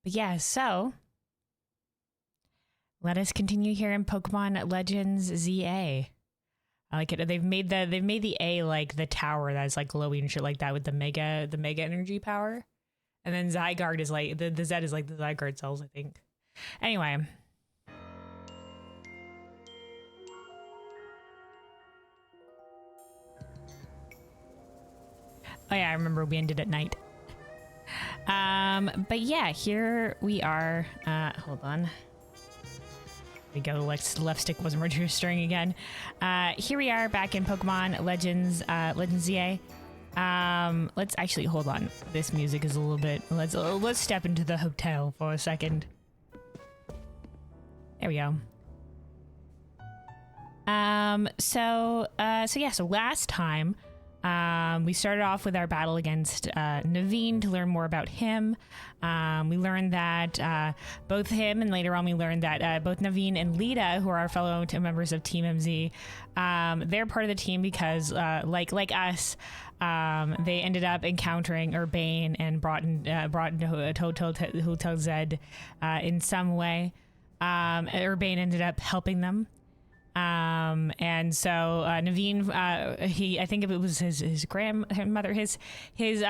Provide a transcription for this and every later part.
But yeah, so let us continue here in Pokemon Legends ZA. I like it. They've made the A like the tower that's like glowing and shit like that with the mega energy power. And then Zygarde is like the Z is like the Zygarde cells, I think. Anyway. Oh yeah, I remember we ended at night. But yeah, here we are. Hold on. We go. Left stick wasn't registering again. Here we are back in Pokemon Legends, Legends ZA. Let's actually hold on. This music is a little bit. Let's step into the hotel for a second. There we go. So last time, we started off with our battle against Naveen to learn more about him. We learned that both him and later on we learned that both Naveen and Lita, who are our fellow members of Team MZ, they're part of the team because like us, they ended up encountering Urbane and brought into Hotel Z in some way. Urbane ended up helping them. And so Naveen, I think if it was his grandmother, his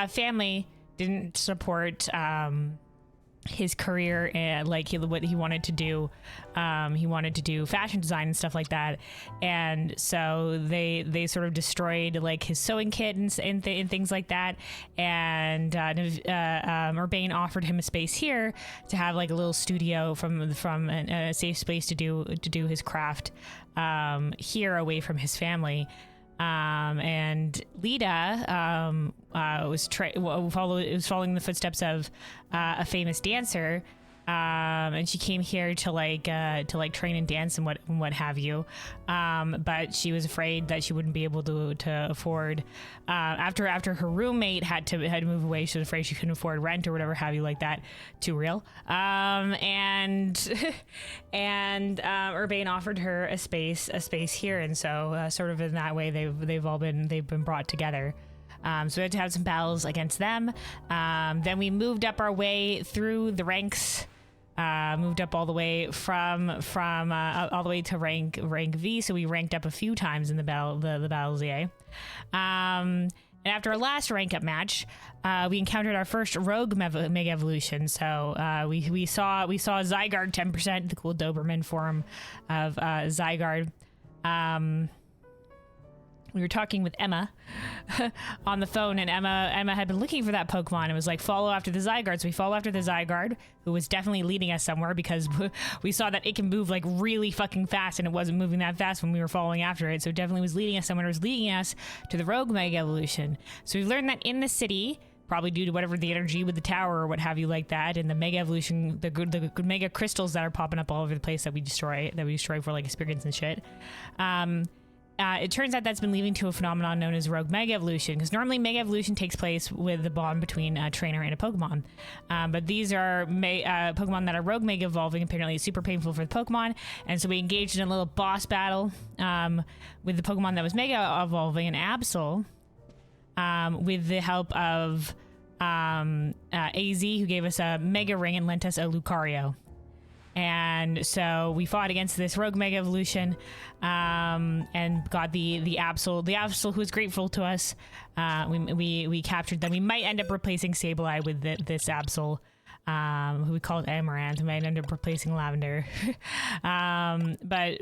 family didn't support his career and like what he wanted to do. He wanted to do fashion design and stuff like that, and so they sort of destroyed like his sewing kit and things like that. And Urbane offered him a space here to have like a little studio from a safe space to do his craft here away from his family. And Lita was following the footsteps of a famous dancer, and she came here to train and dance and what have you. But she was afraid that she wouldn't be able to afford after her roommate had to move away. She was afraid she couldn't afford rent or whatever have you like that. Too real. And Urbane offered her a space here, and so sort of in that way they've been brought together. So we had to have some battles against them. Then we moved up our way through the ranks, moved up all the way from all the way to rank V. So we ranked up a few times in the battle ZA. And after our last rank up match, we encountered our first rogue mega evolution. So we saw Zygarde 10%, the cool Doberman form of Zygarde. We were talking with Emma on the phone, and Emma had been looking for that Pokemon and was like, follow after the Zygarde. So we follow after the Zygarde, who was definitely leading us somewhere because we saw that it can move like really fucking fast, and it wasn't moving that fast when we were following after it. So it definitely was leading us somewhere. It was leading us to the Rogue Mega Evolution. So we learned that in the city, probably due to whatever the energy with the tower or what have you like that, and the Mega Evolution, the good Mega Crystals that are popping up all over the place that we destroy for like experience and shit. It turns out that's been leading to a phenomenon known as Rogue Mega Evolution, because normally Mega Evolution takes place with the bond between a trainer and a Pokemon. But these are Pokemon that are Rogue Mega Evolving. Apparently it's super painful for the Pokemon, and so we engaged in a little boss battle with the Pokemon that was Mega Evolving, an Absol, with the help of AZ, who gave us a Mega Ring and lent us a Lucario. And so we fought against this Rogue Mega Evolution, and got the Absol, who was grateful to us. We captured them. We might end up replacing Sableye with this Absol, who we called Amaranth. We might end up replacing Lavender. But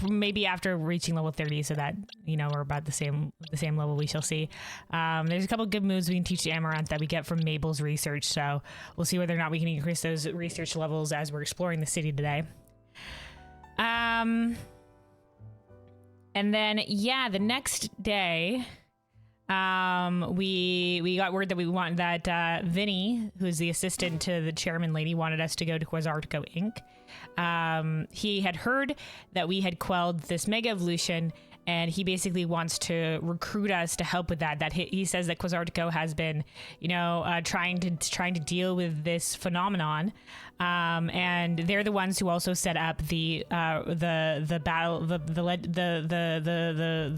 maybe after reaching level 30, so that, we're about the same level, we shall see. There's a couple good moves we can teach Amaranth that we get from Mabel's research, so we'll see whether or not we can increase those research levels as we're exploring the city today. And then, the next day, we got word that Vinny, who's the assistant to the chairman lady, wanted us to go to Quasartico Inc. He had heard that we had quelled this Mega Evolution, and he basically wants to recruit us to help with that. That he says that Quasartico has been, trying to deal with this phenomenon, and they're the ones who also set up the battle, the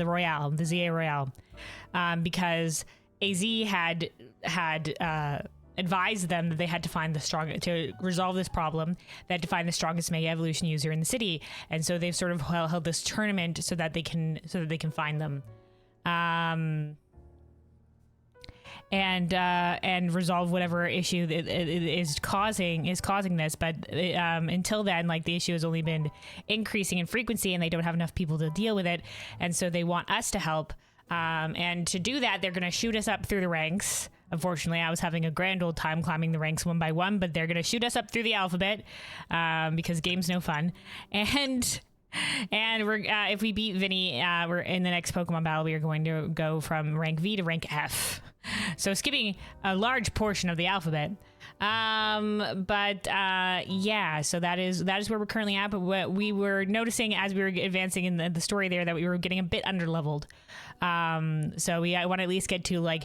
Royale, the ZA Royale, because AZ had advised them that they had to find to resolve this problem, they had to find the strongest Mega Evolution user in the city. And so they've sort of held this tournament so that they can find them. And resolve whatever issue that is causing this. But until then, like, the issue has only been increasing in frequency, and they don't have enough people to deal with it. And so they want us to help. And to do that, they're going to shoot us up through the ranks. Unfortunately, I was having a grand old time climbing the ranks one by one, but they're going to shoot us up through the alphabet because game's no fun. And we're if we beat Vinny, we're in the next Pokemon battle. We are going to go from rank V to rank F, so skipping a large portion of the alphabet. Yeah, so that is where we're currently at. But what we were noticing as we were advancing in the story there, that we were getting a bit underleveled. So I want to at least get to like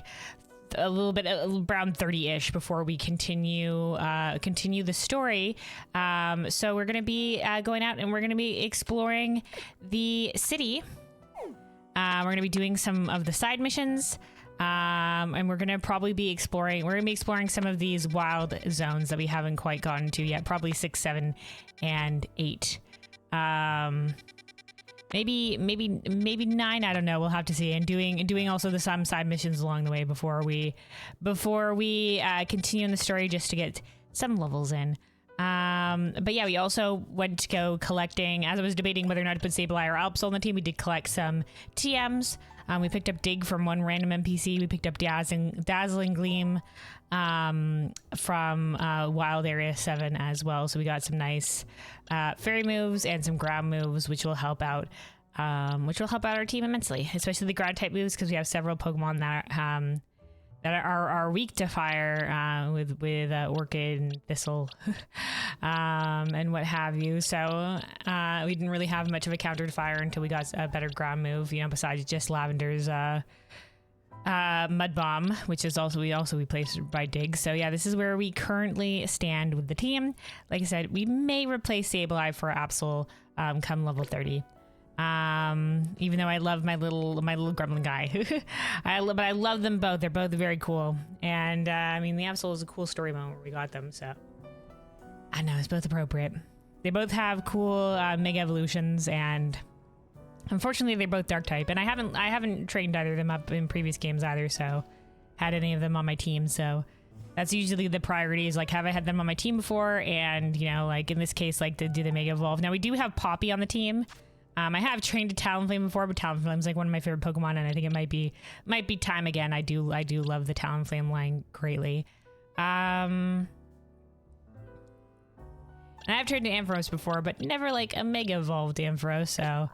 a little bit around 30-ish before we continue the story. So we're gonna be going out and we're gonna be exploring the city. We're gonna be doing some of the side missions, and we're gonna be exploring some of these wild zones that we haven't quite gotten to yet, probably 6, 7, and 8. Maybe 9. I don't know. We'll have to see. And doing also some side missions along the way before we continue in the story, just to get some levels in. But yeah, we also went to go collecting. As I was debating whether or not to put Sableye or Alpsol on the team, we did collect some TMs. We picked up Dig from one random NPC. We picked up Dazzling Gleam from Wild Area 7 as well. So we got some nice fairy moves and some ground moves, which will help out our team immensely, especially the ground type moves, because we have several Pokemon that are weak to fire with Orchid and Thistle and what have you. So we didn't really have much of a counter to fire until we got a better ground move, besides just Lavender's Mud Bomb, which is also replaced by Dig. So yeah, this is where we currently stand with the team. Like I said, we may replace Sableye for Absol come level 30. Even though I love my little gremlin guy. But I love them both. They're both very cool. And the Absol is a cool story moment where we got them, so I know it's both appropriate. They both have cool Mega Evolutions, and unfortunately they're both dark type, and I haven't trained either of them up in previous games either, so had any of them on my team. So that's usually the priority, is like, have I had them on my team before? And like in this case, like, do they Mega Evolve? Now we do have Poppy on the team. I have trained a Talonflame before, but Talonflame's like one of my favorite Pokemon, and I think it might be time again. I do love the Talonflame line greatly. And I've trained an Ampharos before, but never like a Mega Evolved Ampharos, so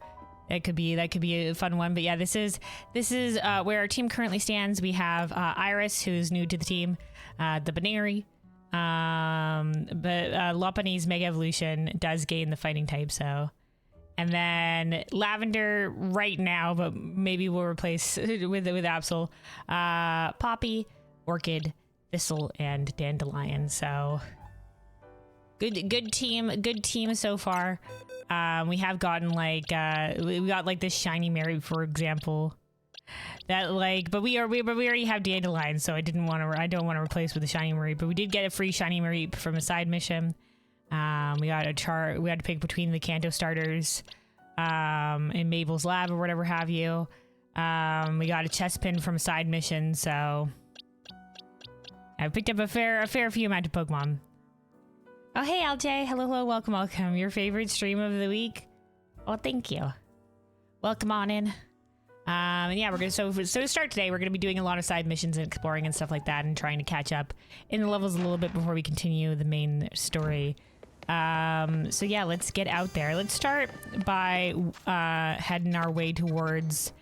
that could be a fun one. But yeah, this is where our team currently stands. We have Iris, who's new to the team, the Baneri, but Lopunny's Mega Evolution does gain the fighting type, so. And then Lavender right now, but maybe we'll replace with Absol, Poppy, Orchid, Thistle, and Dandelion. So good team so far. We have gotten like we got like this shiny Mary, for example. That like, but we already have Dandelion, so I don't want to replace with the shiny Mary. But we did get a free shiny Mary from a side mission. We had to pick between the Kanto starters in Mabel's lab or whatever have you. We got a chest pin from a side mission, so I picked up a fair few amount of Pokemon. Oh hey LJ, hello, welcome. Your favorite stream of the week? Oh, thank you. Welcome on in. And yeah, we're gonna so to start today, we're gonna be doing a lot of side missions and exploring and stuff like that, and trying to catch up in the levels a little bit before we continue the main story. So yeah, let's get out there. Let's start by heading our way towards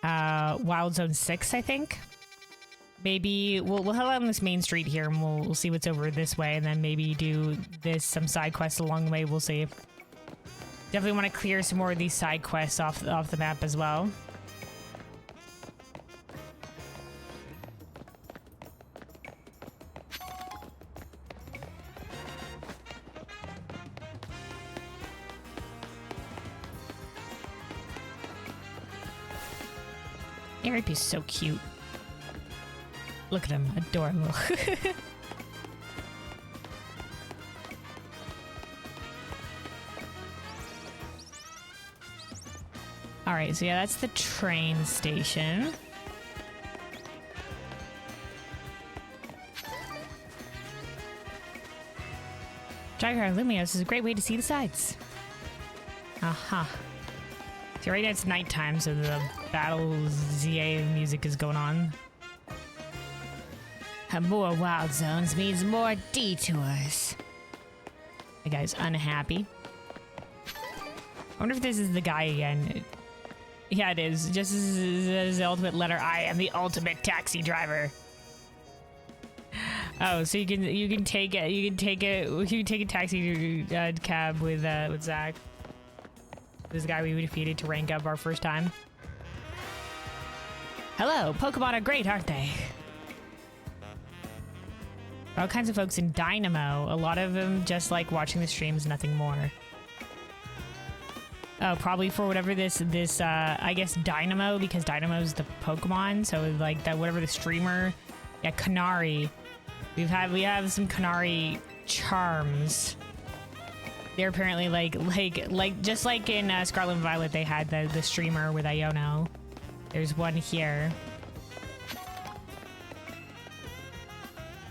Wild Zone 6, I think. Maybe we'll head on this main street here, and we'll see what's over this way, and then maybe do some side quests along the way. We'll see. Definitely want to clear some more of these side quests off the map as well. Aripi is so cute. Look at him, adorable. All right, so yeah, that's the train station. Drycar Lumios is a great way to see the sights. Uh-huh. So right now it's nighttime, so the Battle ZA music is going on. More wild zones means more detours. The guy's unhappy. I wonder if this is the guy again. Yeah, it is. Just as the ultimate letter I am the ultimate taxi driver. Oh, so you can take a taxi cab with Zach. This guy we defeated to rank up our first time. Hello, Pokemon are great, aren't they? All kinds of folks in Dynamo. A lot of them just like watching the streams, nothing more. Oh, probably for whatever this I guess Dynamo, because Dynamo's the Pokemon, so like that whatever the streamer. Yeah, Canary. We have some Canary charms. They're apparently like just like in Scarlet and Violet, they had the streamer with Iono. There's one here.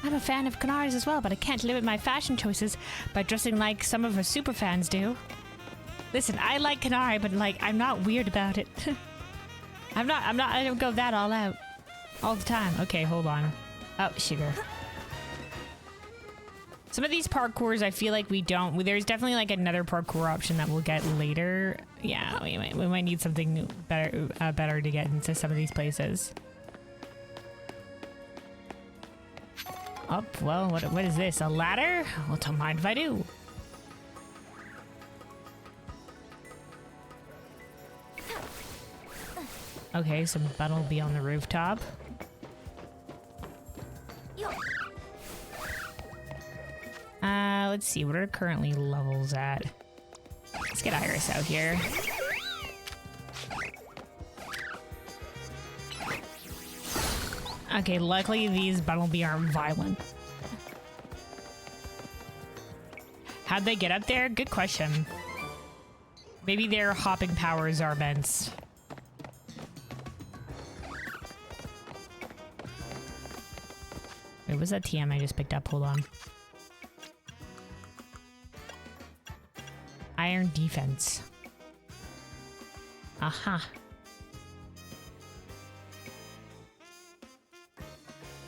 I'm a fan of Canaries as well, but I can't limit my fashion choices by dressing like some of her super fans do. Listen, I like Canary, but like I'm not weird about it. I don't go that all out all the time. Okay, hold on. Oh, sugar. Some of these parkours, I feel like we don't. There's definitely like another parkour option that we'll get later. Yeah, we might need something better to get into some of these places. Oh, well, what is this? A ladder? Well, don't mind if I do. Okay, some fun will be on the rooftop. Let's see, what are currently levels at? Let's get Iris out here. Okay, luckily these Bumblebee aren't violent. How'd they get up there? Good question. Maybe their hopping powers are immense. Wait, what's that TM I just picked up? Hold on. Iron defense. Aha.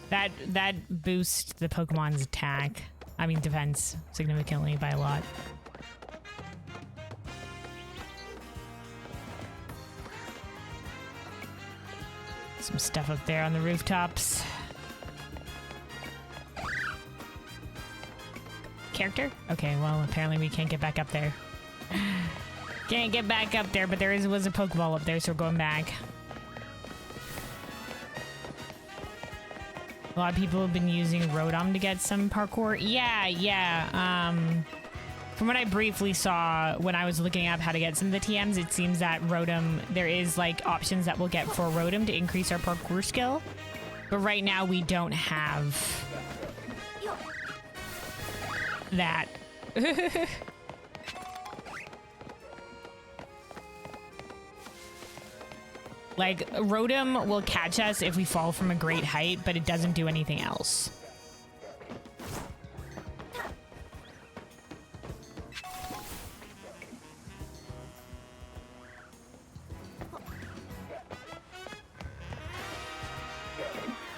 That boosts the Pokemon's attack. I mean defense significantly by a lot. Some stuff up there on the rooftops. Character? Okay, well apparently we can't get back up there. Can't get back up there, but was a Pokeball up there, so we're going back. A lot of people have been using Rotom to get some parkour. Yeah. From what I briefly saw when I was looking up how to get some of the TMs, it seems that Rotom, there is like options that we'll get for Rotom to increase our parkour skill. But right now we don't have that. Like, Rotom will catch us if we fall from a great height, but it doesn't do anything else.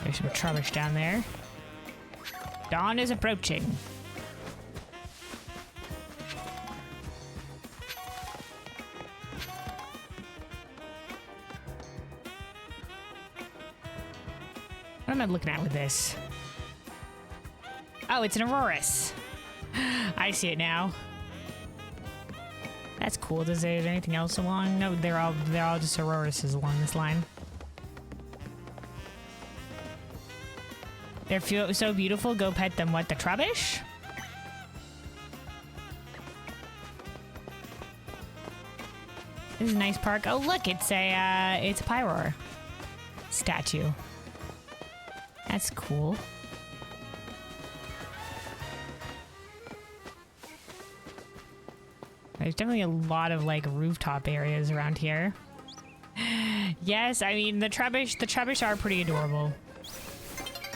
There's some Trubbish down there. Dawn is approaching. What am I looking at with this? Oh, it's an Aurorus. I see it now. That's cool. Is there anything else along? No, they're all just Auroruses along this line. They're so beautiful. Go pet them. What, the Trubbish? This is a nice park. Oh, look, it's a Pyroar statue. That's cool. There's definitely a lot of like rooftop areas around here. Yes, I mean the Trubbish are pretty adorable.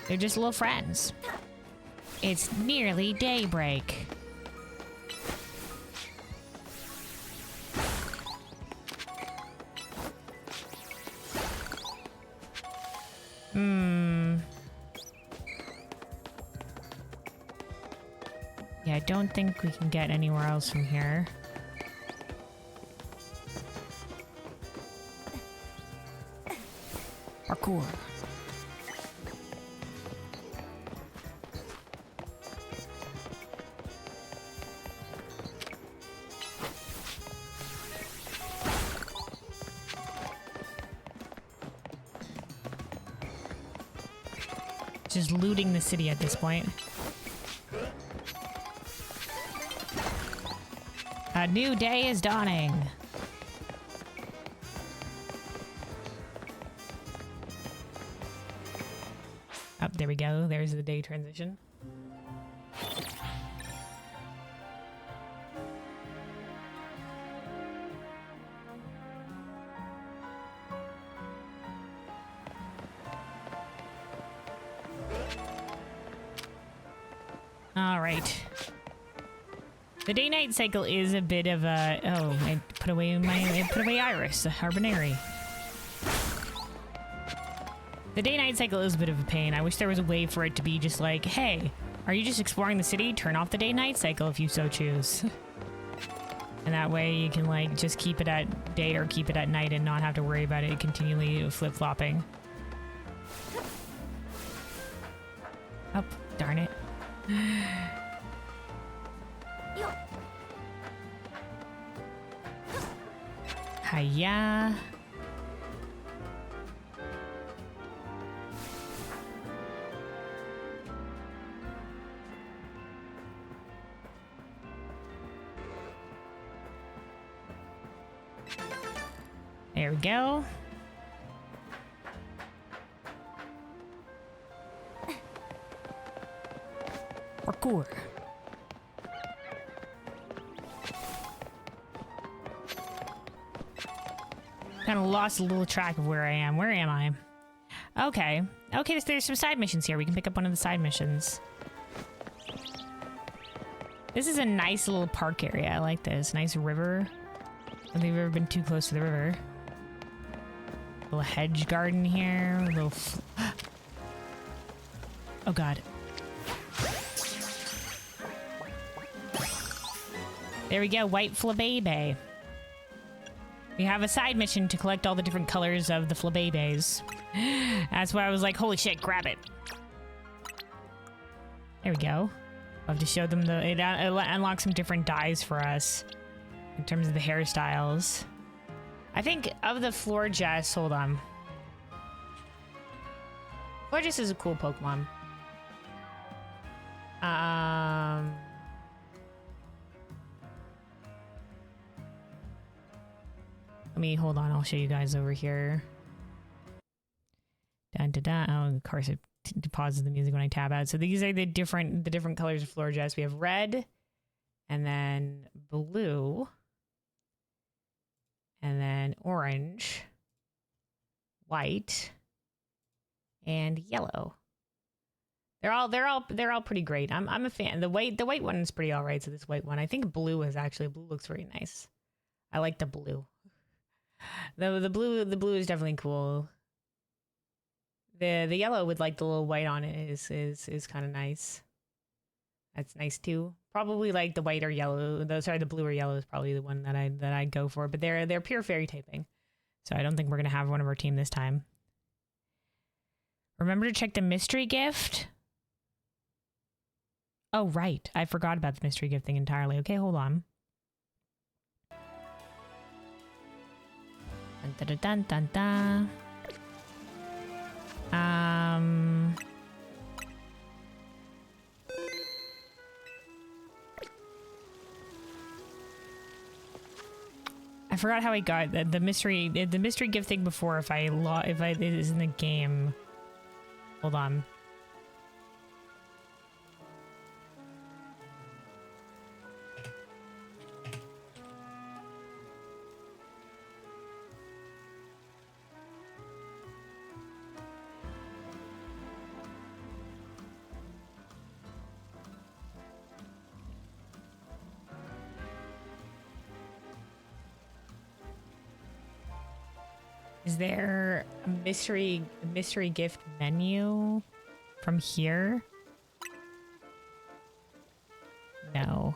They're just little friends. It's nearly daybreak. Yeah, I don't think we can get anywhere else from here. Parkour. Just looting the city at this point. A new day is dawning. Oh, there we go. There's the day transition. All right. The day-night cycle is a bit of a... Oh, I put away Iris, the Harbinary. The day-night cycle is a bit of a pain. I wish there was a way for it to be just like, hey, are you just exploring the city? Turn off the day-night cycle if you so choose. And that way you can, like, just keep it at day or keep it at night and not have to worry about it continually flip-flopping. Oh, darn it. Hiya. There we go. Parkour. Kind of lost a little track of where I am. Where am I? Okay. Okay, there's some side missions here. We can pick up one of the side missions. This is a nice little park area. I like this. Nice river. I don't think we've ever been too close to the river. Little hedge garden here. A little... Oh, God. There we go. White Flabébé. We have a side mission to collect all the different colors of the Flabébés. That's why I was like, holy shit, grab it. There we go. I'll have to show them it unlocks some different dyes for us in terms of the hairstyles. I think of the Florges, hold on. Florges is a cool Pokemon. Let me hold on. I'll show you guys over here. Dun, dun, dun. Oh, of course, it pauses the music when I tab out. So these are the different colors of Florges. We have red, and then blue, and then orange, white, and yellow. They're all pretty great. I'm a fan. The white one is pretty alright. So this white one, I think blue looks very nice. I like the blue. The blue is definitely cool. The yellow with like the little white on it is kind of nice. That's nice too. Probably like the white or yellow. The blue or yellow is probably the one that I go for. But they're pure fairy typing, so I don't think we're gonna have one of our team this time. Remember to check the mystery gift. Oh right, I forgot about the mystery gift thing entirely. Okay, hold on. Dun, dun, dun, dun, dun. I forgot how I got the mystery gift thing before. If it is in the game, hold on. Is there a mystery gift menu from here? No.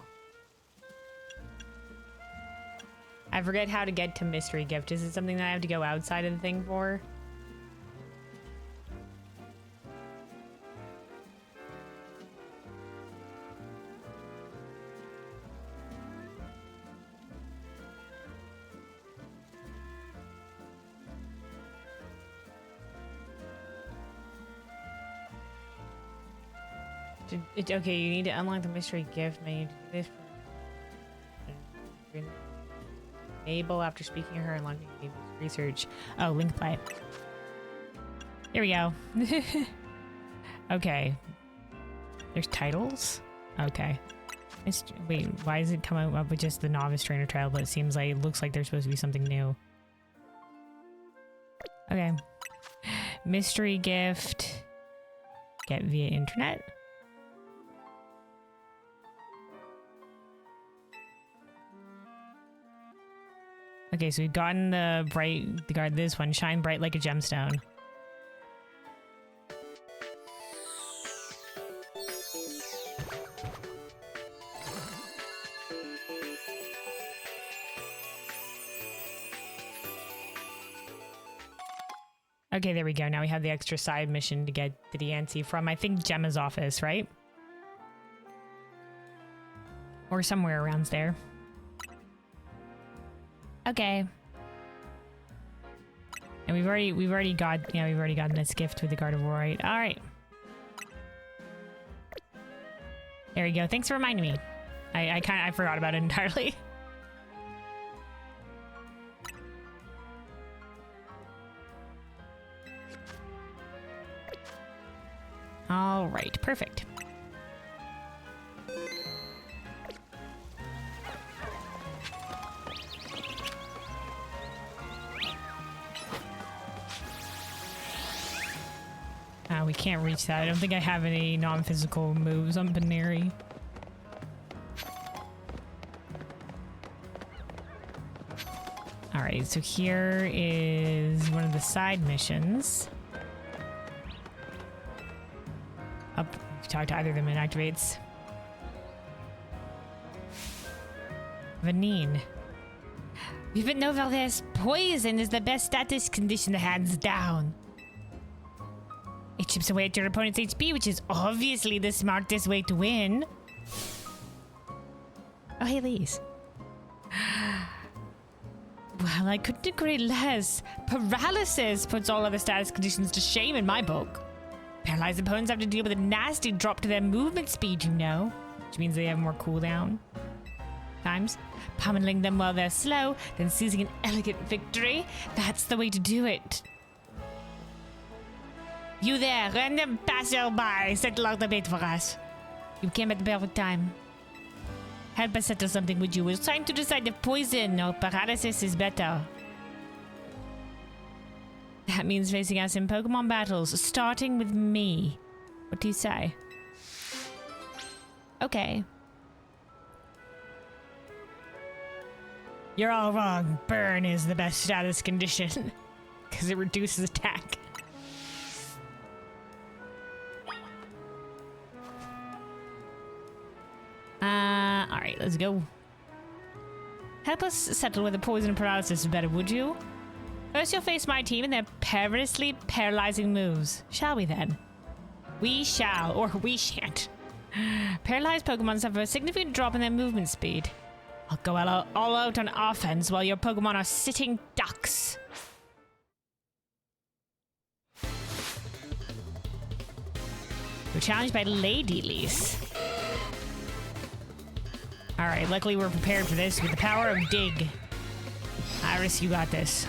I forget how to get to mystery gift. Is it something that I have to go outside of the thing for? Okay, you need to unlock the mystery gift menu. This enable after speaking to her and unlocking research. Oh, link play. Here we go. Okay. There's titles? Okay. Wait, why is it coming up with just the novice trainer trial, but it looks like there's supposed to be something new. Okay. Mystery gift. Get via internet. Okay, so we've gotten this one, shine bright like a gemstone. Okay, there we go. Now we have the extra side mission to get the Diancie from, I think, Gemma's office, right? Or somewhere around there. Okay. And we've already gotten this gift with the Gardevoir. All right. There we go. Thanks for reminding me. I forgot about it entirely. All right, perfect. We can't reach that. I don't think I have any non-physical moves on Baneri. Alright, so here is one of the side missions. Up, talk to either of them, it activates. Vanine. We've been over this. Poison is the best status condition, hands down. It chips away at your opponent's HP, which is obviously the smartest way to win. Oh, hey, Lise. Well, I couldn't agree less. Paralysis puts all other status conditions to shame in my book. Paralyzed opponents have to deal with a nasty drop to their movement speed, you know. Which means they have more cooldown times. Pummeling them while they're slow, then seizing an elegant victory. That's the way to do it. You there, random passerby, settle out the bait for us. You came at the perfect time. Help us settle something, would you? It's time to decide if poison or paralysis is better. That means facing us in Pokemon battles, starting with me. What do you say? Okay. You're all wrong. Burn is the best status condition. Because it reduces attack. Alright, let's go. Help us settle whether poison and paralysis is better, would you? First you'll face my team and their perilously paralyzing moves. Shall we then? We shall, or we shan't. Paralyzed Pokemon suffer a significant drop in their movement speed. I'll go all out on offense while your Pokemon are sitting ducks. We're challenged by Lady Lise. Alright, luckily we're prepared for this with the power of Dig. Iris, you got this.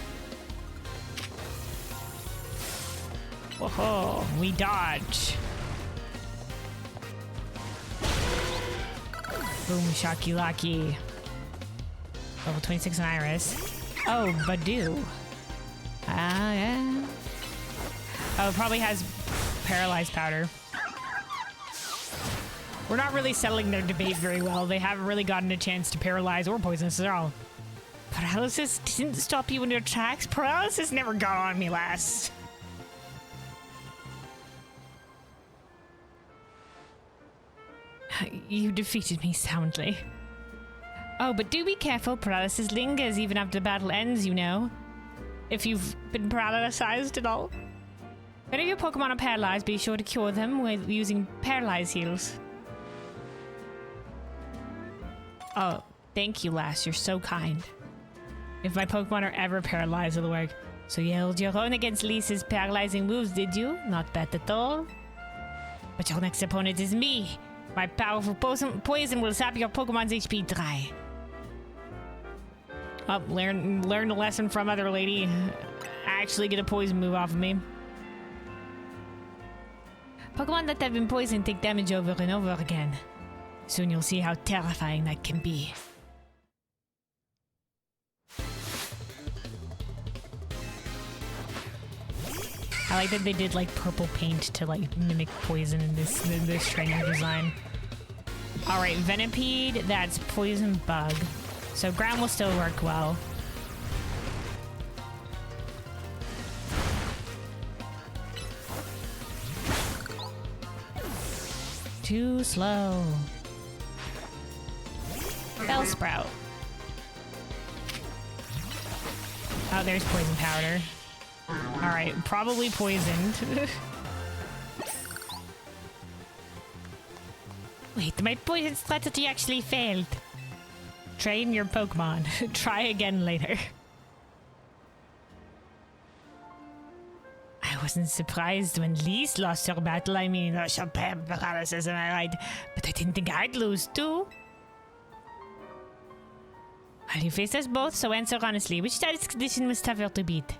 Whoa, we dodge. Boom, Shocky Locky. Level 26 on Iris. Oh, Badoo. Yeah. Oh, it probably has Paralyzed Powder. We're not really settling their debate very well. They haven't really gotten a chance to paralyze or poison us at all. Paralysis didn't stop you in your tracks? Paralysis never got on me last. You defeated me soundly. Oh, but do be careful. Paralysis lingers even after the battle ends, you know. If you've been paralyzed at all. If any of your Pokemon are paralyzed, be sure to cure them with using Paralyze Heals. Oh, thank you, lass. You're so kind. If my Pokemon are ever paralyzed, it'll work. So you held your own against Lisa's paralyzing moves, did you? Not bad at all. But your next opponent is me. My powerful poison will sap your Pokemon's HP dry. Oh, learn a lesson from other lady. Actually get a poison move off of me. Pokemon that have been poisoned take damage over and over again. Soon you'll see how terrifying that can be. I like that they did like purple paint to like mimic poison in this trainer design. All right, Venipede, that's poison bug. So ground will still work well. Too slow. Bellsprout. Oh, there's poison powder. Alright, probably poisoned. Wait, my poison strategy actually failed. Train your Pokemon. Try again later. I wasn't surprised when Lise lost her battle. I mean, paralysis, am I right? But I didn't think I'd lose too. Well, you faced us both, so answer honestly. Which status condition was tougher to beat?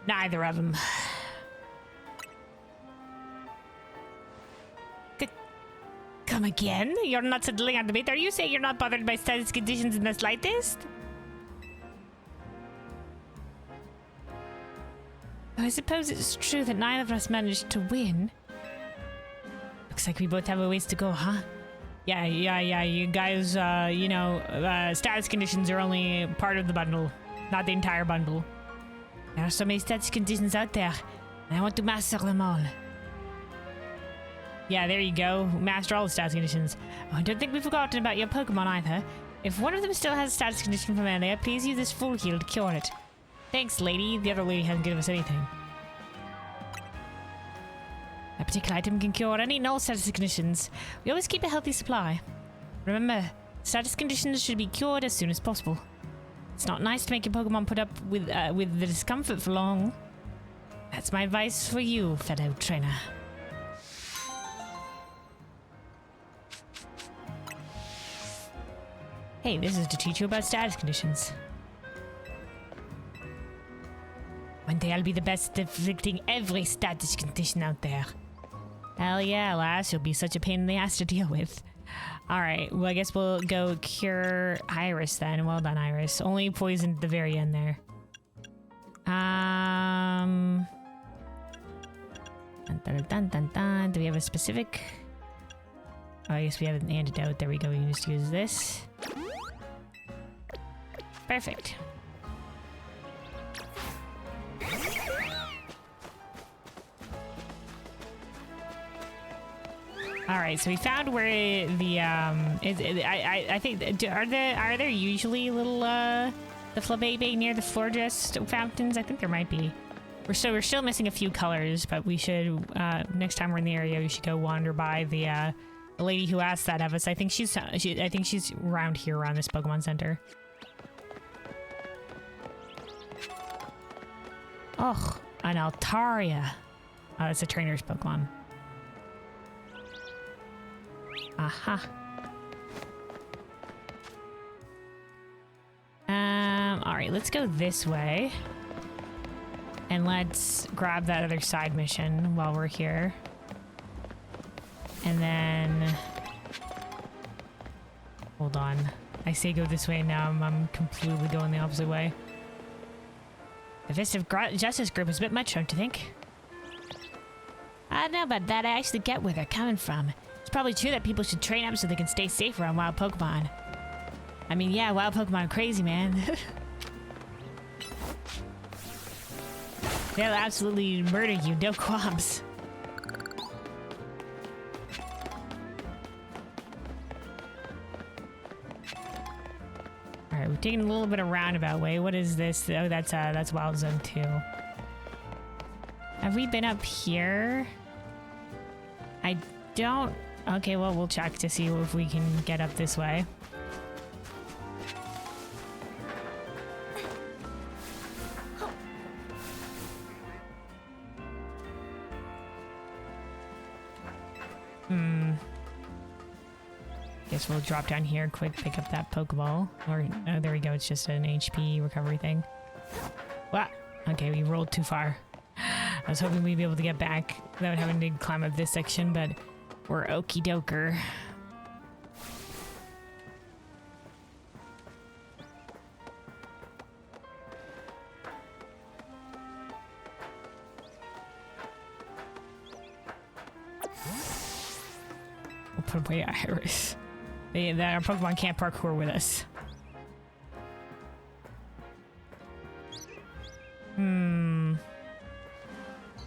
Neither of them. Come again? You're not settling on debate. Are you saying you're not bothered by status conditions in the slightest? I suppose it's true that neither of us managed to win. Looks like we both have a ways to go, huh? Yeah, you guys, status conditions are only part of the bundle, not the entire bundle. There are so many status conditions out there, and I want to master them all. Yeah, there you go. Master all the status conditions. Oh, I don't think we've forgotten about your Pokemon either. If one of them still has a status condition from earlier, please use this full heal to cure it. Thanks, lady. The other lady hasn't given us anything. A particular item can cure any and all status conditions. We always keep a healthy supply. Remember, status conditions should be cured as soon as possible. It's not nice to make your Pokemon put up with the discomfort for long. That's my advice for you, fellow trainer. Hey, this is to teach you about status conditions. One day I'll be the best at inflicting every status condition out there. Hell yeah, lass, you'll be such a pain in the ass to deal with. Alright, well I guess we'll go cure Iris then. Well done, Iris. Only poisoned at the very end there. Dun, dun, dun, dun, dun. Do we have a specific... Oh, I guess we have an antidote. There we go, we can just use this. Perfect. All right, so we found where the I think are there usually little the Flabébé near the Florges fountains? I think there might be. We're still missing a few colors, but we should next time we're in the area we should go wander by the lady who asked that of us. I think she's around here around this Pokemon Center. Oh, an Altaria. Oh, that's a trainer's Pokemon. Aha. Alright, let's go this way. And let's grab that other side mission while we're here. And then... Hold on. I say go this way, now I'm completely going the opposite way. The Festive Justice group is a bit much, don't you think? I don't know about that. I actually get where they're coming from. It's probably true that people should train up so they can stay safe around wild Pokemon. I mean, yeah, wild Pokemon are crazy, man. They'll absolutely murder you, no qualms. Alright, we're taking a little bit of roundabout way. What is this? Oh, that's Wild Zone 2. Have we been up here? I don't... Okay, well, we'll check to see if we can get up this way. Guess we'll drop down here quick, pick up that Pokeball. Or, oh, there we go. It's just an HP recovery thing. Wow. Okay, we rolled too far. I was hoping we'd be able to get back without having to climb up this section, but we're okie doker. We'll put away Iris. Our Pokemon can't parkour with us.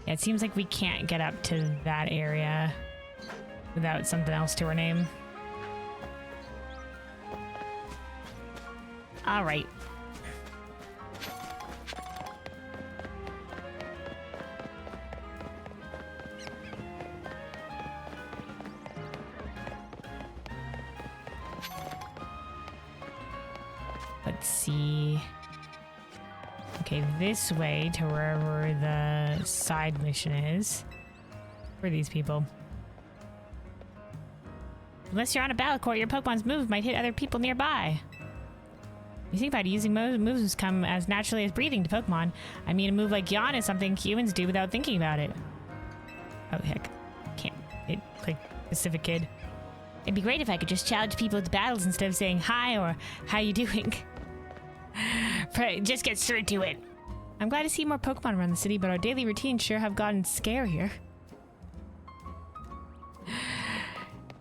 Yeah, it seems like we can't get up to that area without something else to our name. All right. Let's see. Okay, this way to wherever the side mission is. For these people. Unless you're on a battle court, your Pokemon's move might hit other people nearby. You think about it, using moves come as naturally as breathing to Pokemon. I mean, a move like Yawn is something humans do without thinking about it. Oh, heck. Can't. Like, Pacific Kid. It'd be great if I could just challenge people to battles instead of saying hi or how you doing. Just get straight to it. I'm glad to see more Pokemon around the city, but our daily routines sure have gotten scarier.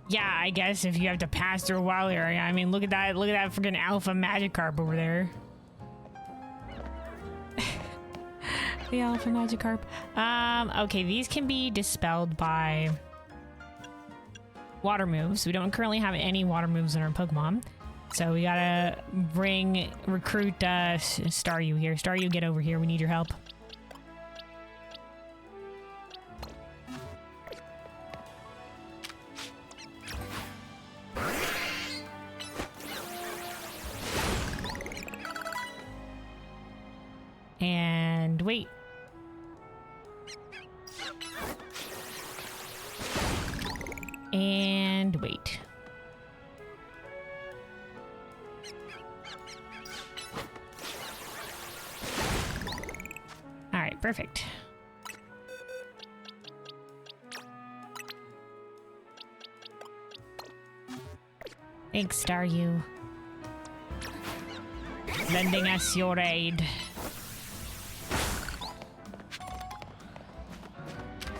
Yeah, I guess if you have to pass through a wild area. I mean, look at that freaking alpha Magikarp over there. The alpha Magikarp. Okay, these can be dispelled by water moves. We don't currently have any water moves in our Pokemon. So we gotta recruit Staryu here. Staryu, get over here. We need your help. And wait. And wait. All right, perfect. Thanks, Staryu. Lending us your aid.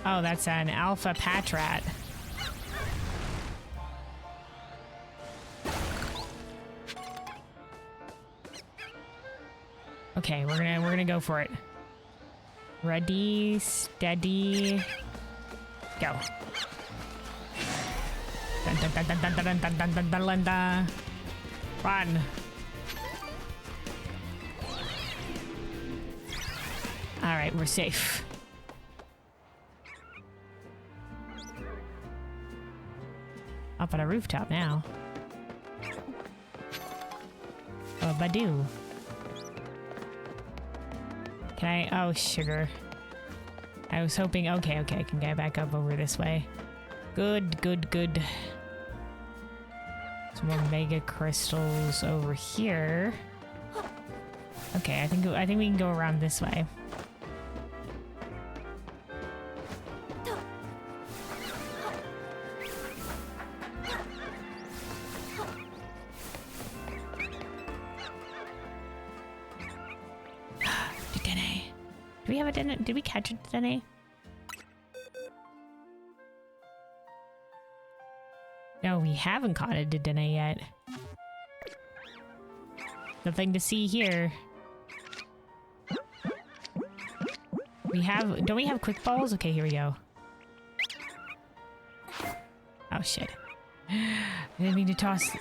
Oh, that's an alpha Patrat. Okay, we're gonna go for it. Ready, steady, go. Dun, dun, dun, dun, dun, dun, dun, dun, dun, dun, dun, dun. Run. All right, we're safe. Up on a rooftop now. Oh, Badoo. Can I? Oh, sugar. I was hoping. Okay, I can get back up over this way. Good. Some more mega crystals over here. Okay, I think we can go around this way. Do we have a Dedenne? Did we catch a Dedenne? No, we haven't caught a Dedenne yet. Nothing to see here. Don't we have quick balls? Okay, here we go. Oh shit. I didn't mean to toss.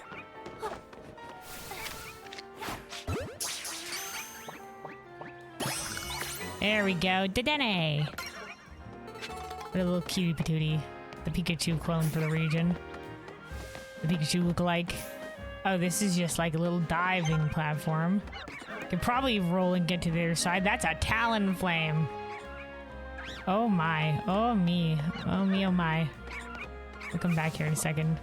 There we go. Dedenne! What a little cutie patootie. The Pikachu clone for the region. The Pikachu look-alike. Oh, this is just like a little diving platform. Could probably roll and get to the other side. That's a Talonflame. Oh my. Oh me. Oh me, oh my. We'll come back here in a second.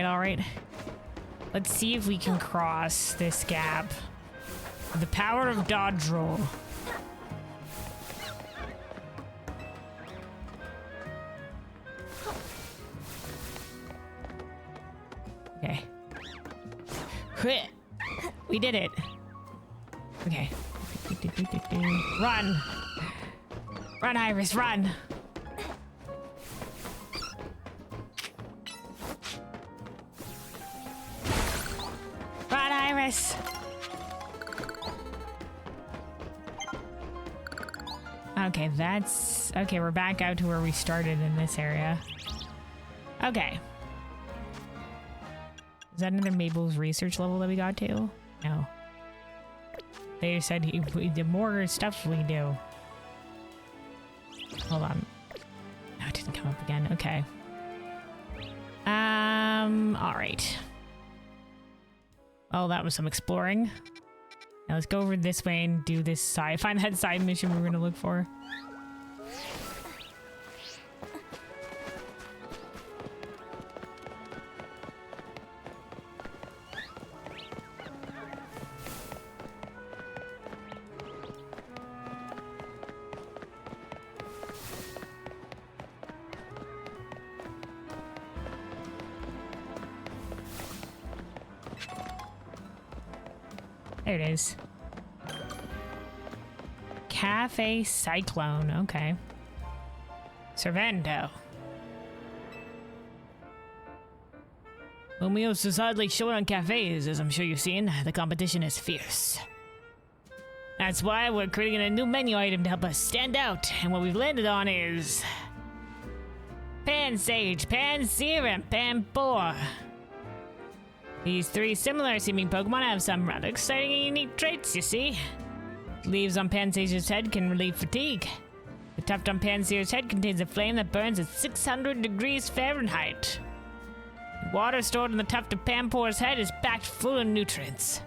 All right. Let's see if we can cross this gap. The power of dodge roll. Okay. We did it. Okay. Run! Run, Iris, run! Okay, okay, we're back out to where we started in this area. Okay. Is that another Mabel's research level that we got to? No. They said the more stuff we do. Hold on. No, it didn't come up again. Okay. All right. Oh, that was some exploring. Now let's go over this way and do this side. Find that side mission we're gonna look for. There it is. Cafe Cyclone. Okay. Servando. Lumiose is hardly short on cafes, as I'm sure you've seen. The competition is fierce. That's why we're creating a new menu item to help us stand out. And what we've landed on is... Pansage, Panserum, Panpour. These three similar-seeming Pokemon have some rather exciting and unique traits, you see. Leaves on Pansage's head can relieve fatigue. The tuft on Pansear's head contains a flame that burns at 600 degrees Fahrenheit. The water stored in the tuft of Panpour's head is packed full of nutrients.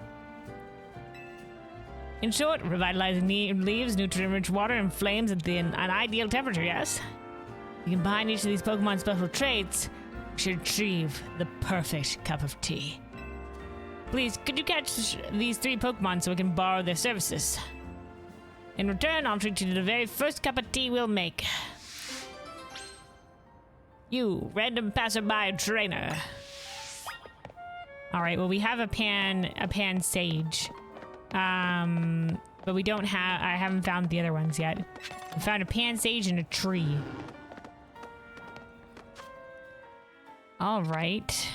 In short, revitalizing leaves, nutrient-rich water, and flames at an ideal temperature, yes? You combine each of these Pokemon's special traits, you should achieve the perfect cup of tea. Please, could you catch these three Pokemon so we can borrow their services? In return, I'll treat you to the very first cup of tea we'll make. You, random passerby trainer. Alright, well we have a Pansage. But we don't have, I haven't found the other ones yet. We found a Pansage and a tree. Alright.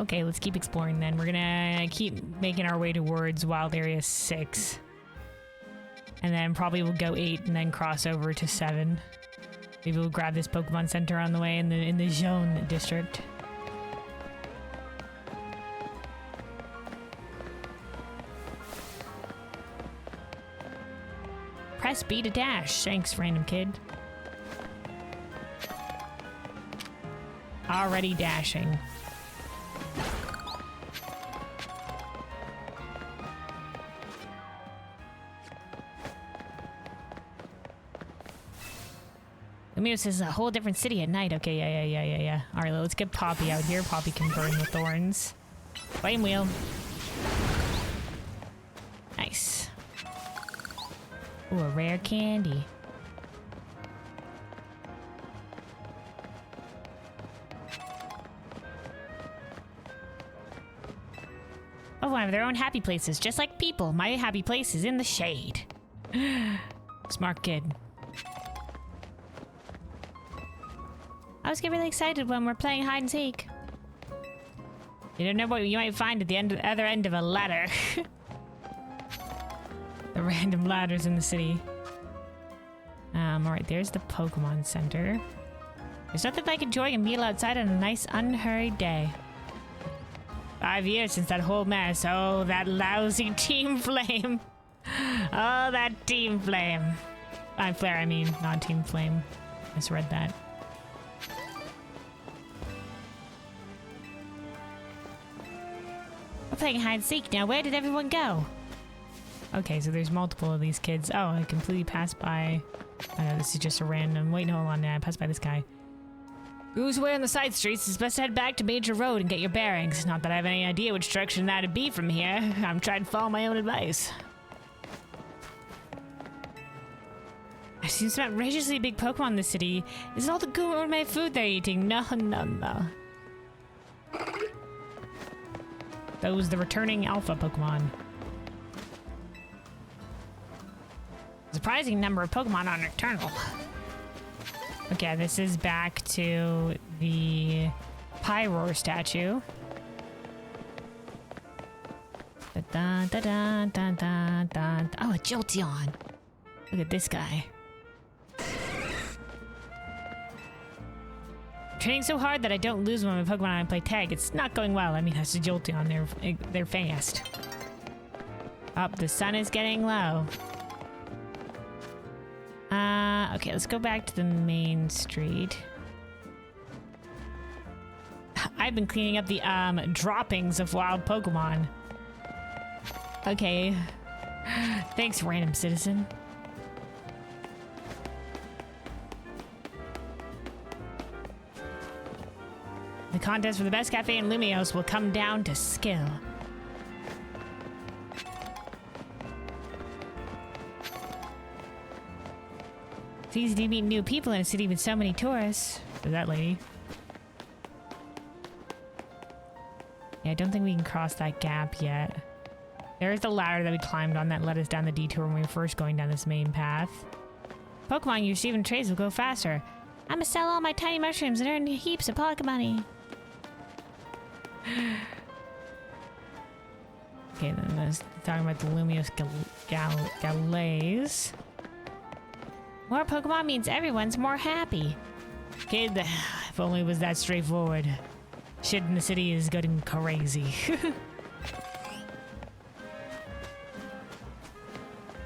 Okay, let's keep exploring then. We're gonna keep making our way towards Wild Area 6. And then probably we'll go 8 and then cross over to 7. Maybe we'll grab this Pokemon Center on the way in the Zone district. Press B to dash. Thanks, random kid. Already dashing. Lumios is a whole different city at night. Okay, yeah. Alright, let's get Poppy out here. Poppy can burn the thorns. Flame wheel. Nice. Ooh, a rare candy. Oh, one of their own happy places, just like people. My happy place is in the shade. Smart kid. I always get really excited when we're playing hide and seek. You don't know what you might find at the other end of a ladder. The random ladders in the city. Alright, there's the Pokemon Center. There's nothing like enjoying a meal outside on a nice, unhurried day. 5 years since that whole mess. Oh, that lousy Team Flame. Oh, that Team Flame. Flare, I mean, not Team Flame. Misread that. We're playing hide and seek now. Where did everyone go? Okay, so there's multiple of these kids. Oh, I completely passed by. Oh no, this is just a random. Wait, no, hold on. I passed by this guy. Who's away on the side streets? It's best to head back to Major Road and get your bearings. Not that I have any idea which direction that'd be from here. I'm trying to follow my own advice. I've seen some outrageously big Pokemon in the city. Is it all the gourmet food they're eating? No. Those the returning alpha Pokemon. A surprising number of Pokemon on Nocturnal. Okay, this is back to the Pyroar statue. Da, da, da, da, da, da. Oh, a Jolteon. Look at this guy. Training so hard that I don't lose one of my Pokemon when I play tag. It's not going well. I mean, that's a Jolteon. They're fast. Up, the sun is getting low. Okay, let's go back to the main street. I've been cleaning up the droppings of wild Pokemon. Okay. Thanks, random citizen. The contest for the best cafe in Lumios will come down to skill. It's easy to meet new people in a city with so many tourists. There's that lady. Yeah, I don't think we can cross that gap yet. There's the ladder that we climbed on that led us down the detour when we were first going down this main path. Pokemon you receive in trades will go faster. I'm gonna sell all my tiny mushrooms and earn heaps of pocket money. Okay, then let's talking about the Lumios Galays. More Pokemon means everyone's more happy. Okay, if only it was that straightforward. Shit in the city is getting crazy.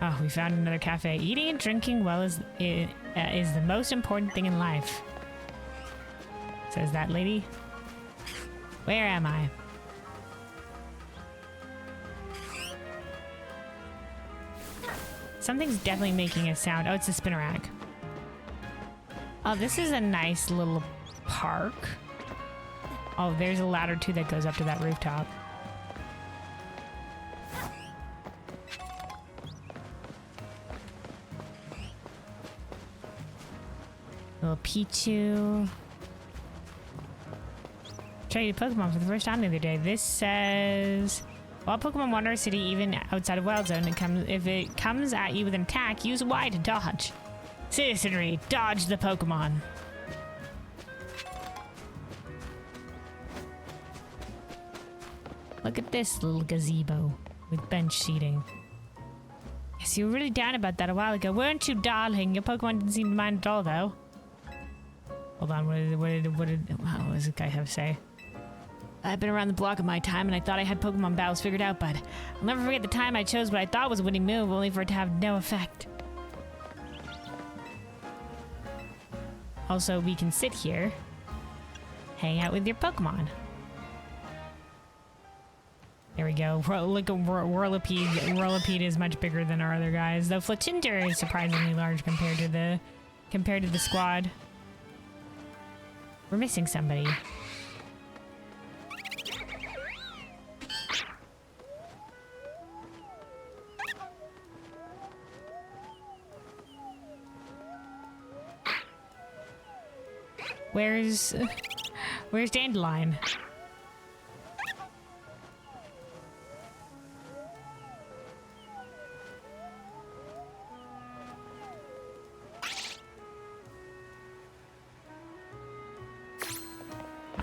Oh, we found another cafe. Eating and drinking well is the most important thing in life. Says that lady. Where am I? Something's definitely making a sound. Oh, it's a Spinarak. Oh, this is a nice little park. Oh, there's a ladder too that goes up to that rooftop. Little Pichu. Traded Pokemon for the first time the other day. This says, while Pokemon wander a city even outside of Wild Zone, if it comes at you with an attack, use Y to dodge. Citizenry, dodge the Pokemon. Look at this little gazebo with bench seating. Yes, you were really down about that a while ago, weren't you, darling? Your Pokemon didn't seem to mind at all, though. Hold on, what does this guy have to say? I've been around the block of my time, and I thought I had Pokemon battles figured out, but I'll never forget the time I chose what I thought was a winning move, only for it to have no effect. Also, we can sit here, hang out with your Pokemon. There we go. Look at Whirlipede. Whirlipede is much bigger than our other guys, though Flatinter is surprisingly large compared to the compared to the squad. We're missing somebody. Where's Dandelion?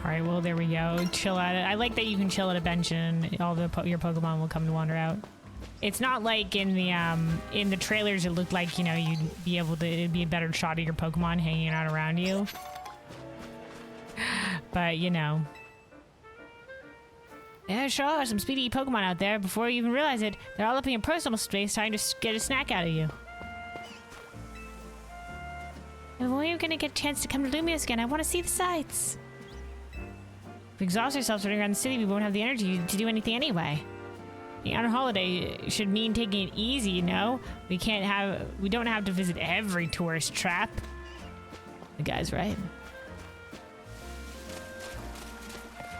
Alright, well, there we go. Chill at it. I like that you can chill at a bench and all your Pokemon will come to wander out. It's not like in the trailers it looked like, you know, you'd be able to, it'd be a better shot of your Pokemon hanging out around you. But, you know. Yeah, sure are some speedy Pokemon out there. Before you even realize it, they're all up in your personal space trying to get a snack out of you. And when are you gonna get a chance to come to Lumios again? I want to see the sights. If we exhaust ourselves running around the city, we won't have the energy to do anything anyway. Being on a holiday should mean taking it easy, you know? We don't have to visit every tourist trap. The guy's right.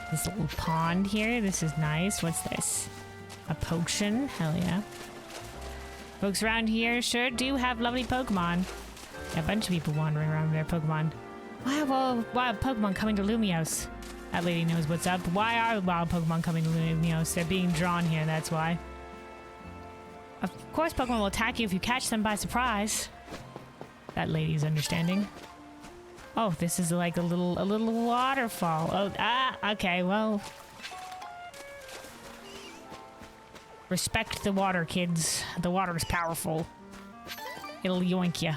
This little pond here, this is nice. What's this? A potion? Hell yeah. Folks around here sure do have lovely Pokemon. A bunch of people wandering around with their Pokemon. Why are wild Pokemon coming to Lumios? That lady knows what's up. Why are wild Pokemon coming to Lumios? They're being drawn here, that's why. Of course Pokemon will attack you if you catch them by surprise. That lady's understanding. Oh, this is like a little waterfall. Oh, okay, well. Respect the water, kids. The water is powerful. It'll yoink ya.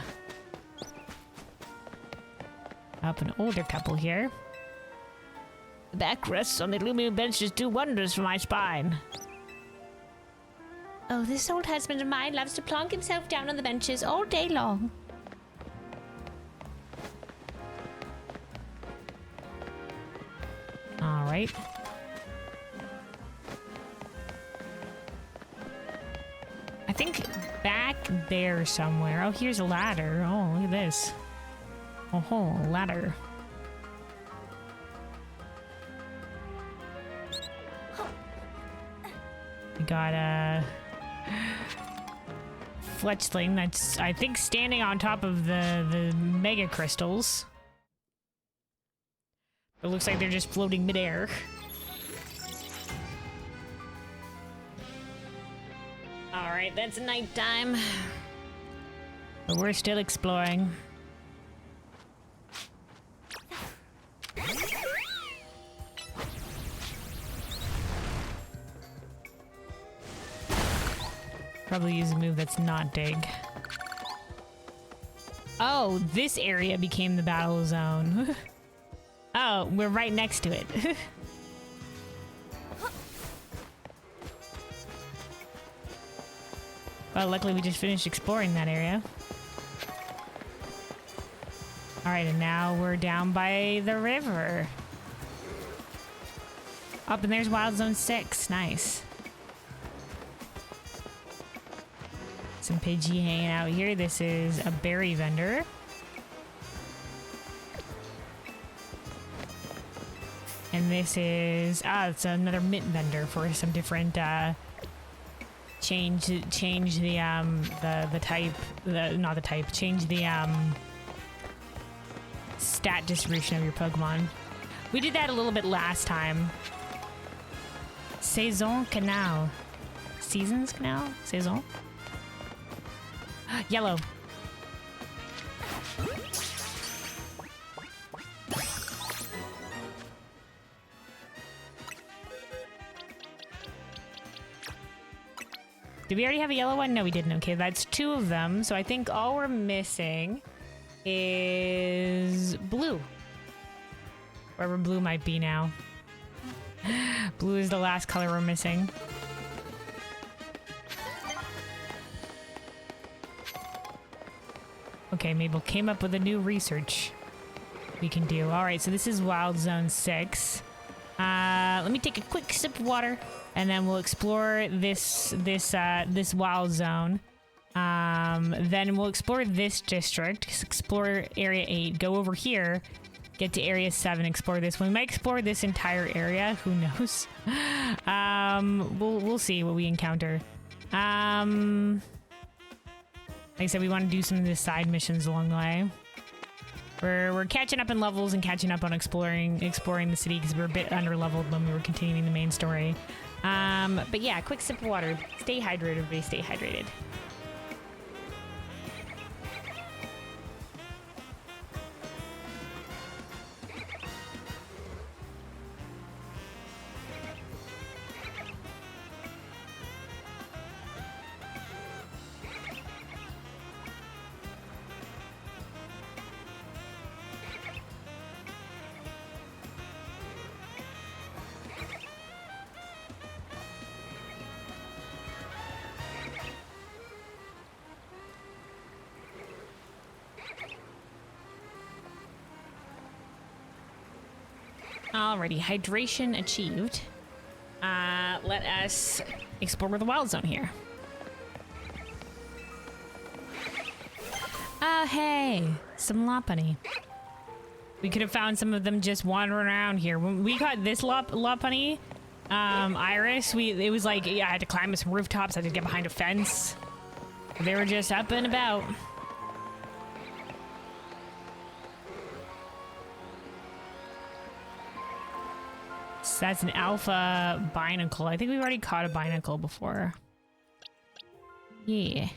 Up an older couple here. The back rests on the Lumio benches do wonders for my spine. Oh, this old husband of mine loves to plonk himself down on the benches all day long. All right. I think back there somewhere. Oh, here's a ladder. Oh, look at this. Oh, ladder. We got a Fletchling that's, I think, standing on top of the Mega Crystals. It looks like they're just floating midair. Alright, that's nighttime. But we're still exploring. Probably use a move that's not dig. Oh, this area became the battle zone. Oh, we're right next to it. Well, luckily we just finished exploring that area. Alright, and now we're down by the river. Up and there's Wild Zone 6. Nice. Some Pidgey hanging out here. This is a berry vendor. And this is it's another mint vendor for some different change the type, not the type, change the stat distribution of your Pokemon. We did that a little bit last time. Saison Canal. Seasons Canal? Saison? Yellow. Did we already have a yellow one? No, we didn't. Okay, that's 2 of them. So I think all we're missing is blue. Wherever blue might be now. Blue is the last color we're missing. Okay, Mabel came up with a new research we can do. All right, so this is Wild Zone 6. Let me take a quick sip of water, and then we'll explore this Wild Zone. Then we'll explore this district, explore Area 8, go over here, get to Area 7, explore this one. We might explore this entire area. Who knows? We'll see what we encounter. Like I said, we want to do some of the side missions along the way. We're catching up in levels and catching up on exploring the city because we're a bit under-leveled when we were continuing the main story. But yeah, quick sip of water. Stay hydrated, everybody. Stay hydrated. Alrighty, hydration achieved. Let us explore the wild zone here. Oh, hey, some Lopunny. We could have found some of them just wandering around here. When we got this Lopunny, Iris, it was like, yeah, I had to climb some rooftops, I had to get behind a fence. They were just up and about. So that's an alpha binacle. I think we've already caught a binacle before. Yeah.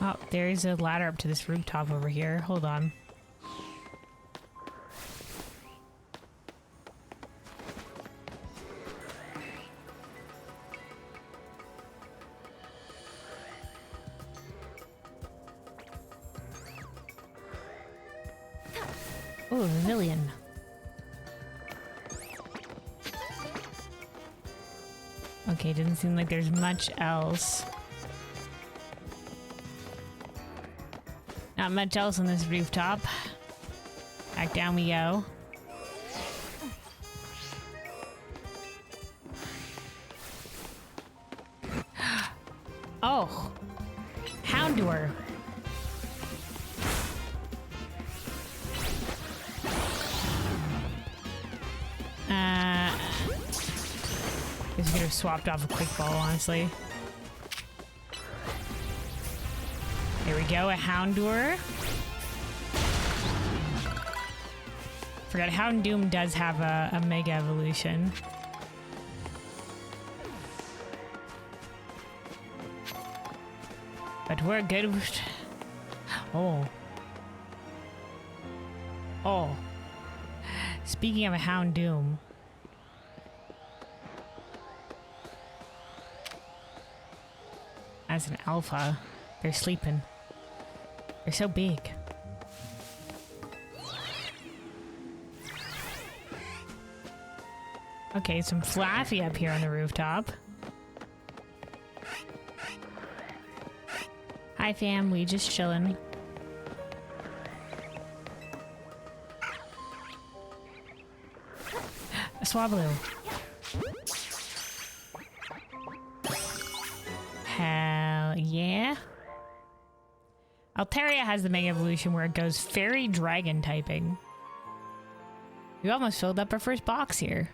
Oh, there's a ladder up to this rooftop over here. Hold on. Oh, Vivillon. Okay, doesn't seem like there's much else. Not much else on this rooftop. Back down we go. Oh, Houndour. Guess we could have swapped off a quick ball, honestly. Here we go, a Houndour. Forgot Houndoom does have a Mega Evolution. But we're good. Oh. Oh. Speaking of a Houndoom. As an alpha, they're sleeping. They're so big. Okay, some Flaffy up here on the rooftop. Hi fam, we just chillin'. A Swablu. Hell yeah. Altaria has the Mega Evolution where it goes Fairy Dragon typing. We almost filled up our first box here.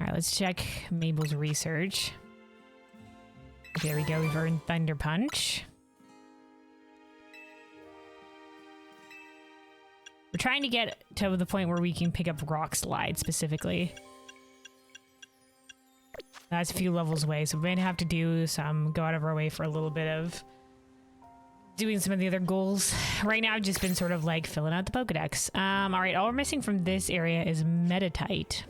Alright, let's check Mabel's research. There we go, we've earned Thunder Punch. We're trying to get to the point where we can pick up Rock Slide specifically. That's a few levels away, so we're gonna have to do some, go out of our way for a little bit of doing some of the other goals. Right now I've just been sort of like filling out the Pokedex. Alright, all we're missing from this area is Meditite.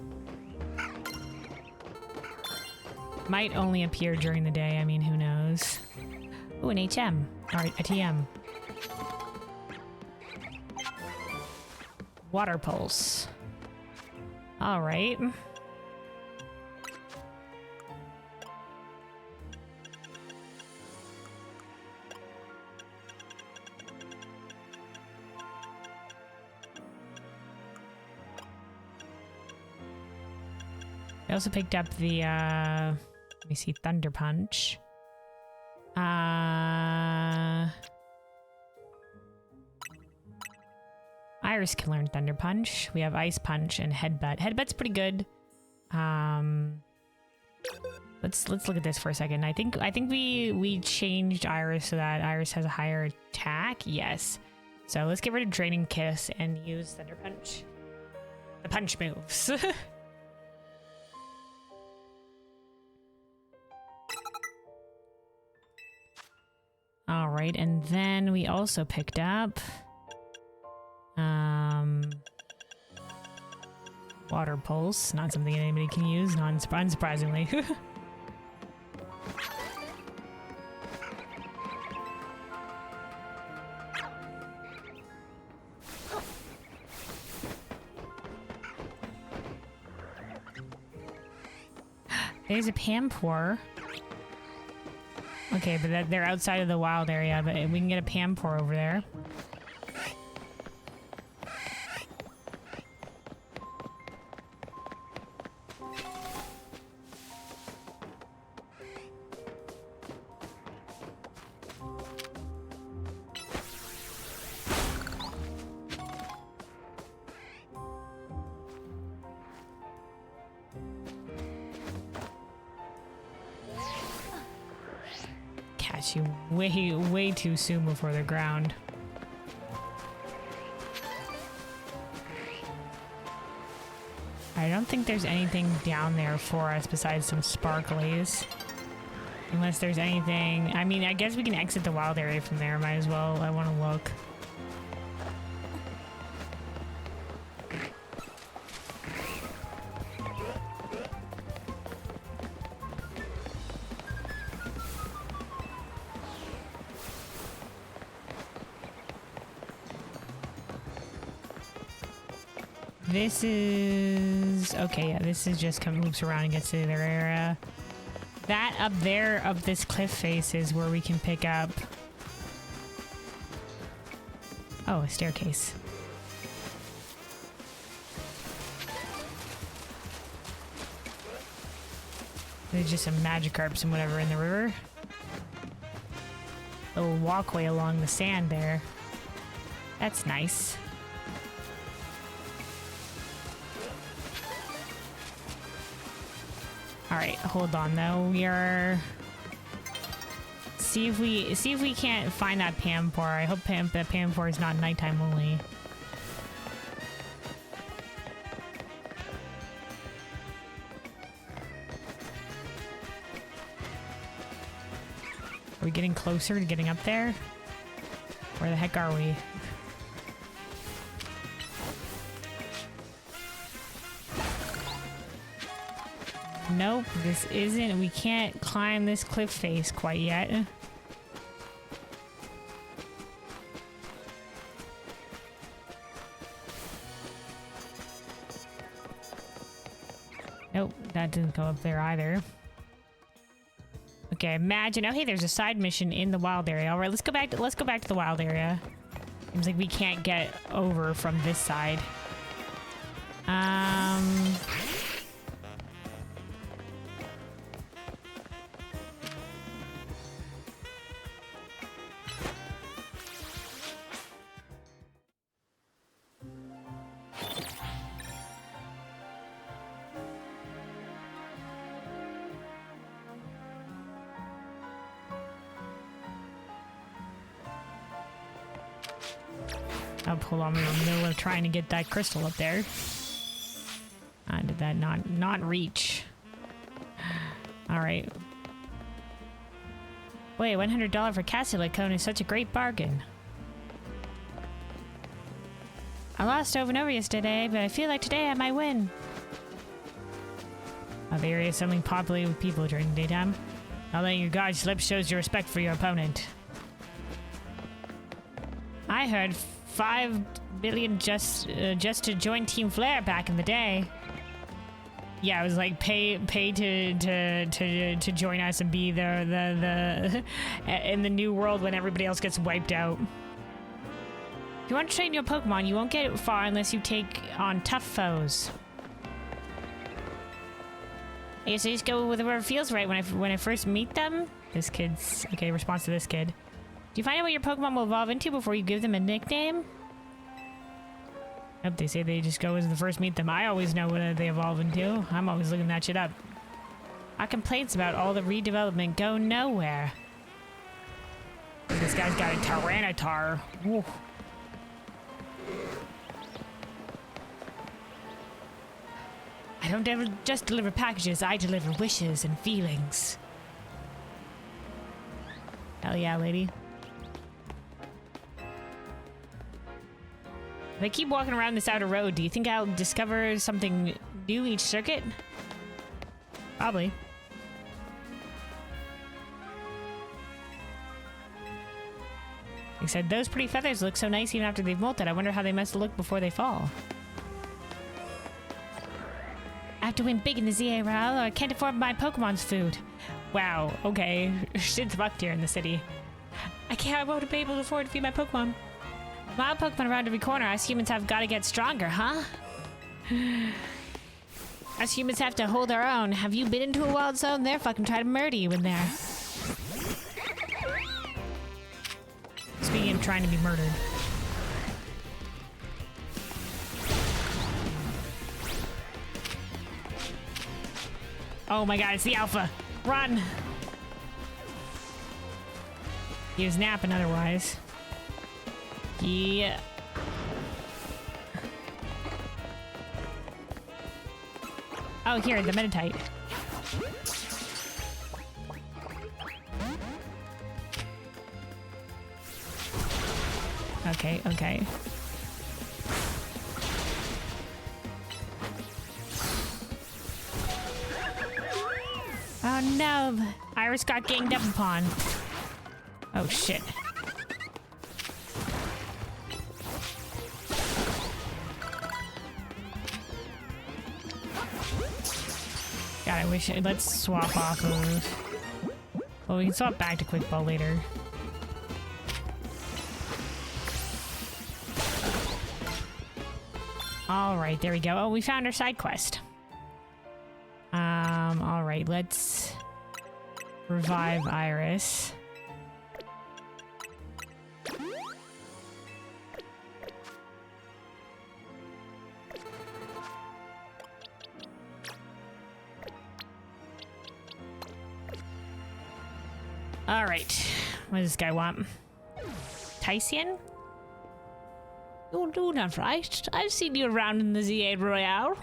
Might only appear during the day, I mean, who knows. Oh, an HM. Alright, a TM. Water Pulse. Alright. also picked up the, let me see, Thunder Punch. Iris can learn Thunder Punch. We have Ice Punch and Headbutt. Headbutt's pretty good. Let's look at this for a second. I think we changed Iris so that Iris has a higher attack. Yes. So let's get rid of Draining Kiss and use Thunder Punch. The punch moves. All right, and then we also picked up Water Pulse. Not something anybody can use, unsurprisingly. There's a Pampor. Okay, but they're outside of the wild area, but we can get a Pampor over there. Catch you way too soon before the ground. I don't think there's anything down there for us besides some sparklies. Unless there's anything... I mean, I guess we can exit the wild area from there. Might as well. I want to look. This is... Okay, yeah, this is just loops around and gets to the other area. That up there, up this cliff face is where we can pick up... Oh, a staircase. There's just some Magikarps and whatever in the river. A little walkway along the sand there. That's nice. All right, hold on though. We are see if we can't find that Pampor. I hope that Pampor is not nighttime only. Are we getting closer to getting up there? Where the heck are we? Nope, this isn't. We can't climb this cliff face quite yet. Nope, that didn't go up there either. Okay, imagine. Oh, hey, there's a side mission in the wild area. All right, let's go back to the wild area. Seems like we can't get over from this side. Oh, hold on, we're in the middle of trying to get that crystal up there. Did that not reach? All right. Wait, $100 for Cassila Cone is such a great bargain. I lost over and over yesterday, but I feel like today I might win. The area is suddenly populated with people during the daytime. Not letting your guard slip shows your respect for your opponent. I heard 5 billion just to join Team Flare back in the day. Yeah, it was like pay to join us and be the in the new world when everybody else gets wiped out. If you want to train your Pokemon, you won't get far unless you take on tough foes. I guess I just go with whatever feels right when I first meet them. This kid's... Okay, response to this kid. Do you find out what your Pokemon will evolve into before you give them a nickname? Nope, they say they just go as the first meet them. I always know what they evolve into. I'm always looking that shit up. Our complaints about all the redevelopment go nowhere. This guy's got a Tyranitar. Woo. I don't just deliver packages, I deliver wishes and feelings. Hell yeah, lady. If I keep walking around this outer road, do you think I'll discover something new each circuit? Probably. He said, those pretty feathers look so nice even after they've molted. I wonder how they must look before they fall. I have to win big in the ZA Royale or I can't afford my Pokemon's food. Wow, okay. Shit's fucked here in the city. I won't be able to afford to feed my Pokemon. Wild Pokemon around every corner. Us humans have got to get stronger, huh? Us humans have to hold our own. Have you been into a wild zone? They're fucking trying to murder you in there. Speaking of trying to be murdered. Oh my god, it's the Alpha. Run! He was napping otherwise. Yeah. Oh, here, the Meditite. Okay, okay. Oh no! Iris got ganged up upon. Oh shit. God, I wish... Let's swap off of... Well, we can swap back to Quick Ball later. Alright, there we go. Oh, we found our side quest. Alright, let's... revive Iris. Alright. What does this guy want? Tycian? You're doing that right. I've seen you around in the ZA Royale.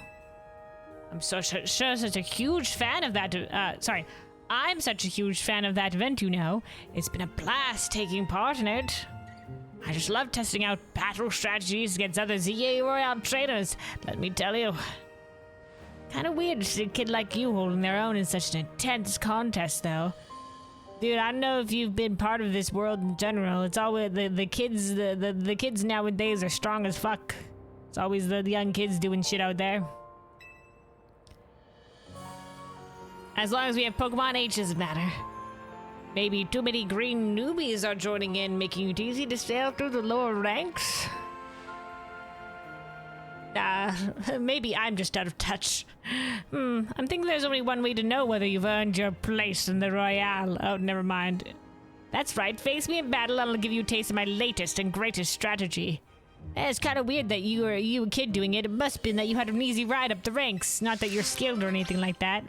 I'm such a huge fan of that. Sorry. I'm such a huge fan of that event, you know. It's been a blast taking part in it. I just love testing out battle strategies against other ZA Royale trainers, let me tell you. Kinda weird to see a kid like you holding their own in such an intense contest, though. Dude, I don't know if you've been part of this world in general. It's always the kids nowadays are strong as fuck. It's always the young kids doing shit out there. As long as we have Pokemon, age doesn't matter. Maybe too many green newbies are joining in, making it easy to sail through the lower ranks. Maybe I'm just out of touch. I'm thinking there's only one way to know whether you've earned your place in the Royale. Oh, never mind. That's right, face me in battle and I'll give you a taste of my latest and greatest strategy. It's kind of weird that you were a kid doing it. It must have been that you had an easy ride up the ranks, not that you're skilled or anything like that.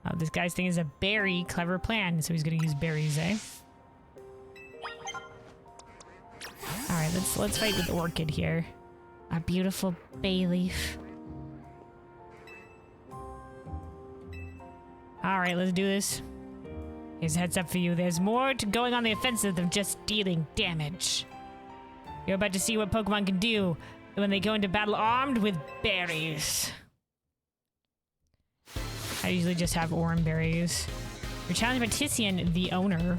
Oh, this guy's thing is a berry clever plan, so he's gonna use berries, eh? Alright, let's fight with Orchid here. Our beautiful Bayleaf. Alright, let's do this. Here's a heads up for you. There's more to going on the offensive than just dealing damage. You're about to see what Pokemon can do when they go into battle armed with berries. I usually just have Oran berries. You're challenged by Tycian, the owner.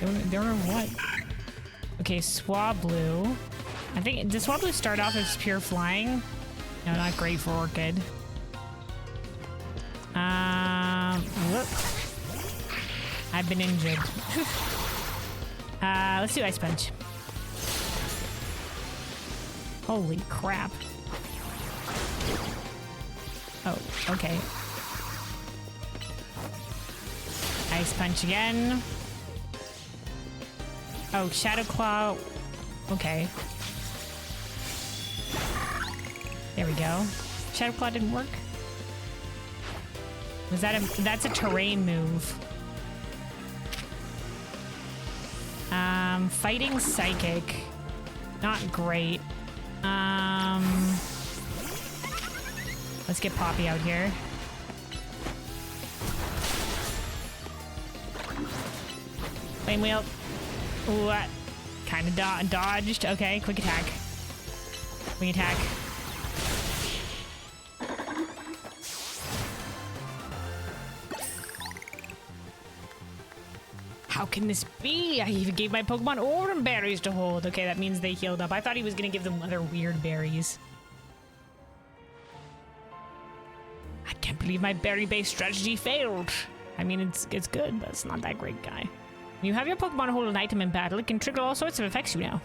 The owner of what? Okay, Swablu. I think, does Swablu start off as pure flying? No, not great for Orchid. Whoop. I've been injured. Let's do Ice Punch. Holy crap. Oh, okay. Ice Punch again. Oh, Shadow Claw. Okay. There we go. Shadow Claw didn't work. Was that a... That's a terrain move. Fighting Psychic. Not great. Let's get Poppy out here. Flame Wheel. Ooh, kind of dodged. Okay, quick attack. Wing attack. How can this be? I even gave my Pokemon Autumn berries to hold. Okay, that means they healed up. I thought he was going to give them other weird berries. I can't believe my berry-based strategy failed. I mean, it's good, but it's not that great, guy. When you have your Pokemon hold an item in battle, it can trigger all sorts of effects, you know.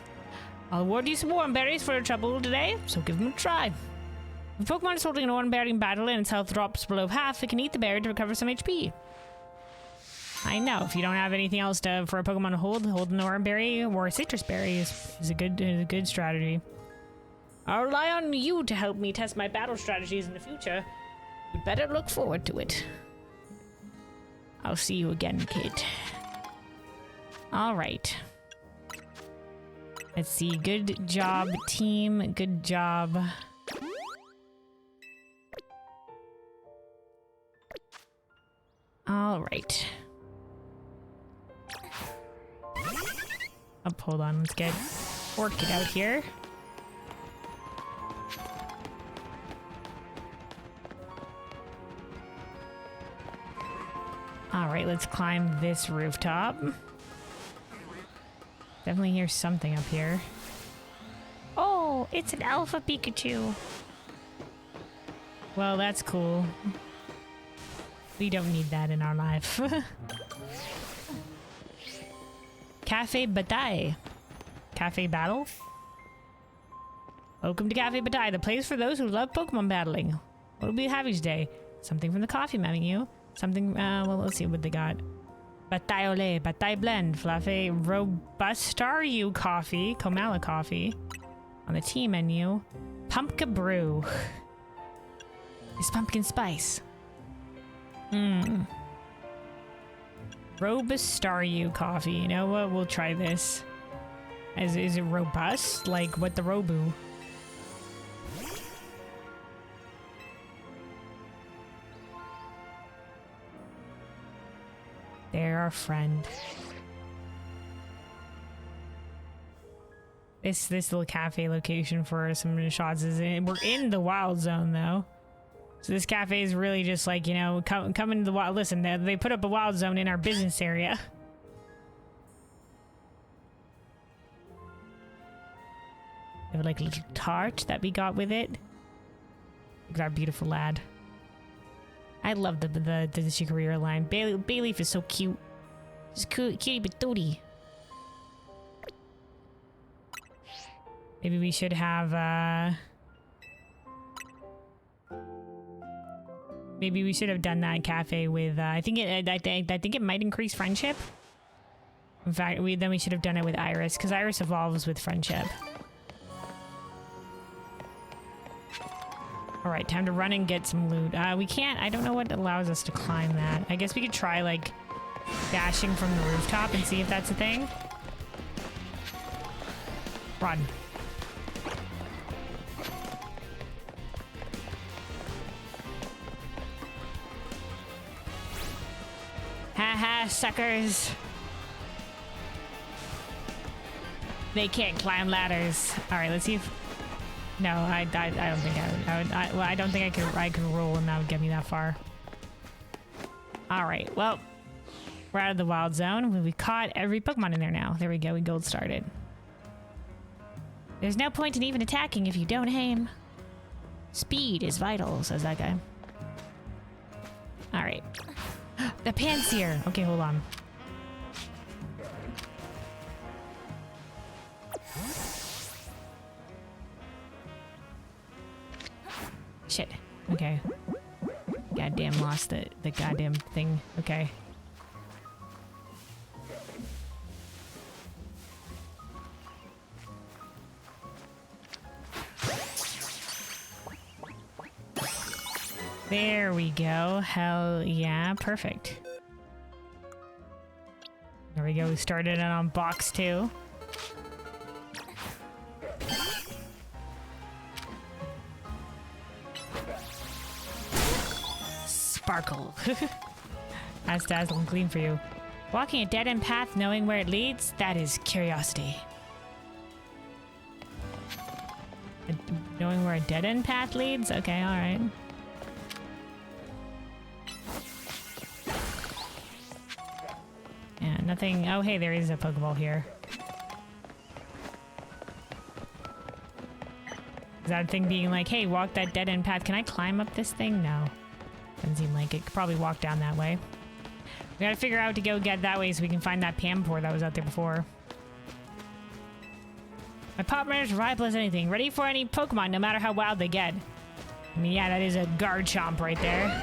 I'll award you some Autumn berries for your trouble today, so give them a try. If a Pokemon is holding an Autumn berry in battle and its health drops below half, it can eat the berry to recover some HP. I know, if you don't have anything else for a Pokemon to hold an Autumn berry or a citrus berry is a good strategy. I'll rely on you to help me test my battle strategies in the future. You'd better look forward to it. I'll see you again, kid. All right. Let's see. Good job, team. Good job. All right. Oh, hold on. Let's get Orchid out here. All right, let's climb this rooftop. Definitely hear something up here. Oh, it's an Alpha Pikachu. Well, that's cool. We don't need that in our life. Cafe Bataille. Cafe Battle? Welcome to Cafe Bataille, the place for those who love Pokemon battling. What'll we have each day? Something from the coffee menu. Something, well, let's see what they got. Bataille au lait, Bataille blend, Flafe Robustaru coffee, Komala coffee. On the tea menu, Pumpkin brew. It's pumpkin spice. Robustaru coffee. You know what? We'll try this. Is it robust? Like what the Robu? They're our friend. This little cafe location for some shots is in. We're in the wild zone though. So this cafe is really just like, you know, come into the wild. Listen, they put up a wild zone in our business area. They have like a little tart that we got with it. Look at our beautiful lad. I love the Chikorita line. Bayleaf is so cute. It's cutie patootie. Maybe we should have maybe we should have done that cafe with I think it might increase friendship. In fact, we should have done it with Iris because Iris evolves with friendship. All right, time to run and get some loot. We can't. I don't know what allows us to climb that. I guess we could try like dashing from the rooftop and see if that's a thing. Run. Haha, suckers. They can't climb ladders. All right, let's see if... No, I don't think I don't think I could roll and that would get me that far. All right, well, we're out of the wild zone. We caught every Pokemon in there now. There we go, we gold started. There's no point in even attacking if you don't aim. Speed is vital, says that guy. All right. The Pansear. Okay, hold on. Shit. Okay. Goddamn lost the goddamn thing. Okay. There we go. Hell yeah, perfect. There we go. We started it on box 2. Sparkle. That's dazzling clean for you. Walking a dead-end path, knowing where it leads, that is curiosity. Knowing where a dead-end path leads? Okay, alright. Yeah, nothing. Oh, hey, there is a Pokeball here. Is that thing being like, hey, walk that dead-end path. Can I climb up this thing? No. Doesn't seem like it. Could probably walk down that way. We gotta figure out to go get that way so we can find that Pampor that was out there before. My Pop Runner's reliable as anything. Ready for any Pokemon, no matter how wild they get. I mean, yeah, that is a Garchomp right there.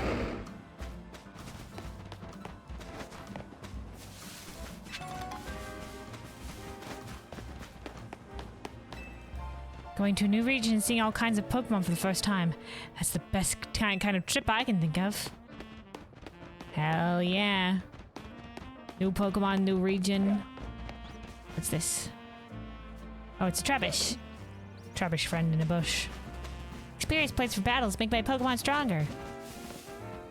Going to a new region and seeing all kinds of Pokemon for the first time. That's the best kind of trip I can think of. Hell yeah. New Pokemon, new region. What's this? Oh, it's a Trubbish. Trubbish friend in a bush. Experience points for battles make my Pokemon stronger.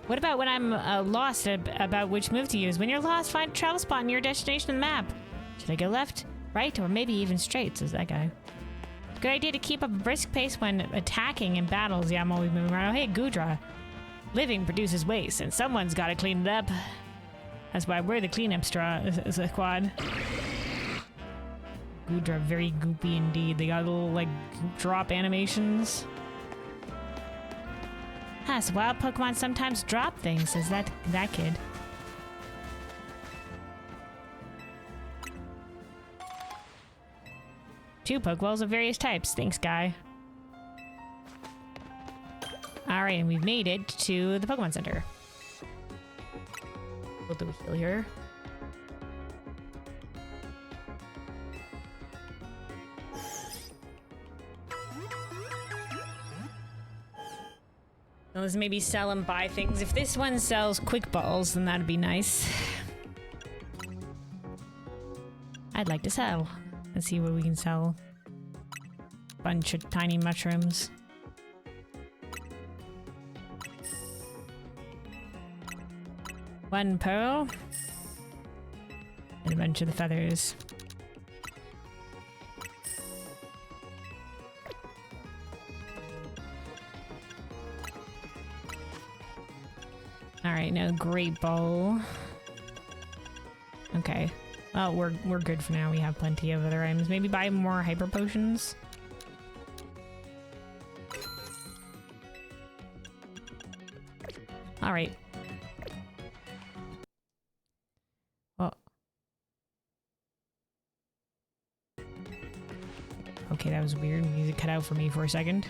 What about when I'm lost about which move to use? When you're lost, find a travel spot in your destination on the map. Should I go left, right, or maybe even straight, says that guy. Good idea to keep up a brisk pace when attacking in battles. Yeah, I'm always moving around. Oh, hey, Goodra. Living produces waste, and someone's got to clean it up. That's why we're the cleanup squad. Goodra, very goopy indeed. They got little, like, goop drop animations. Ah, so wild Pokemon sometimes drop things, says that kid. Two Pokeballs of various types. Thanks, guy. Alright, and we've made it to the Pokemon Center. We'll do a heal here. Now let's maybe sell and buy things. If this one sells quick balls, then that'd be nice. I'd like to sell. Let's see what we can sell. Bunch of tiny mushrooms. One pearl. And a bunch of the feathers. Alright, no great ball. Okay. Well, we're good for now. We have plenty of other items. Maybe buy more hyper potions. All right. Oh. Okay, that was weird. Music cut out for me for a second.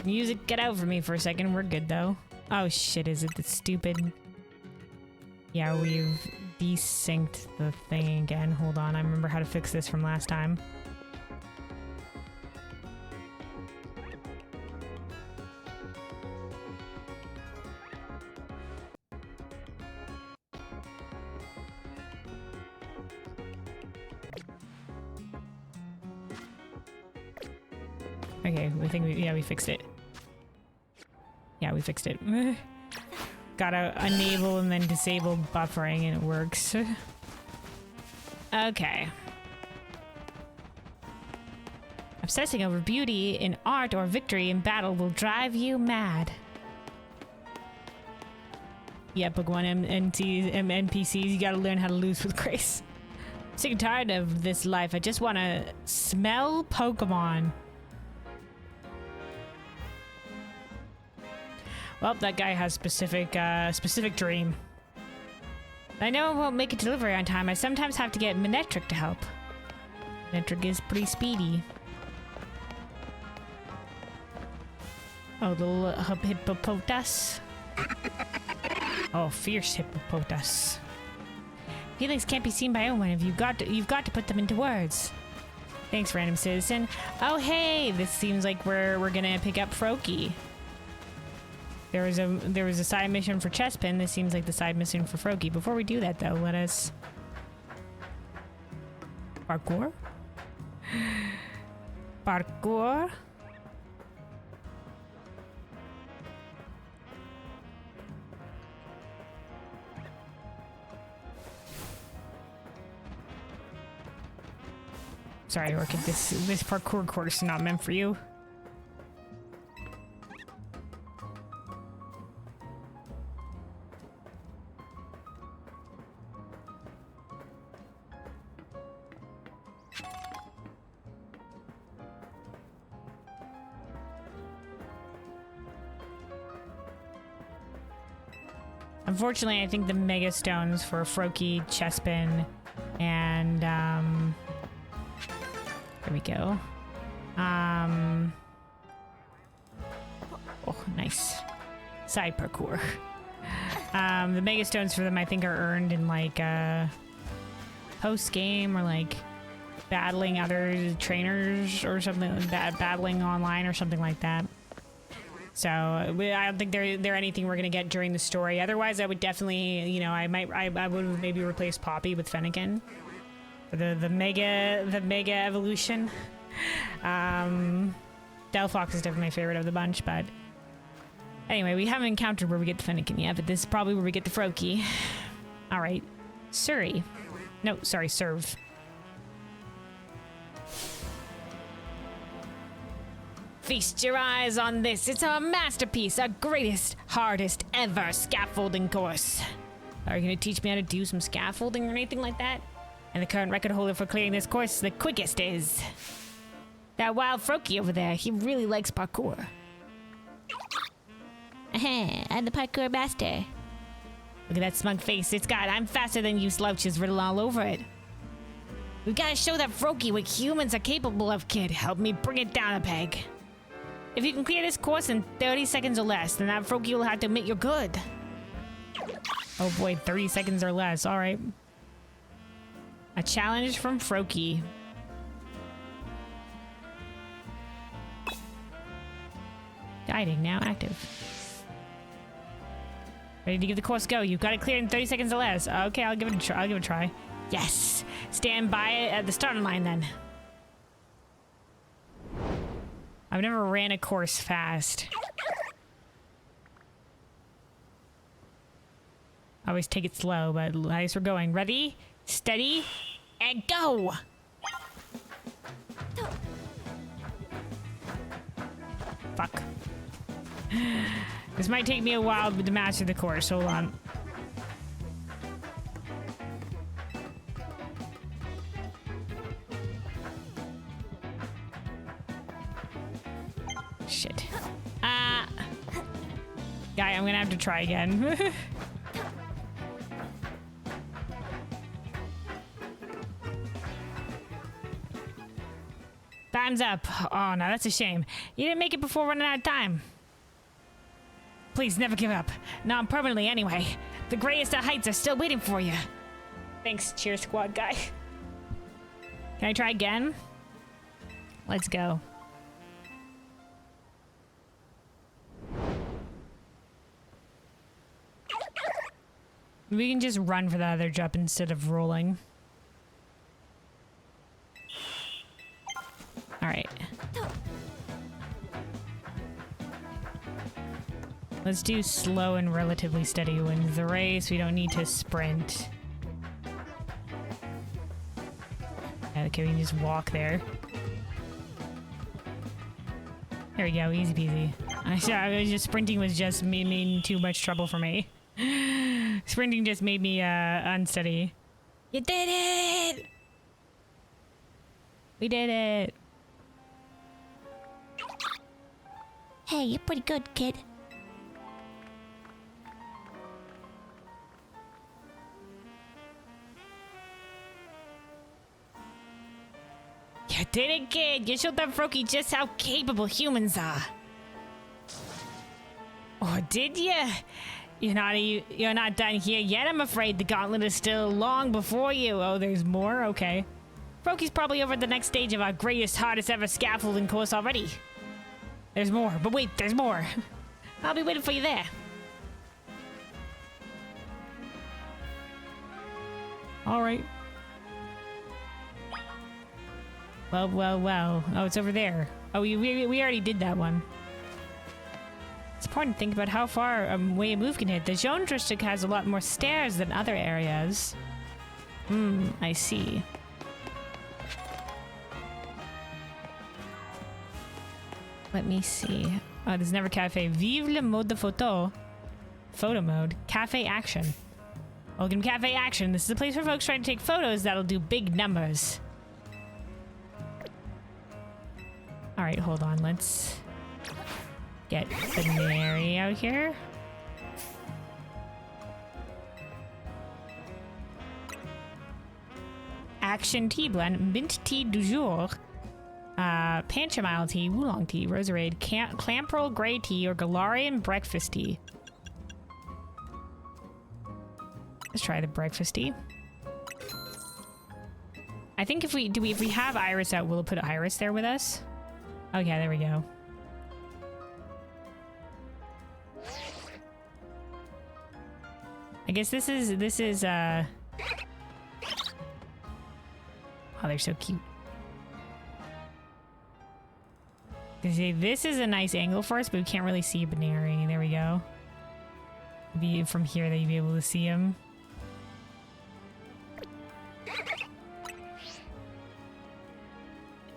Music cut out for me for a second. We're good though. Oh shit! Is it the stupid? Yeah, we've desynced the thing again. Hold on, I remember how to fix this from last time. Okay, we fixed it. Yeah, we fixed it. Gotta enable and then disable buffering and it works. Okay. Obsessing over beauty in art or victory in battle will drive you mad. Yeah, Pokemon NPCs, you gotta learn how to lose with grace. I'm sick and tired of this life. I just wanna smell Pokemon. Well, that guy has specific dream. I know I won't make a delivery on time. I sometimes have to get Manectric to help. Manectric is pretty speedy. Oh, the little hippopotas. Oh, fierce hippopotas. Feelings can't be seen by anyone. You've got to put them into words. Thanks, random citizen. Oh, hey, this seems like we're gonna pick up Froakie. There was a side mission for Chespin. This seems like the side mission for Froakie. Before we do that, though, let us parkour. Parkour. Sorry, Orchid. This parkour course is not meant for you. Unfortunately, I think the Mega Stones for Froakie, Chespin, and there we go. Oh, nice. Side parkour. The Mega Stones for them, I think, are earned in like post game or like battling other trainers or something like that, battling online or something like that. So I don't think they're anything we're gonna get during the story. Otherwise, I would definitely, you know, I would maybe replace Poppy with Fennekin for the mega evolution. Delphox is definitely my favorite of the bunch, but anyway, we haven't encountered where we get the Fennekin yet, but this is probably where we get the Froakie. All right, Suri. No, sorry, Serve. Feast your eyes on this. It's our masterpiece, our greatest, hardest ever scaffolding course. Are you going to teach me how to do some scaffolding or anything like that? And the current record holder for clearing this course the quickest is that wild Froakie over there. He really likes parkour. I'm the parkour master. Look at that smug face it's got. I'm faster than you slouches written all over it. We've got to show that Froakie what humans are capable of, kid. Help me bring it down a peg. If you can clear this course in 30 seconds or less, then that Froakie will have to admit you're good. Oh boy, 30 seconds or less. All right. A challenge from Froakie. Guiding now active. Ready to give the course a go. You've got it cleared in 30 seconds or less. Okay, I'll give it a try. I'll give it a try. Yes. Stand by at the starting line then. I've never ran a course fast. I always take it slow, but at least we're going. Ready, steady, and go! Fuck. This might take me a while to master the course. Hold on. Shit. Guy, I'm gonna have to try again. Time's up. Oh no, that's a shame. You didn't make it before running out of time. Please never give up. Not permanently anyway. The greatest of heights are still waiting for you. Thanks, cheer squad guy. Can I try again? Let's go. We can just run for the other jump instead of rolling. All right. Let's do slow and relatively steady wins the race. We don't need to sprint. Okay, we can just walk there. There we go, easy peasy. I was just sprinting was just meaning too much trouble for me. Sprinting just made me unsteady. You did it! We did it. Hey, you're pretty good, kid. You did it, kid. You showed that Froakie just how capable humans are. Oh, did you? You're not done here yet, I'm afraid. The gauntlet is still long before you. Oh, there's more? Okay. Froakie's probably over at the next stage of our greatest, hardest ever scaffolding course already. There's more, but wait, there's more. I'll be waiting for you there. All right. Well. Oh, it's over there. Oh, we already did that one. It's important to think about how far away a move can hit. The zone district has a lot more stairs than other areas. I see. Let me see. Oh, there's never cafe. Vive le mode de photo. Photo mode. Cafe action. Welcome to Cafe Action. This is a place for folks trying to take photos that'll do big numbers. Alright, hold on. Let's get Baneri out here. Action tea blend. Mint tea du jour. Panchamile tea, Oolong tea, Roserade, Clamperl grey tea, or Galarian breakfast tea. Let's try the breakfast tea. I think if we have Iris out, we'll put Iris there with us. Okay, there we go. I guess this is oh, they're so cute. See, this is a nice angle for us, but we can't really see Baneri. There we go. Maybe from here that you'd be able to see him.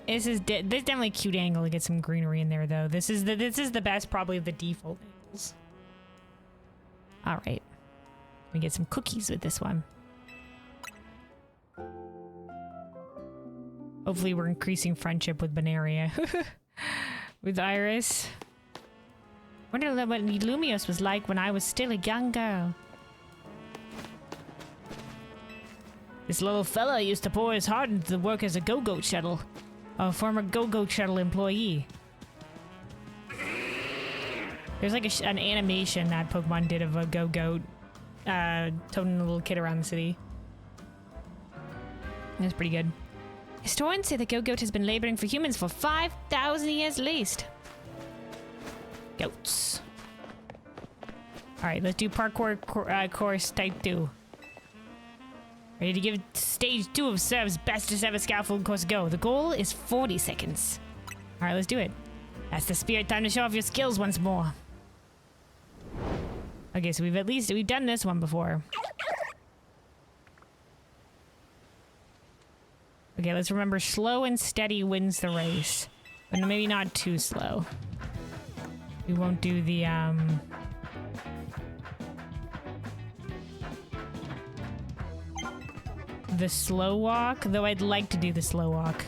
This is definitely a cute angle to get some greenery in there, though. This is the best, probably, of the default angles. All right, we get some cookies with this one. Hopefully, we're increasing friendship with Baneri. With Iris. Wonder what Lumios was like when I was still a young girl. This little fella used to pour his heart into the work as a Go-Goat shuttle. A former Go-Goat shuttle employee. There's like an animation that Pokemon did of a Go-Goat toting a little kid around the city. That's pretty good. Historians say the Go-Goat has been laboring for humans for 5,000 years at least. Goats. Alright, let's do parkour course type 2. Ready to give stage 2 of Serve's bestest ever scaffold course a go. The goal is 40 seconds. Alright, let's do it. That's the spirit. Time to show off your skills once more. Okay, so we've done this one before. Okay, let's remember slow and steady wins the race. But maybe not too slow. We won't do the, the slow walk, though I'd like to do the slow walk.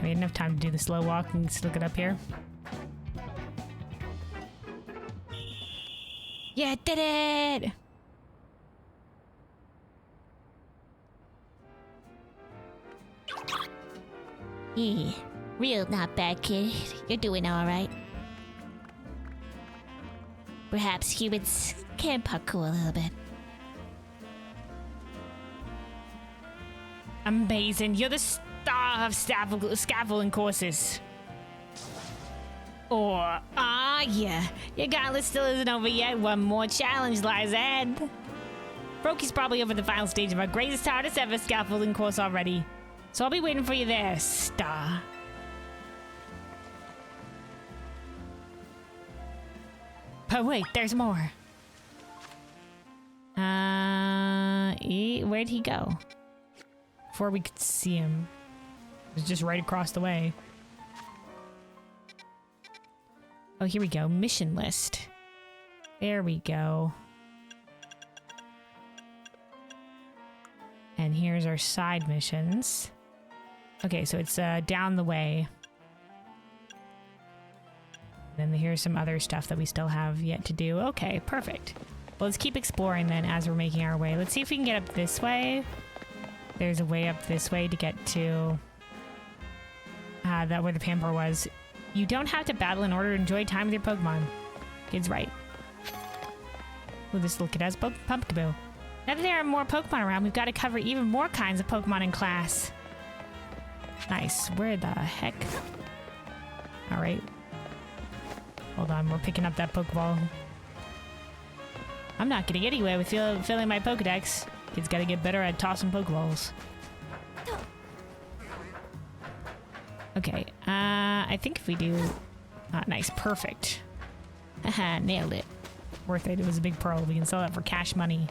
We had enough time to do the slow walk. Let's look it up here. Yeah, did it! Yeah, real not bad, kid. You're doing alright. Perhaps humans can parkour a little bit. Amazing. You're the star of scaffolding courses. Or are ya? Your gauntlet still isn't over yet. One more challenge lies ahead. Brokey's probably over the final stage of our greatest, hardest ever scaffolding course already. So I'll be waiting for you there, star. But wait, there's more. Where'd he go? Before we could see him. It was just right across the way. Oh, here we go. Mission list. There we go. And here's our side missions. Okay, so it's down the way. Then here's some other stuff that we still have yet to do. Okay, perfect. Well, let's keep exploring then as we're making our way. Let's see if we can get up this way. There's a way up this way to get to that where the Pampor was. You don't have to battle in order to enjoy time with your Pokemon. Kid's right. Oh, this little kid has Pumpkaboo. Now that there are more Pokemon around, we've got to cover even more kinds of Pokemon in class. Nice. Where the heck? Alright. Hold on, we're picking up that Pokeball. I'm not getting anywhere with filling my Pokedex. Kids gotta get better at tossing Pokeballs. Okay, I think if we do... nice, perfect. Haha, nailed it. Worth it, it was a big pearl. We can sell that for cash money.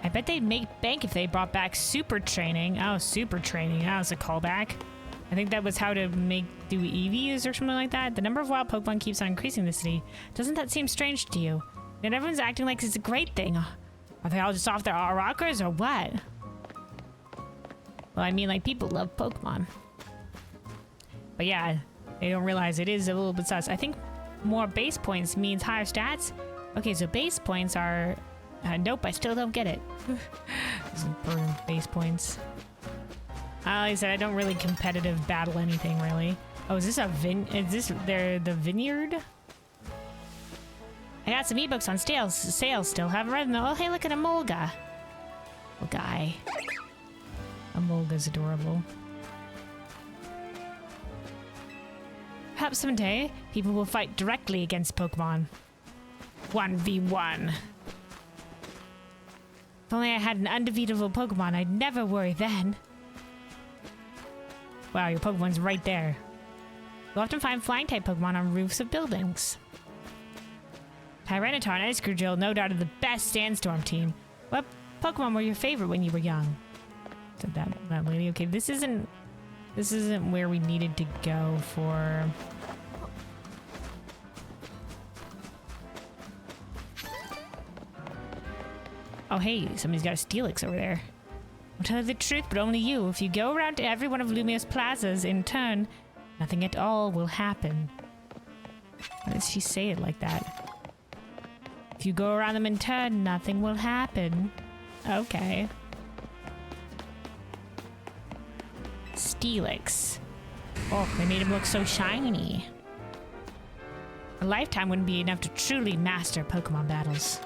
I bet they'd make bank if they brought back super training. Oh, super training, that was a callback. I think that was how to do EVs or something like that. The number of wild Pokemon keeps on increasing in the city. Doesn't that seem strange to you? And everyone's acting like it's a great thing. Are they all just off their rockers or what? Well, I mean, like, people love Pokemon. But yeah, they don't realize it is a little bit sus. I think more base points means higher stats. Okay, so base points are... nope, I still don't get it. Burn base points. Like I said, I don't really competitive battle anything, really. Oh, is this a is this the vineyard? I got some ebooks on sale still. Haven't read them though. Oh, hey, look at Emolga. Little guy. Emolga's adorable. Perhaps someday, people will fight directly against Pokemon. 1v1. If only I had an undefeatable Pokemon, I'd never worry then. Wow, your Pokemon's right there. You'll often find flying-type Pokemon on roofs of buildings. Tyranitar and Excadrill, no doubt, are the best Sandstorm team. What Pokemon were your favorite when you were young? Said that lady. Okay, this isn't where we needed to go for... Oh, hey, somebody's got a Steelix over there. I'll tell you the truth, but only you. If you go around to every one of Lumiose plazas in turn, nothing at all will happen. Why does she say it like that? If you go around them in turn, nothing will happen. Okay. Steelix. Oh, they made him look so shiny. A lifetime wouldn't be enough to truly master Pokemon battles.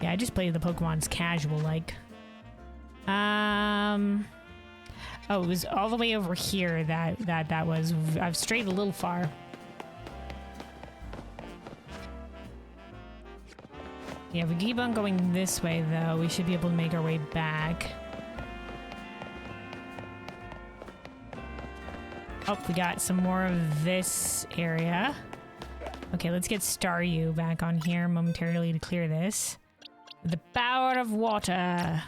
Yeah, I just played the Pokemon's casual, like. Oh, it was all the way over here that was. I've strayed a little far. Yeah, if we keep on going this way, though, we should be able to make our way back. Oh, we got some more of this area. Okay, let's get Staryu back on here momentarily to clear this. The power of water.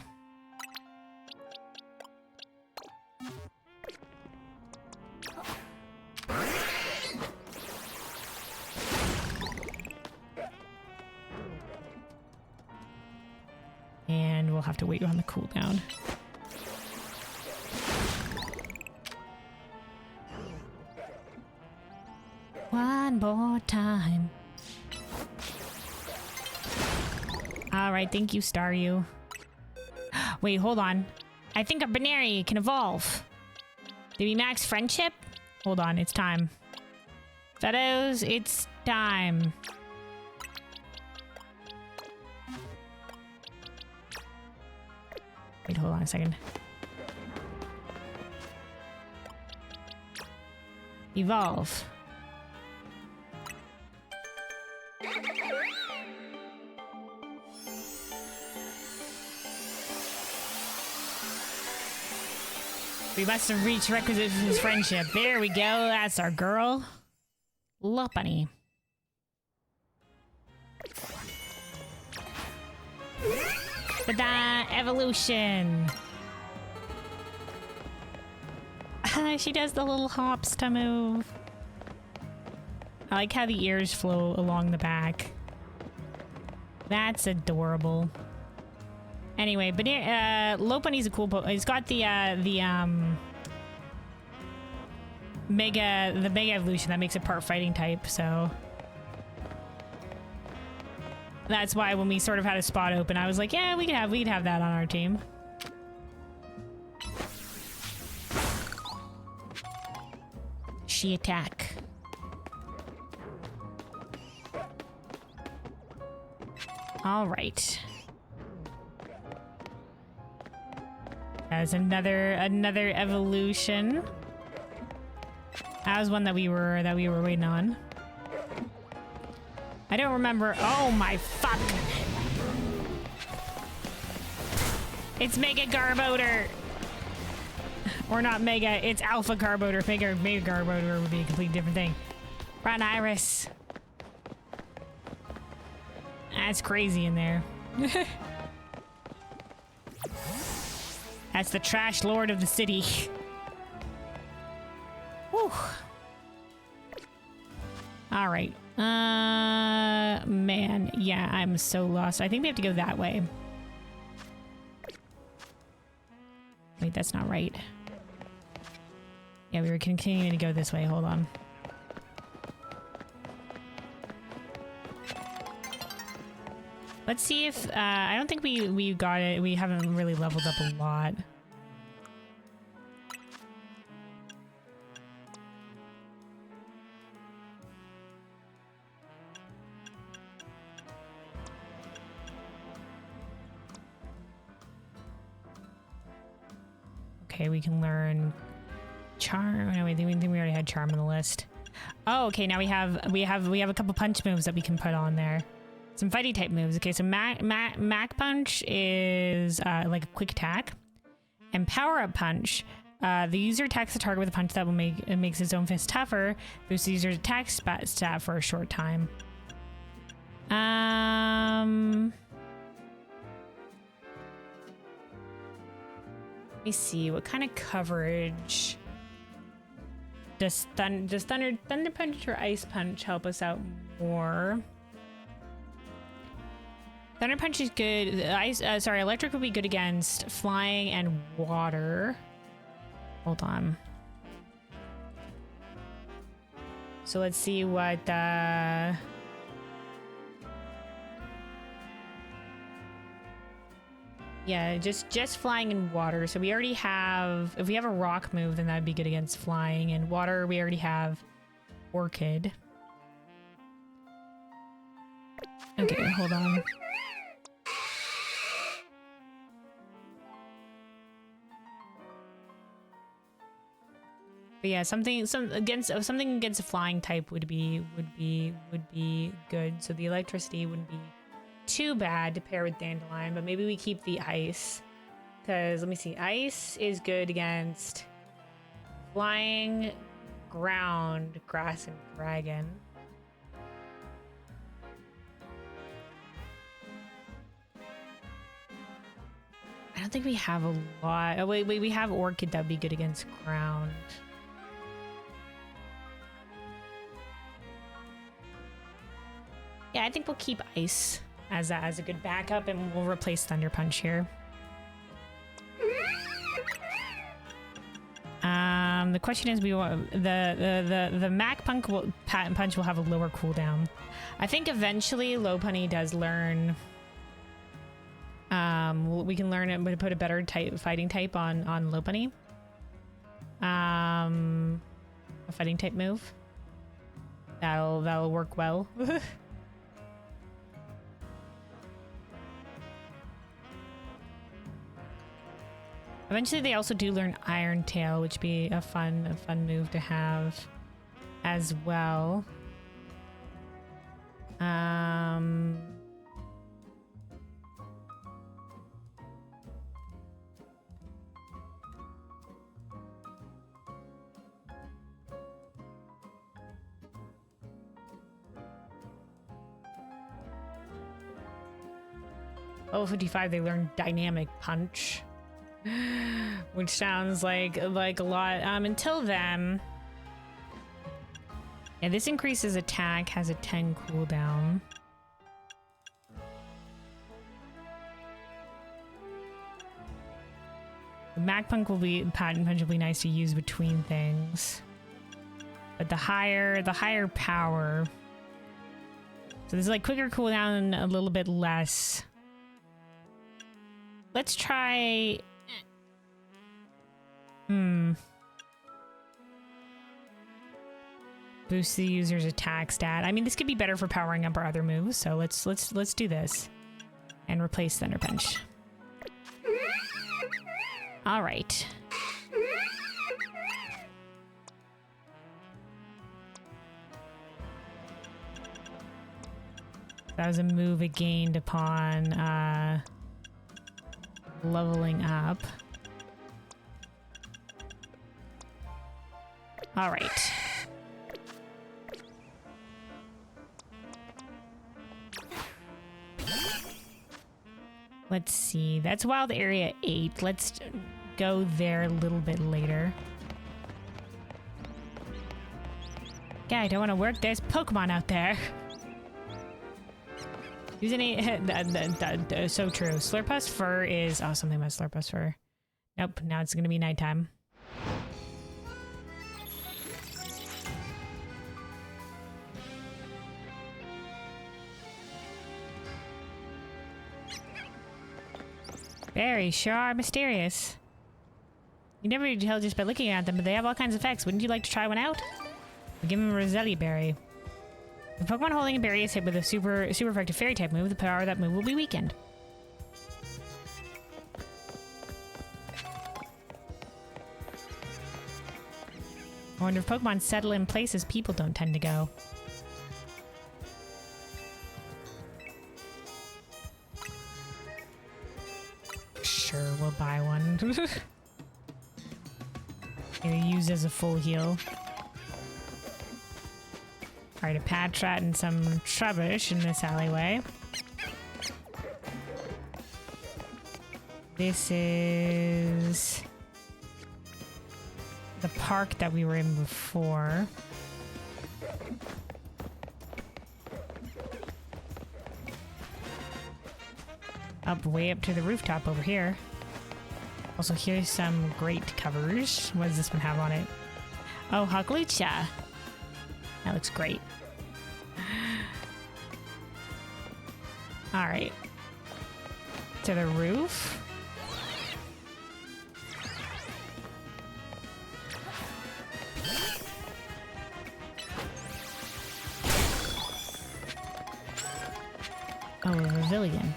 And we'll have to wait on the cooldown. One more time. Alright, thank you, Staryu. Wait, hold on. I think a Baneri can evolve. Did we max friendship? Hold on, it's time. Shadows, it's time. Wait, hold on a second. Evolve. We must have reached requisite for his friendship. There we go. That's our girl. Lopunny. Ta-da! Evolution! She does the little hops to move. I like how the ears flow along the back. That's adorable. Anyway, but Lopunny's a cool He's got the mega evolution that makes it part fighting type, so that's why when we sort of had a spot open, I was like, yeah, we could have that on our team. trashy attack. All right. That's another evolution. That was one that we were waiting on. I don't remember. Oh my fuck! It's Mega Garbodor, or not Mega. It's Alpha Garbodor. Mega Garbodor would be a completely different thing. Run, Iris. That's crazy in there. That's the trash lord of the city. Whew. All right. Man. Yeah, I'm so lost. I think we have to go that way. Wait, that's not right. Yeah, we were continuing to go this way. Hold on. Let's see if, I don't think we got it. We haven't really leveled up a lot. Okay, we can learn charm. No, we think we already had charm on the list. Oh, okay. Now we have a couple punch moves that we can put on there. Some fighting type moves. Okay, so Mac Punch is like a quick attack, and Power Up Punch. The user attacks the target with a punch that will makes his own fist tougher. Boosts the user's attack stat for a short time. Let me see, what kind of coverage does Thunder Punch or Ice Punch help us out more? Thunder Punch is good. Electric would be good against flying and water. Hold on. So let's see what yeah, just flying and water. So we already have, if we have a rock move, then that'd be good against flying, and water we already have Orchid. Okay, hold on. But yeah, something against a flying type would be good. So the electricity wouldn't be too bad to pair with Dandelion, but maybe we keep the ice, because let me see, ice is good against flying, ground, grass, and dragon. I don't think we have a lot. Oh wait, we have Orchid that would be good against ground. Yeah, I think we'll keep ice as a good backup, and we'll replace Thunder Punch here. The question is, we want the Mac Punch will have a lower cooldown. I think eventually Lopunny does learn. We can learn it, but put a better fighting type on Lopunny. A fighting type move. That'll work well. Eventually, they also do learn Iron Tail, which would be a fun move to have as well. Level 55, they learn Dynamic Punch. Which sounds like a lot. Until then, yeah, this increases attack, has a 10 cooldown. The Mac Punch will be nice to use between things, but the higher power. So this is like quicker cooldown and a little bit less. Let's try. Boost the user's attack stat. I mean, this could be better for powering up our other moves, so let's do this. And replace Thunder Punch. All right. That was a move it gained upon leveling up. All right. Let's see. That's Wild Area 8. Let's go there a little bit later. Yeah, I don't want to work. There's Pokemon out there. Use any... so true. Slurpus fur is... Oh, something about Slurpus fur. Nope, now it's going to be nighttime. Berries sure are mysterious. You never really tell just by looking at them, but they have all kinds of effects. Wouldn't you like to try one out? We'll give him a Roselia berry. If a Pokemon holding a berry is hit with a super effective fairy type move, the power of that move will be weakened. I wonder if Pokemon settle in places people don't tend to go. Sure, we'll buy one. Maybe use as a full heal. Alright, a Patrat and some Trubbish in this alleyway. This is the park that we were in before. Way up to the rooftop over here. Also, here's some great covers. What does this one have on it? Oh, Hawklucha. That looks great. Alright. To the roof. Oh, a Pavilion.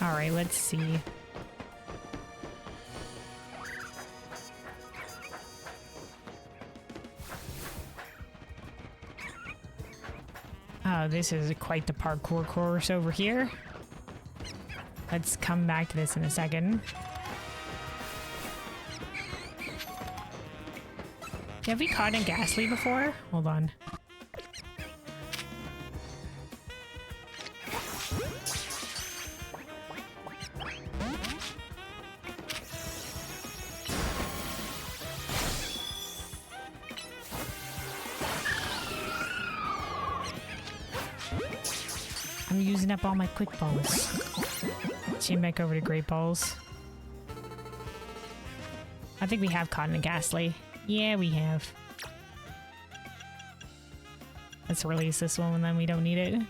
Alright, let's see. Oh, this is quite the parkour course over here. Let's come back to this in a second. Have we caught a Ghastly before? Hold on. I'm using up all my quick balls. Team back over to Great Balls. I think we have caught a Ghastly. Yeah, we have. Let's release this one and then we don't need it.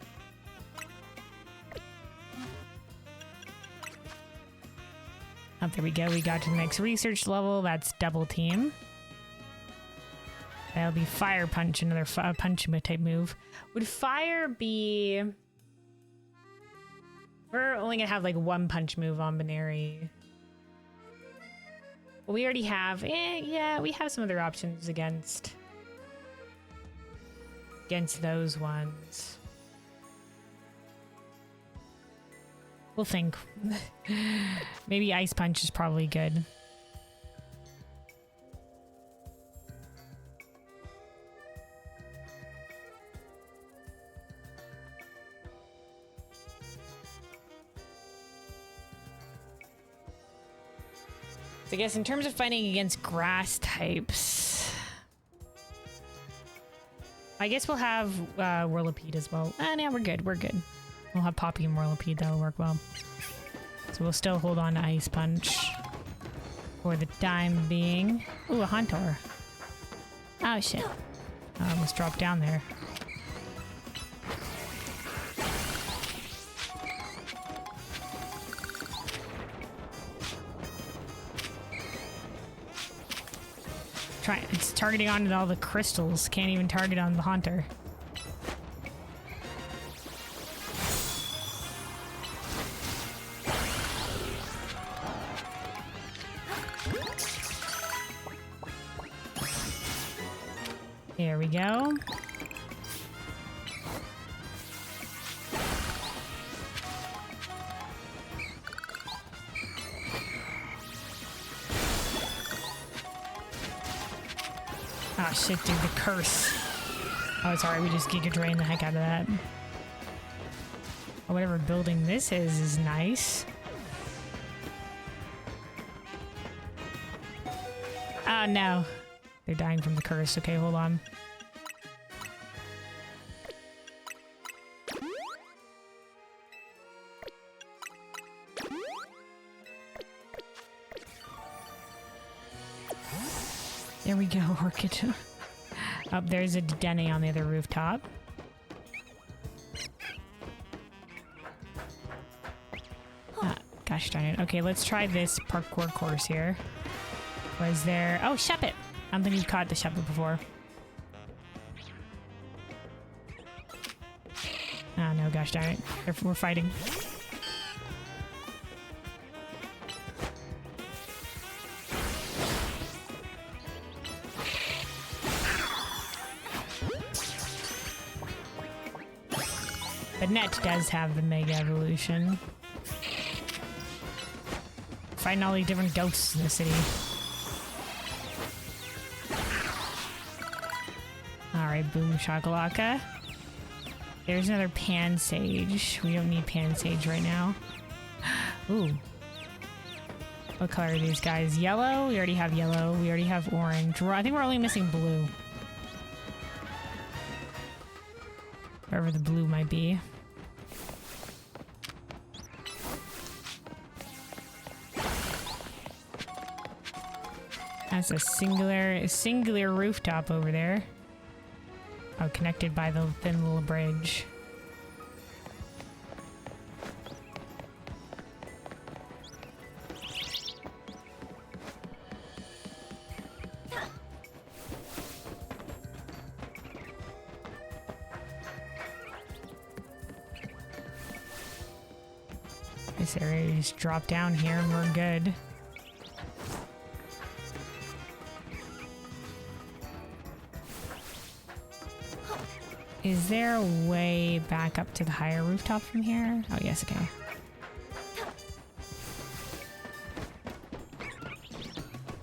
Oh, there we go. We got to the next research level. That's Double Team. That'll be Fire Punch, another punch type move. Would Fire be... We're only gonna have like one punch move on Baneri. Well, we already have... yeah, we have some other options against those ones. We'll think. Maybe Ice Punch is probably good. So I guess in terms of fighting against grass types, I guess we'll have Whirlipede as well. Yeah, we're good. We're good. We'll have Poppy and Whirlipede. That'll work well. So we'll still hold on to Ice Punch. For the time being. Ooh, a hunter. Oh shit. I almost dropped down there. It's targeting onto all the crystals. Can't even target on the hunter. There we go. Oh shit, dude, the curse. Oh, it's alright, we just Giga Drain the heck out of that. Oh, whatever building this is nice. Oh no. They're dying from the curse. Okay, hold on. There we go, Orchid. Up there's a Denny on the other rooftop. Gosh darn it. Okay, let's try this parkour course here. Was there... Oh, Shepherd! I don't think we've caught the Shepherd before. Oh no, gosh darn it. We're fighting. But Net does have the Mega Evolution. Fighting all these different ghosts in the city. Alright, boom shakalaka. There's another Pansage. We don't need Pansage right now. Ooh. What color are these guys? Yellow? We already have yellow. We already have orange. I think we're only missing blue. Wherever the blue might be. That's a singular rooftop over there. Oh, connected by the thin little bridge. This area just drop down here and we're good. Is there a way back up to the higher rooftop from here? Oh, yes, okay.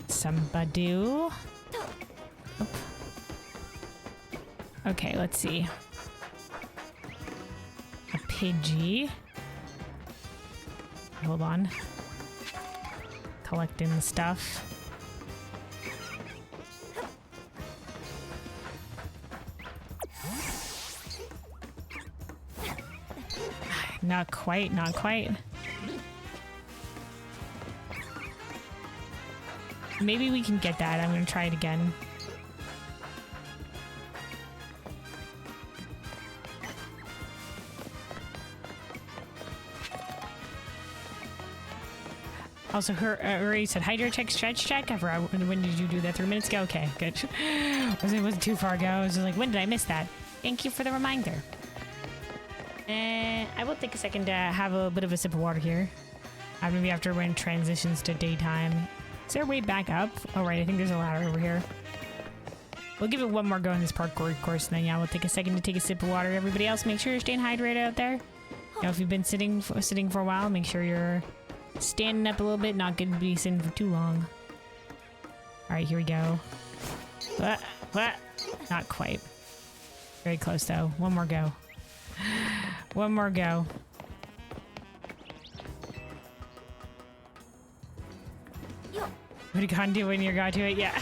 Somebody. Oop. Okay, let's see. A Pidgey. Hold on. Collecting the stuff. Not quite, not quite. Maybe we can get that. I'm gonna try it again. Also, already said hydro check, stretch check. I forgot, when did you do that? 3 minutes ago? Okay, good. It wasn't too far ago. I was just like, when did I miss that? Thank you for the reminder. I will take a second to have a bit of a sip of water here. Maybe after when it transitions to daytime. Is there a way back up? Oh, right. I think there's a ladder over here. We'll give it one more go in this parkour course, and then yeah, we'll take a second to take a sip of water. Everybody else, make sure you're staying hydrated out there. You know, if you've been sitting for a while, make sure you're standing up a little bit. Not going to be sitting for too long. All right, here we go. What? Not quite. Very close, though. One more go. One more go. What are you gonna do when you're gonna do it? Yeah.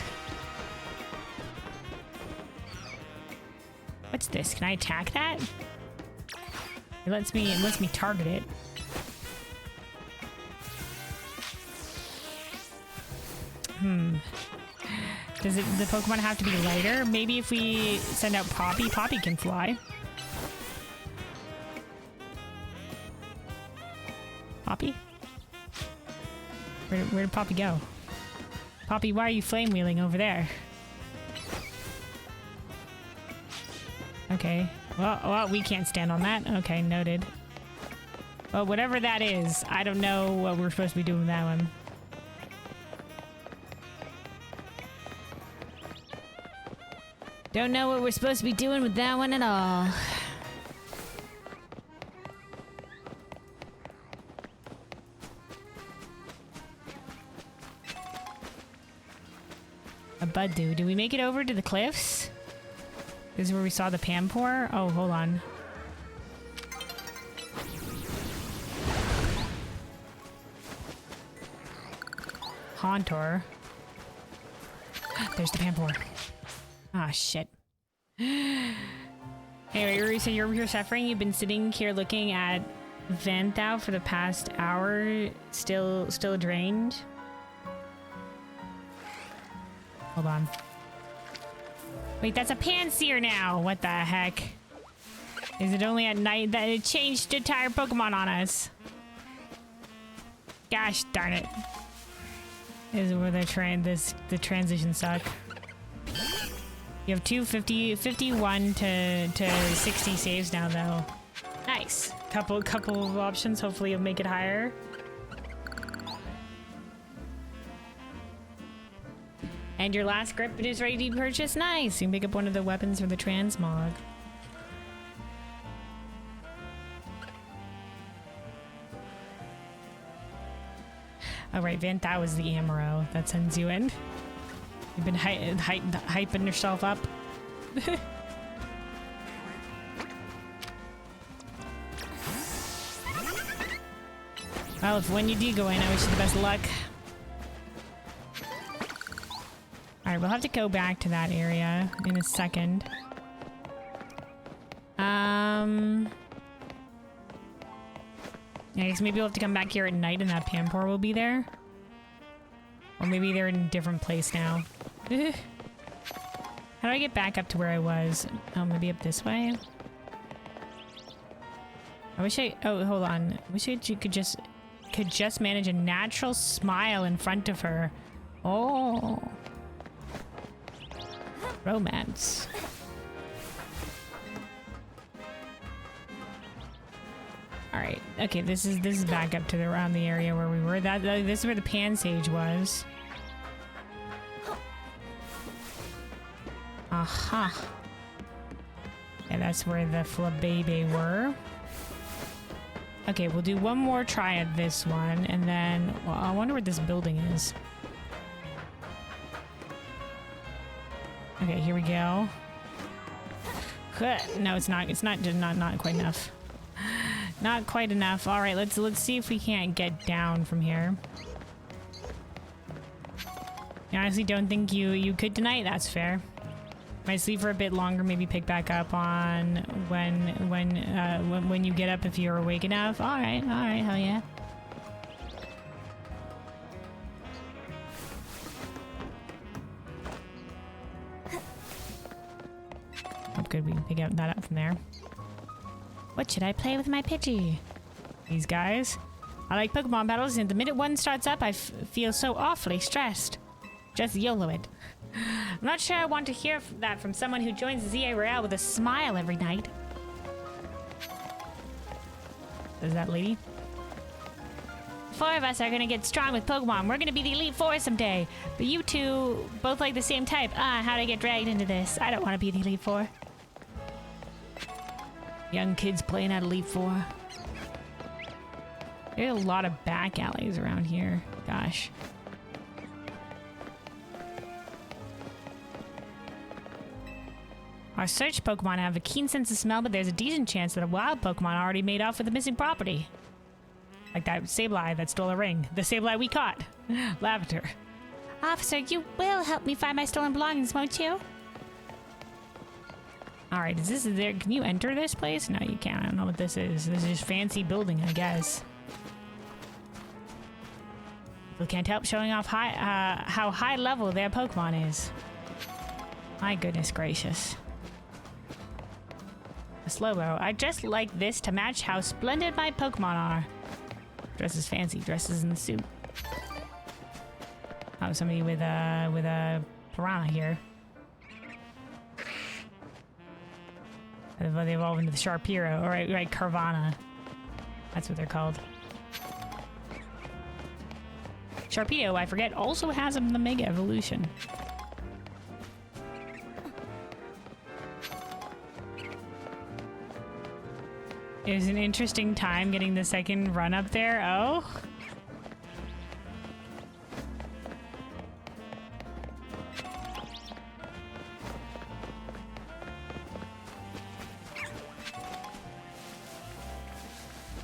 What's this? Can I attack that? It lets me target it. Does the Pokemon have to be lighter? Maybe if we send out Poppy, Poppy can fly. Poppy? Where did Poppy go? Poppy, why are you flame wheeling over there? Okay. Well, we can't stand on that. Okay, noted. Well, whatever that is, I don't know what we're supposed to be doing with that one. Don't know what we're supposed to be doing with that one at all. A Buddu. Do we make it over to the cliffs? This is where we saw the Pampor? Oh, hold on. Hauntor. There's the Pampor. Ah, shit. Anyway, so you're suffering. You've been sitting here looking at Vanthau for the past hour, still drained. Hold on. Wait, that's a Pansear now. What the heck? Is it only at night that it changed entire Pokemon on us? Gosh darn it. This is where the transitions suck. You have 51 to 60 saves now, though. Nice. Couple of options. Hopefully, you'll make it higher. And your last grip is ready to be purchased. Nice. You can pick up one of the weapons from the transmog. Oh right, Vanthau is the Amaro that sends you in. You've been hyping yourself up. Well, when you do go in, I wish you the best of luck. Alright, we'll have to go back to that area in a second. I guess maybe we'll have to come back here at night and that Pampor will be there. Or maybe they're in a different place now. How do I get back up to where I was? Oh, maybe up this way? I wish oh, hold on. I wish you could just manage a natural smile in front of her. Oh. Romance. Alright, okay, this is back up to around the area where we were. This is where the Pansage was. Aha. Yeah, that's where the Flabebe were. Okay, we'll do one more try at this one, and then... Well, I wonder what this building is. Okay, here we go. No, it's not. It's not quite enough. Not quite enough. All right, let's see if we can't get down from here. I honestly don't think you could tonight. That's fair. Might sleep for a bit longer. Maybe pick back up on when you get up if you're awake enough. All right, hell yeah. Oh, good. We can pick that up from there. What should I play with my Pidgey? These guys. I like Pokemon battles, and the minute one starts up, I feel so awfully stressed. Just YOLO it. I'm not sure I want to hear that from someone who joins ZA Royale with a smile every night. Is that lady? 4 of us are gonna get strong with Pokemon. We're gonna be the Elite Four someday. But you two both like the same type. How'd I get dragged into this? I don't want to be the Elite Four. Young kids playing at Elite Four. There's a lot of back alleys around here. Gosh. Our search Pokemon have a keen sense of smell, but there's a decent chance that a wild Pokemon already made off with the missing property. Like that Sableye that stole a ring. The Sableye we caught. Lavender. Officer, you will help me find my stolen belongings, won't you? Alright, is this there? Can you enter this place? No, you can't. I don't know what this is. This is just fancy building, I guess. People can't help showing off how high level their Pokemon is. My goodness gracious. A Slowbro. I just like this to match how splendid my Pokemon are. Dresses fancy. Dresses in the suit. Oh, somebody with a piranha here. They evolve into the Sharpedo. Or right, Carvana. That's what they're called. Sharpedo, I forget, also has the Mega Evolution. It was an interesting time getting the second run up there. Oh.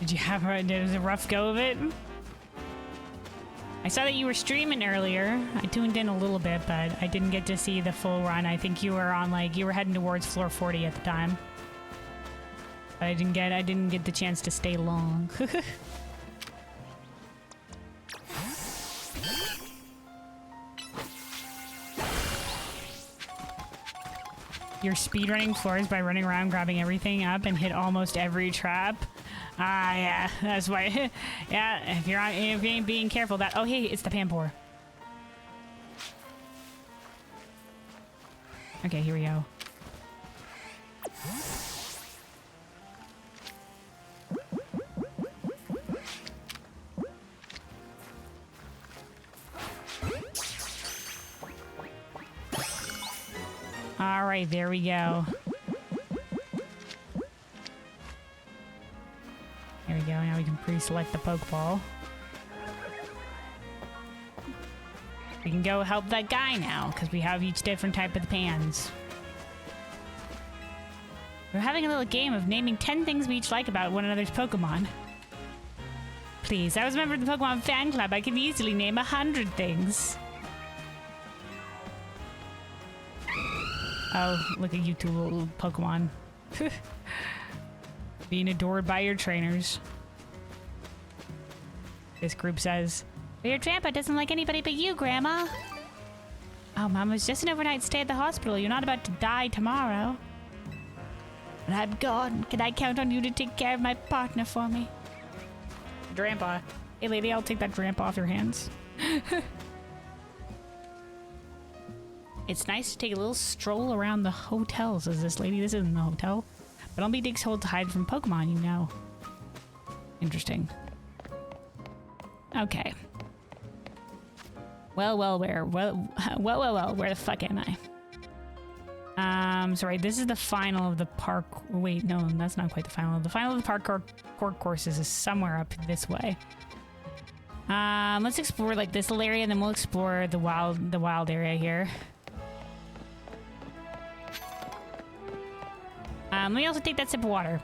Did you have a rough go of it? I saw that you were streaming earlier. I tuned in a little bit, but I didn't get to see the full run. I think you were on you were heading towards floor 40 at the time. But I didn't get the chance to stay long. You're speedrunning floors by running around, grabbing everything up, and hit almost every trap. Ah, yeah, that's why. Yeah, if you ain't being careful, that. Oh, hey, it's the Pampor. Okay, here we go. All right, there we go. There we go. Now we can pre-select the Pokeball. We can go help that guy now, because we have each different type of the pans. We're having a little game of naming 10 things we each like about one another's Pokemon. Please, I was a member of the Pokemon fan club. I can easily name 100 things. Oh, look at you two little Pokemon. Being adored by your trainers. This group says, your grandpa doesn't like anybody but you, Grandma. Oh, Mom, it was just an overnight stay at the hospital. You're not about to die tomorrow. But I'm gone. Can I count on you to take care of my partner for me? Grandpa. Hey, lady, I'll take that grandpa off your hands. It's nice to take a little stroll around the hotel, says this lady. This isn't the hotel. But I'll be digs hold to hide from Pokemon, you know. Interesting. Okay. Well, where the fuck am I? Sorry, this is the final of the park. Wait, no, that's not quite the final. The final of the parkour courses is somewhere up this way. Let's explore like this little area, and then we'll explore the wild area here. Let me also take that sip of water.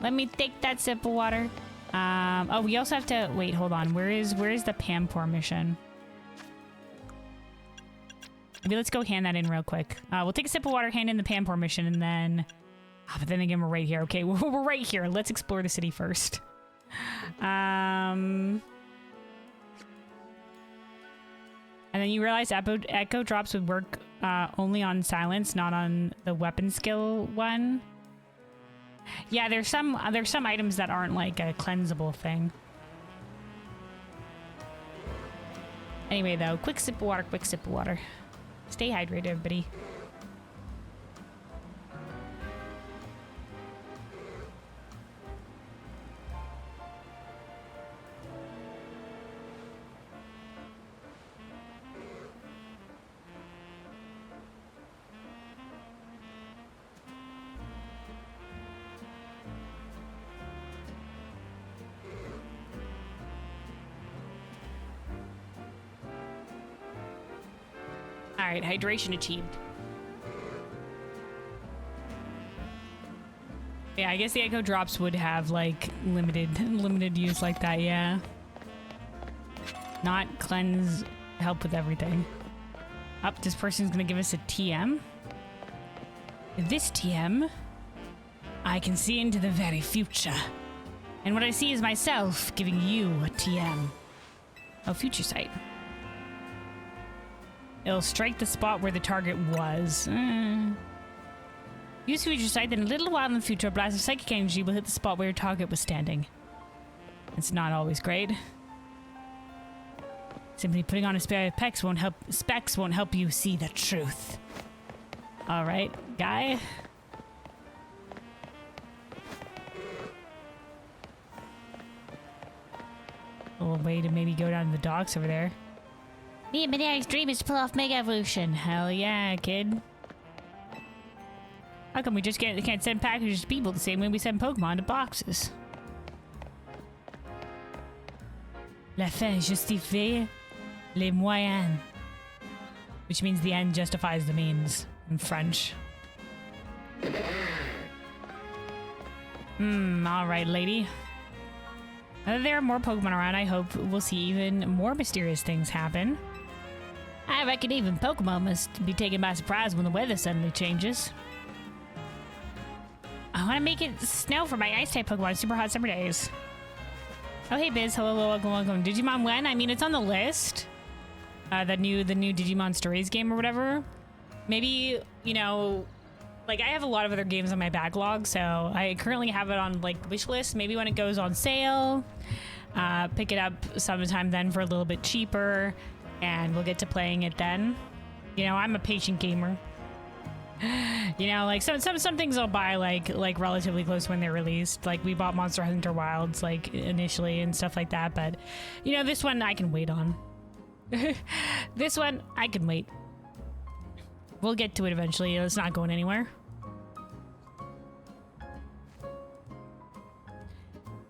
Let me take that sip of water. Oh, we also have to wait. Hold on. Where is the Pampor mission? Maybe let's go hand that in real quick. We'll take a sip of water, hand in the Pampor mission, and then. Oh, but then again, we're right here. Okay, we're right here. Let's explore the city first. And then you realize Echo Drops would work only on silence, not on the weapon skill one. Yeah, there's some items that aren't like a cleansable thing. Anyway, though, quick sip of water. Stay hydrated, everybody. Alright, hydration achieved. Yeah, I guess the Echo Drops would have, like, limited use like that, yeah. Not cleanse, help with everything. This person's gonna give us a TM. This TM, I can see into the very future. And what I see is myself giving you a TM. Oh, future sight. It'll strike the spot where the target was. Use future sight, then a little while in the future, a blast of psychic energy will hit the spot where your target was standing. It's not always great. Simply putting on a pair of specs won't help you see the truth. All right, guy. A little way to maybe go down to the docks over there. Me and Maneri's dream is to pull off Mega Evolution. Hell yeah, kid. How come we just can't send packages to people the same way we send Pokemon to boxes? La fin justifie les moyens. Which means the end justifies the means in French. Alright, lady. Now that there are more Pokemon around, I hope we'll see even more mysterious things happen. I reckon even Pokemon must be taken by surprise when the weather suddenly changes. I want to make it snow for my ice-type Pokemon super hot summer days. Oh, hey, Biz. Hello, welcome. Digimon when? I mean, it's on the list. The new Digimon Stories game or whatever. Maybe, you know, like, I have a lot of other games on my backlog, so I currently have it on, like, wish list. Maybe when it goes on sale, pick it up sometime then for a little bit cheaper, and we'll get to playing it then. You know, I'm a patient gamer. You know, like some things I'll buy like relatively close when they're released. Like we bought Monster Hunter Wilds like initially and stuff like that, but you know, this one I can wait on. This one I can wait. We'll get to it eventually. It's not going anywhere.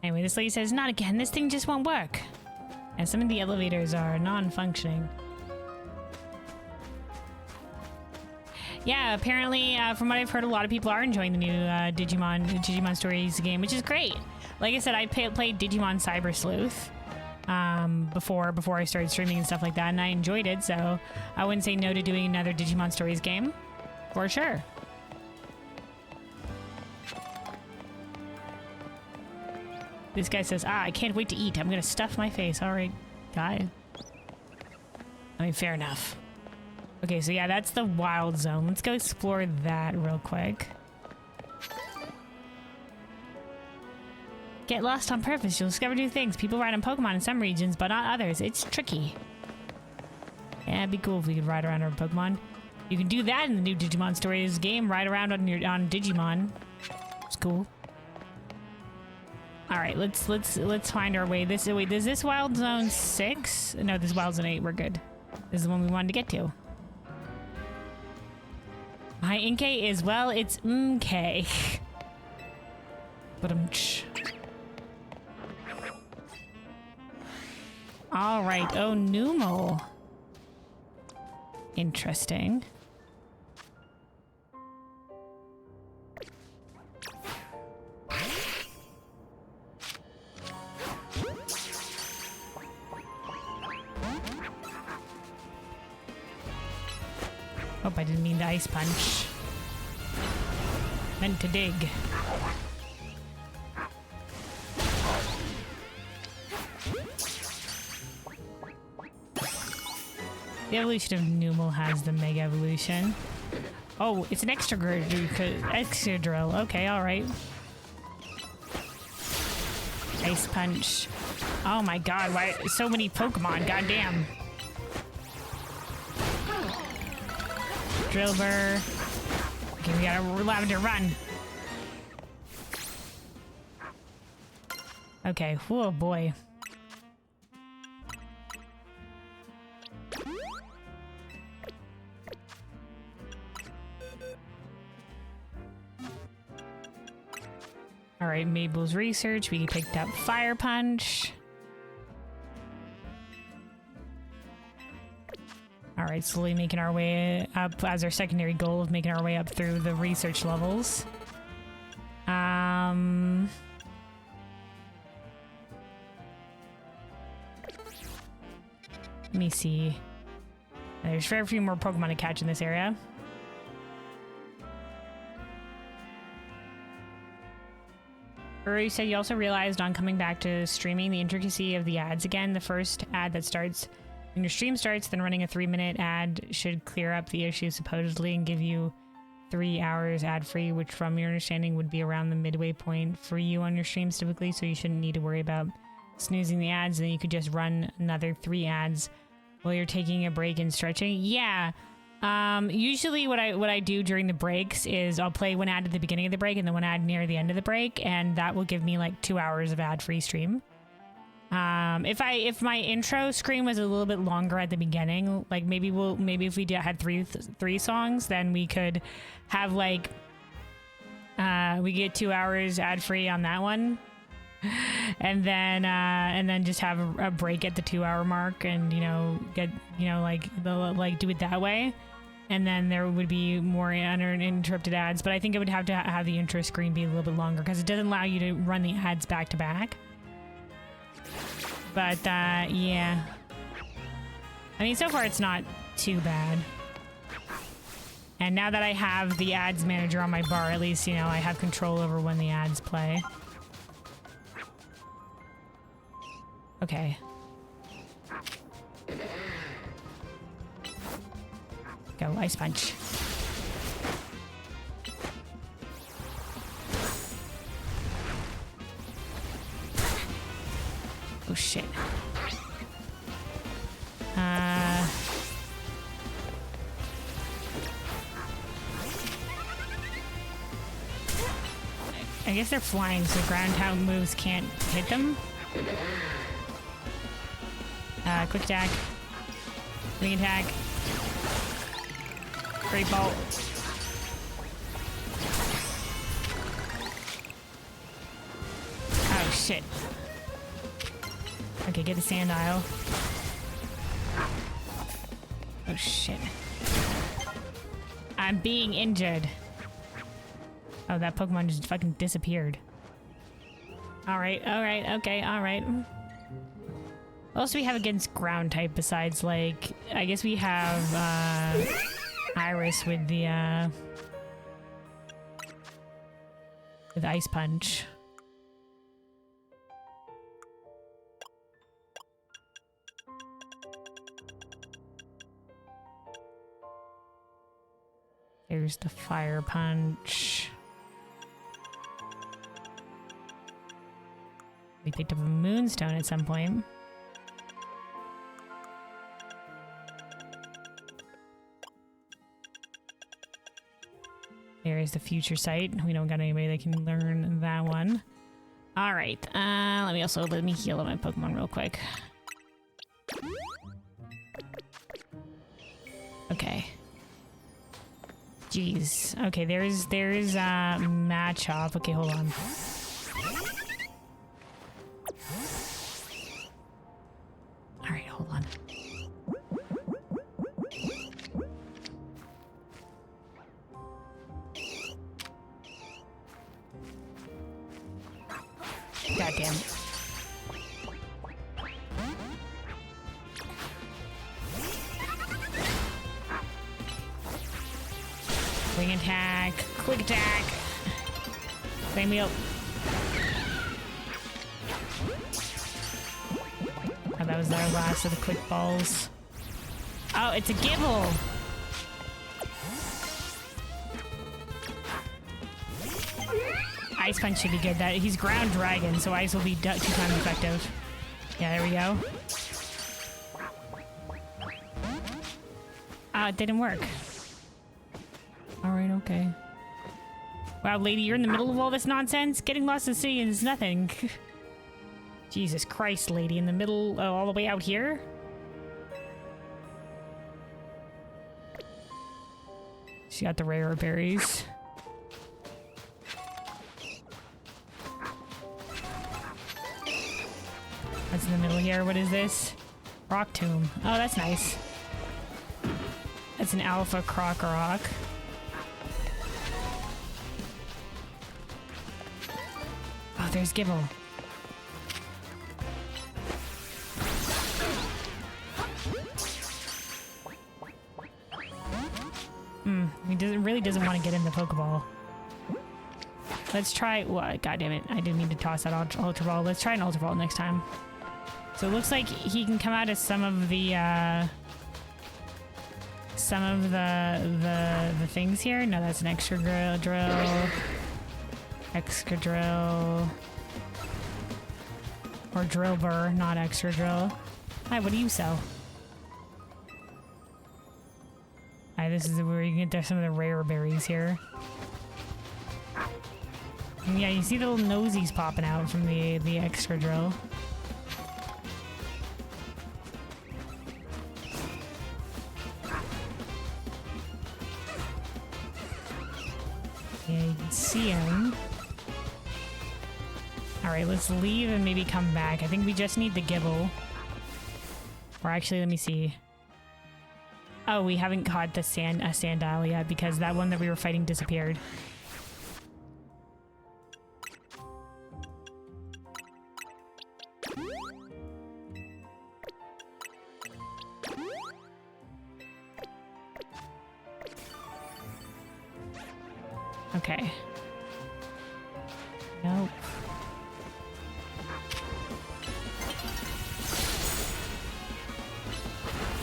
Anyway, this lady says, not again. This thing just won't work. And some of the elevators are non-functioning. Yeah, apparently, from what I've heard, a lot of people are enjoying the new Digimon Stories game, which is great. Like I said, I played Digimon Cyber Sleuth before I started streaming and stuff like that, and I enjoyed it, so I wouldn't say no to doing another Digimon Stories game, for sure. This guy says, I can't wait to eat. I'm gonna stuff my face. All right, guy. I mean, fair enough. Okay, so yeah, that's the wild zone. Let's go explore that real quick. Get lost on purpose. You'll discover new things. People ride on Pokemon in some regions, but not others. It's tricky. Yeah, it'd be cool if we could ride around our Pokemon. You can do that in the new Digimon Stories game. Ride around on Digimon. It's cool. All right, let's find our way. Wait, is this Wild Zone 6? No, this is Wild Zone 8. We're good. This is the one we wanted to get to. My Inkay is, well, it's Mkay. But all right. Oh, Numel. Interesting. Oh, I didn't mean to Ice Punch. Meant to dig. The evolution of Numel has the Mega Evolution. Oh, it's an extra drill. Okay, alright. Ice Punch. Oh my god, why so many Pokemon? Goddamn. Drillbur. Okay, we gotta Lavender run. Okay, whoa boy. Alright, Mabel's research. We picked up Fire Punch. Alright, slowly making our way up as our secondary goal of making our way up through the research levels. Let me see. There's very few more Pokemon to catch in this area. Or you said you also realized on coming back to streaming the intricacy of the ads again. The first ad that starts when your stream starts, then running a 3-minute ad should clear up the issue supposedly and give you 3 hours ad-free, which from your understanding would be around the midway point for you on your streams typically, so you shouldn't need to worry about snoozing the ads, and then you could just run another 3 ads while you're taking a break and stretching. Yeah. Usually what I do during the breaks is I'll play one ad at the beginning of the break and then one ad near the end of the break, and that will give me like 2 hours of ad-free stream. If my intro screen was a little bit longer at the beginning, like maybe if we had three songs, then we could have like we get 2 hours ad-free on that one. And then just have a break at the 2-hour mark, and get like do it that way, and then there would be more uninterrupted ads. But I think it would have to have the intro screen be a little bit longer because it doesn't allow you to run the ads back to back. But yeah, I mean, so far it's not too bad. And now that I have the ads manager on my bar, at least I have control over when the ads play. Okay. Go, Ice Punch. Oh shit. I guess they're flying, so ground pound moves can't hit them. Quick attack. Wing attack. Great bolt. Oh shit. Okay, get the sand isle. Oh shit. I'm being injured. Oh, that Pokemon just fucking disappeared. Alright, okay, alright. What else do we have against ground type besides, like, I guess we have, Iris with the, with Ice Punch. Here's the Fire Punch. We picked up a Moonstone at some point. There's the Future Sight. We don't got anybody that can learn that one. All right. Let me heal my Pokemon real quick. Okay. Jeez. Okay, there's Machop. Okay, hold on. All right, hold on. Goddamn. Wing attack, quick attack. Flame wheel. Oh, that was our last of the quick balls. Oh, it's a Gible. Ice Punch should be good. That he's Ground Dragon, so Ice will be 2 times effective. Yeah, there we go. It didn't work. Alright, okay. Wow, lady, you're in the middle of all this nonsense? Getting lost in the city is nothing. Jesus Christ, lady, in the middle, all the way out here? She got the rare berries. That's in the middle here. What is this? Rock Tomb. Oh, that's nice. That's an Alpha Krokorok. Oh, there's Gible. He really doesn't want to get in the Pokeball. Let's try. What? God damn it! I didn't mean to toss that Ultra Ball. Let's try an Ultra Ball next time. So it looks like he can come out of some of the things here. No, that's an extra drill. Extra drill. Or drill burr, not extra drill. Hi, what do you sell? Hi, this is where you can get some of the rare berries here. And yeah, you see the little nosies popping out from the extra drill. Yeah, you can see him. Alright, let's leave and maybe come back. I think we just need the Gibble. Or actually, let me see. Oh, we haven't caught the Sandile yet because that one that we were fighting disappeared. Okay. Nope.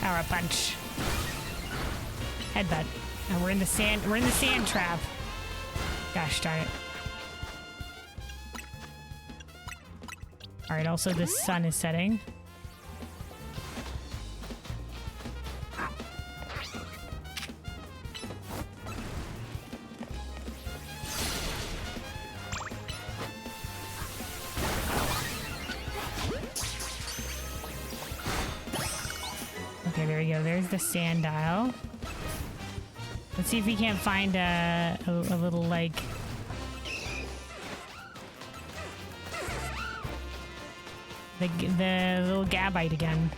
Power punch. Headbutt. And we're in the sand. We're in the sand trap. Gosh darn it. All right. Also, the sun is setting. Okay, there we go. There's the Sandile. Let's see if we can't find a little, like... The little Gabite again.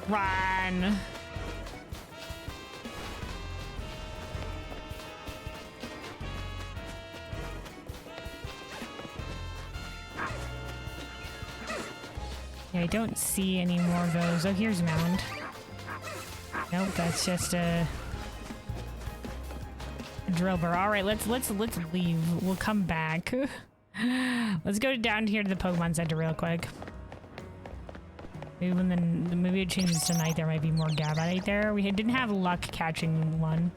Run! I don't see any more of those. Oh, here's Mound. Nope, that's just a drill burr. All right, let's leave. We'll come back. Let's go down here to the Pokemon Center real quick. Maybe when the movie changes to night, there might be more Gabite there. We didn't have luck catching one.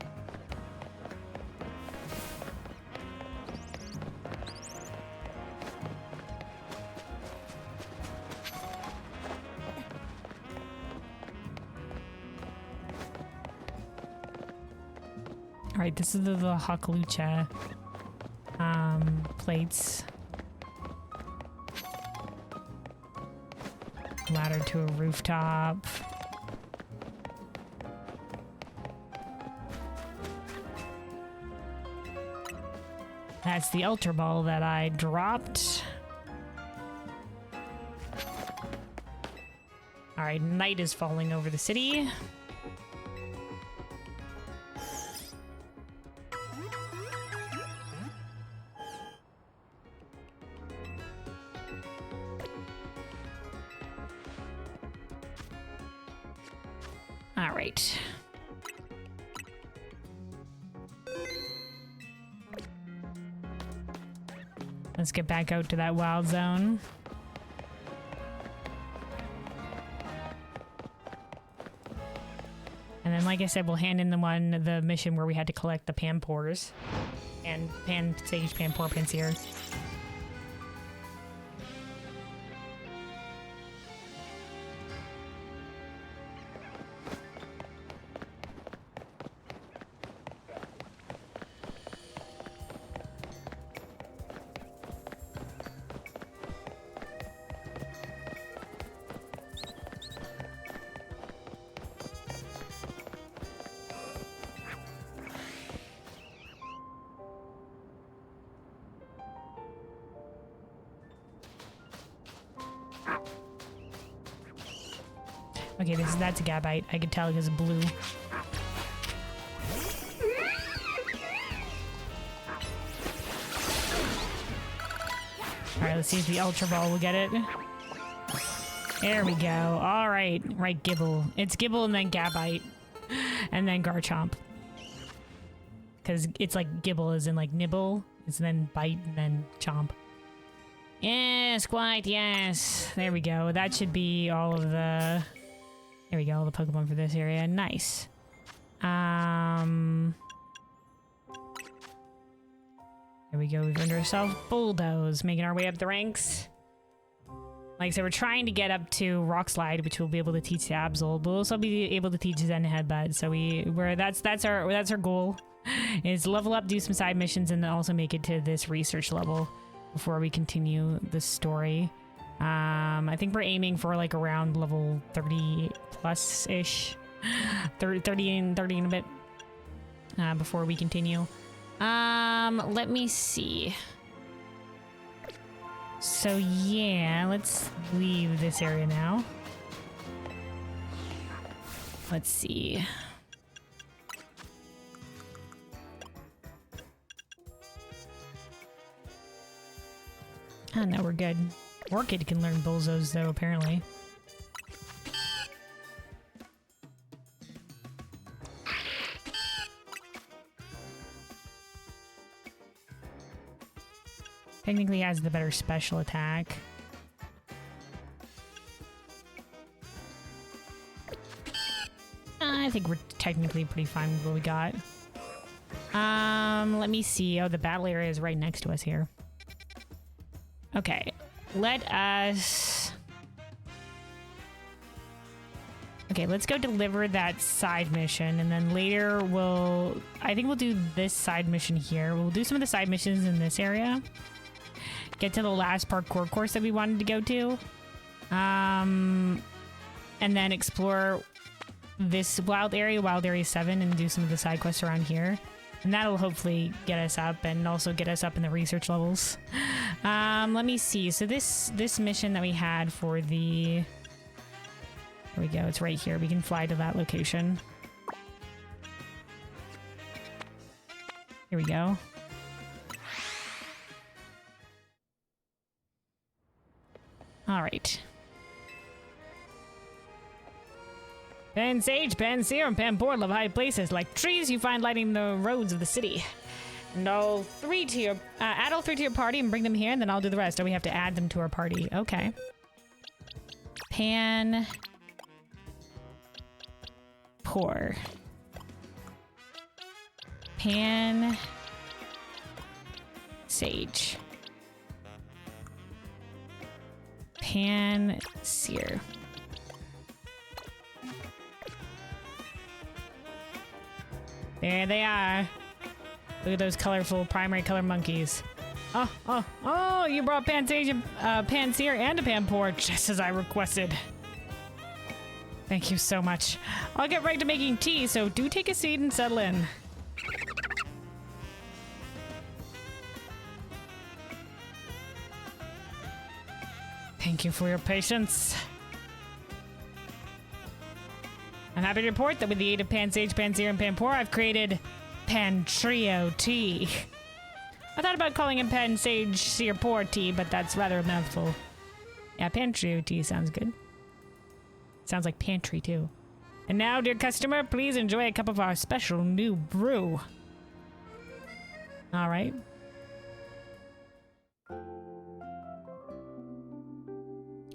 Alright, this is the Hakalucha plates. Ladder to a rooftop. That's the Ultra Ball that I dropped. Alright, night is falling over the city. Alright. Let's get back out to that wild zone. And then, like I said, we'll hand in the mission where we had to collect the Pampors and Sage Pampor Pinsir. Okay, that's a Gabite. I could tell because it's blue. Alright, let's see if the Ultra Ball will get it. There we go. Alright. Right, Gibble. It's Gibble and then Gabite. And then Garchomp. because it's like gibble as in like nibble. It's then bite and then chomp. Yes, quite, yes. There we go. That should be all of the... There we go, all the Pokemon for this area. Nice. There we go. We've earned ourselves Bulldoze, making our way up the ranks. Like I said, we're trying to get up to Rock Slide, which we'll be able to teach to Absol. But we'll also be able to teach Zen Headbutt. So that's our goal, is level up, do some side missions, and then also make it to this research level before we continue the story. I think we're aiming for like around level 30 plus ish, 30 and a bit before we continue. Let me see. So yeah, let's leave this area now. Let's see. Oh no, we're good. Orchid can learn Bulldoze though, apparently. Technically has the better special attack. I think we're technically pretty fine with what we got. Let me see. Oh, the battle area is right next to us here. Okay, let us... Okay, let's go deliver that side mission, and then later I think we'll do this side mission here. We'll do some of the side missions in this area. Get to the last parkour course that we wanted to go to. And then explore this wild area 7, and do some of the side quests around here. And that'll hopefully get us up, and also get us up in the research levels. Let me see. So this mission that we had for the... There we go. It's right here. We can fly to that location. Here we go. All right. Pansage, Pansear, and Panpour love high places like trees you find lighting the roads of the city. And add all three to your party and bring them here, and then I'll do the rest. Oh, we have to add them to our party. Okay. Panpour. Pansage. Pansear. There they are. Look at those colorful primary color monkeys. Oh, you brought Pansage, Pansear, and a Panpour, just as I requested. Thank you so much. I'll get right to making tea, so do take a seat and settle in. Thank you for your patience. I'm happy to report that with the aid of Pansage, Pansear, and Panpour, I've created Pantrio Tea. I thought about calling it Pansage Searpour Tea, but that's rather a mouthful. Yeah, Pantrio Tea sounds good. Sounds like pantry, too. And now, dear customer, please enjoy a cup of our special new brew. All right.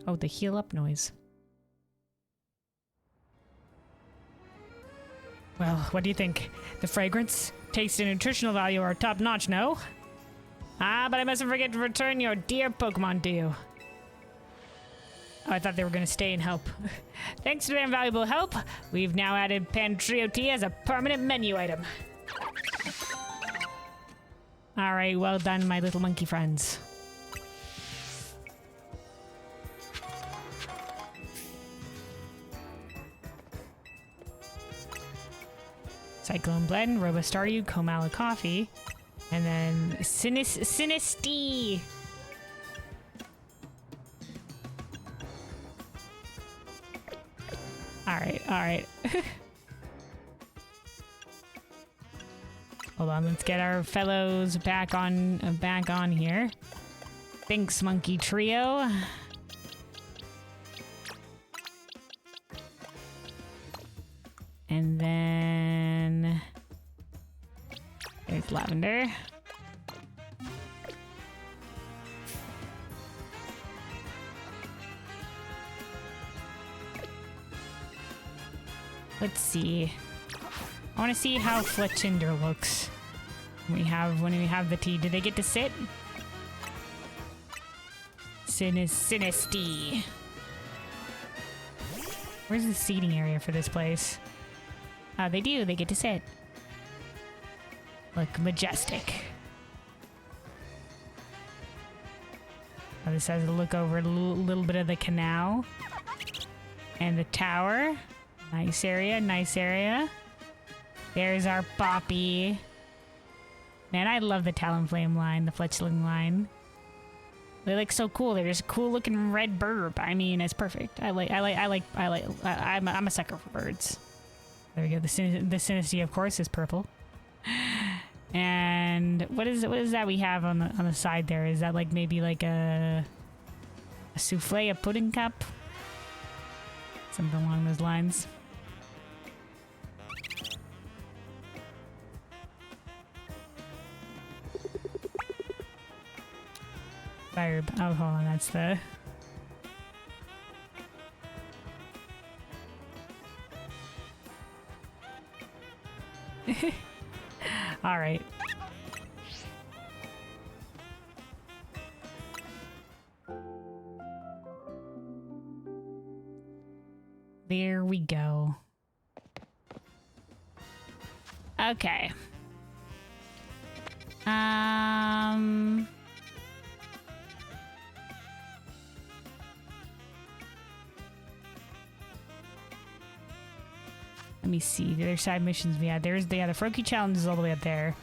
Oh, the heal up noise. Well, what do you think? The fragrance, taste, and nutritional value are top notch, no? Ah, but I mustn't forget to return your dear Pokemon to you. Oh, I thought they were going to stay and help. Thanks to their invaluable help, we've now added Pantrio Tea as a permanent menu item. Alright, well done, my little monkey friends. Cyclone Blend, Robostaryu, Komala Coffee, and then Sinistea. Alright. Hold on, let's get our fellows back on here. Thanks, Monkey Trio. And then There's Lavender. Let's see. I want to see how Fletchinder looks. When we have the tea. Do they get to sit? Sinisty. Where's the seating area for this place? Oh, they do. They get to sit. Look majestic. Oh, this has a look over a little bit of the canal. And the tower. Nice area, nice area. There's our Boppy. Man, I love the Talonflame line, the Fletchling line. They look so cool. They're just a cool looking red bird. I mean, it's perfect. I'm a sucker for birds. There we go. The Sinisty, of course, is purple. And what is that we have on the side there? Is that like maybe like a souffle, a pudding cup? Something along those lines. Fire. Oh, hold on. That's the. All right. There we go. Okay. Let me see. The other side missions we had. There's the Froakie challenge is all the way up there.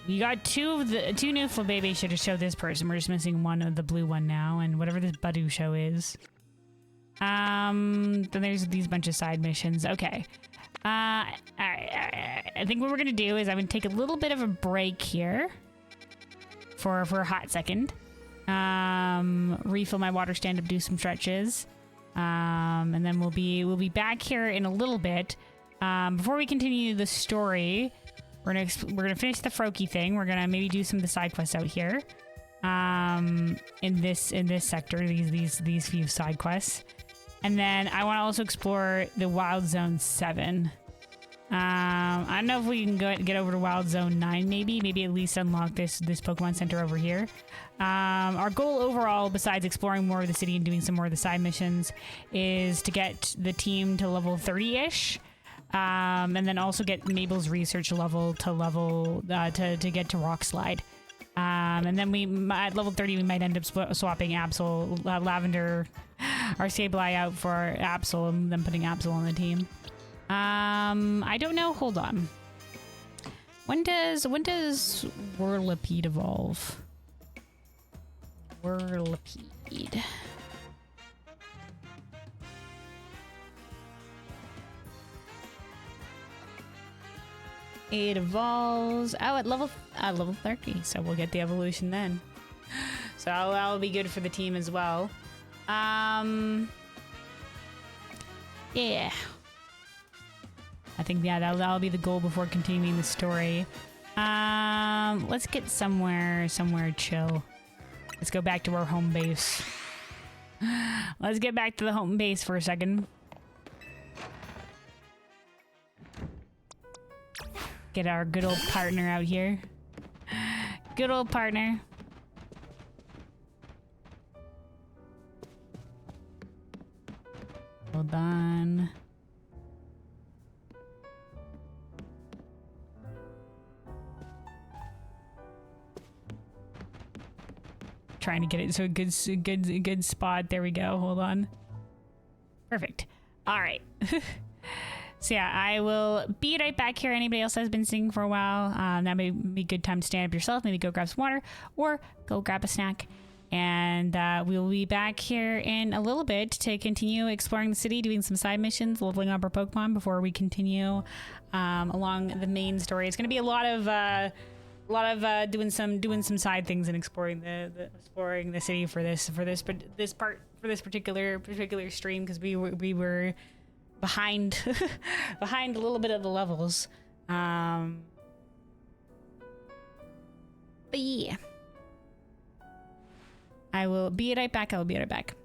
We got two new Flabébé should have showed this person. We're just missing one of the blue one now, and whatever this Badoo show is. Then there's these bunch of side missions. Okay. Alright. I think what we're gonna do is I'm gonna take a little bit of a break here for a hot second. Refill my water stand up, do some stretches. And then we'll be back here in a little bit. Before we continue the story, we're gonna finish the Froakie thing. We're gonna maybe do some of the side quests out here. In this sector, these few side quests. And then I want to also explore the Wild Zone 7. I don't know if we can get over to Wild Zone 9, maybe at least unlock this Pokemon Center over here. Our goal overall, besides exploring more of the city and doing some more of the side missions, is to get the team to level 30-ish. And then also get Mabel's research level to get to Rock Slide. And then at level 30 we might end up swapping Absol, Lavender, our Sableye out for Absol, and then putting Absol on the team. I don't know. Hold on. When does Whirlipede evolve? Whirlipede. It evolves at level 30, so we'll get the evolution then. So that'll be good for the team as well. Yeah. I think that'll be the goal before continuing the story. Let's get somewhere chill. Let's go back to our home base. Let's get back to the home base for a second. Get our good old partner out here. Good old partner. Hold on. Trying to get it so a good spot. There we go. Hold on. Perfect. All right. So yeah, I will be right back here. Anybody else has been singing for a while, that may be a good time to stand up yourself, maybe go grab some water, or go grab a snack. And we'll be back here in a little bit to continue exploring the city, doing some side missions, leveling up our Pokemon before we continue along the main story. It's going to be a lot of doing some side things and exploring exploring the city for this particular stream, because we were behind a little bit of the levels. But yeah. I will be right back. I will be right back.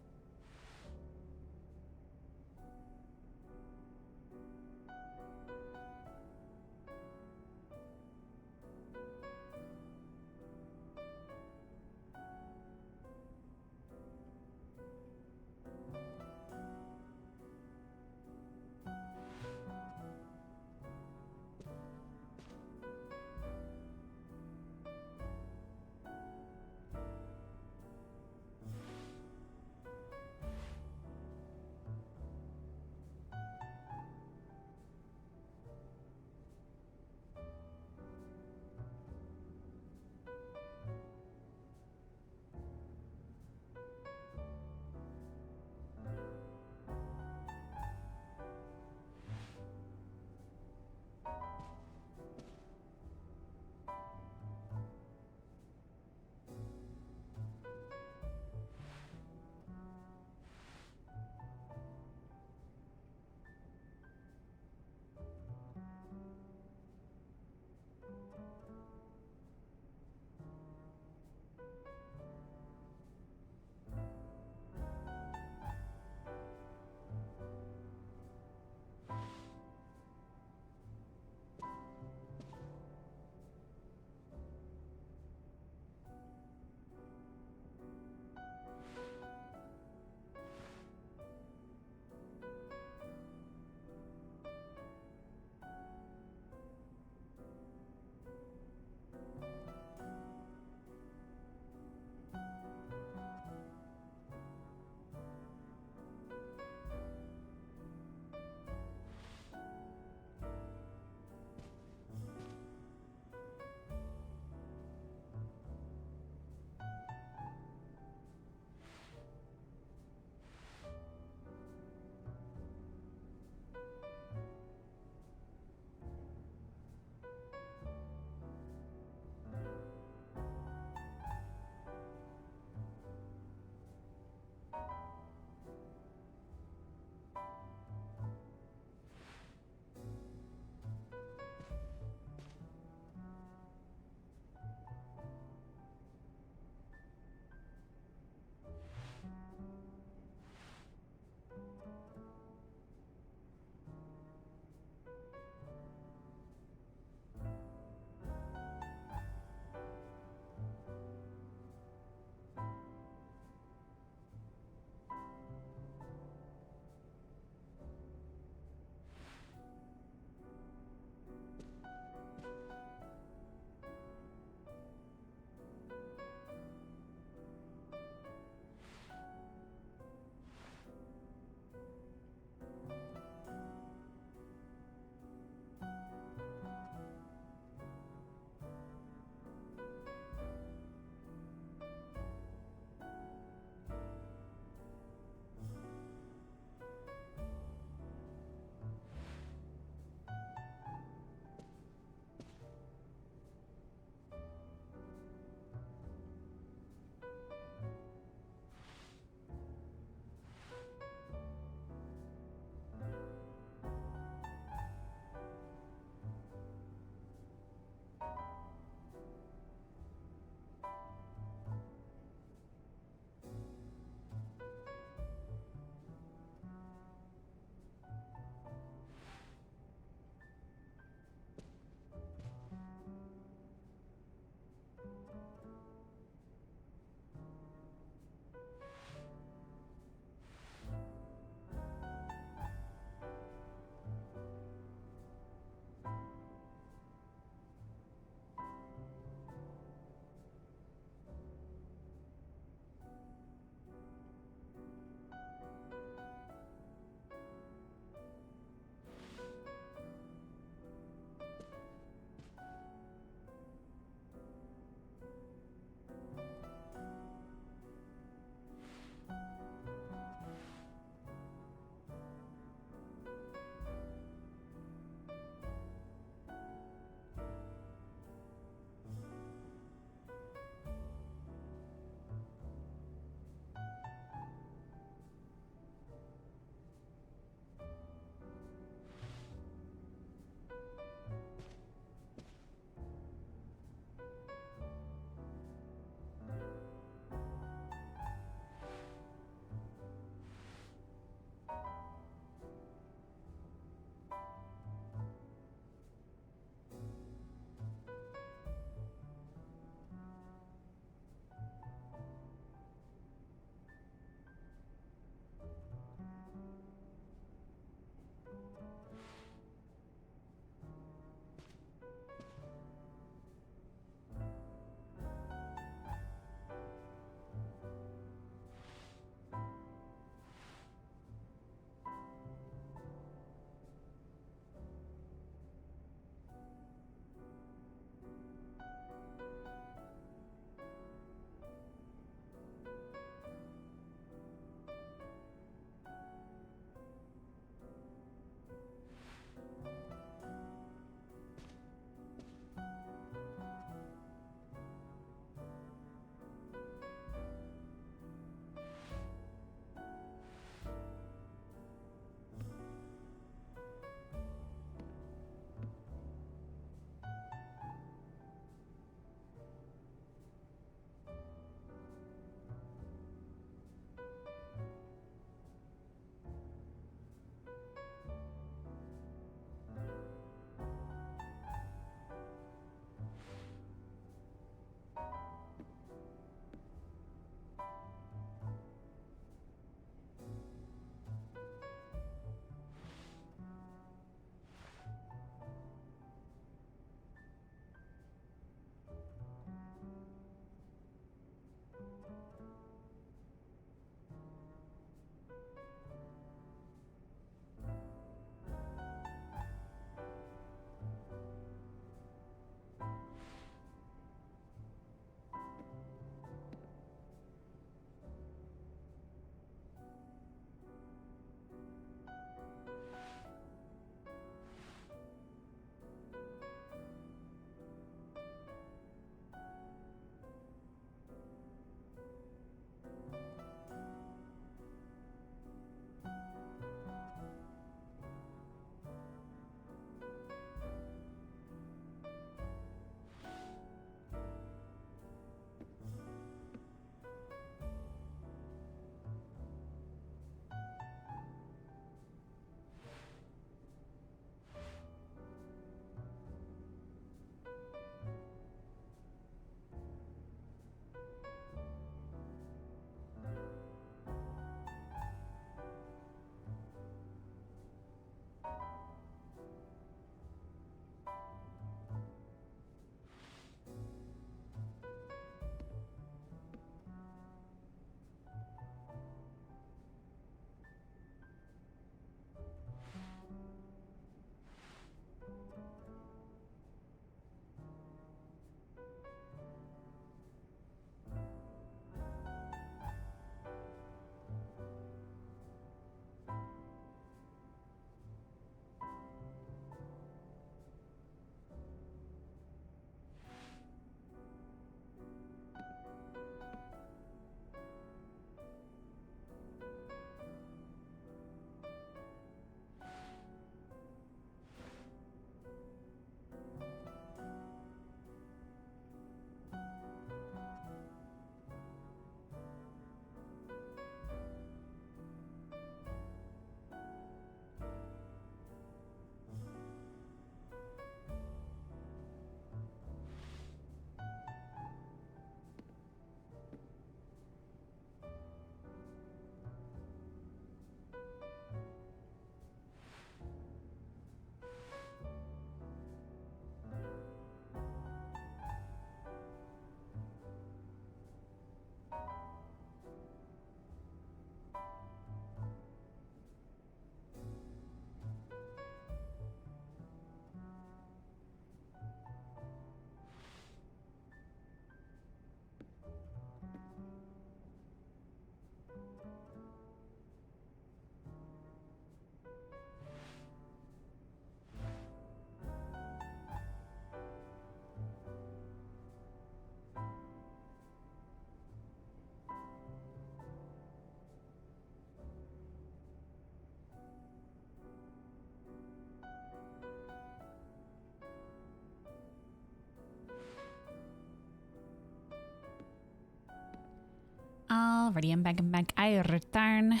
Alrighty, I'm back. I return.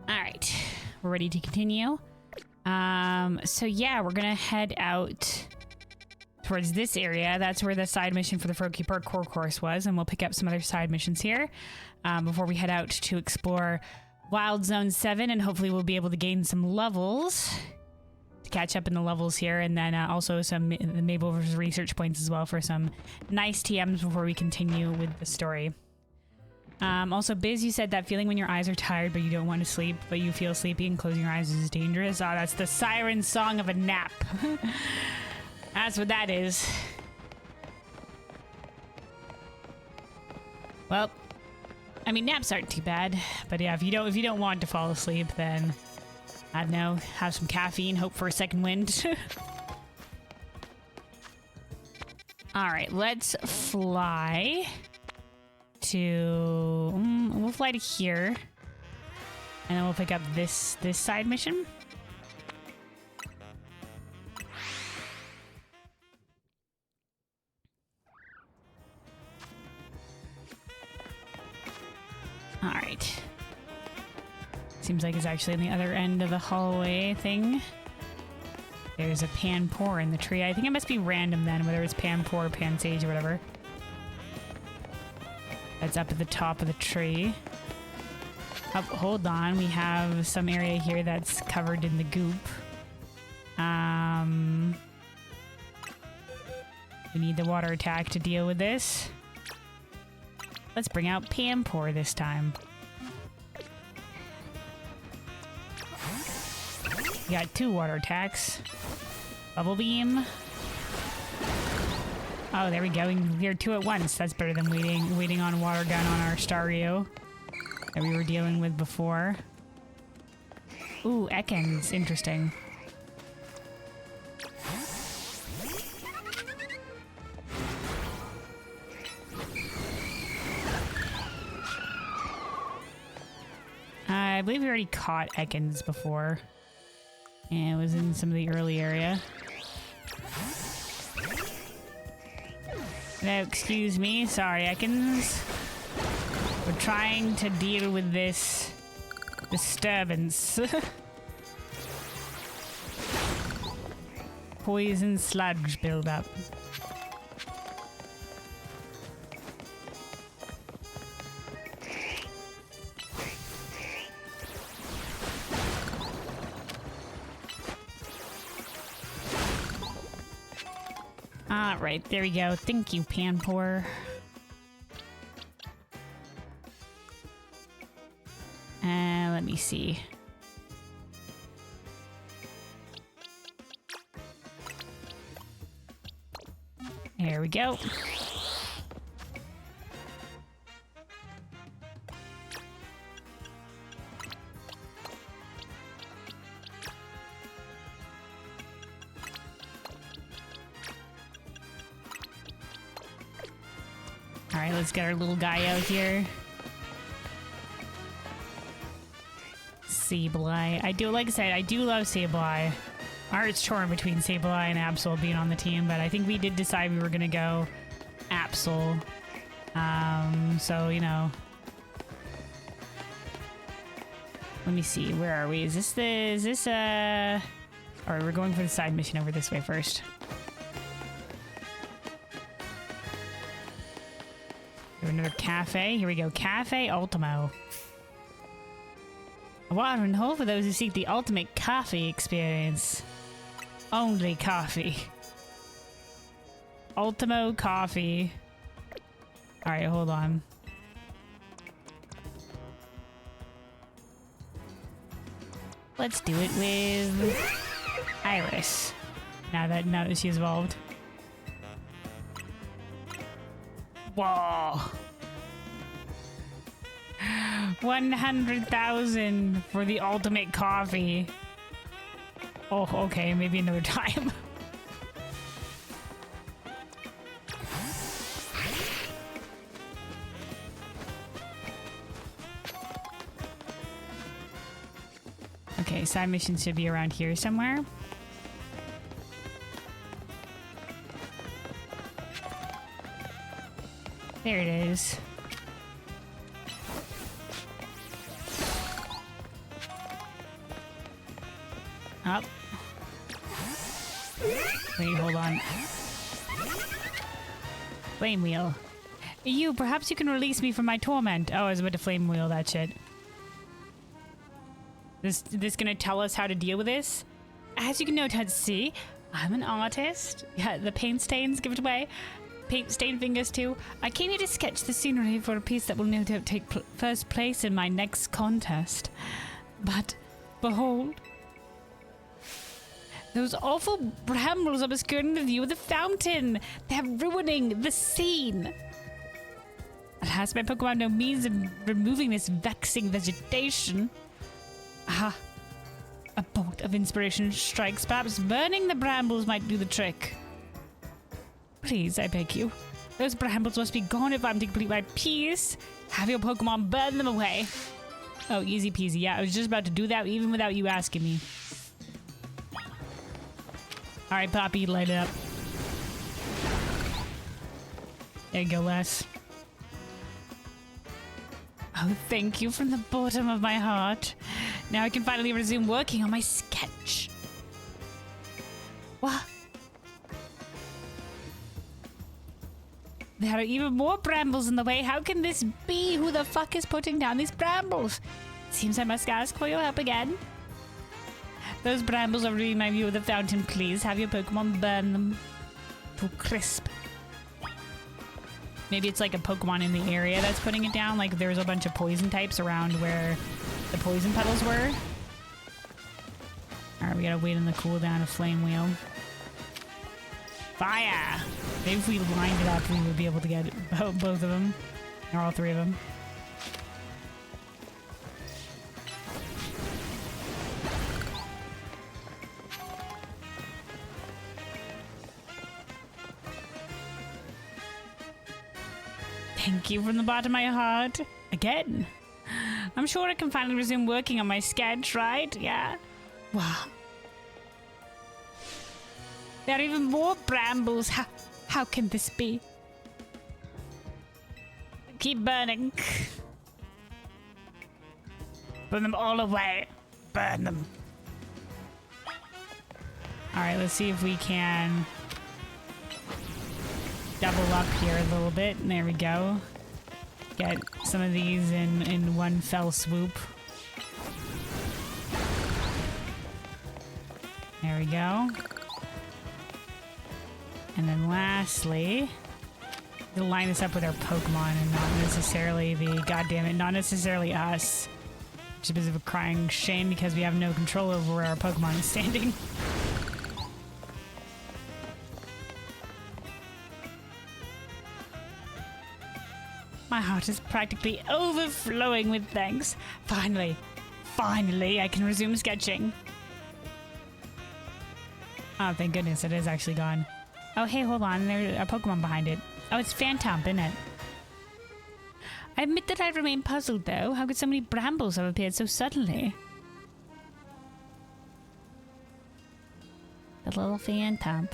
Alright. We're ready to continue. So yeah, we're gonna head out towards this area. That's where the side mission for the Froakie Parkour course was, and we'll pick up some other side missions here before we head out to explore Wild Zone 7, and hopefully we'll be able to gain some levels to catch up in the levels here, and then also some Mabel's research points as well for some nice TMs before we continue with the story. Also, Biz, you said that feeling when your eyes are tired but you don't want to sleep, but you feel sleepy and closing your eyes is dangerous. Oh, that's the siren song of a nap. That's what that is. Well, I mean, naps aren't too bad, but yeah, if you don't want to fall asleep, then I don't know, have some caffeine, hope for a second wind. All right, let's fly to we'll fly to here, and then we'll pick up this side mission. All right, seems like it's actually on the other end of the hallway thing. There's a Panpour in the tree. I think it must be random then, whether it's Panpour or Pansage or whatever. That's up at the top of the tree. Oh, hold on. We have some area here that's covered in the goop. We need the water attack to deal with this. Let's bring out Panpour this time. We got 2 water attacks. Bubble Beam. Oh, there we go. We can clear 2 at once. That's better than waiting on water gun on our Staryu that we were dealing with before. Ooh, Ekans. Interesting. I believe we already caught Ekans before. And it was in some of the early area. No, excuse me. Sorry, Ekans. We're trying to deal with this disturbance. Poison sludge buildup. Alright, there we go. Thank you, Panpour. Let me see. There we go. Alright, let's get our little guy out here. Sableye. Like I said, I do love Sableye. Our heart's torn between Sableye and Absol being on the team, but I think we did decide we were gonna go Absol. So, you know. Let me see, where are we? Alright, we're going for the side mission over this way first. Another cafe. Here we go. Cafe Ultimo. A watering hole for those who seek the ultimate coffee experience. Only coffee. Ultimo coffee. Alright, hold on. Let's do it with Iris. Now that she's evolved. Whoa. 100,000 for the ultimate coffee. Oh, okay, maybe another time. Okay, side mission should be around here somewhere. There it is. Up. Wait, hold on. Flame wheel. You, perhaps you can release me from my torment. Oh, I was about to flame wheel that shit. This gonna tell us how to deal with this? As you can note, see, I'm an artist. Yeah, the paint stains give it away. Paint stained fingers too. I came here to sketch the scenery for a piece that will no doubt take first place in my next contest. But, behold, those awful brambles obscuring the view of the fountain. They're ruining the scene. Alas, my Pokemon no means of removing this vexing vegetation. Ah, a bolt of inspiration strikes. Perhaps burning the brambles might do the trick. Please, I beg you. Those brambles must be gone if I'm to complete my piece. Have your Pokemon burn them away. Oh, easy peasy. Yeah, I was just about to do that even without you asking me. Alright, Poppy, light it up. There you go, Les. Oh, thank you from the bottom of my heart. Now I can finally resume working on my sketch. What? There are even more brambles in the way. How can this be? Who the fuck is putting down these brambles? Seems I must ask for your help again. Those brambles are ruining my view of the fountain. Please have your Pokemon burn them to crisp. Maybe it's like a Pokemon in the area that's putting it down. Like there's a bunch of poison types around where the poison petals were. Alright, we gotta wait on the cooldown of Flame Wheel. Fire! Maybe if we lined it up, we would be able to get both of them. Or all three of them. Thank you from the bottom of my heart. Again. I'm sure I can finally resume working on my sketch, right? Yeah. Wow. There are even more brambles. How can this be? Keep burning. Burn them all away. Burn them. Alright, let's see if we can double up here a little bit. There we go. Get some of these in one fell swoop. There we go. And then lastly, we'll line this up with our Pokemon and not necessarily the, goddammit, not necessarily us. Which is a bit of a crying shame because we have no control over where our Pokemon is standing. My heart is practically overflowing with thanks. Finally, I can resume sketching. Oh, thank goodness, it is actually gone. Oh, hey, hold on. There's a Pokemon behind it. Oh, it's Phantomp, isn't it? I admit that I remain puzzled, though. How could so many brambles have appeared so suddenly? The little Phantomp.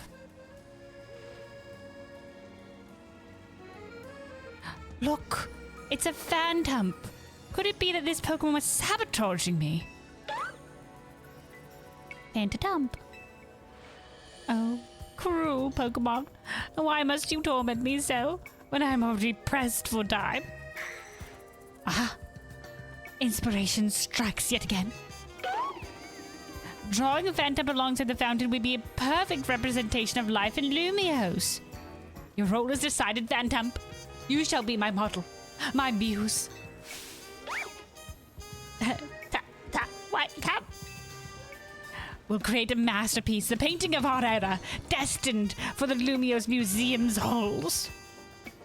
Look! It's a Phantomp! Could it be that this Pokemon was sabotaging me? Phantomp. Oh, cruel Pokemon. Why must you torment me so when I'm already pressed for time? Ah! Inspiration strikes yet again. Drawing a Phantomp alongside the fountain would be a perfect representation of life in Lumiose. Your role is decided, Phantomp. You shall be my model, my muse. Come. We'll create a masterpiece, the painting of our era, destined for the Lumiose Museum's halls.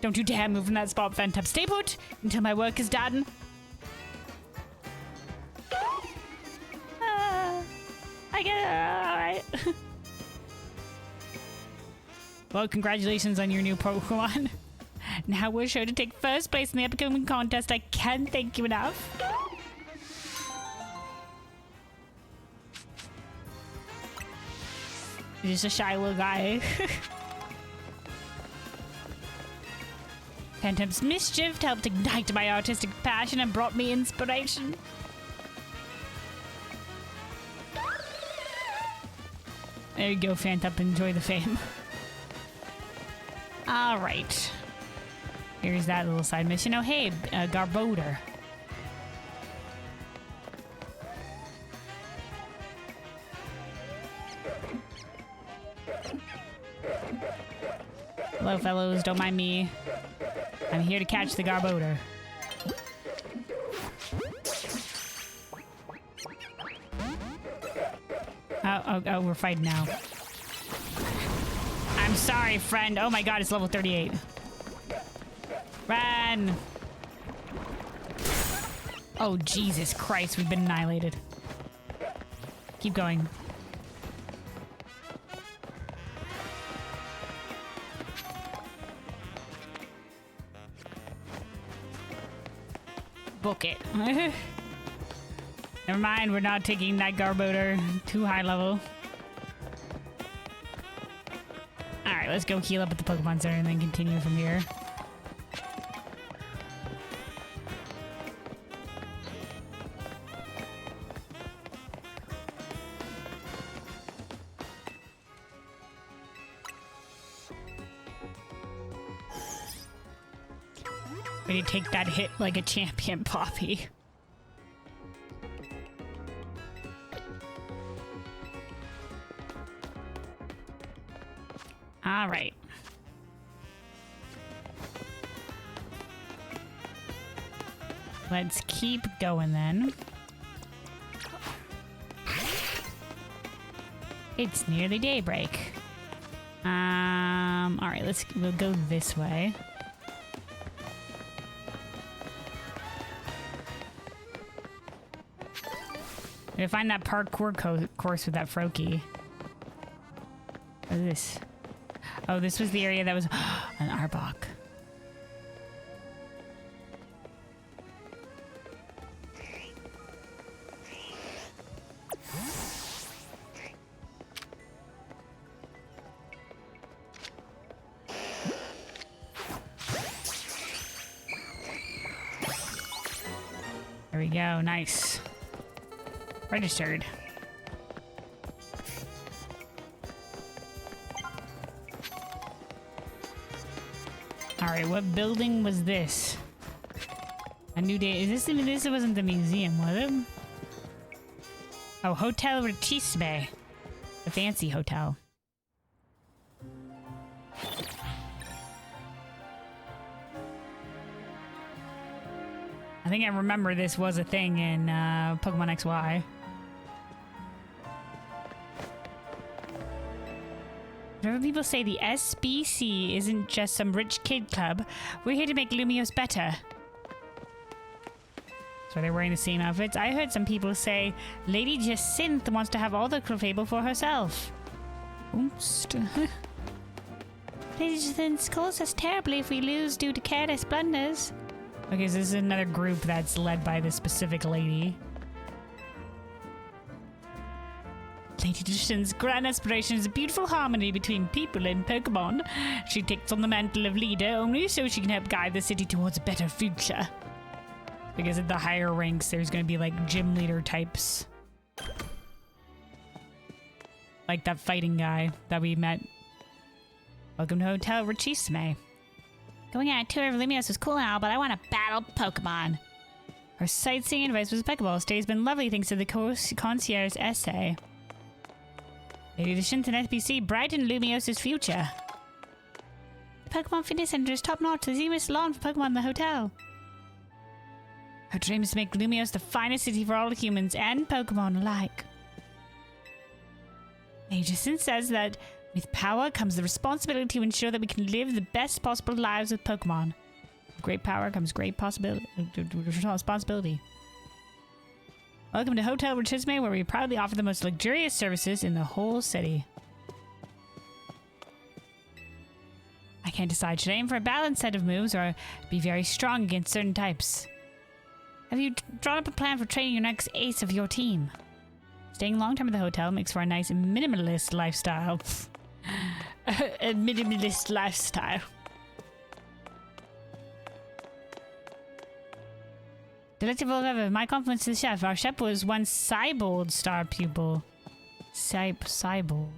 Don't you dare move from that spot, Phantomp. Stay put until my work is done. I get it. All right. Well, congratulations on your new Pokemon. Now we're sure to take first place in the upcoming contest. I can't thank you enough. He's just a shy little guy. Phantom's mischief helped ignite my artistic passion and brought me inspiration. There you go, Phantom. Enjoy the fame. All right. Here's that little side mission. Oh, hey, Garbodor. Hello, fellows. Don't mind me. I'm here to catch the Garbodor. Oh, we're fighting now. I'm sorry, friend. Oh my god, it's level 38. Run! Oh, Jesus Christ, we've been annihilated. Keep going. Book it. Never mind, we're not taking that Garbodor. Too high level. Alright, let's go heal up at the Pokemon Center and then continue from here. Ready to take that hit like a champion, Poppy. All right. Let's keep going then. It's nearly daybreak. All right, we'll go this way. I'm gonna find that parkour course with that Froakie. What is this? Oh, this was the area that was an Arbok. There we go, nice. Registered. Alright, what building was this? A new day. Is this wasn't the museum, was it? Oh, Hotel Richisme. The fancy hotel. I think I remember this was a thing in Pokemon XY. Whenever people say the SBC isn't just some rich kid club, we're here to make Lumiose better. So they're wearing the same outfits. I heard some people say Lady Jacinth wants to have all the Clefable for herself. Oops. Lady Jacinth scolds us terribly if we lose due to careless blunders. Okay, so this is another group that's led by this specific lady. Lady Jacinth's grand aspiration is a beautiful harmony between people and Pokemon. She takes on the mantle of leader only so she can help guide the city towards a better future. Because at the higher ranks, there's going to be like gym leader types. Like that fighting guy that we met. Welcome to Hotel Richisme. Going on a tour of Lumiose was cool now, but I want to battle Pokemon. Our sightseeing advice was impeccable. Today's been lovely thanks to the concierge essay. Lady Jacinth and SBC brighten Lumiose's future. The Pokemon Fitness Center is top notch. There's even a salon for Pokemon in the hotel. Her dream is to make Lumiose the finest city for all humans and Pokemon alike. Lady Jacinth says that with power comes the responsibility to ensure that we can live the best possible lives with Pokemon. With great power comes great responsibility. Welcome to Hotel Richisme, where we proudly offer the most luxurious services in the whole city. I can't decide. Should I aim for a balanced set of moves or be very strong against certain types? Have you drawn up a plan for training your next ace of your team? Staying long-term at the hotel makes for a nice minimalist lifestyle. A minimalist lifestyle. Delectable ever. My compliments to the chef. Our chef was once Cybold star pupil. Cybold.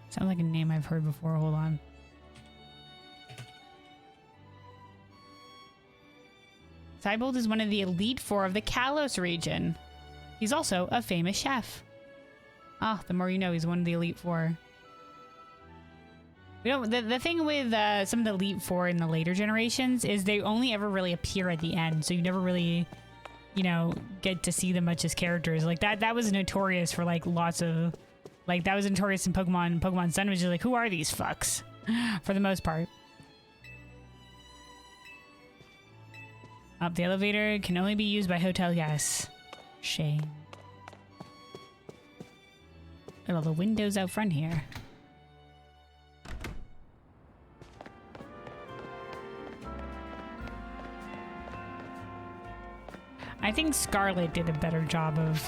Sounds like a name I've heard before. Hold on. Cybold is one of the Elite Four of the Kalos region. He's also a famous chef. Ah, the more you know, he's one of the Elite Four. We don't, the thing with some of the Elite Four in the later generations is they only ever really appear at the end, so you never really, you know, get to see them much as characters. Like that was notorious for like lots of, like that was notorious in Pokemon Sun, which is like, who are these fucks? For the most part. Up the elevator can only be used by hotel guests. Shame. Look at all the windows out front here. I think Scarlet did a better job of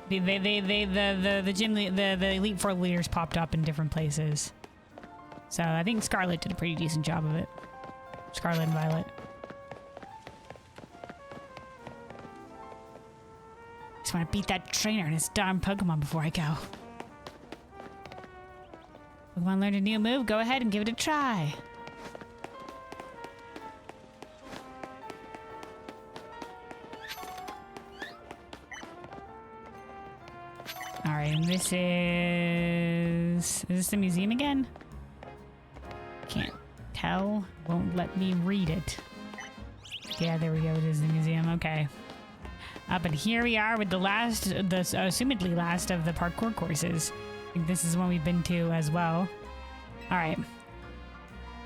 the Elite Four leaders popped up in different places. So I think Scarlet did a pretty decent job of it. Scarlet and Violet. Just want to beat that trainer and his darn Pokemon before I go. Pokemon learned a new move? Go ahead and give it a try. Alright, and this is this the museum again? Can't tell. Won't let me read it. Yeah, there we go. It is the museum. Okay. Up and here we are with the assumedly last of the parkour courses. I think this is one we've been to as well. Alright.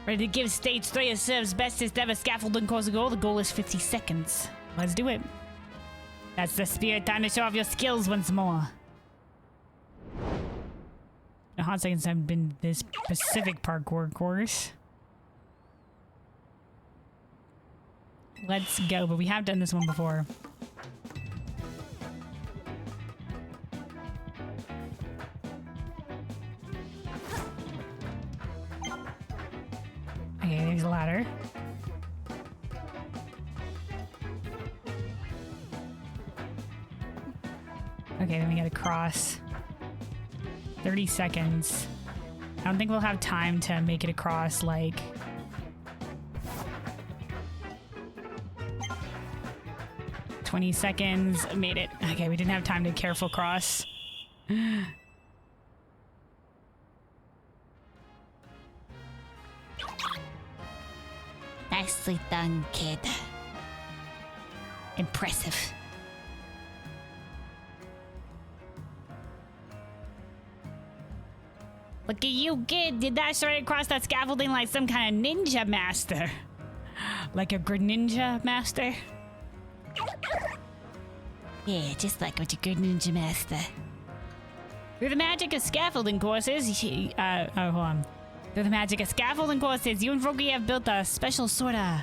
Ready to give stage 3 a serve's bestest ever scaffolding course a goal? The goal is 50 seconds. Let's do it. That's the spirit. Time to show off your skills once more. A hot second since I've been this specific parkour course. Let's go, but we have done this one before. Okay, there's a ladder. Okay, then we gotta cross. 30 seconds. I don't think we'll have time to make it across, like... ...20 seconds. Made it. Okay, we didn't have time to careful cross. Nicely done, kid. Impressive. Look at you, kid. You dashed right across that scaffolding like some kind of ninja master. Like a Greninja master? Yeah, just like what your good ninja master. Through the magic of scaffolding courses, hold on. Through the magic of scaffolding courses, you and Froakie have built a special sort of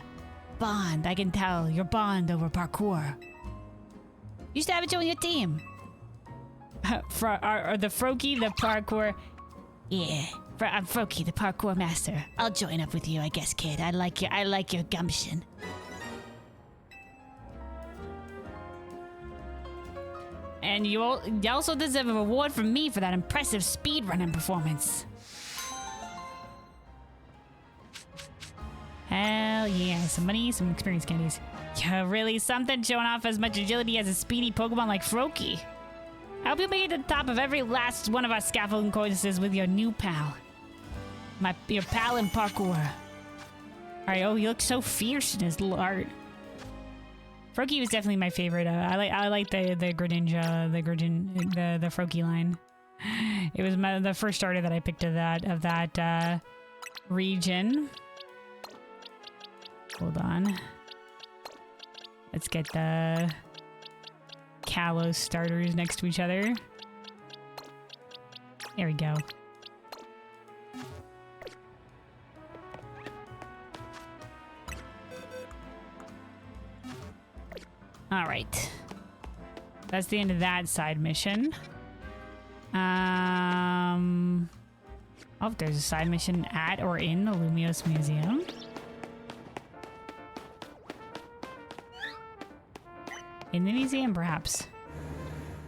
bond. I can tell your bond over parkour. You should have it join your team. For the Froakie, the parkour. Yeah, I'm Froakie, the parkour master. I'll join up with you, I guess, kid. I like your gumption. And you also deserve a reward from me for that impressive speedrunning performance. Hell yeah, some money, some experience candies. Yeah, really something showing off as much agility as a speedy Pokemon like Froakie. I hope you make it to the top of every last one of our scaffolding courses with your new pal. Your pal in parkour. Alright, oh, he looks so fierce in his little art. Froakie was definitely my favorite. I like the Greninja, the Froakie line. It was the first starter that I picked of that region. Hold on. Let's get the Kalos starters next to each other. There we go. All right. That's the end of that side mission. Oh, there's a side mission at or in the Lumiose Museum. In the museum, perhaps.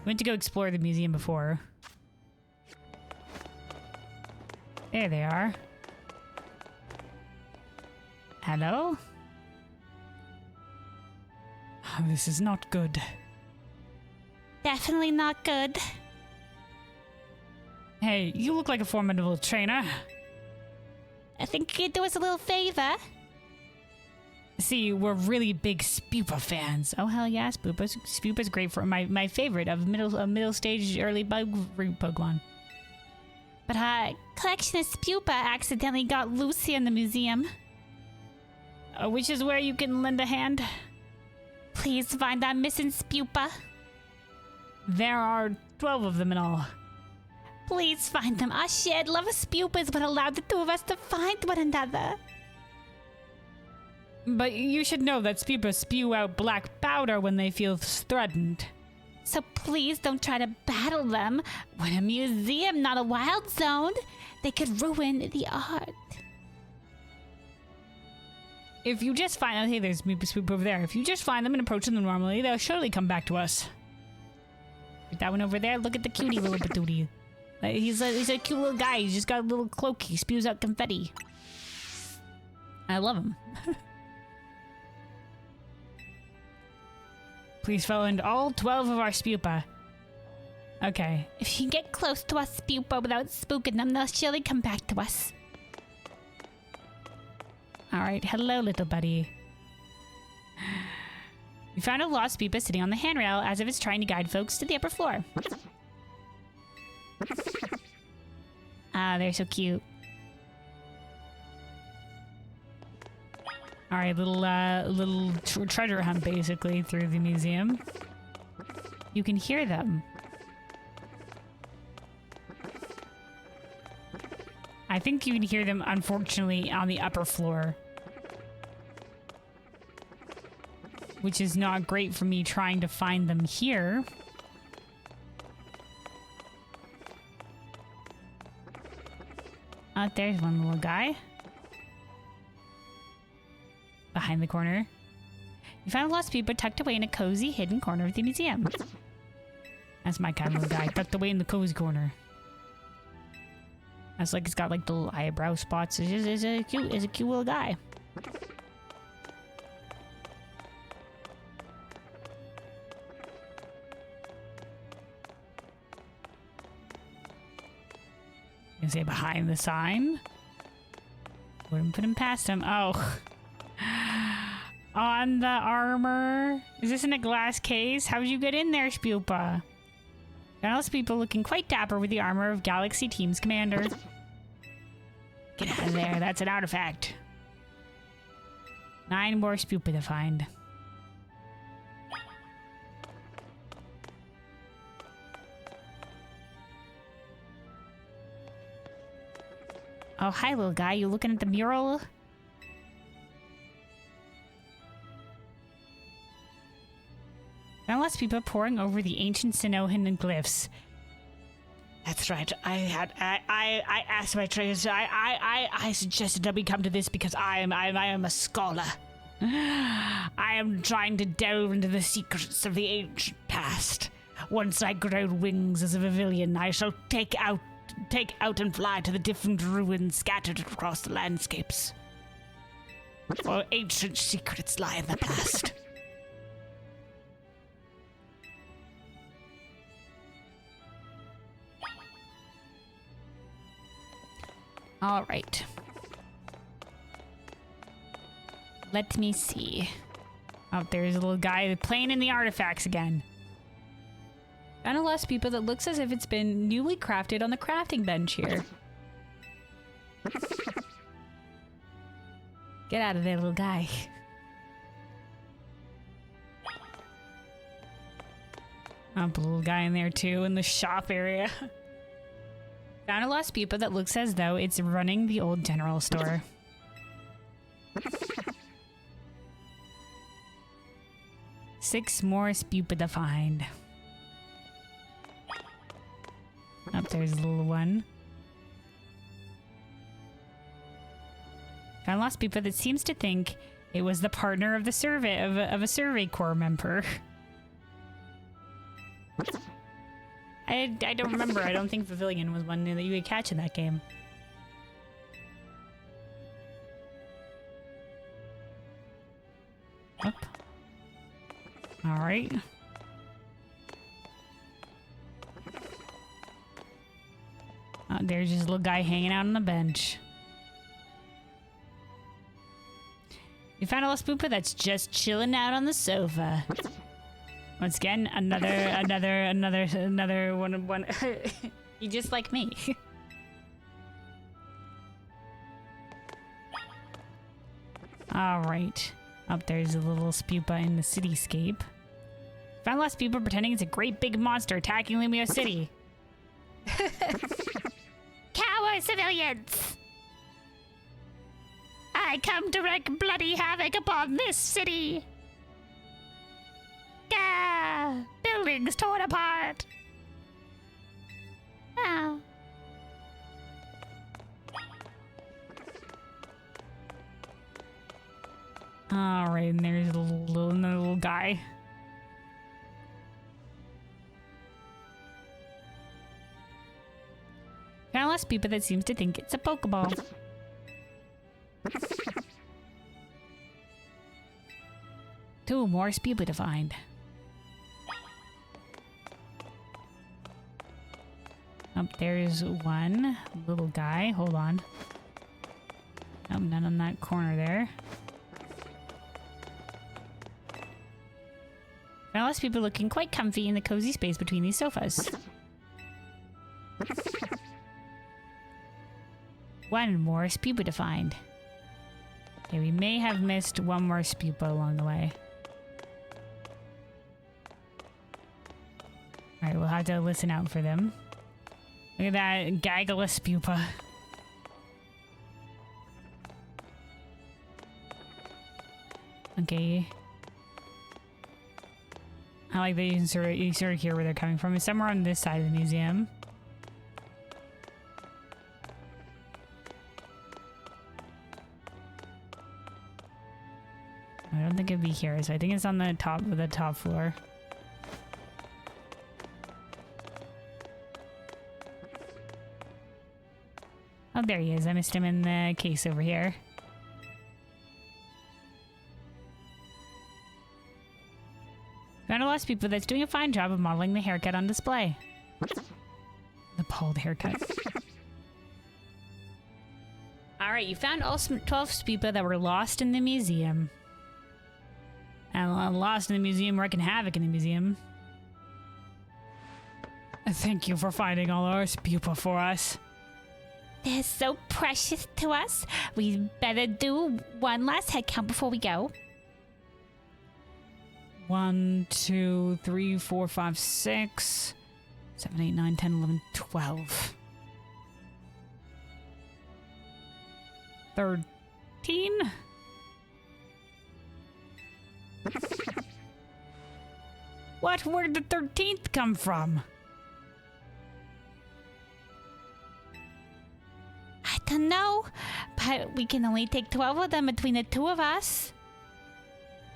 We went to go explore the museum before. There they are. Hello? This is not good. Definitely not good. Hey, you look like a formidable trainer. I think you could do us a little favor. See, we're really big Spupa fans. Oh hell yeah, Spupa's great for my favorite of middle stage early bug root Pokemon. But our collection of Spupa accidentally got loose here in the museum. Which is where you can lend a hand. Please find our missing Spupa. There are 12 of them in all. Please find them. Our shared love of Spupa is what allowed the two of us to find one another. But you should know that Spupa spew out black powder when they feel threatened. So please don't try to battle them. We're in a museum, not a wild zone. They could ruin the art. If you just find... hey, there's Spupa over there. If you just find them and approach them normally, they'll surely come back to us. That one over there, look at the cutie little patootie. He's a cute little guy. He's just got a little cloak. He spews out confetti. I love him. Please follow in all 12 of our Spupa. Okay. If you can get close to our Spupa without spooking them, they'll surely come back to us. Alright, hello little buddy. We found a lost Spupa sitting on the handrail as if it's trying to guide folks to the upper floor. Ah, they're so cute. All right, little treasure hunt basically through the museum. You can hear them. I think you can hear them, unfortunately, on the upper floor. Which is not great for me trying to find them here. Oh, there's one little guy. Behind the corner. You found a lost Spupa tucked away in a cozy, hidden corner of the museum. That's my kind of little guy, tucked away in the cozy corner. That's like it's got like the little eyebrow spots. It's a cute little guy. You say behind the sign. Wouldn't put him past him. Oh. On the armor. Is this in a glass case? How'd you get in there, Spupa? Countless people looking quite dapper with the armor of Galaxy Team's commander. Get out of there. That's an artifact. 9 more Spupa to find. Oh, hi, little guy. You looking at the mural? Countless people poring over the ancient Sinohan glyphs. That's right. I asked my trainers. I suggested that we come to this because I am a scholar. I am trying to delve into the secrets of the ancient past. Once I grow wings as a pavilion, I shall take out and fly to the different ruins scattered across the landscapes. For ancient secrets lie in the past. All right. Let me see. Oh, there's a little guy playing in the artifacts again. Found a lost Spupa that looks as if it's been newly crafted on the crafting bench here. Get out of there, little guy. Oh, a little guy in there too, in the shop area. Found a lost Spupa that looks as though it's running the old general store. Six more Spupa to find. Up there's a little one. Found a lost Spupa that seems to think it was the partner of the survey of a Survey Corps member. I don't remember. I don't think Pavilion was one that you could catch in that game. Up. All right. There's just a little guy hanging out on the bench. You found a little spooper that's just chilling out on the sofa. Once again, another one. You just like me. All right. Up there's a little spupa in the cityscape. Found a lost spupa pretending it's a great big monster attacking Lumio City. Coward civilians! I come to wreak bloody havoc upon this city! Gah! Buildings torn apart! Oh. Alright, and there's another little guy. Found a lost spupa that seems to think it's a Pokeball. Two more spupa to find. Up there's one little guy. Hold on. Oh, none on that corner there. Found a lot of people looking quite comfy in the cozy space between these sofas. One more spupa to find. Okay, we may have missed one more spupa along the way. Alright, we'll have to listen out for them. Look at that gaggle of spupa. Okay. I like that you can sort of hear where they're coming from. It's somewhere on this side of the museum. I don't think it'd be here, so I think it's on the top floor. Oh, there he is. I missed him in the case over here. Found a lot of people that's doing a fine job of modeling the haircut on display. The bald haircut. Alright, you found all 12 spupa that were lost in the museum. And lost in the museum, wreaking havoc in the museum. Thank you for finding all our spupa for us. They're so precious to us. We better do one last head count before we go. 1, 2, 3, 4, 5, 6, 7, 8, 9, 10, 11, 12. 13? What? Where did the 13th come from? I don't know, but we can only take 12 of them between the two of us.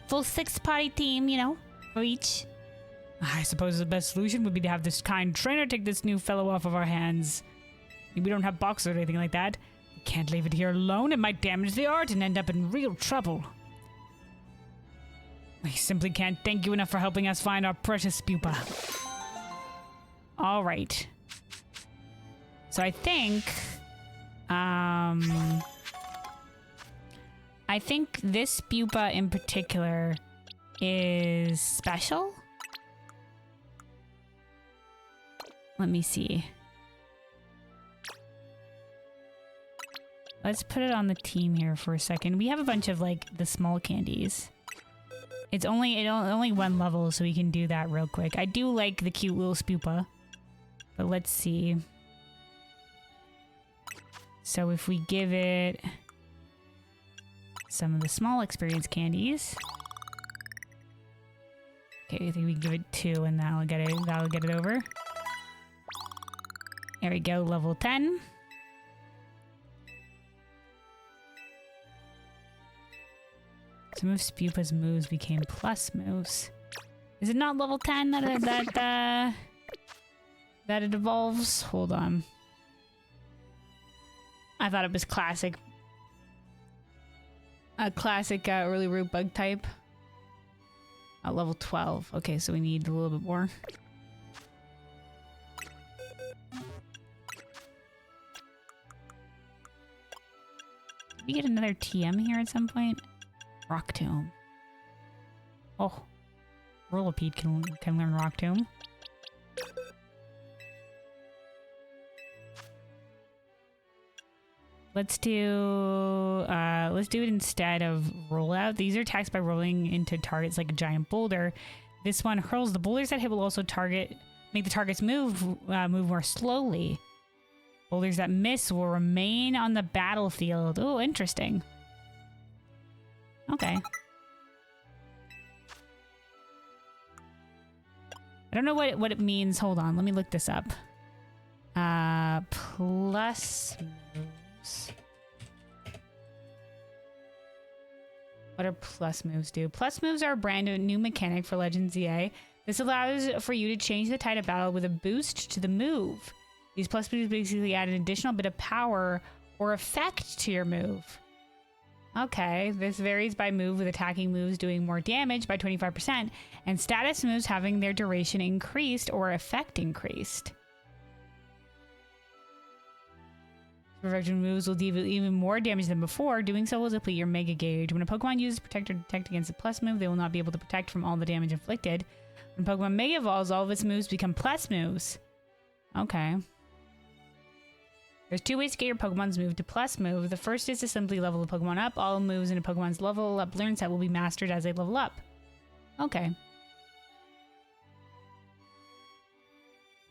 Full 6-party team, you know, for each. I suppose the best solution would be to have this kind trainer take this new fellow off of our hands. We don't have boxes or anything like that. We can't leave it here alone. It might damage the art and end up in real trouble. I simply can't thank you enough for helping us find our precious pupa. All right. So I think this pupa in particular is special. Let me see. Let's put it on the team here for a second. We have a bunch of like the small candies. It's only one level, so we can do that real quick. I do like the cute little spupa, but let's see. So if we give it some of the small experience candies. Okay, I think we give it 2 and that'll get it over. There we go, level 10. Some of Spupa's moves became plus moves. Is it not level 10 that it evolves? Hold on. I thought it was classic. A classic early root bug type. Level 12. Okay, so we need a little bit more. Did we get another TM here at some point? Rock Tomb. Oh. Rolipede can learn Rock Tomb. Let's do it instead of rollout. These are attacked by rolling into targets like a giant boulder. This one hurls the boulders that hit will also make the targets move more slowly. Boulders that miss will remain on the battlefield. Oh, interesting. Okay. I don't know what it means. Hold on, let me look this up. Plus moves. What do plus moves do? Plus moves are a brand new mechanic for Legends EA. This allows for you to change the tide of battle with a boost to the move. These plus moves basically add an additional bit of power or effect to your move. Okay, this varies by move, with attacking moves doing more damage by 25%, and status moves having their duration increased or effect increased. Perfection moves will deal even more damage than before. Doing so will deplete your Mega Gauge. When a Pokemon uses Protect or Detect against a plus move, they will not be able to protect from all the damage inflicted. When Pokemon Mega Evolves, all of its moves become plus moves. Okay. There's 2 ways to get your Pokemon's move to plus move. The first is to simply level the Pokemon up. All moves in a Pokemon's level up learn set will be mastered as they level up. Okay.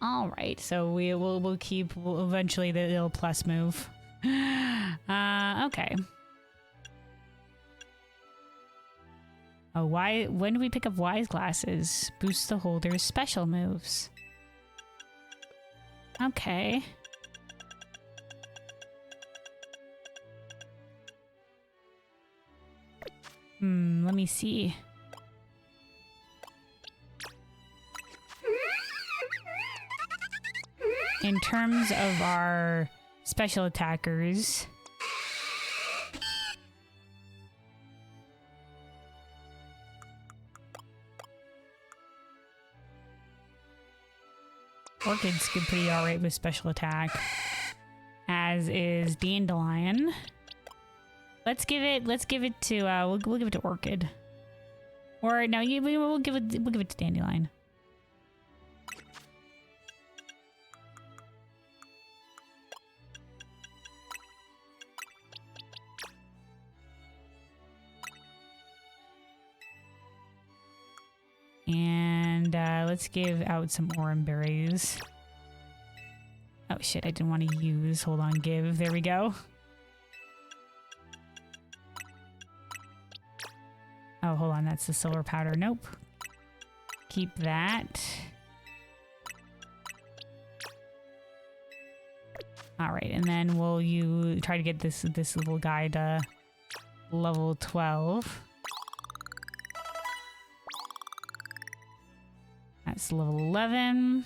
All right, so we'll keep eventually the little plus move. Okay. Oh, when do we pick up Wise Glasses? Boost the holder's special moves. Okay. Let me see. In terms of our special attackers, Orchid's pretty alright with special attack, as is Dandelion. Let's give it to we'll give it to Orchid. Or no, we'll give it to Dandelion. And let's give out some Oran berries. Oh shit, I didn't want to use. Hold on, give. There we go. Oh, hold on, that's the silver powder. Nope. Keep that. All right, and then will you try to get this little guy to level 12? That's level 11.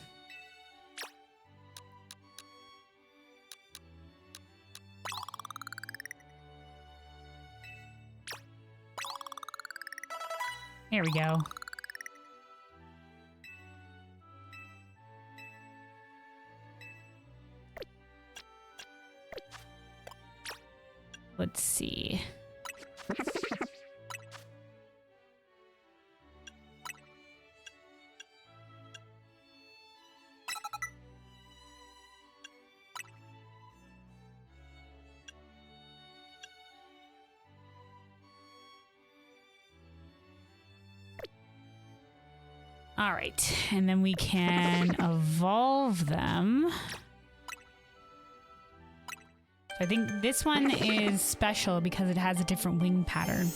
There we go. Let's see. All right, and then we can evolve them. I think this one is special because it has a different wing pattern.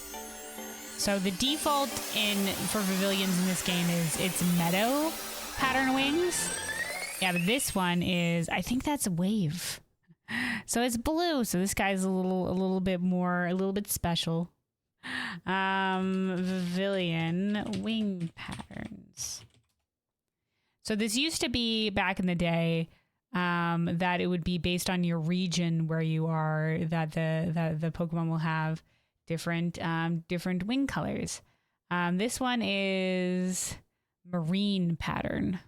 So the default for Pavilions in this game is it's meadow pattern wings. Yeah, but this one is, I think that's a wave. So it's blue. So this guy's a little bit special. Pavilion wing patterns. So this used to be back in the day that it would be based on your region where you are, that the Pokemon will have different wing colors. This one is marine pattern.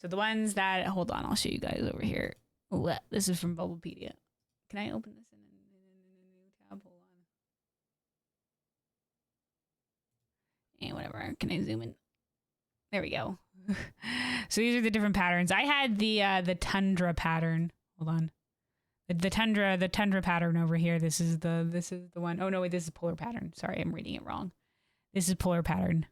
So the ones that, hold on, I'll show you guys over here. Ooh, this is from Bulbapedia. Can I open this in a new tab? Hold on. And whatever. Can I zoom in? There we go. So these are the different patterns. I had the tundra pattern. Hold on. The tundra pattern over here. This is the one. Oh no, wait, this is polar pattern. Sorry, I'm reading it wrong. This is polar pattern.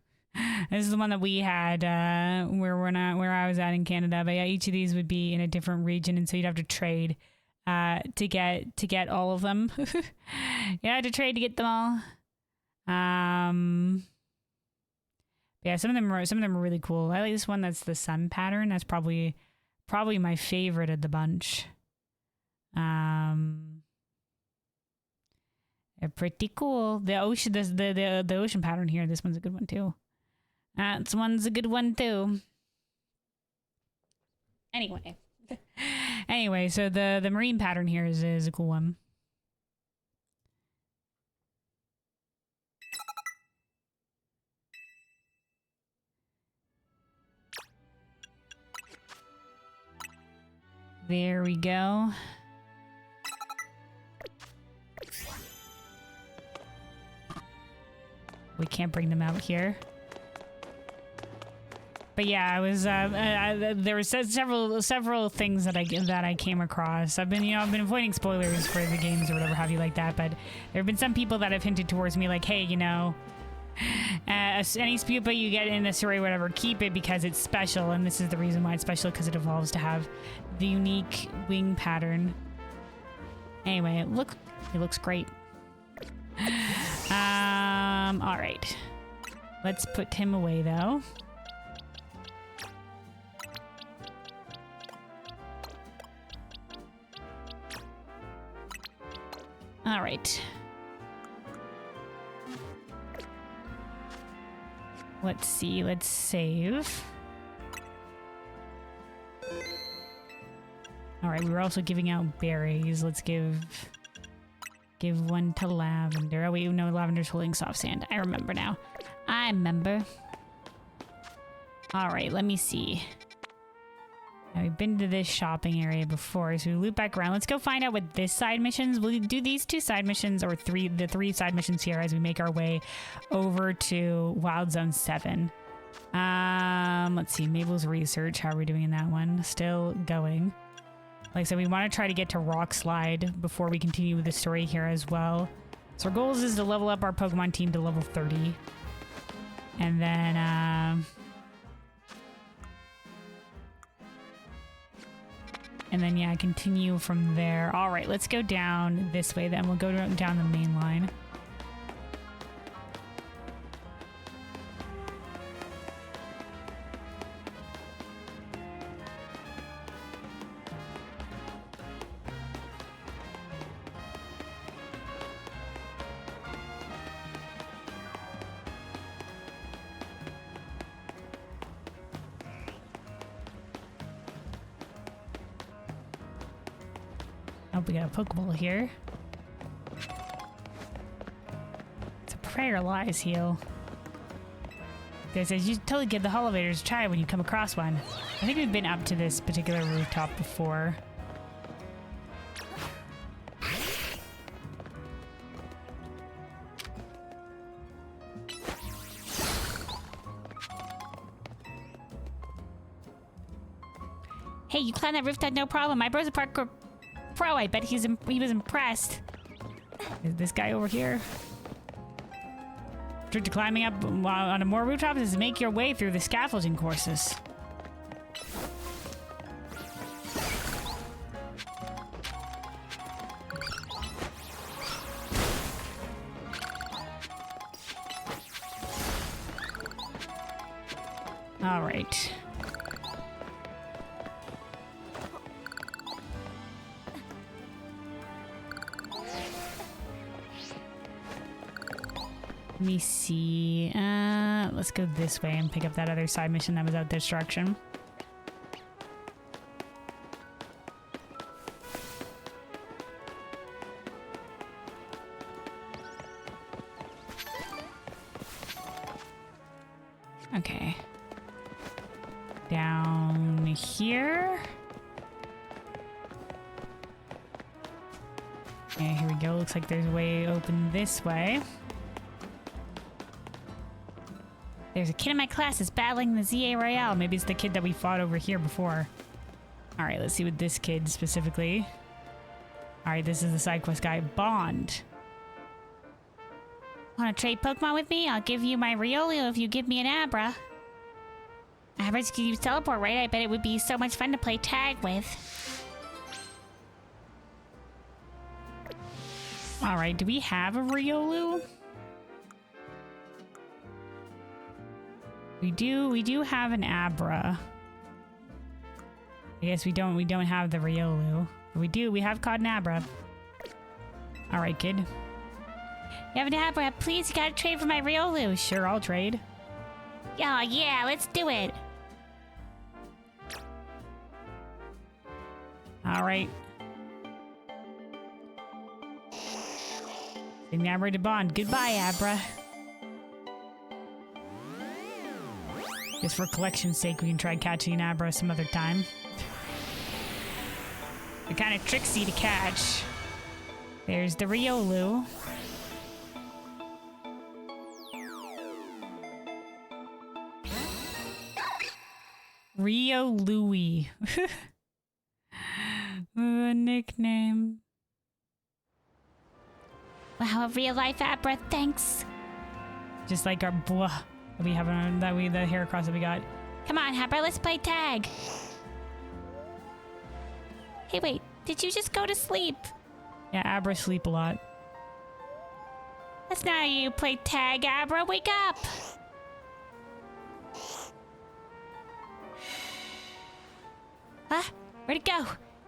This is the one that we had where I was at in Canada. But yeah, each of these would be in a different region, and so you'd have to trade to get all of them. Yeah, to trade to get them all. Yeah, some of them are really cool. I like this one that's the sun pattern. That's probably my favorite of the bunch. They're pretty cool. The ocean, the ocean pattern here. This one's a good one too. This one's a good one too. Anyway, so the marine pattern here is a cool one. There we go. We can't bring them out here. But yeah, I was there was several things that I came across. I've been avoiding spoilers for the games or whatever have you like that, but there have been some people that have hinted towards me like, hey, any Spupa you get in the story, whatever, keep it because it's special, and this is the reason why it's special, because it evolves to have the unique wing pattern. Anyway, it looks great. All right, let's put him away though. All right. Let's see, let's save. All right, we were also giving out berries. Let's give one to Lavender. Oh wait, no, Lavender's holding soft sand. I remember now. I remember. All right, let me see. Now, we've been to this shopping area before, so we loop back around. Let's go find out what this side missions. We'll do these 2 side missions, or the three side missions here as we make our way over to Wild Zone 7. Let's see, Mabel's research. How are we doing in that one? Still going. Like I said, we want to try to get to Rock Slide before we continue with the story here as well. So our goals is to level up our Pokemon team to level 30. And then, yeah, continue from there. All right, let's go down this way then. We'll go down the main line. Oh, we got a Pokeball here. It's a prayer lies heal. It says you totally give the Holovators a try when you come across one. I think we've been up to this particular rooftop before. Hey, you climbed that rooftop, no problem. My bro's a parkour pro. I bet he was impressed. Is this guy over here? Trick to climbing up on more rooftops is to make your way through the scaffolding courses. All right. Let me see. let's go this way and pick up that other side mission that was out this direction. Okay. Down here. Okay, here we go. Looks like there's a way open this way. There's a kid in my class that's battling the ZA Royale. Maybe it's the kid that we fought over here before. Alright, let's see what this kid specifically. Alright, this is the side quest guy. Bond. Want to trade Pokemon with me? I'll give you my Riolu if you give me an Abra. Abras can use teleport, right? I bet it would be so much fun to play tag with. Alright, do we have a Riolu? We do have an Abra. I guess we don't have the Riolu. But we have caught an Abra. Alright, kid. You have an Abra, please, you gotta trade for my Riolu. Sure, I'll trade. Oh, yeah, let's do it. Alright. Send Abra to Bond. Goodbye, Abra. Just for collection's sake, we can try catching an Abra some other time. They're kind of tricksy to catch. There's the Riolu. Rio Louie. A nickname. Wow, a real life Abra, thanks. Just like our blah that we have on the Heracross that we got. Come on, Abra, let's play tag. Hey, wait, did you just go to sleep? Yeah, Abra sleep a lot. That's not how you play tag, Abra. Wake up! Huh? Where'd it go?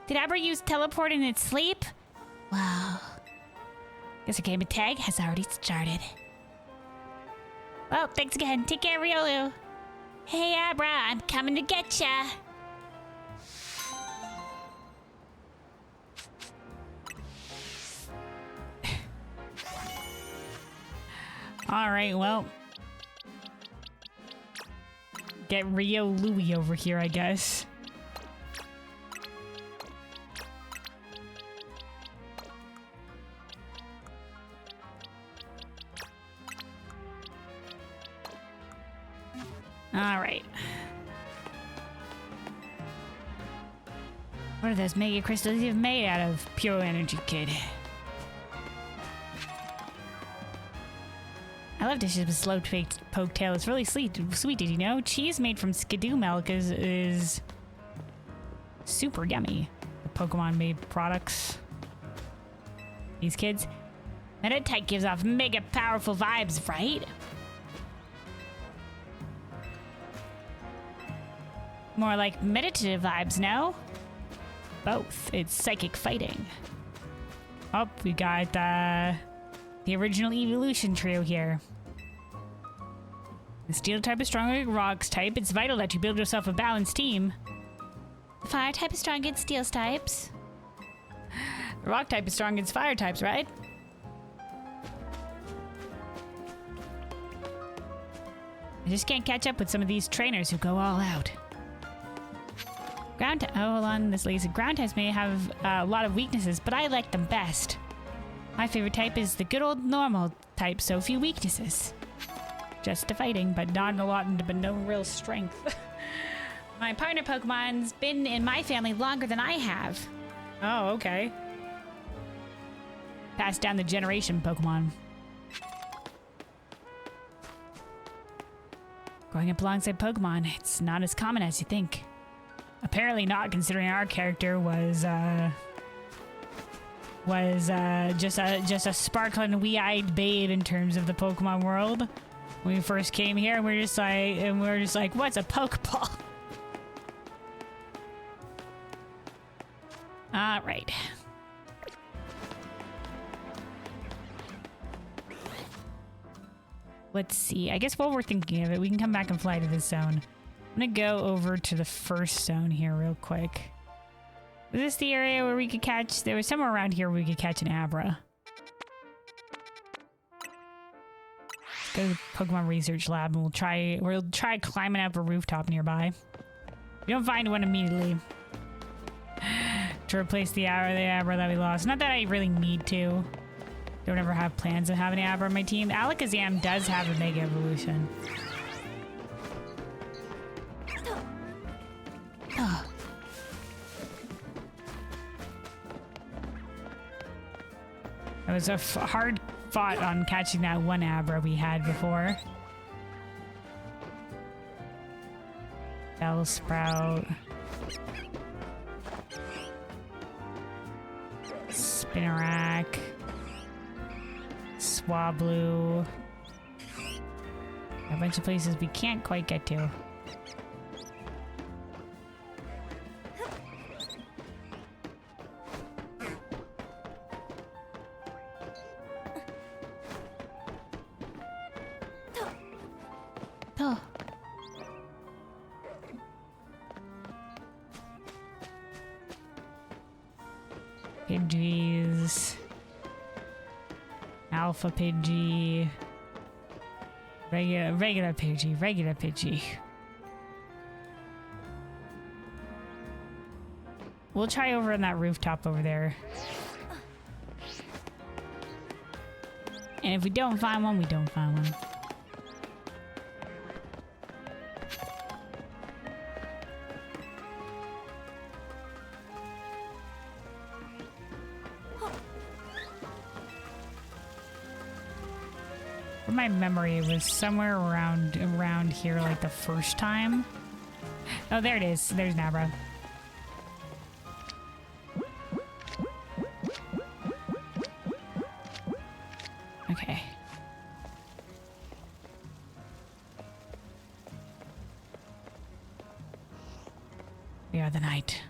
Did Abra use teleport in its sleep? Wow. Guess our game of tag has already started. Well, thanks again. Take care, Riolu. Hey, Abra, I'm coming to get ya. All right, well. Get Rio Louie over here, I guess. All right. What are those mega crystals you've made out of? Pure energy, kid. I love dishes with slow-baked poke tail. It's really sweet, did you know? Cheese made from skidoo milk is super yummy. The Pokemon-made products. These kids. Meditite gives off mega powerful vibes, right? More like meditative vibes, no? Both. It's psychic fighting. Oh, we got the original evolution trio here. The steel type is stronger than rocks type. It's vital that you build yourself a balanced team. The fire type is strong against steel types. The rock type is strong against fire types, right? I just can't catch up with some of these trainers who go all out. Hold on, this lazy ground types may have a lot of weaknesses, but I like them best. My favorite type is the good old normal type, so few weaknesses. Just to fighting, but not a lot, but no real strength. My partner Pokemon's been in my family longer than I have. Oh, okay. Passed down the generation Pokemon. Growing up alongside Pokemon, it's not as common as you think. Apparently not, considering our character was just a sparkling wee-eyed babe in terms of the Pokemon world. When we first came here, and we're just like, what's a Pokeball? All right. let's see. I guess while we're thinking of it, we can come back and fly to this zone. I'm gonna go over to the first zone here real quick. Was this the area where we could catch? There was somewhere around here where we could catch an Abra. Let's go to the Pokemon Research Lab and we'll try climbing up a rooftop nearby. If we don't find one immediately, to replace the Abra that we lost. Not that I really need to. Don't ever have plans of having an Abra on my team. Alakazam does have a Mega Evolution. It was a hard fought on catching that one Abra we had before. Bellsprout. Spinarak. Swablu. A bunch of places we can't quite get to. Oh. Pidgeys. Alpha Pidgey. Regular Pidgey. We'll try over on that rooftop over there. And if we don't find one, we don't find one. From my memory, it was somewhere around here like the first time. Oh, there it is. There's Nabra. Okay. We are the night.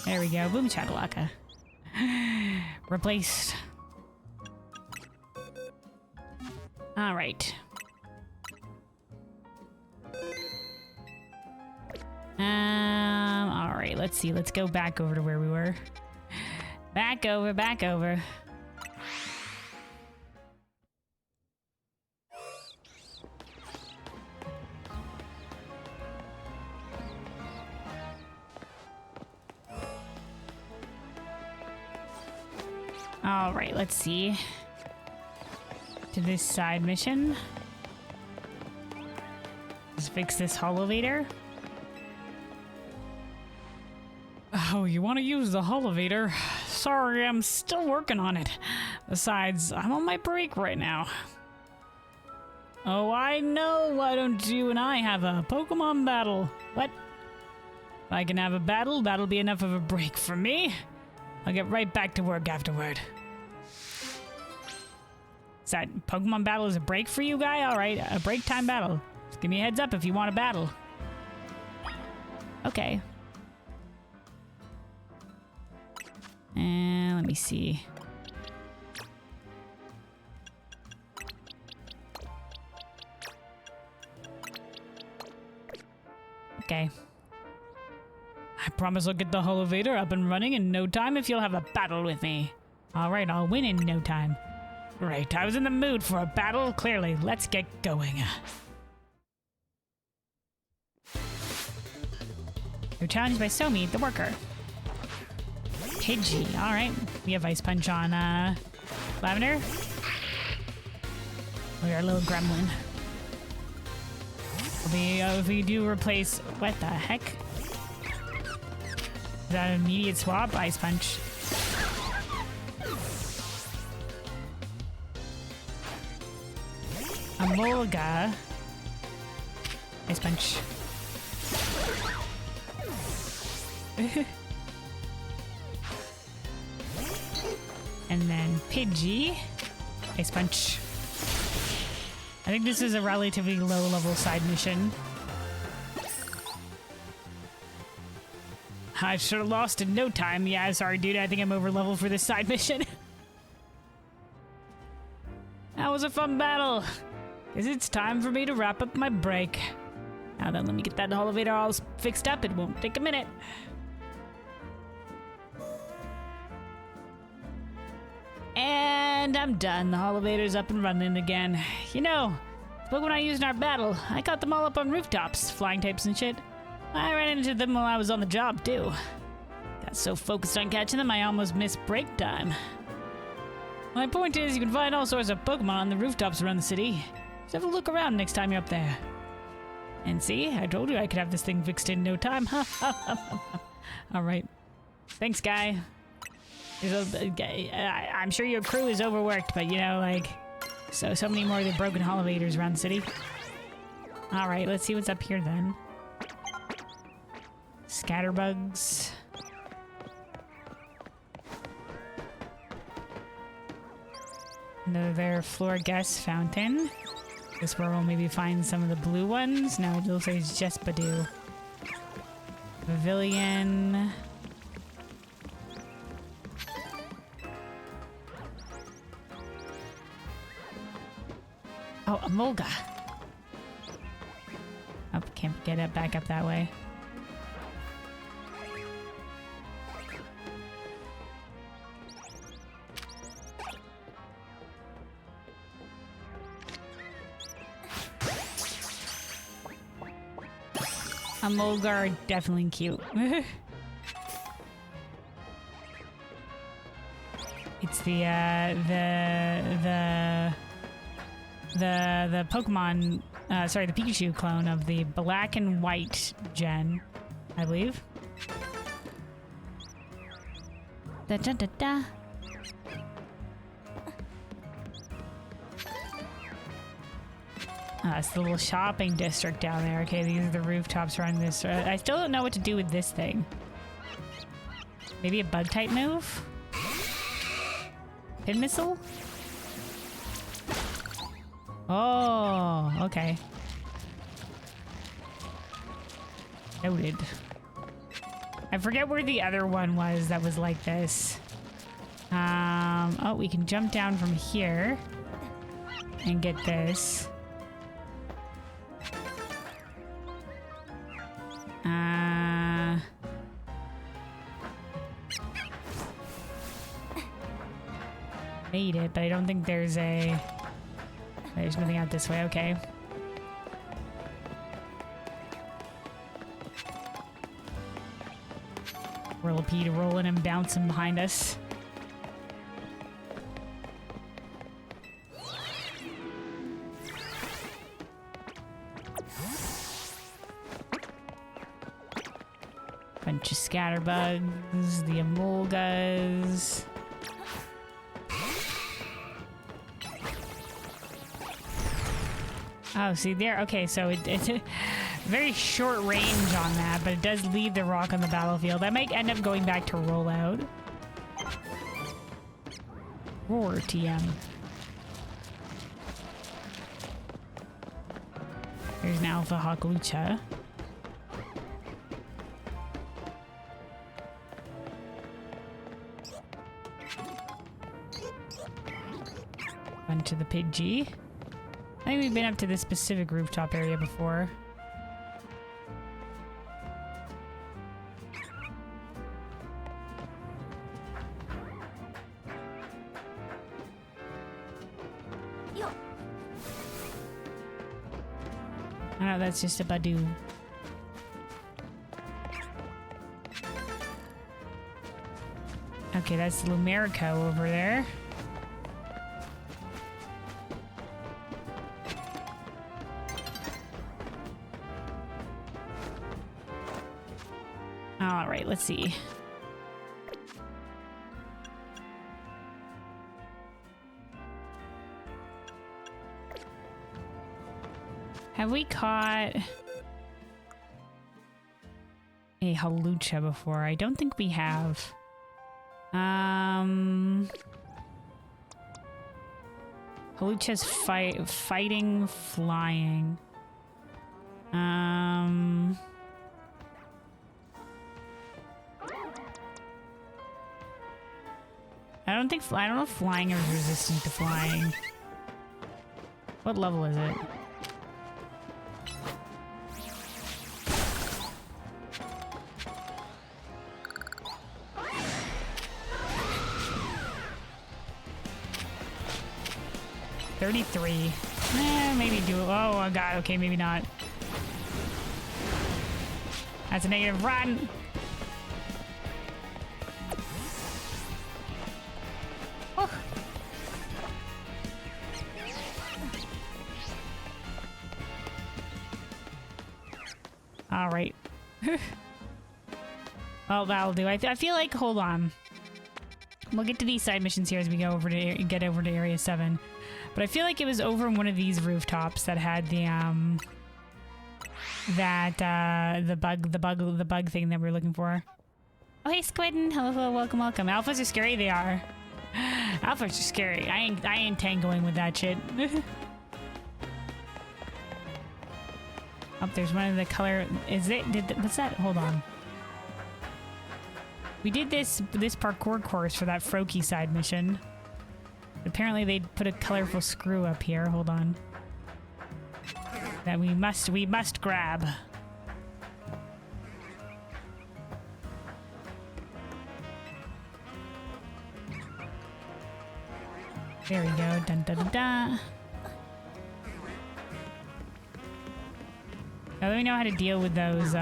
There we go. Boom Chakalaka. Replaced. All right. All right. Let's see. Let's go back over to where we were. Back over. All right, let's see. To this side mission. Let's fix this holovator. Oh, you want to use the holovator? Sorry, I'm still working on it. Besides, I'm on my break right now. Oh, I know. Why don't you and I have a Pokemon battle? What? If I can have a battle, that'll be enough of a break for me. I'll get right back to work afterward. Is that Pokemon battle is a break for you, guy? Alright, a break time battle. Just give me a heads up if you want a battle. Okay. And let me see. Okay. I promise I'll get the holovator up and running in no time if you'll have a battle with me. Alright, I'll win in no time. Right, I was in the mood for a battle, clearly. Let's get going. You're challenged by Somi, the worker. Pidgey, alright. We have Ice Punch on Lavender. We are a little gremlin. If we do replace... What the heck? Is that an immediate swap? Ice Punch. Amolga. Ice Punch. And then Pidgey. Ice Punch. I think this is a relatively low-level side mission. I should have lost in no time. Yeah, sorry, dude. I think I'm over level for this side mission. That was a fun battle. Guess it's time for me to wrap up my break. Now then, let me get that elevator all fixed up. It won't take a minute. And I'm done. The elevator's up and running again. You know, but when I used in our battle, I caught them all up on rooftops, flying types and shit. I ran into them while I was on the job, too. Got so focused on catching them, I almost missed break time. My point is, you can find all sorts of Pokemon on the rooftops around the city. Just have a look around next time you're up there. And see, I told you I could have this thing fixed in no time. Alright. Thanks, guy. I'm sure your crew is overworked, but you know, like, so many more of the broken elevators around the city. Alright, let's see what's up here then. Scatterbugs. Another Florges fountain. This where we'll maybe find some of the blue ones. No, it looks like it's just Badoo. Pavilion. Oh, Emolga. Oh, can't get it back up that way. Emolga are definitely cute. It's the Pokemon, sorry, the Pikachu clone of the black and white gen, I believe. Da da da da. It's the little shopping district down there. Okay, these are the rooftops around this. I still don't know what to do with this thing. Maybe a bug type move? Pin missile? Oh, okay. Noted. I forget where the other one was that was like this. Oh, we can jump down from here and get this. Made it, but I don't think there's nothing out this way. Okay. Whirlipede rolling and bouncing behind us. Bunch of scatterbugs, the Emolgas. Oh, see there? Okay, so it's a very short range on that, but it does leave the rock on the battlefield. I might end up going back to rollout. Roar TM. There's an Alpha Hawklucha. Bunch of the Pidgey. I think we've been up to this specific rooftop area before. Oh, that's just a Badoo. Okay, that's Lumerico over there. Alright, let's see. Have we caught a Hawlucha before? I don't think we have. Hawlucha's fighting, flying. I don't know if flying is resistant to flying. What level is it? $33. Maybe do it. Oh god, okay, maybe not. That's a negative. Run! Oh. Alright. Well, that'll do. I feel like, hold on. We'll get to these side missions here as we go over to get over to Area 7. But I feel like it was over in one of these rooftops that had the the bug thing that we were looking for. Oh hey Squidden, hello, welcome. Alphas are scary, they are. Alphas are scary. I ain't tangoing with that shit. Oh, there's one of the color. What's that? Hold on. We did this parkour course for that Froakie side mission. Apparently they put a colorful screw up here. Hold on. That we must grab. There we go. Dun dun dun dun. Now that we know how to deal with those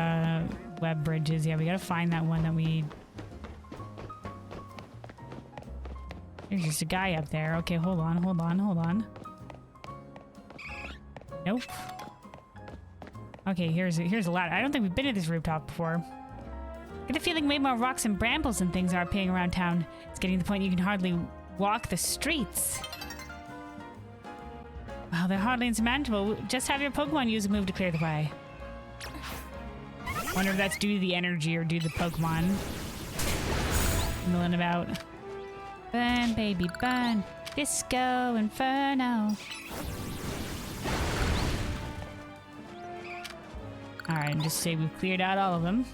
web bridges, yeah, we gotta find that one that we... There's just a guy up there. Okay, hold on. Nope. Okay, here's a ladder. I don't think we've been to this rooftop before. I get a feeling way more rocks and brambles and things are appearing around town. It's getting to the point you can hardly walk the streets. Wow, they're hardly insurmountable. Just have your Pokemon use a move to clear the way. Wonder if that's due to the energy or due to the Pokemon milling about. Burn, baby, burn. Disco Inferno. Alright, and just say we've cleared out all of them.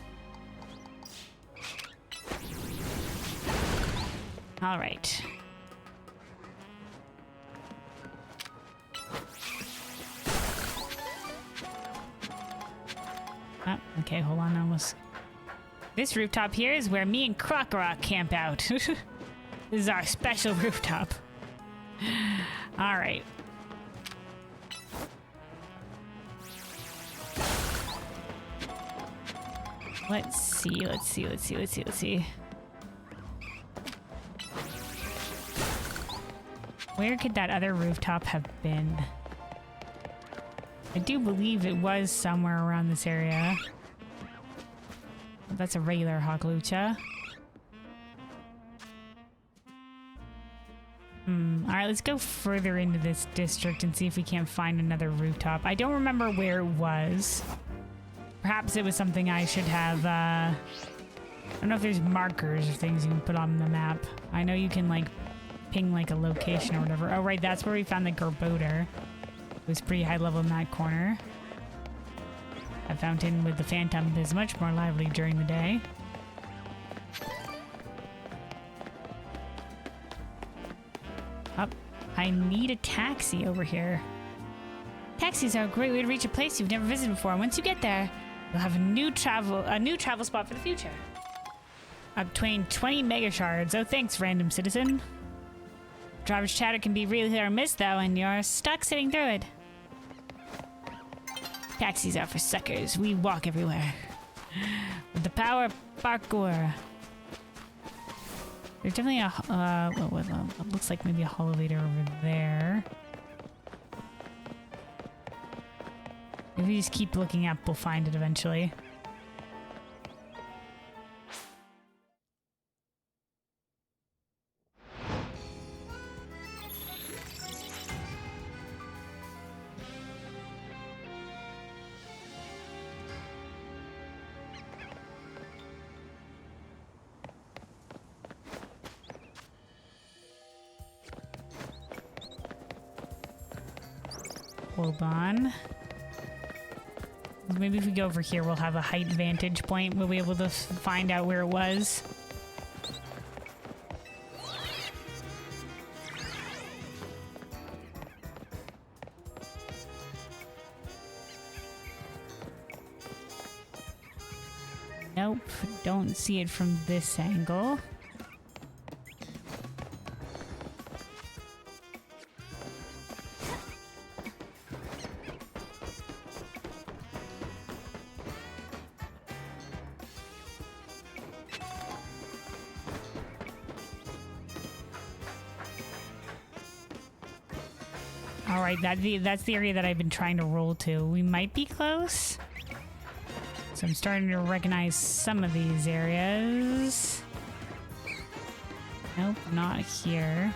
Alright. Oh, okay, hold on, almost. This rooftop here is where me and Krokorok camp out. This is our special rooftop. Alright. Let's see. Where could that other rooftop have been? I do believe it was somewhere around this area. That's a regular Hawlucha. Alright, let's go further into this district and see if we can't find another rooftop. I don't remember where it was. Perhaps it was something I should have, I don't know if there's markers or things you can put on the map. I know you can, like, ping, like, a location or whatever. Oh, right, that's where we found the Garbodor. It was pretty high level in that corner. That fountain with the Phantom is much more lively during the day. Up. I need a taxi over here. Taxis are a great way to reach a place you've never visited before. Once you get there, you'll have a new travel spot for the future. Obtain 20 Mega Shards. Oh, thanks, random citizen. Driver's chatter can be really hit or miss, though, and you're stuck sitting through it. Taxis are for suckers. We walk everywhere. With the power of parkour. There's definitely a, looks like maybe a holovator over there. If we just keep looking up, we'll find it eventually. Hold on. Maybe if we go over here, we'll have a height vantage point. We'll be able to find out where it was. Nope, don't see it from this angle. Alright, that's the area that I've been trying to roll to. We might be close. So I'm starting to recognize some of these areas. Nope, not here.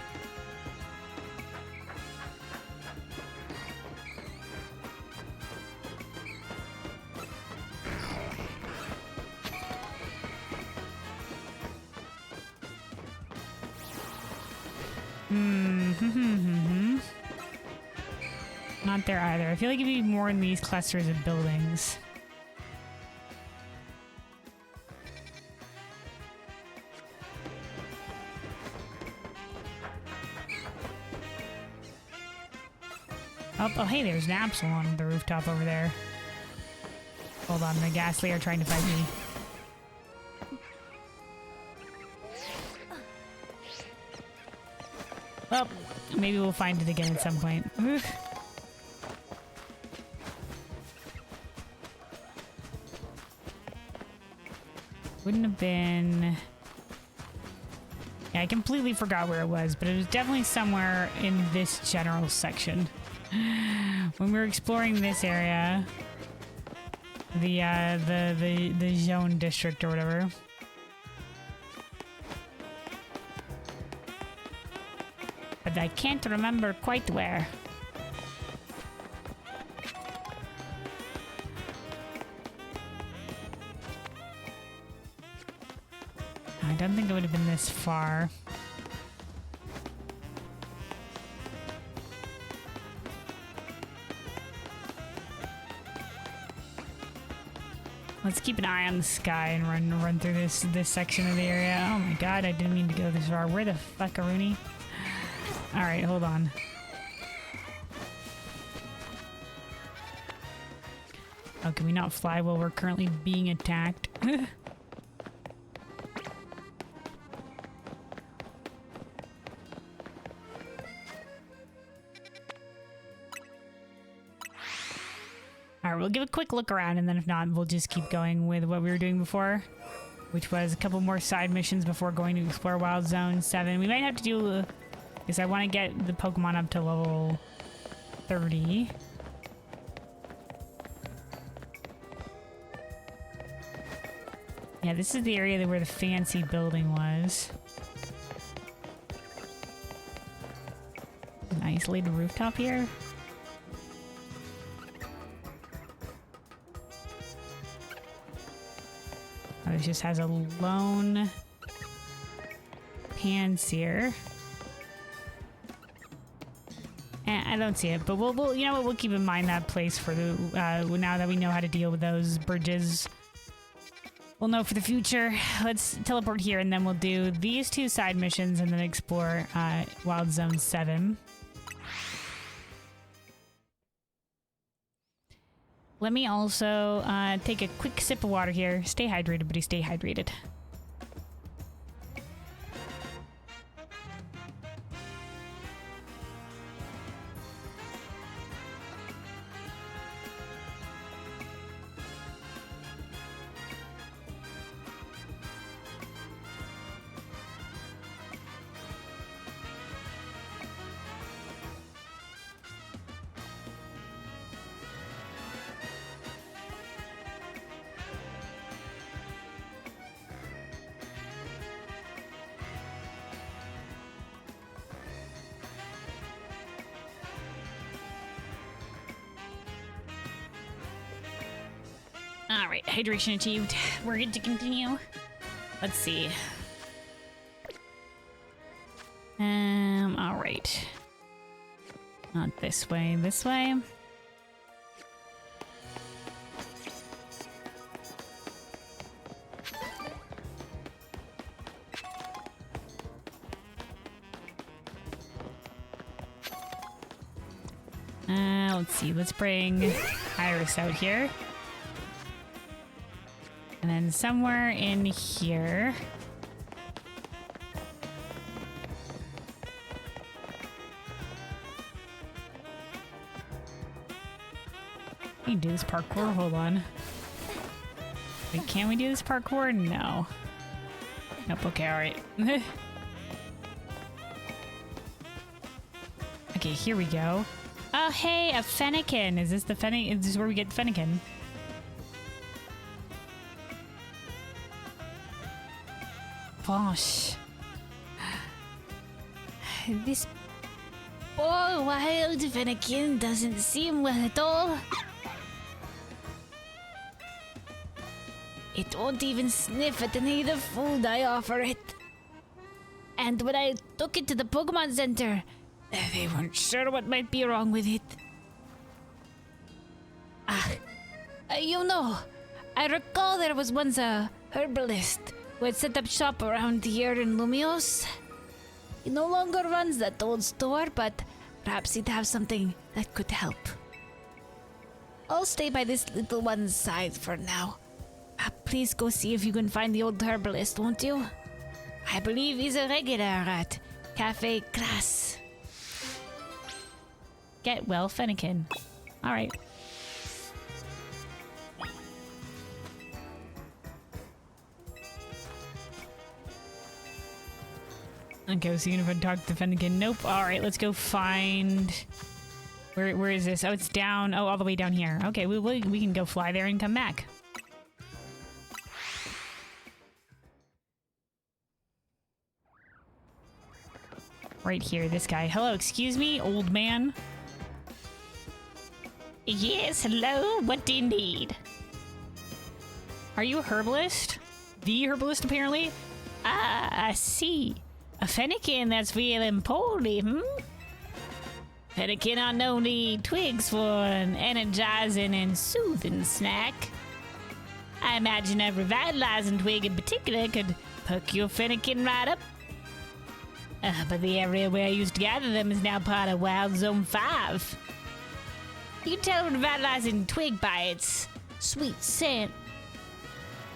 Not there either. I feel like it'd be more in these clusters of buildings. Oh, hey, there's an Absol on the rooftop over there. Hold on, the Ghastly are trying to fight me. Well, maybe we'll find it again at some point. Oof. Wouldn't have been... Yeah, I completely forgot where it was, but it was definitely somewhere in this general section. When we were exploring this area, the zone district or whatever. But I can't remember quite where. I don't think it would have been this far. Let's keep an eye on the sky and run through this section of the area. Oh my god, I didn't mean to go this far. Where the fuck are Rooney? Alright, hold on. Oh, can we not fly while we're currently being attacked? Alright, we'll give a quick look around, and then if not, we'll just keep going with what we were doing before, which was a couple more side missions before going to explore Wild Zone 7. We might have to do, because I want to get the Pokemon up to level 30. Yeah, this is the area where the fancy building was. An isolated rooftop here. Oh, it just has a lone Pansear. I don't see it, but we'll you know what, we'll keep in mind that place for the now that we know how to deal with those bridges. We'll know for the future. Let's teleport here, and then we'll do these two side missions and then explore Wild Zone 7. Let me also take a quick sip of water here. Stay hydrated, buddy. Stay hydrated. Alright, hydration achieved. We're good to continue. Let's see. Alright. Not this way, this way. Let's see. Let's bring Iris out here. And then somewhere in here. We can do this parkour. Hold on. Wait, can we do this parkour? No. Nope. Okay, alright. Okay, here we go. Oh, hey, a Fennekin. Is this the Fennekin? Is this where we get Fennekin? Gosh. This poor wild Fennekin doesn't seem well at all. It won't even sniff at any of the food I offer it. And when I took it to the Pokemon Center, they weren't sure what might be wrong with it. You know, I recall there was once a herbalist who had set up shop around here in Lumios. He no longer runs that old store, but perhaps he'd have something that could help. I'll stay by this little one's side for now. Please go see if you can find the old herbalist, won't you? I believe he's a regular at Cafe Grass. Get well, Fennekin. Alright. Okay, so you're gonna talk to Fennekin. Nope. Alright, let's go find... Where is this? Oh, it's down. Oh, all the way down here. Okay, we can go fly there and come back. Right here, this guy. Hello, excuse me, old man. Yes, hello. What do you need? Are you a herbalist? The herbalist, apparently? I see. A Fennekin that's feeling poorly, Fennekin are known to eat twigs for an energizing and soothing snack. I imagine a revitalizing twig in particular could perk your Fennekin right up. But the area where I used to gather them is now part of Wild Zone 5. You can tell a revitalizing twig by its sweet scent.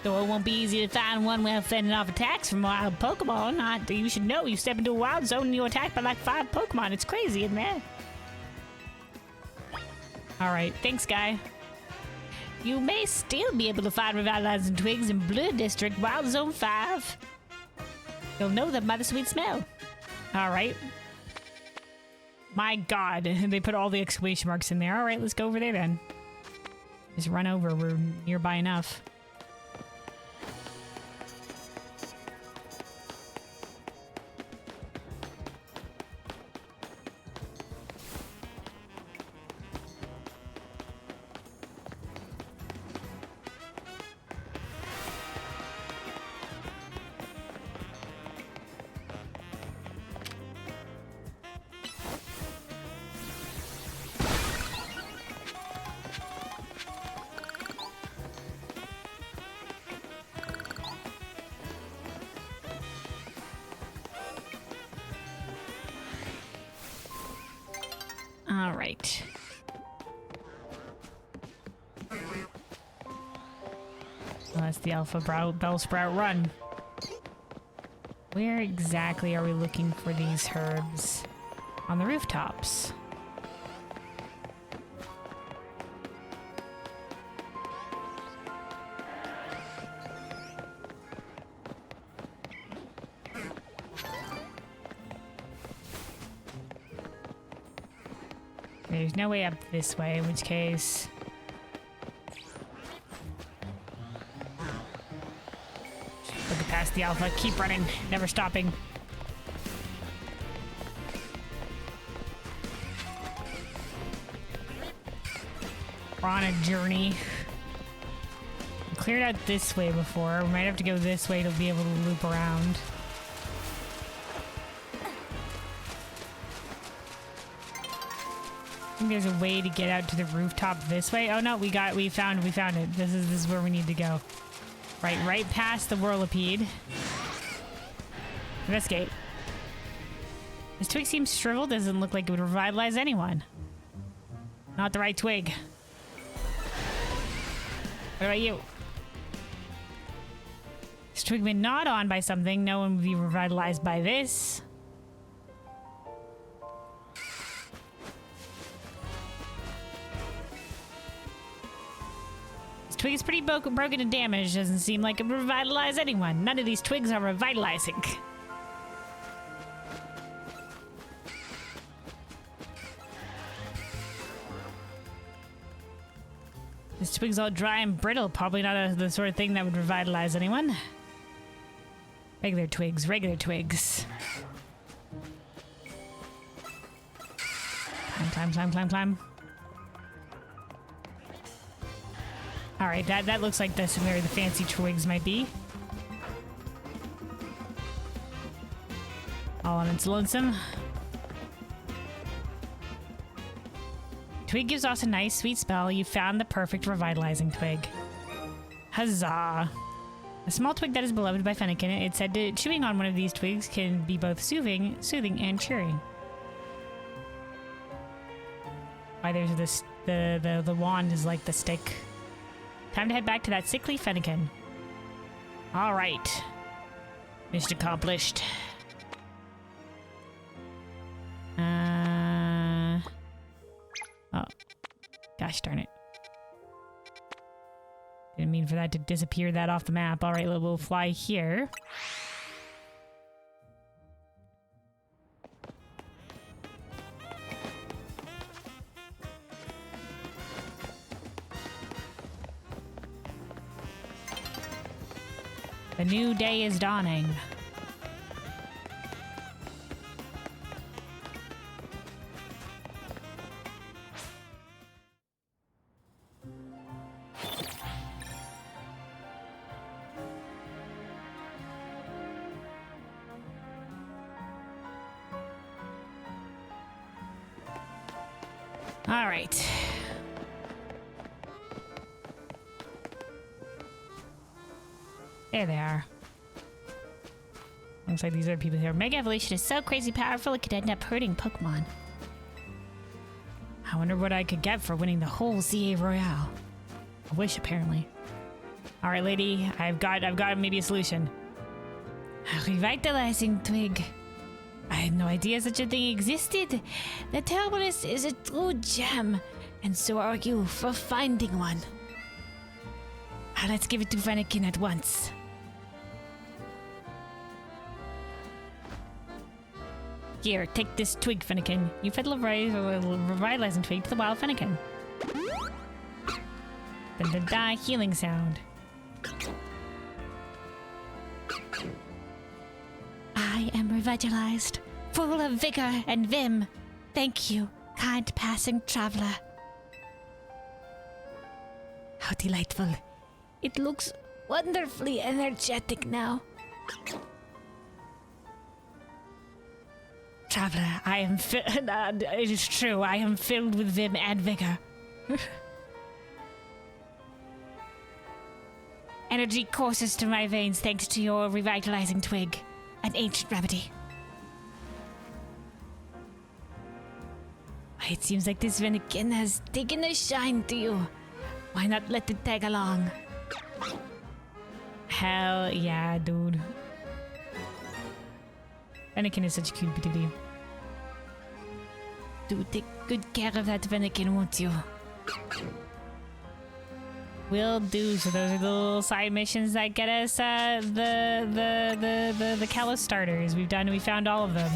Though it won't be easy to find one while fending off attacks from wild Pokemon. You should know, you step into a wild zone and you're attacked by like 5 Pokemon. It's crazy, isn't it? Alright, thanks, guy. You may still be able to find revitalizing twigs in Blue District, Wild Zone 5. You'll know them by the sweet smell. Alright. My god, they put all the exclamation marks in there. Alright, let's go over there then. Just run over, we're nearby enough. All right. Well, that's the Alpha Bellsprout run. Where exactly are we looking for these herbs? On the rooftops. There's no way up this way, in which case... Look past the Alpha, keep running, never stopping. We're on a journey. We cleared out this way before. We might have to go this way to be able to loop around. I think there's a way to get out to the rooftop this way. Oh no, we found it. This is where we need to go. Right past the Whirlipede. Investigate. This twig seems shriveled, doesn't look like it would revitalize anyone. Not the right twig. What about you? This twig been gnawed on by something. No one would be revitalized by this. This twig is pretty broken and damaged. Doesn't seem like it would revitalize anyone. None of these twigs are revitalizing. This twig's all dry and brittle. Probably not the sort of thing that would revitalize anyone. Regular twigs, regular twigs. Climb. Alright, that looks like that's where the fancy twigs might be. All on its lonesome. Twig gives off a nice, sweet smell. You found the perfect revitalizing twig. Huzzah! A small twig that is beloved by Fennekin. It said that chewing on one of these twigs can be both soothing, and cheering. Why there's this the wand is like the stick. Time to head back to that sickly Fennekin. All right, mission accomplished. Oh, gosh darn it. Didn't mean for that to disappear that off the map. All right, we'll fly here. The new day is dawning. All right. There they are. Looks like these are people here. Mega Evolution is so crazy powerful it could end up hurting Pokemon. I wonder what I could get for winning the whole ZA Royale. A wish, apparently. All right, lady. I've got maybe a solution. A revitalizing twig. I had no idea such a thing existed. The Terminus is a true gem, and so are you for finding one. Let's give it to Fennekin at once. Here, take this twig, Fennekin. You fed a revitalizing twig to the wild Fennekin. Da healing sound. I am revitalized, full of vigor and vim. Thank you, kind passing traveler. How delightful. It looks wonderfully energetic now. Traveler, I am it is true, I am filled with vim and vigor. Energy courses to my veins thanks to your revitalizing twig, an ancient remedy. It seems like this Fennekin has taken a shine to you. Why not let it tag along? Hell yeah, dude. Fennekin is such a cute bitty. Do take good care of that Fennekin, won't you? Will do. So those are the little side missions that get us the Kalos starters. We found all of them.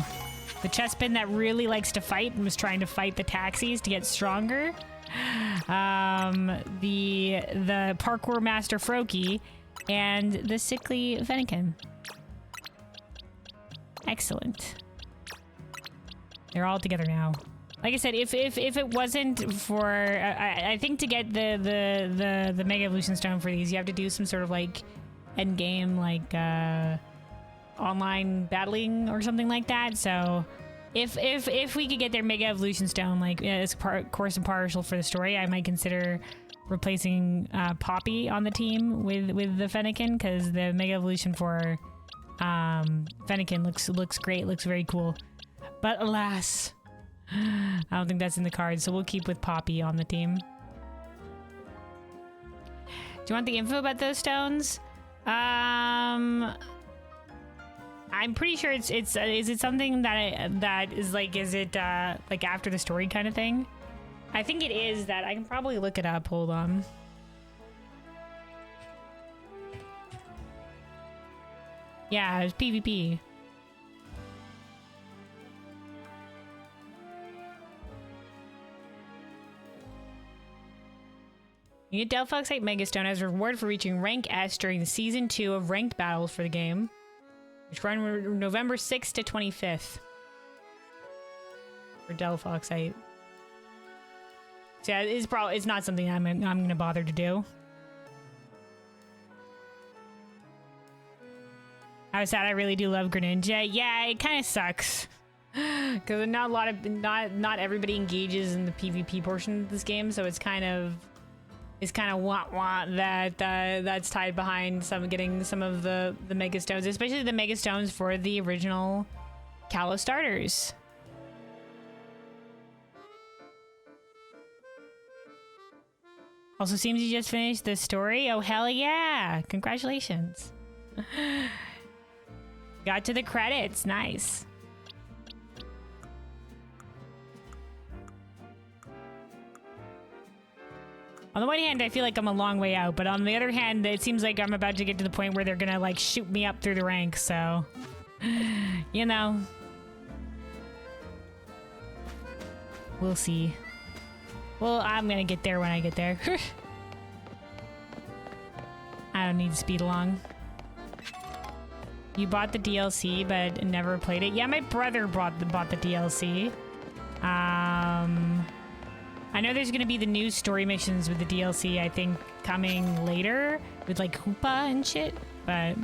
The Chespin that really likes to fight and was trying to fight the taxis to get stronger. The parkour master Froakie, and the sickly Fennekin. Excellent. They're all together now. Like I said, if it wasn't for I think to get the Mega Evolution Stone for these, you have to do some sort of like end game like online battling or something like that. So if we could get their Mega Evolution Stone like as course and partial for the story, I might consider replacing Poppy on the team with the Fennekin, because the Mega Evolution for Fennekin looks great, looks very cool. But alas, I don't think that's in the cards, so we'll keep with Poppy on the team. Do you want the info about those stones? I'm pretty sure it's is it something that is like, is it like after the story kind of thing? I think it is that. I can probably look it up. Hold on. Yeah, it's PvP. You get Delphoxite Megastone as a reward for reaching rank S during the season 2 of ranked battles for the game, which run November 6th to 25th. For Delphoxite. So yeah, it's not something I'm gonna bother to do. I was sad. I really do love Greninja. Yeah, it kind of sucks because not everybody engages in the PvP portion of this game, so it's kind of want that's tied behind getting some of the Mega Stones, especially the Mega Stones for the original Kalos starters. Also seems you just finished the story. Oh hell yeah! Congratulations. Got to the credits. Nice. On the one hand, I feel like I'm a long way out, but on the other hand, it seems like I'm about to get to the point where they're gonna like shoot me up through the ranks, so you know. We'll see. Well, I'm gonna get there when I get there. I don't need to speed along. You bought the DLC, but never played it. Yeah, my brother bought the DLC. I know there's gonna be the new story missions with the DLC, I think, coming later with like Hoopa and shit, but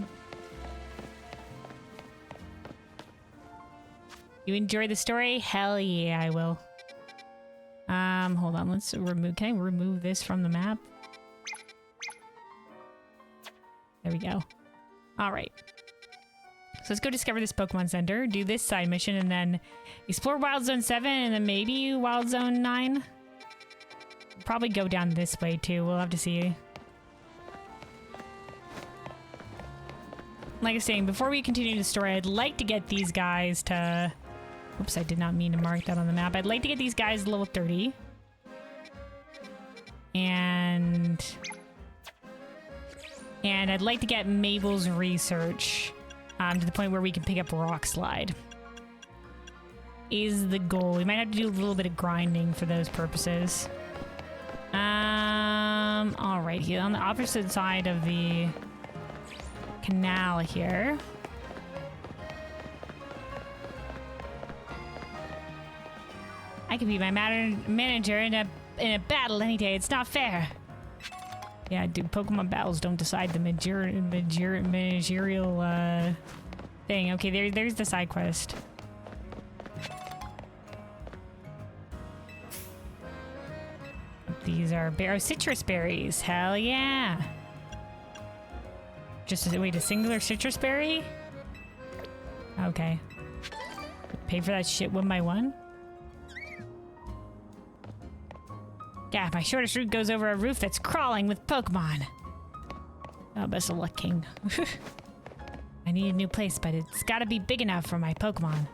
you enjoy the story? Hell yeah, I will. Hold on, let's remove, can I remove this from the map? There we go. All right. So let's go discover this Pokemon Center, do this side mission, and then explore Wild Zone 7 and then maybe Wild Zone 9. Probably go down this way too. We'll have to see. Like I was saying, before we continue the story, I'd like to get these guys to... Oops, I did not mean to mark that on the map. I'd like to get these guys to level 30. And I'd like to get Mabel's research to the point where we can pick up Rock Slide. Is the goal. We might have to do a little bit of grinding for those purposes. All right, here on the opposite side of the canal here. I could be my manager in a battle any day. It's not fair. Yeah, dude, Pokemon battles don't decide the managerial thing. Okay, there's the side quest. These are citrus berries. Hell yeah. Wait, a singular citrus berry? Okay. Pay for that shit one by one? Yeah, my shortest route goes over a roof that's crawling with Pokemon. Oh, best of luck, King. I need a new place, but it's gotta be big enough for my Pokemon.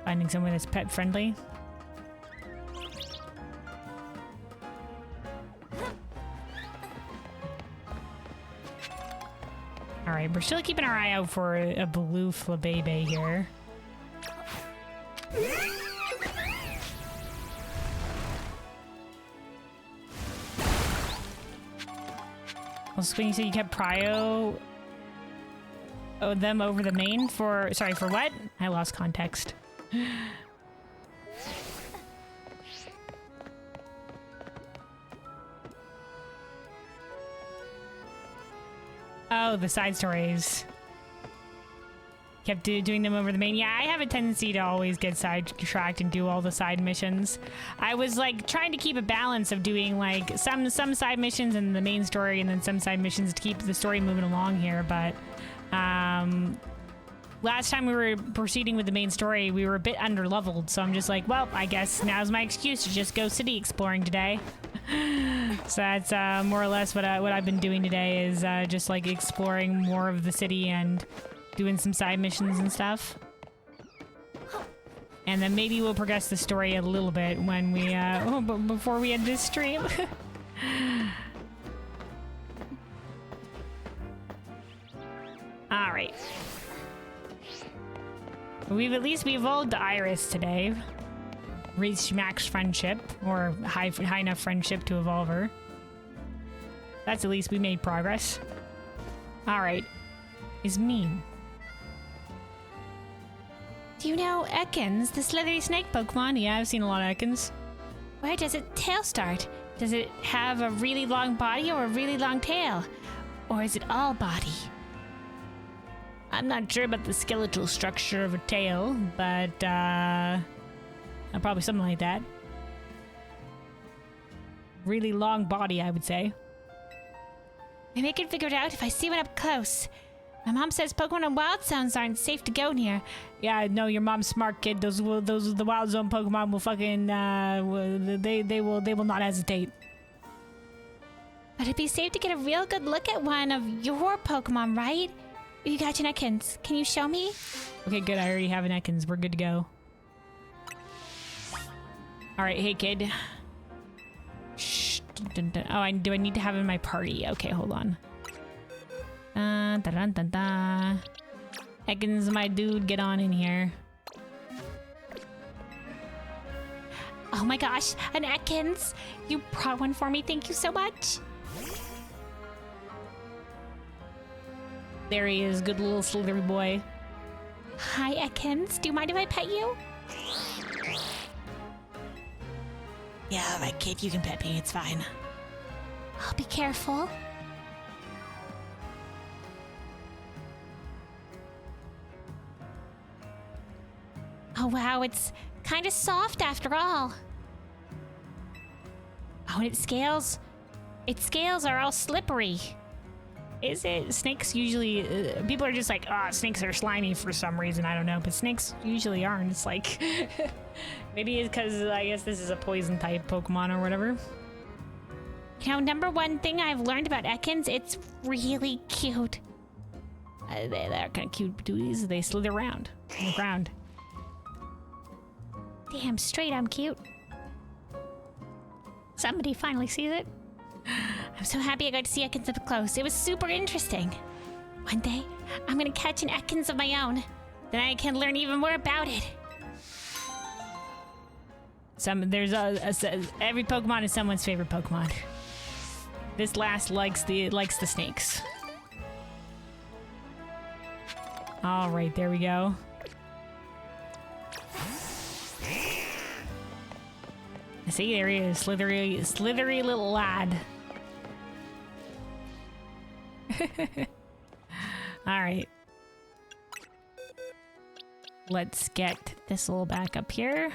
Finding somewhere that's pet friendly. Alright, we're still keeping our eye out for a blue Flabébé here. Also, when you said you kept Prio them over the main for... Sorry, for what? I lost context. Oh, the side stories. Kept doing them over the main. Yeah, I have a tendency to always get sidetracked and do all the side missions. I was like trying to keep a balance of doing like some side missions in the main story and then some side missions to keep the story moving along here, but last time we were proceeding with the main story, we were a bit underleveled, so I'm just like, well, I guess now's my excuse to just go city exploring today. So that's more or less what I've been doing today is just like exploring more of the city and doing some side missions and stuff. And then maybe we'll progress the story a little bit when we but before we end this stream. All right. We've evolved Iris today. Reached max friendship, or high enough friendship to evolve her. That's at least we made progress. Alright. Is mean. Do you know Ekans, the slithery snake Pokemon? Yeah, I've seen a lot of Ekans. Where does its tail start? Does it have a really long body or a really long tail? Or is it all body? I'm not sure about the skeletal structure of a tail, but probably something like that. Really long body, I would say. Maybe I can figure it out if I see one up close. My mom says Pokemon and wild zones aren't safe to go near. Yeah, no, your mom's smart, kid. Those the wild zone Pokemon will fucking they will not hesitate. But it'd be safe to get a real good look at one of your Pokemon, right? You got your Ekans. Can you show me? Okay, good. I already have an Ekans. We're good to go. All right, hey kid. Shh. Dun, dun. Oh, do I need to have him in my party? Okay, hold on. Dun, dun, dun, dun. Ekans, my dude, get on in here. Oh my gosh, an Ekans! You brought one for me. Thank you so much. There he is, good little slithery boy. Hi, Ekans. Do you mind if I pet you? Yeah, all right, kid, you can pet me. It's fine. I'll be careful. Oh wow, it's kind of soft after all. Oh, and its scales are all slippery. Is it? Snakes usually... people are just like, oh, snakes are slimy for some reason. I don't know. But snakes usually aren't. It's like... maybe it's because I guess this is a poison type Pokemon or whatever. You know, number one thing I've learned about Ekans, it's really cute. They're kind of cute patooties. They slither around on the ground. Damn straight, I'm cute. Somebody finally sees it. I'm so happy I got to see Ekans up close. It was super interesting. One day, I'm gonna catch an Ekans of my own. Then I can learn even more about it. Every Pokemon is someone's favorite Pokemon. This last likes the snakes. All right, there we go. See, there he is, slithery little lad. All right. Let's get this little back up here.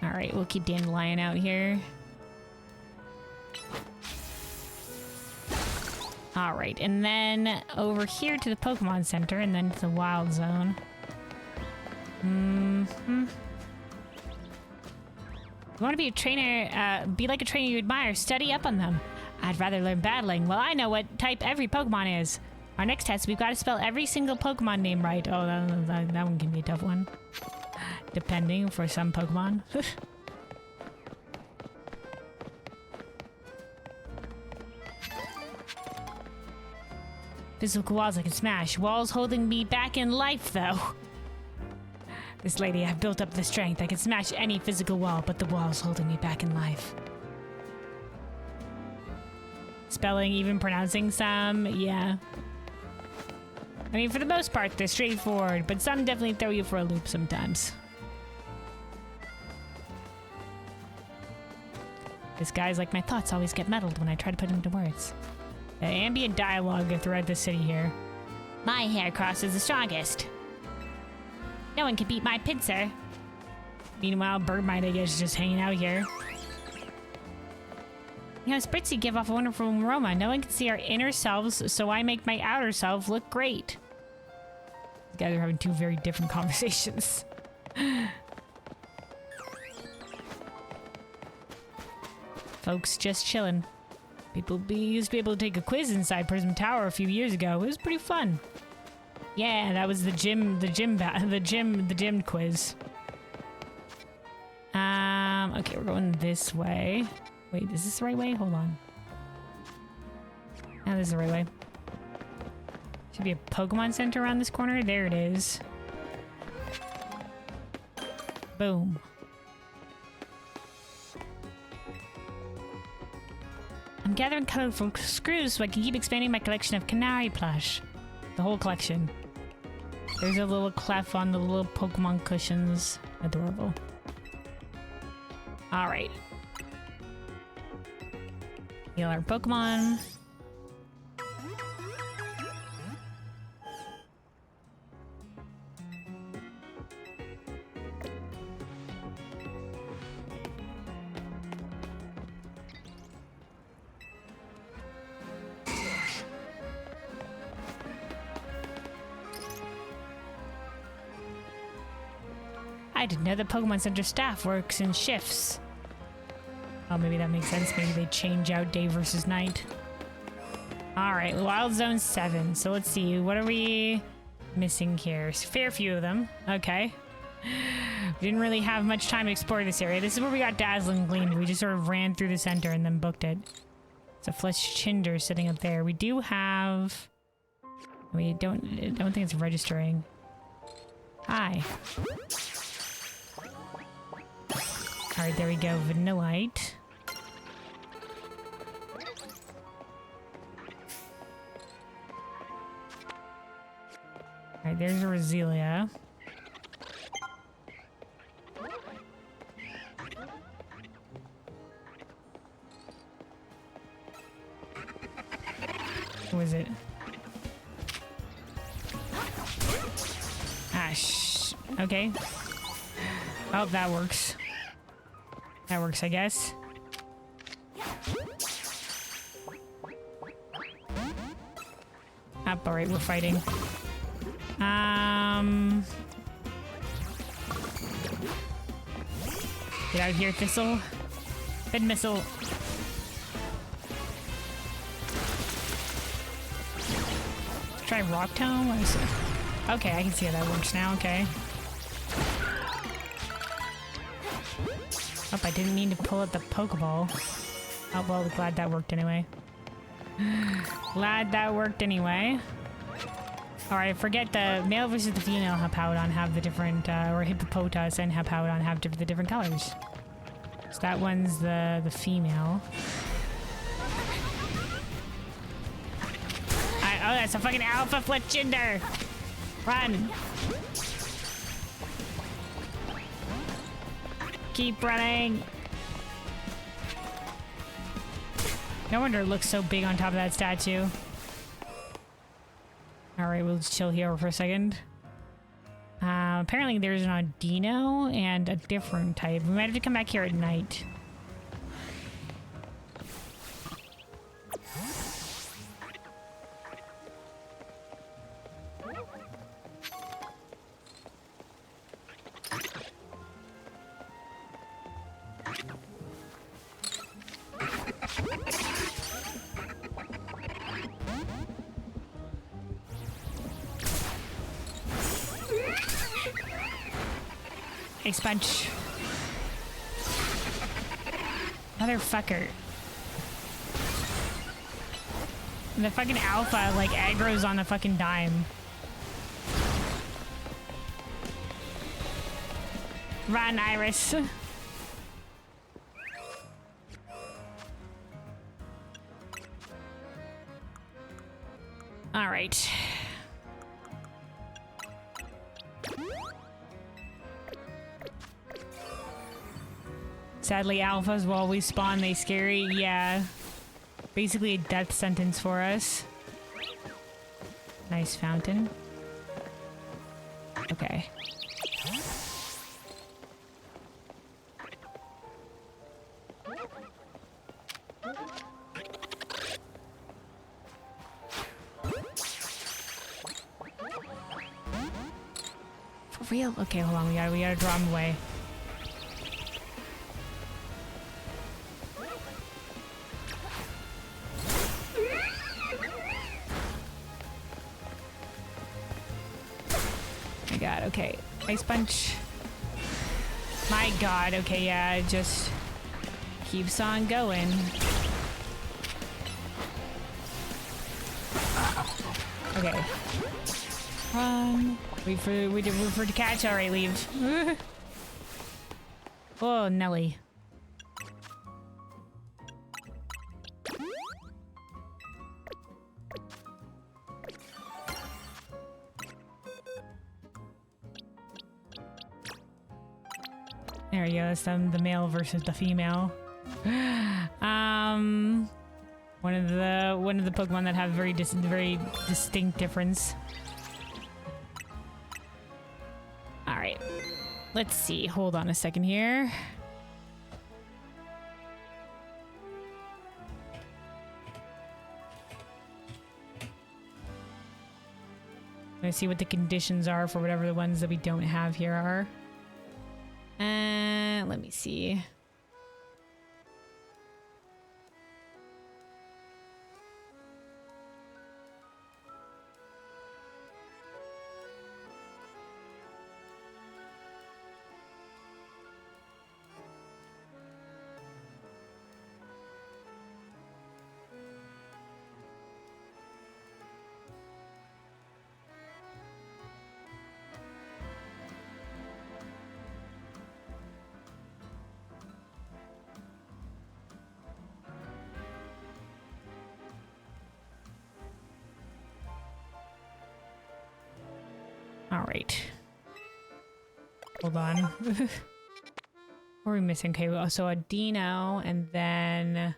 All right, we'll keep Dandelion out here. All right, and then over here to the Pokemon Center, and then to the Wild Zone. You want to be a trainer, be like a trainer you admire, study up on them. I'd rather learn battling. Well, I know what type every Pokemon is. Our next test, we've got to spell every single Pokemon name right. Oh, that one can be a tough one. Depending for some Pokemon. Physical walls I can smash. Walls holding me back in life, though. This lady, I've built up the strength. I can smash any physical wall, but the wall's holding me back in life. Spelling, even pronouncing some, yeah. I mean, for the most part, they're straightforward, but some definitely throw you for a loop sometimes. This guy's like, my thoughts always get muddled when I try to put them into words. The ambient dialogue throughout the city here. My Heracross is the strongest. No one can beat my Pinsir. Meanwhile, Birdmite, I guess, is just hanging out here. You know, Spritzy give off a wonderful aroma. No one can see our inner selves, so I make my outer self look great. These guys are having two very different conversations. Folks just chilling. People used to be able to take a quiz inside Prism Tower a few years ago. It was pretty fun. Yeah, that was the gym quiz. Okay, we're going this way. Wait, is this the right way? Hold on. Now this is the right way. Should be a Pokemon Center around this corner. There it is. Boom. I'm gathering colorful screws so I can keep expanding my collection of Canary plush. The whole collection. There's a little clef on the little Pokemon cushions. Adorable. Alright. Heal our Pokemon. I didn't know the Pokemon Center staff works in shifts. Oh, maybe that makes sense. Maybe they change out day versus night. Alright, Wild Zone 7. So let's see. What are we missing here? Fair few of them. Okay. We didn't really have much time to explore this area. This is where we got Dazzling Gleam. We just sort of ran through the center and then booked it. It's a Flesh Chinder sitting up there. We do have... I don't think it's registering. Hi. Alright, there we go. Vanillite. Alright, there's a Roselia. What was it? Okay. Oh, that works. That works, I guess. Up, alright, we're fighting. Get out of here, Thistle. Bed Missile. Let's try Rock Tome. What is it? Okay, I can see how that works now. Okay. Oh, I didn't mean to pull out the Pokeball. Oh, well, glad that worked anyway. Glad that worked anyway. Alright, forget the male versus the female Hippowdon have the different, or Hippopotas and Hippowdon have the different colors. So that one's the female. Oh, that's a fucking Alpha Fletchinder! Run! Keep running! No wonder it looks so big on top of that statue. Alright, we'll just chill here for a second. Apparently there's an Audino and a different type. We might have to come back here at night. Hey, Sponge. Motherfucker. The fucking Alpha, like, aggro's on a fucking dime. Run, Iris. All right. Sadly, alphas will always spawn. They scary. Yeah. Basically a death sentence for us. Nice fountain. Okay. For real? Okay, hold on. We gotta draw him away. My god, okay. Ice punch. My god, okay, yeah, it just keeps on going. Okay. Run. Wait for the catch. Alright, leave. Oh, Nelly. There we go. That's the male versus the female. One of the Pokemon that have very distinct difference. All right. Let's see. Hold on a second here. I'm gonna see what the conditions are for whatever the ones that we don't have here are. Let me see. All right. Hold on. What are we missing? Okay, so a Dino and then...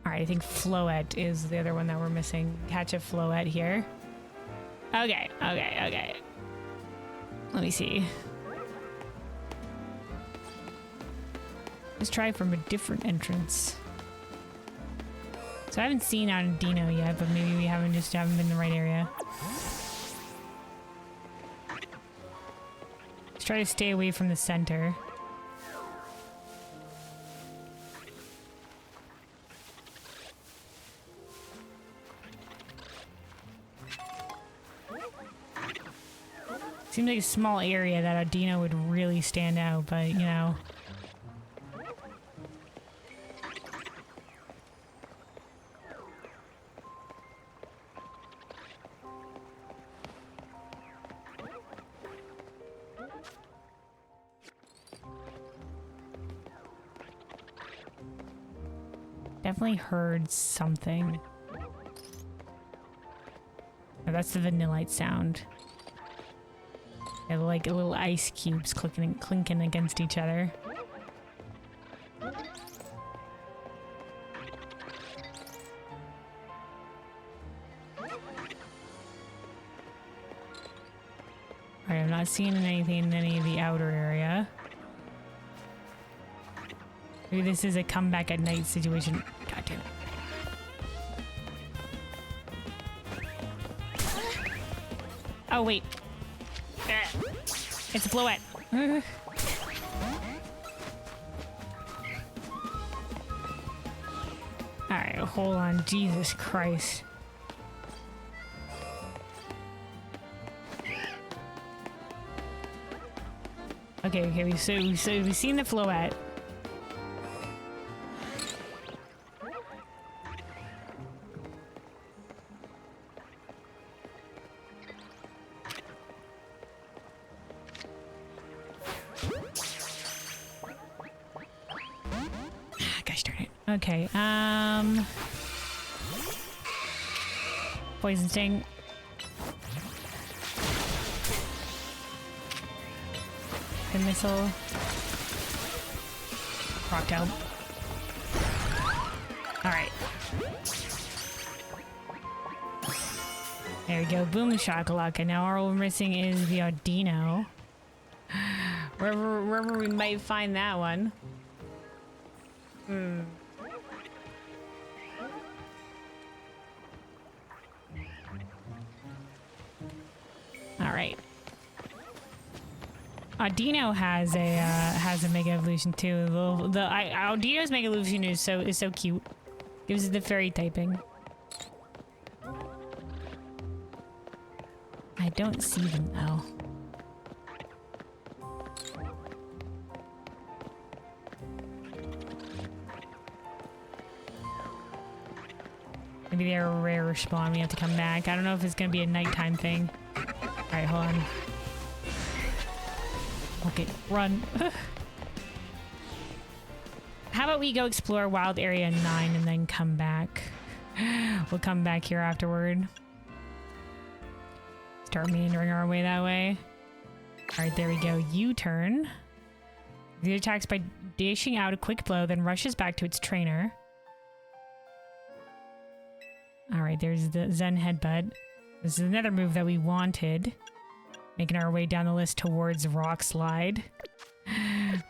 Alright, I think Floette is the other one that we're missing. Catch a Floette here. Okay. Let me see. Let's try from a different entrance. So I haven't seen out a Dino yet, but maybe we haven't been in the right area. Let's try to stay away from the center. Seems like a small area that a Dino would really stand out, but you know. Definitely heard something. Oh, that's the Vanillite sound. They're like little ice cubes clinking against each other. Alright, I'm not seeing anything in any of the outer area. Maybe this is a comeback at night situation. God damn it. Oh, wait. It's a Floette. Alright, hold on. Jesus Christ. Okay, we've seen the Floette. Gosh darn it. Okay, Poison Sting. The missile. Rocked out. Alright. There we go. Boom shakalaka. Now all we're missing is the Audino. Wherever we might find that one. All right. Dino has a Mega Evolution too. Dino's Mega Evolution is so cute. Gives it the fairy typing. I don't see them though. Maybe they're a rare spawn. We have to come back. I don't know if it's gonna be a nighttime thing. All right, hold on. Okay, run. How about we go explore Wild Area 9 and then come back? We'll come back here afterward. Start meandering our way that way. Alright, there we go. U-turn. It attacks by dishing out a quick blow, then rushes back to its trainer. Alright, there's the Zen Headbutt. This is another move that we wanted. Making our way down the list towards Rock Slide,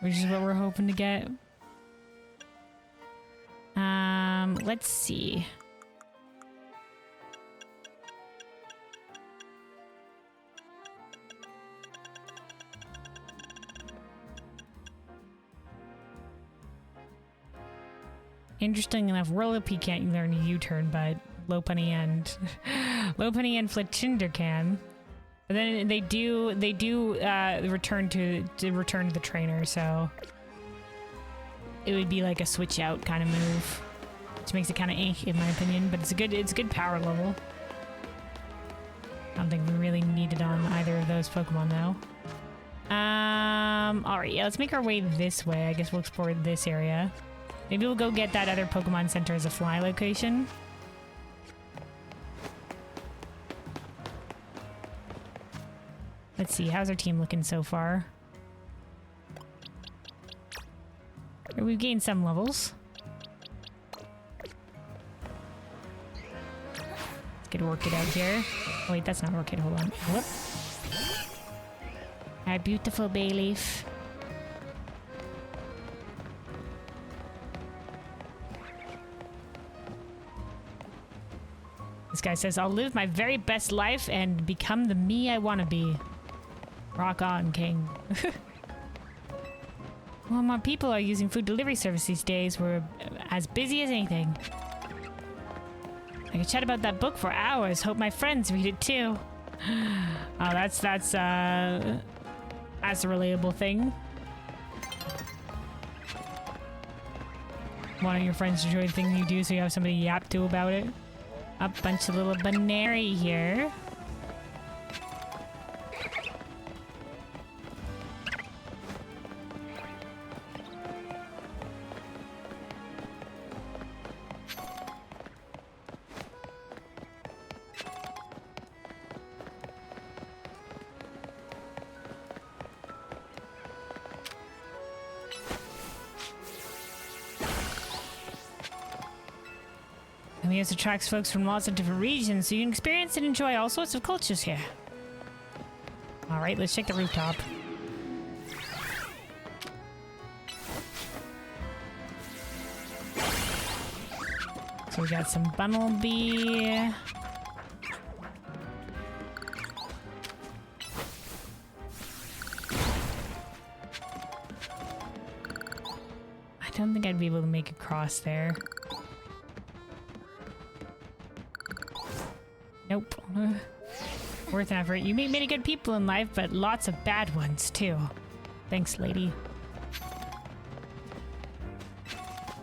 which is what we're hoping to get. Let's see. Interesting enough, Whirlipede can't learn a U-turn, but Lopunny and Fletchinder can. But then they do return to the trainer, so it would be like a switch out kind of move, which makes it kind of in my opinion. But it's a good power level. I don't think we really need it on either of those Pokemon though. All right, yeah, let's make our way this way. I guess we'll explore this area. Maybe we'll go get that other Pokemon Center as a fly location. Let's see, how's our team looking so far? We've gained some levels. Let's get Orchid out here. Oh wait, that's not Orchid, hold on. Whoop. Our beautiful Bayleaf. This guy says, I'll live my very best life and become the me I want to be. Rock on, King. Well, more people are using food delivery service these days. We're as busy as anything. I could chat about that book for hours. Hope my friends read it too. Oh, that's a relatable thing. Wanting your friends to enjoy the thing you do so you have somebody to yap to about it. A bunch of little Baneri here. It attracts folks from lots of different regions, so you can experience and enjoy all sorts of cultures here. Alright, let's check the rooftop. So we got some Bunnelby. I don't think I'd be able to make a cross there. Nope. Worth an effort. You meet many good people in life, but lots of bad ones, too. Thanks, lady.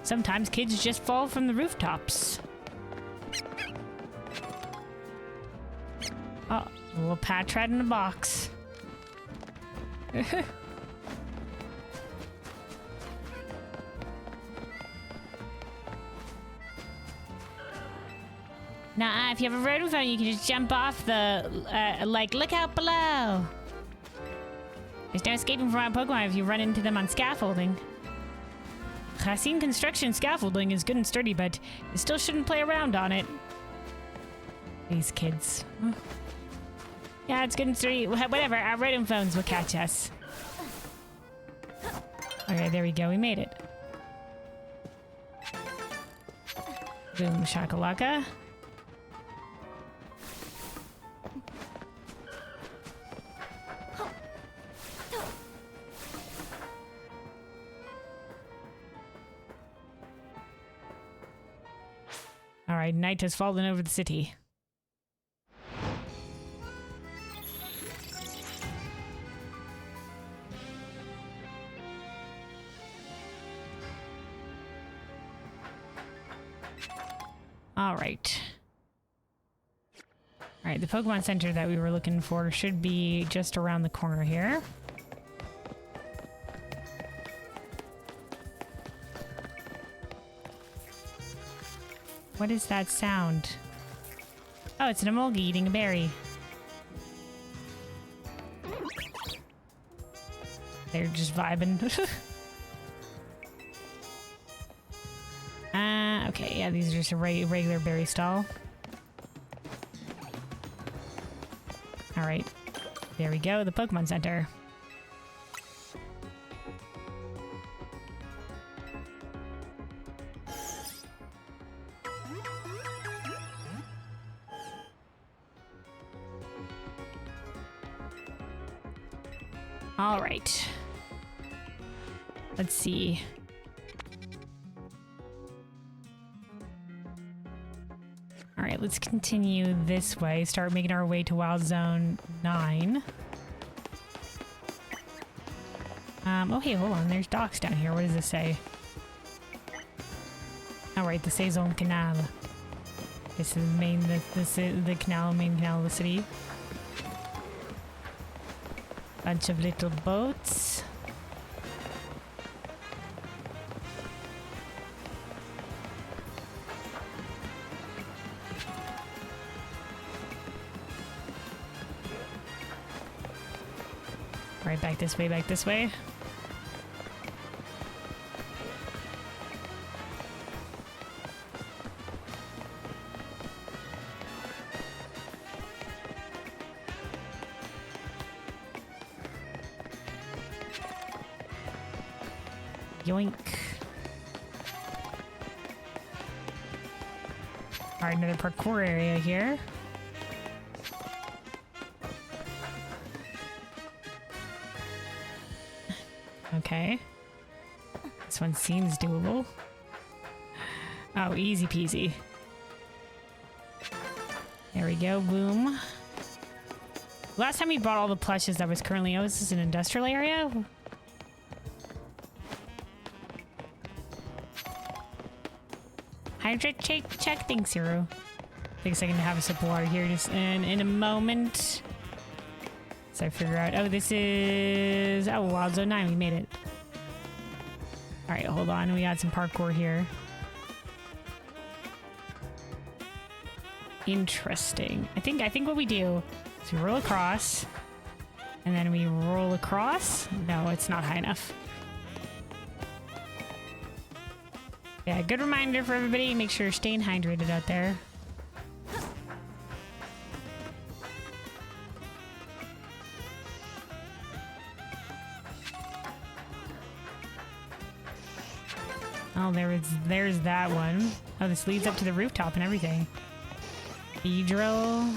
Sometimes kids just fall from the rooftops. Oh, a little Patrat in a box. Now, if you have a road in front of you, you can just jump off the, look out below. There's no escaping from our Pokemon if you run into them on scaffolding. I've seen construction scaffolding is good and sturdy, but you still shouldn't play around on it. These kids. Yeah, it's good and sturdy. Whatever, our Rotom phones will catch us. Okay, there we go. We made it. Boom, shakalaka. All right, night has fallen over the city. All right. All right, the Pokemon Center that we were looking for should be just around the corner here. What is that sound? Oh, it's an Emolga eating a berry. They're just vibing. Okay, yeah, these are just a regular berry stall. All right, there we go, the Pokemon Center. All right. Let's see. All right, let's continue this way. Start making our way to Wild Zone 9. Oh, hey, hold on. There's docks down here. What does this say? All right, the Saison Canal. This is the canal, main canal of the city. Bunch of little boats. Right, back this way, back this way. Yoink. Alright, another parkour area here. Okay. This one seems doable. Oh, easy peasy. There we go, boom. Last time we bought all the plushes that was currently... Oh, this is an industrial area? Hydrate check. Thanks, Hero. Take a second to have a sip of water here just in a moment. So I figure out... Oh, this is... Oh, Wild Zone 9. We made it. Alright, hold on. We got some parkour here. Interesting. I think what we do is we roll across. And then we roll across. No, it's not high enough. Yeah, good reminder for everybody. Make sure you're staying hydrated out there. Oh, there's that one. Oh, this leads up to the rooftop and everything. Beedrill.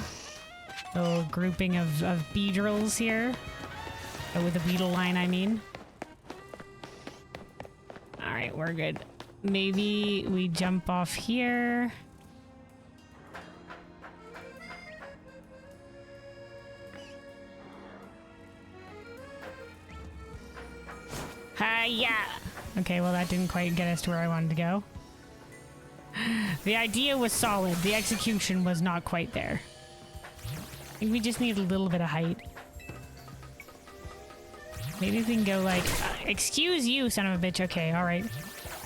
Little grouping of Beedrills here. Oh, with a beetle line, I mean. Alright, we're good. Maybe we jump off here. Hi-ya! Okay, well that didn't quite get us to where I wanted to go. The idea was solid. The execution was not quite there. I think we just need a little bit of height. Maybe we can go like... excuse you, son of a bitch. Okay, alright.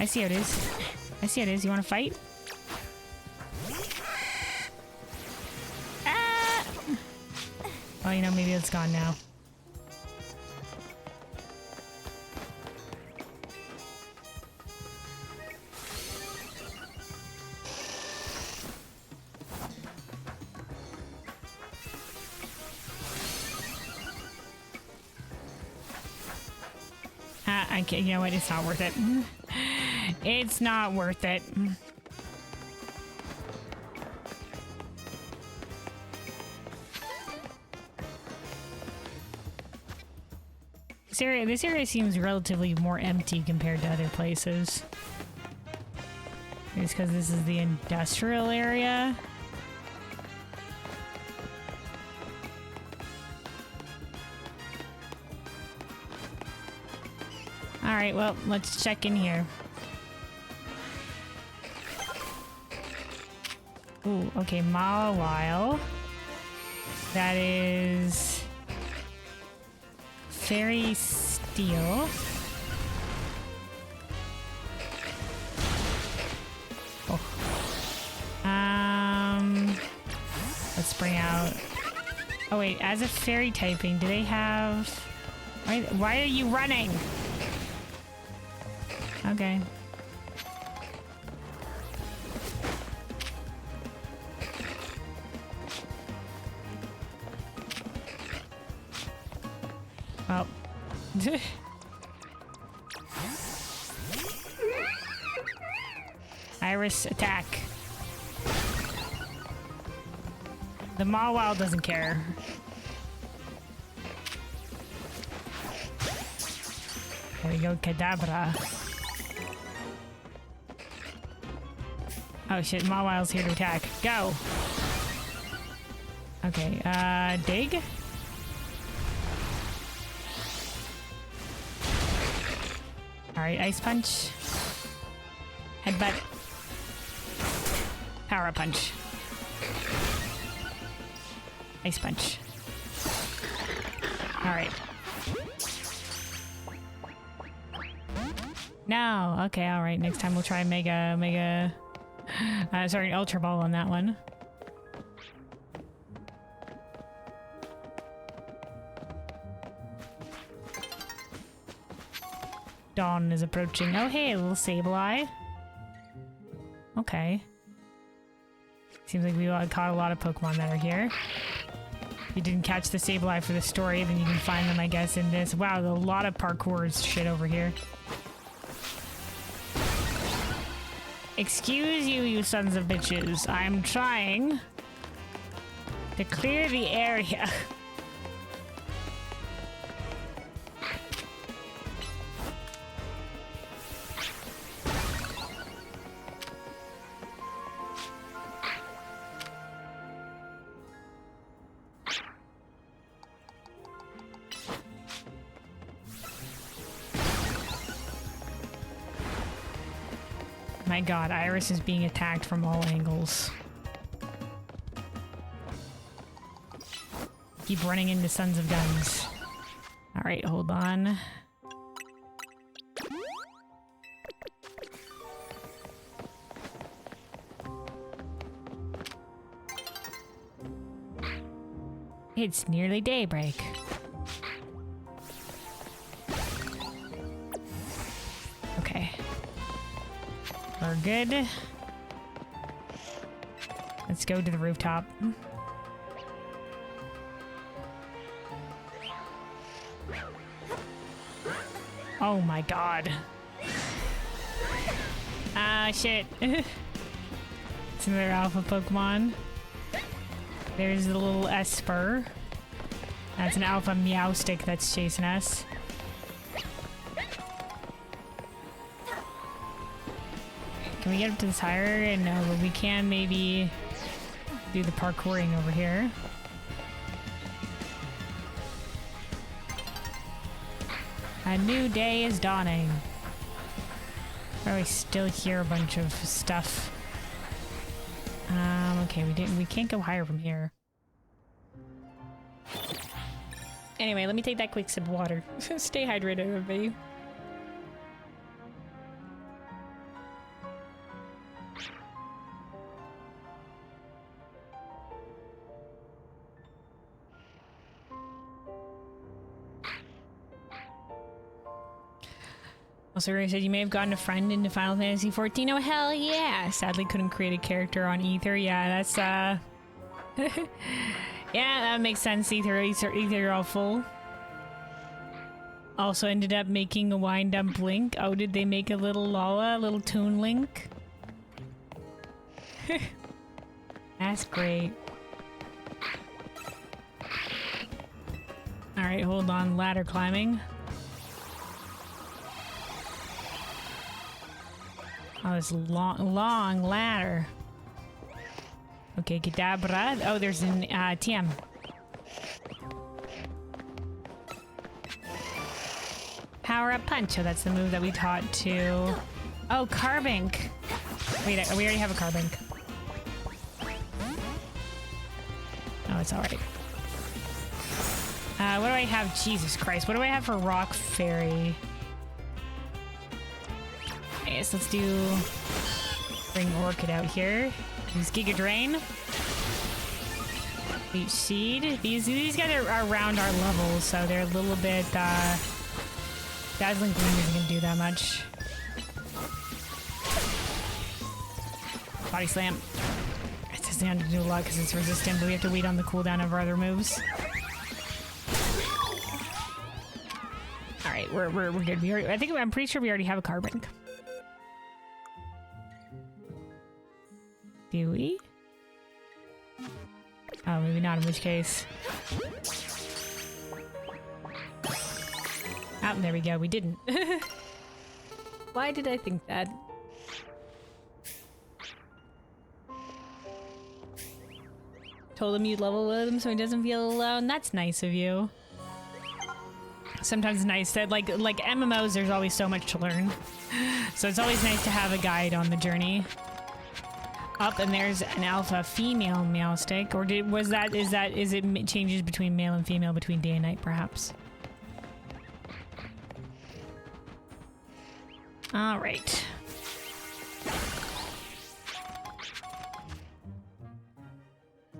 I see how it is. I see how it is. You want to fight? Ah! Well, you know, maybe it's gone now. I can't, you know what? It's not worth it. It's not worth it. This area seems relatively more empty compared to other places. It's because this is the industrial area. Alright, well, let's check in here. Ooh, okay, Mawile. That is... Fairy Steel. Oh. Let's bring out... Oh wait, as a fairy typing, do they have... Why are you running? Okay. Well. Iris, attack. The Mawile doesn't care. There we go, Kadabra. Oh shit, Mawile's here to attack. Go! Okay, dig? Alright, Ice Punch. Headbutt. Power Punch. Ice Punch. Alright. No! Okay, alright, next time we'll try Mega... sorry, Ultra Ball on that one. Dawn is approaching. Oh, hey, a little Sableye. Okay. Seems like we caught a lot of Pokemon that are here. If you didn't catch the Sableye for the story, then you can find them, I guess, in this. Wow, there's a lot of parkour shit over here. Excuse you, you sons of bitches. I'm trying to clear the area. My god, Iris is being attacked from all angles. Keep running into sons of guns. Alright, hold on. It's nearly daybreak. Okay. We're good. Let's go to the rooftop. Oh my god. Ah, shit. It's another alpha Pokemon. There's the little Esper. That's an alpha Meowstic that's chasing us. Can we get up to this higher? No, but we can maybe do the parkouring over here. A new day is dawning. Probably still hear a bunch of stuff. Okay, we can't go higher from here. Anyway, let me take that quick sip of water. Stay hydrated, everybody. Also, Ray said you may have gotten a friend into Final Fantasy XIV. Oh, hell yeah! Sadly, couldn't create a character on Ether. Yeah, that's, yeah, that makes sense. Ether all full. Also ended up making a wind-up Link. Oh, did they make a little Lala? A little Toon Link? That's great. Alright, hold on. Ladder climbing. Oh, this long ladder. Okay, Kadabra. Oh, there's an TM. Power up punch. Oh, that's the move that we taught to. Oh, Carbink. Wait, we already have a Carbink. Oh, it's alright. What do I have? Jesus Christ. What do I have for Rock Fairy? I guess let's bring Orchid out here. Use Giga Drain. Leech Seed. These guys are around our levels, so they're a little bit, Dazzling Gleam isn't gonna do that much. Body Slam. It doesn't have to do a lot because it's resistant, but we have to wait on the cooldown of our other moves. Alright, we're good. I'm pretty sure we already have a Carbink. Do we? Oh, maybe not, in which case. Oh, there we go. We didn't. Why did I think that? Told him you'd level with him so he doesn't feel alone. That's nice of you. Sometimes it's nice that, like MMOs, there's always so much to learn. So it's always nice to have a guide on the journey. Up, and there's an alpha female Meowstic, or is it changes between male and female between day and night, perhaps? All right.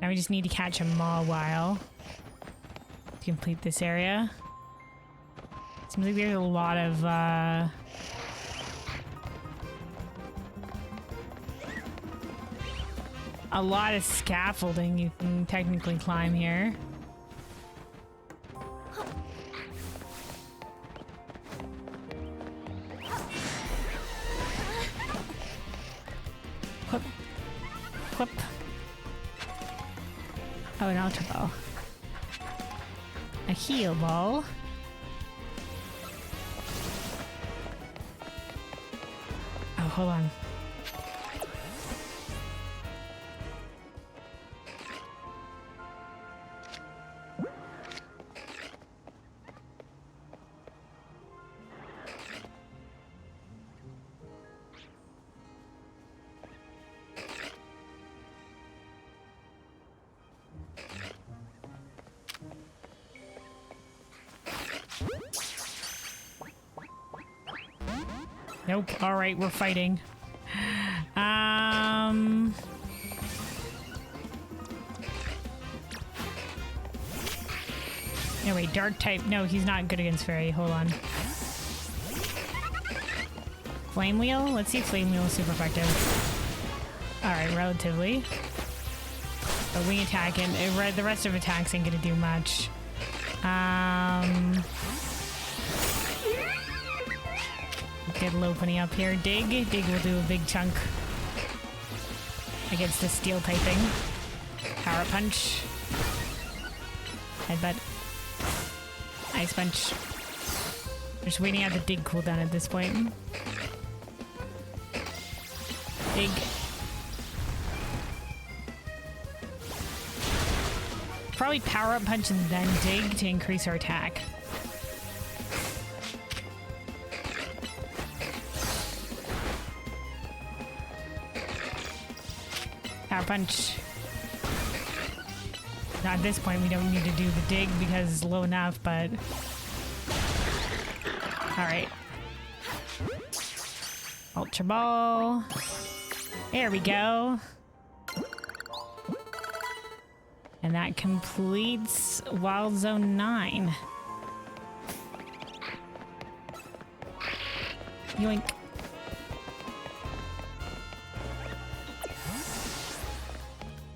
Now we just need to catch a Mawile to complete this area. Seems like there's a lot of scaffolding you can technically climb here. Whoop. Whoop. Oh, an Ultra Ball. A Heal Ball. Oh, hold on. Nope. All right, we're fighting. No, wait, dark type. No, he's not good against fairy. Hold on. Flame Wheel? Let's see if Flame Wheel is super effective. Alright, relatively. But wing attack and the rest of attacks ain't gonna do much. Get Lopunny up here. Dig will do a big chunk against the steel typing. Power Punch. Headbutt. Ice Punch. Just waiting out the dig cooldown at this point. Dig. Probably Power Up Punch and then dig to increase our attack. Power Punch. Now at this point we don't need to do the dig because it's low enough, but... Alright. Ultra Ball. There we go. And that completes Wild Zone 9. Yoink.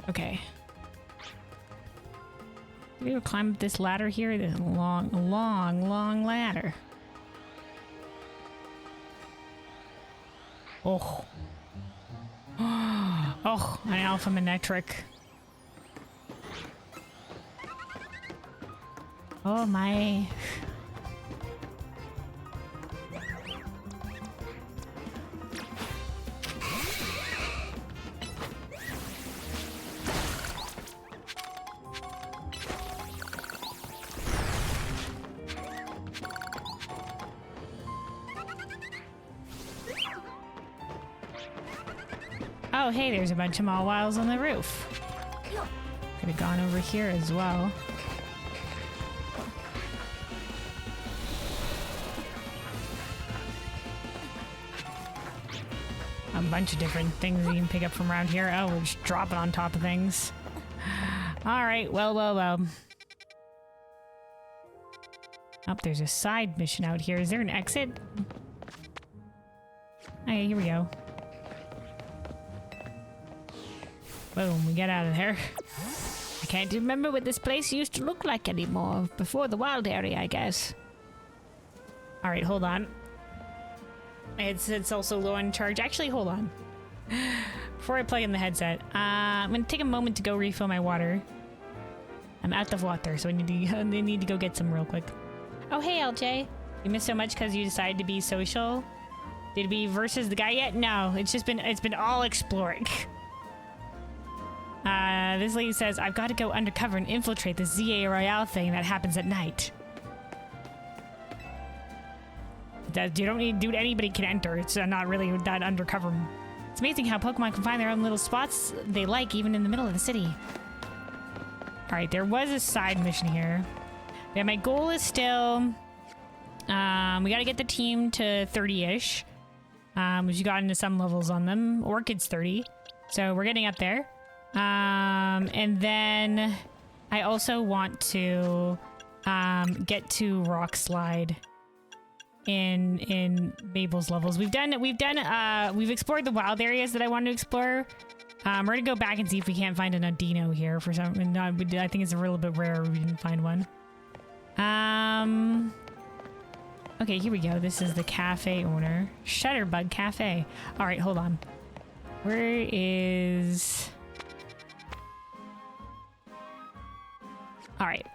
Okay. Did we ever climb up this ladder here? This long ladder. Oh. Oh, an Alpha Manectric. Oh my. Oh, hey, there's a bunch of Mawwiles on the roof. Could have gone over here as well. A bunch of different things you can pick up from around here. Oh, we're just dropping on top of things. All right, well. Oh, there's a side mission out here. Is there an exit? Okay, here we go. Boom, we get out of there. I can't remember what this place used to look like anymore. Before the wild area, I guess. All right, hold on. It's also low on charge. Actually, hold on. Before I plug in the headset, I'm gonna take a moment to go refill my water. I'm out of water, so I need to go get some real quick. Oh, hey, LJ. You missed so much because you decided to be social? Did we versus the guy yet? No, it's been all exploring. This lady says, I've got to go undercover and infiltrate the ZA Royale thing that happens at night. You don't need, dude, anybody can enter. It's not really that undercover. It's amazing how Pokemon can find their own little spots they like even in the middle of the city. Alright, there was a side mission here. Yeah, my goal is still... we gotta get the team to 30-ish. We've gotten to some levels on them. Orchid's 30. So we're getting up there. And then I also want to get to Rock Slide in Mabel's levels. We've explored the wild areas that I wanted to explore. We're gonna go back and see if we can't find an Audino here for some. No, I think it's a little bit rare we didn't find one. Okay, here we go. This is the cafe owner, Shutterbug Cafe. All right, hold on. Where is? All right.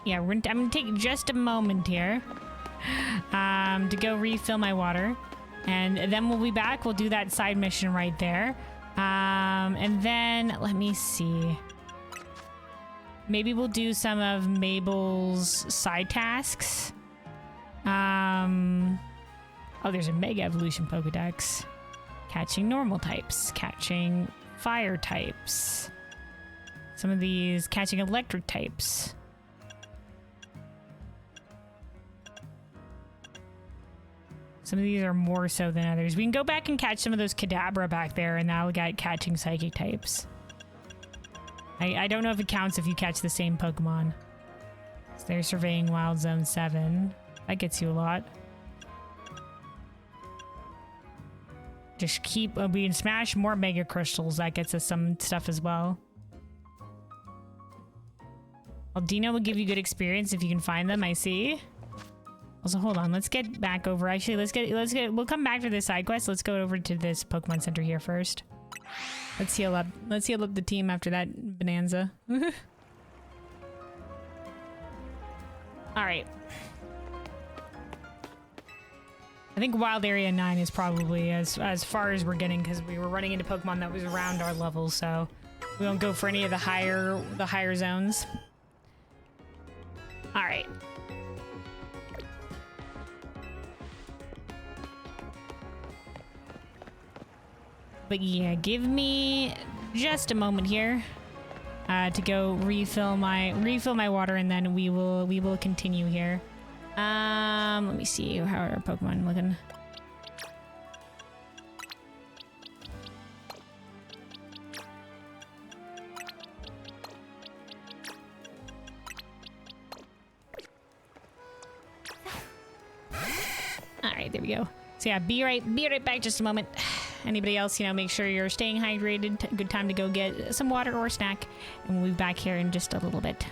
Yeah, I'm gonna take just a moment here to go refill my water, and then we'll be back. We'll do that side mission right there, and then let me see. Maybe we'll do some of Mabel's side tasks. Oh, there's a Mega Evolution Pokedex. Catching normal types, catching fire types. Some of these catching electric types. Some of these are more so than others. We can go back and catch some of those Kadabra back there, and now we got catching psychic types. I don't know if it counts if you catch the same Pokemon. So they're surveying Wild Zone 7. That gets you a lot. Just keep... we can smash more Mega Crystals. That gets us some stuff as well. Aldino will give you good experience if you can find them, I see. Also, hold on. Let's get back over. Actually, let's get... we'll come back to this side quest. Let's go over to this Pokemon Center here first. Let's heal up. Let's heal up the team after that bonanza. Alright. I think Wild Area 9 is probably as far as we're getting, because we were running into Pokemon that was around our level, so we won't go for any of the higher zones. Alright. But yeah, give me just a moment here to go refill my water, and then we will continue here. Let me see how are our Pokemon looking. All right, there we go. So yeah, be right back just a moment. Anybody else, make sure you're staying hydrated. Good time to go get some water or a snack, and we'll be back here in just a little bit.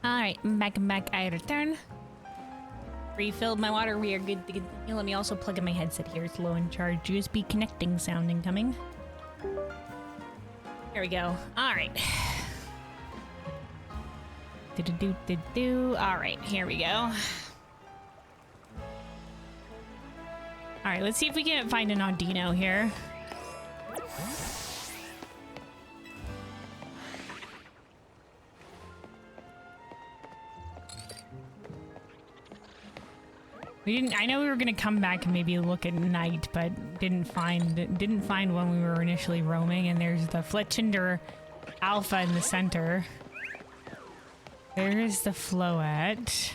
Alright, back. I return. Refilled my water. We are good to continue. Let me also plug in my headset here. It's low in charge. USB connecting sound incoming. There we go. Alright. Alright, here we go. Alright, let's see if we can find an Audino here. We didn't. I know we were gonna come back and maybe look at night, but didn't find when we were initially roaming. And there's the Fletchinder Alpha in the center. There's the Floette.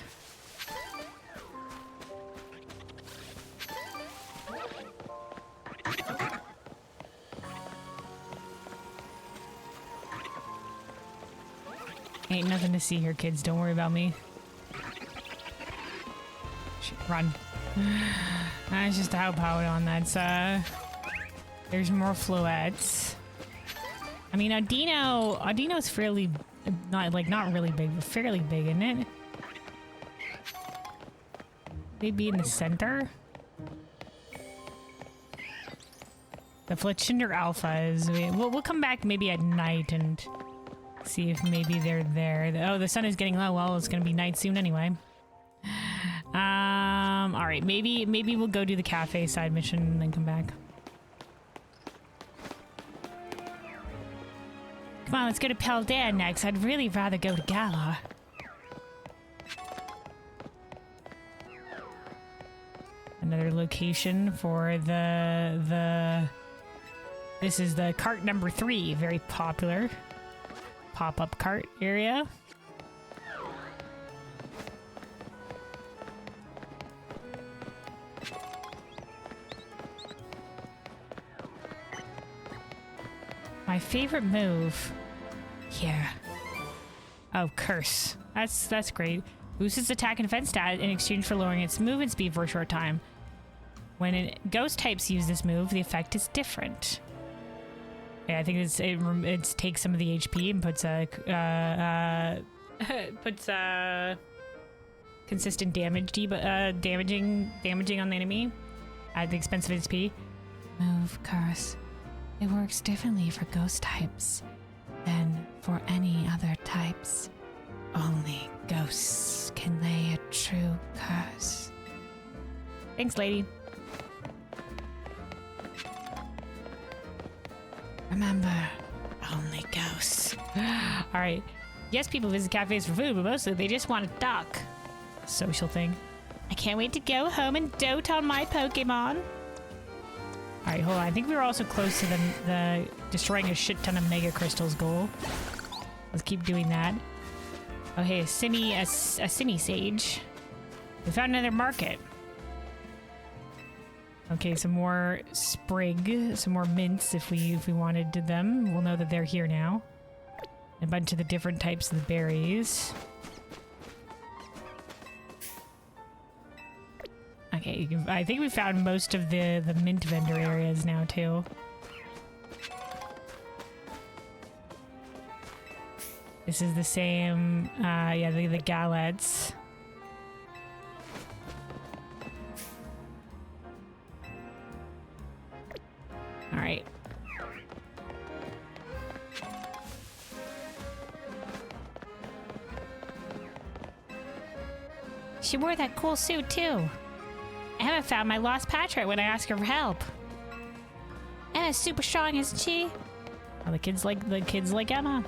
Ain't nothing to see here, kids. Don't worry about me. Run. That's just a how powered on. That's there's more Floettes. I mean, Audino's fairly not really big, but fairly big, isn't it? Maybe in the center. The Fletchinder Alpha is. We'll come back maybe at night and see if maybe they're there. Oh, the sun is getting low. Well, it's gonna be night soon anyway. All right, maybe we'll go do the cafe side mission and then come back. Come on, let's go to Paldea next. I'd really rather go to Galar. Another location for the this is the cart number 3, very popular pop-up cart area. My favorite move here. Oh, curse. That's great. Boosts its attack and defense stat in exchange for lowering its movement speed for a short time. When ghost types use this move, the effect is different. Yeah, I think it takes some of the HP and puts consistent damage damaging on the enemy at the expense of HP. Move, curse. It works differently for ghost types than for any other types. Only ghosts can lay a true curse. Thanks, lady. Remember, only ghosts. All right. Yes, people visit cafes for food, but mostly they just want to talk. Social thing. I can't wait to go home and dote on my Pokemon. All right, hold on. I think we were also close to the destroying a shit ton of Mega Crystals goal. Let's keep doing that. Oh, hey, a Cine Sage. We found another market. Okay, some more Sprig, some more mints if we wanted them. We'll know that they're here now. A bunch of the different types of the berries. Okay, I think we found most of the mint vendor areas now too. This is the same, yeah, the Galettes. All right. She wore that cool suit too. Emma found my lost Patra when I asked her for help. Emma's super strong, isn't she? Oh, the kids like Emma.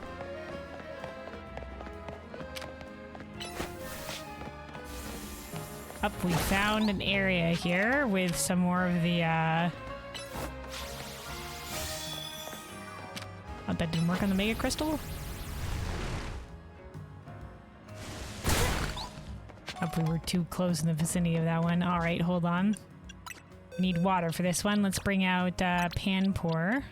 Up, we found an area here with some more of the oh, that didn't work on the Mega Crystal? Up, we were too close in the vicinity of that one. All right, hold on. We need water for this one. Let's bring out Panpour.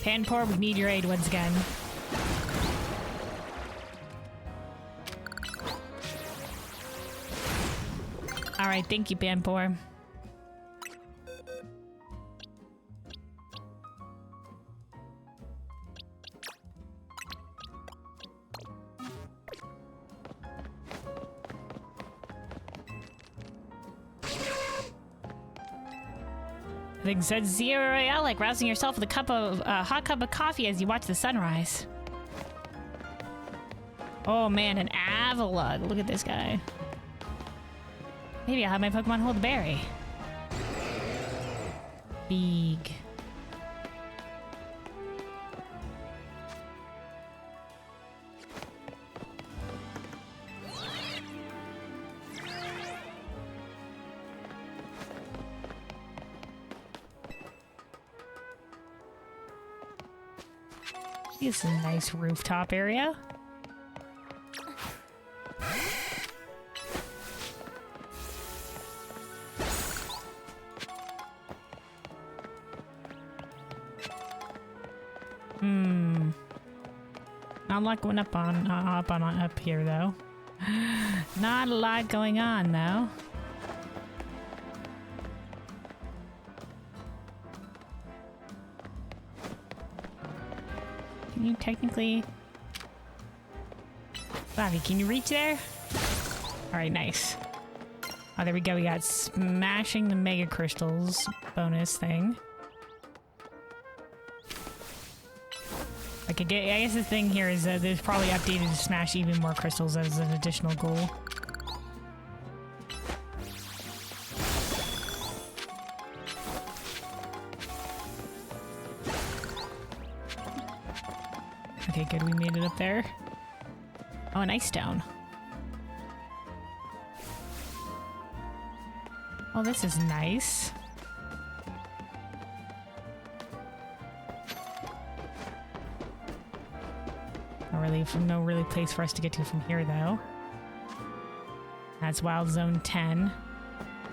Panpour, we need your aid once again. All right, thank you, Panpour. Thing said Zero Royale, like rousing yourself with a hot cup of coffee as you watch the sunrise. Oh man, an Avalugg. Look at this guy. Maybe I'll have my Pokemon hold the berry. Big. This is a nice rooftop area. Not a lot going up here though. Not a lot going on though. Can you technically... Bobby, can you reach there? Alright, nice. Oh, there we go. We got smashing the Mega Crystals bonus thing. Like, I guess the thing here is that there's probably updated to smash even more crystals as an additional goal. Okay, good. We made it up there. Oh, an ice stone. Oh, this is nice. No really place for us to get to from here, though. That's Wild Zone 10.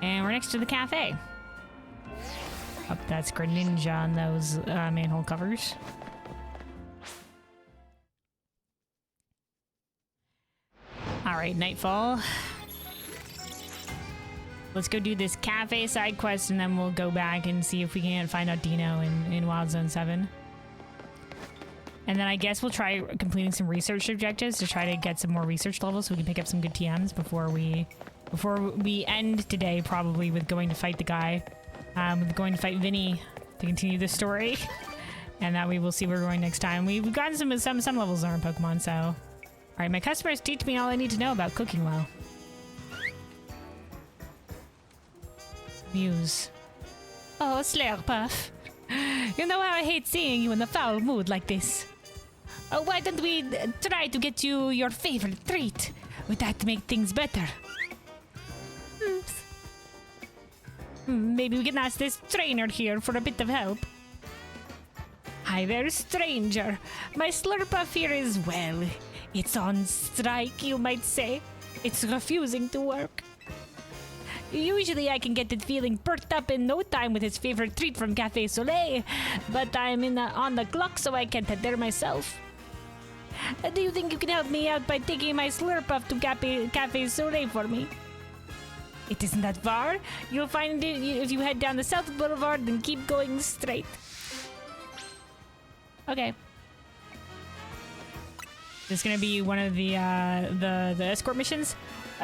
And we're next to the cafe. Oh, that's Greninja on those manhole covers. Alright, nightfall. Let's go do this cafe side quest and then we'll go back and see if we can find out Dino in Wild Zone 7. And then I guess we'll try completing some research objectives to try to get some more research levels so we can pick up some good TMs before we end today, probably with going to fight the guy. With going to fight Vinny to continue the story. And that we will see where we're going next time. We've gotten some levels on our Pokemon, so... Alright, my customers teach me all I need to know about cooking well. Muse. Oh, Slurpuff. You know how I hate seeing you in a foul mood like this. Why don't we try to get you your favorite treat? Would that make things better? Maybe we can ask this trainer here for a bit of help. Hi there, stranger. My Slurpuff here is, well, it's on strike, you might say. It's refusing to work. Usually I can get it feeling perked up in no time with his favorite treat from Cafe Soleil, but I'm on the clock so I can't head there myself. Do you think you can help me out by taking my Slurpuff to Cafe Soleil for me? It isn't that far. You'll find it if you head down the South Boulevard and keep going straight. Okay. This is gonna be one of the escort missions.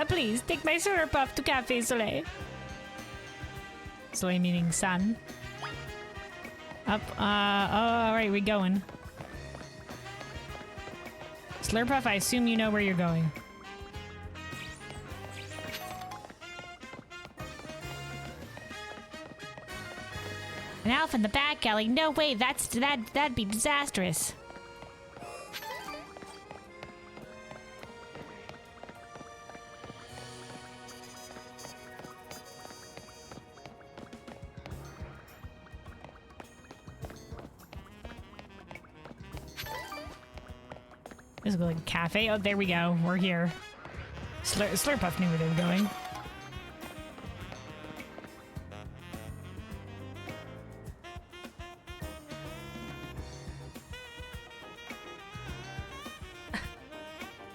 Please, take my Slurpuff to Cafe Soleil. Soleil meaning sun. Up, alright, we're going. Slurpuff, I assume you know where you're going. An elf in the back alley? No way, that'd be disastrous. This is like a cafe. Oh, there we go. We're here. Slurpuff knew where they were going.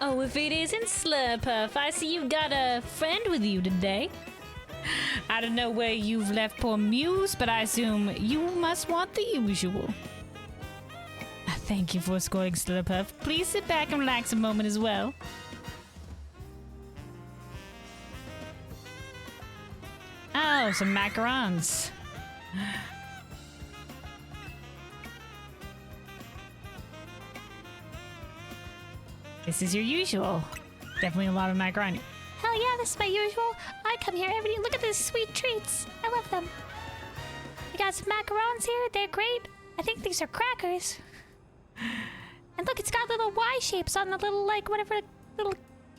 Oh, if it isn't Slurpuff, I see you've got a friend with you today. I don't know where you've left poor Muse, but I assume you must want the usual. Thank you for scoring, Slurpuff. Please sit back and relax a moment as well. Oh, some macarons. This is your usual. Definitely a lot of macaroni. Hell yeah, this is my usual. I come here every day. Look at these sweet treats. I love them. We got some macarons here. They're great. I think these are crackers. And look, it's got little Y shapes on the little, like, whatever, little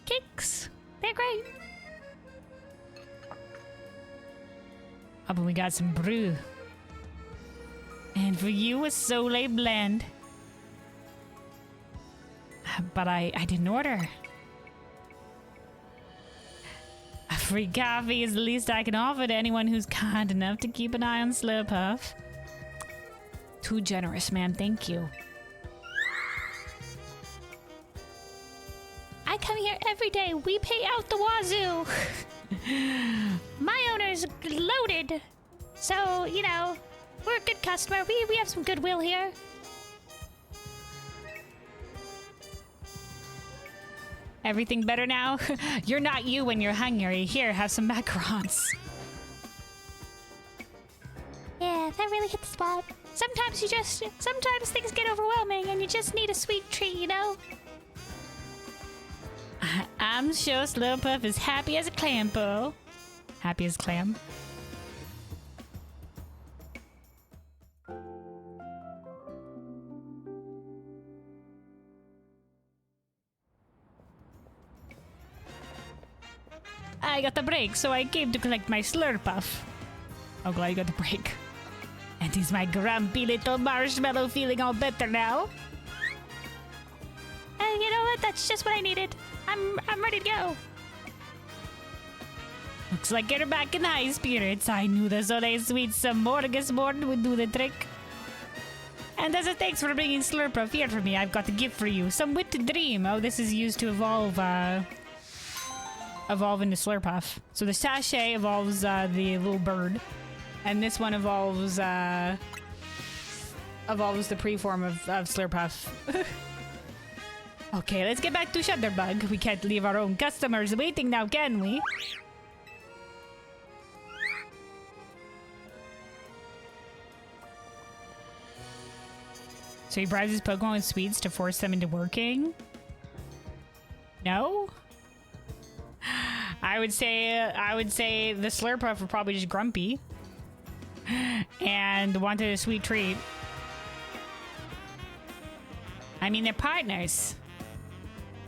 cakes. They're great. Up and we got some brew. And for you, a Soleil blend. But I didn't order. A free coffee is the least I can offer to anyone who's kind enough to keep an eye on Slurpuff. Too generous, man. Thank you. I come here every day. We pay out the wazoo. My owner's loaded. So, you know, we're a good customer. We have some goodwill here. Everything better now? You're not you when you're hungry. Here, have some macarons. Yeah, that really hit the spot. Sometimes things get overwhelming and you just need a sweet treat, you know? I'm sure Slurpuff is happy as a clam, Bo. Happy as clam. I got the break, so I came to collect my Slurpuff. Oh, glad you got the break. And is my grumpy little marshmallow feeling all better now? And you know what? That's just what I needed. I'm ready to go. Looks like you're back in high spirits. I knew the Soleil Sweet Smorgasbord would do the trick. And as a thanks for bringing Slurpuff here for me, I've got a gift for you. Some wit to dream. Oh, this is used to evolve into Slurpuff. So the sachet evolves the little bird. And this one evolves the preform of Slurpuff. Okay, let's get back to Shutterbug. We can't leave our own customers waiting now, can we? So he bribes his Pokemon with sweets to force them into working? No? I would say the Slurpuff were probably just grumpy and wanted a sweet treat. I mean, they're partners.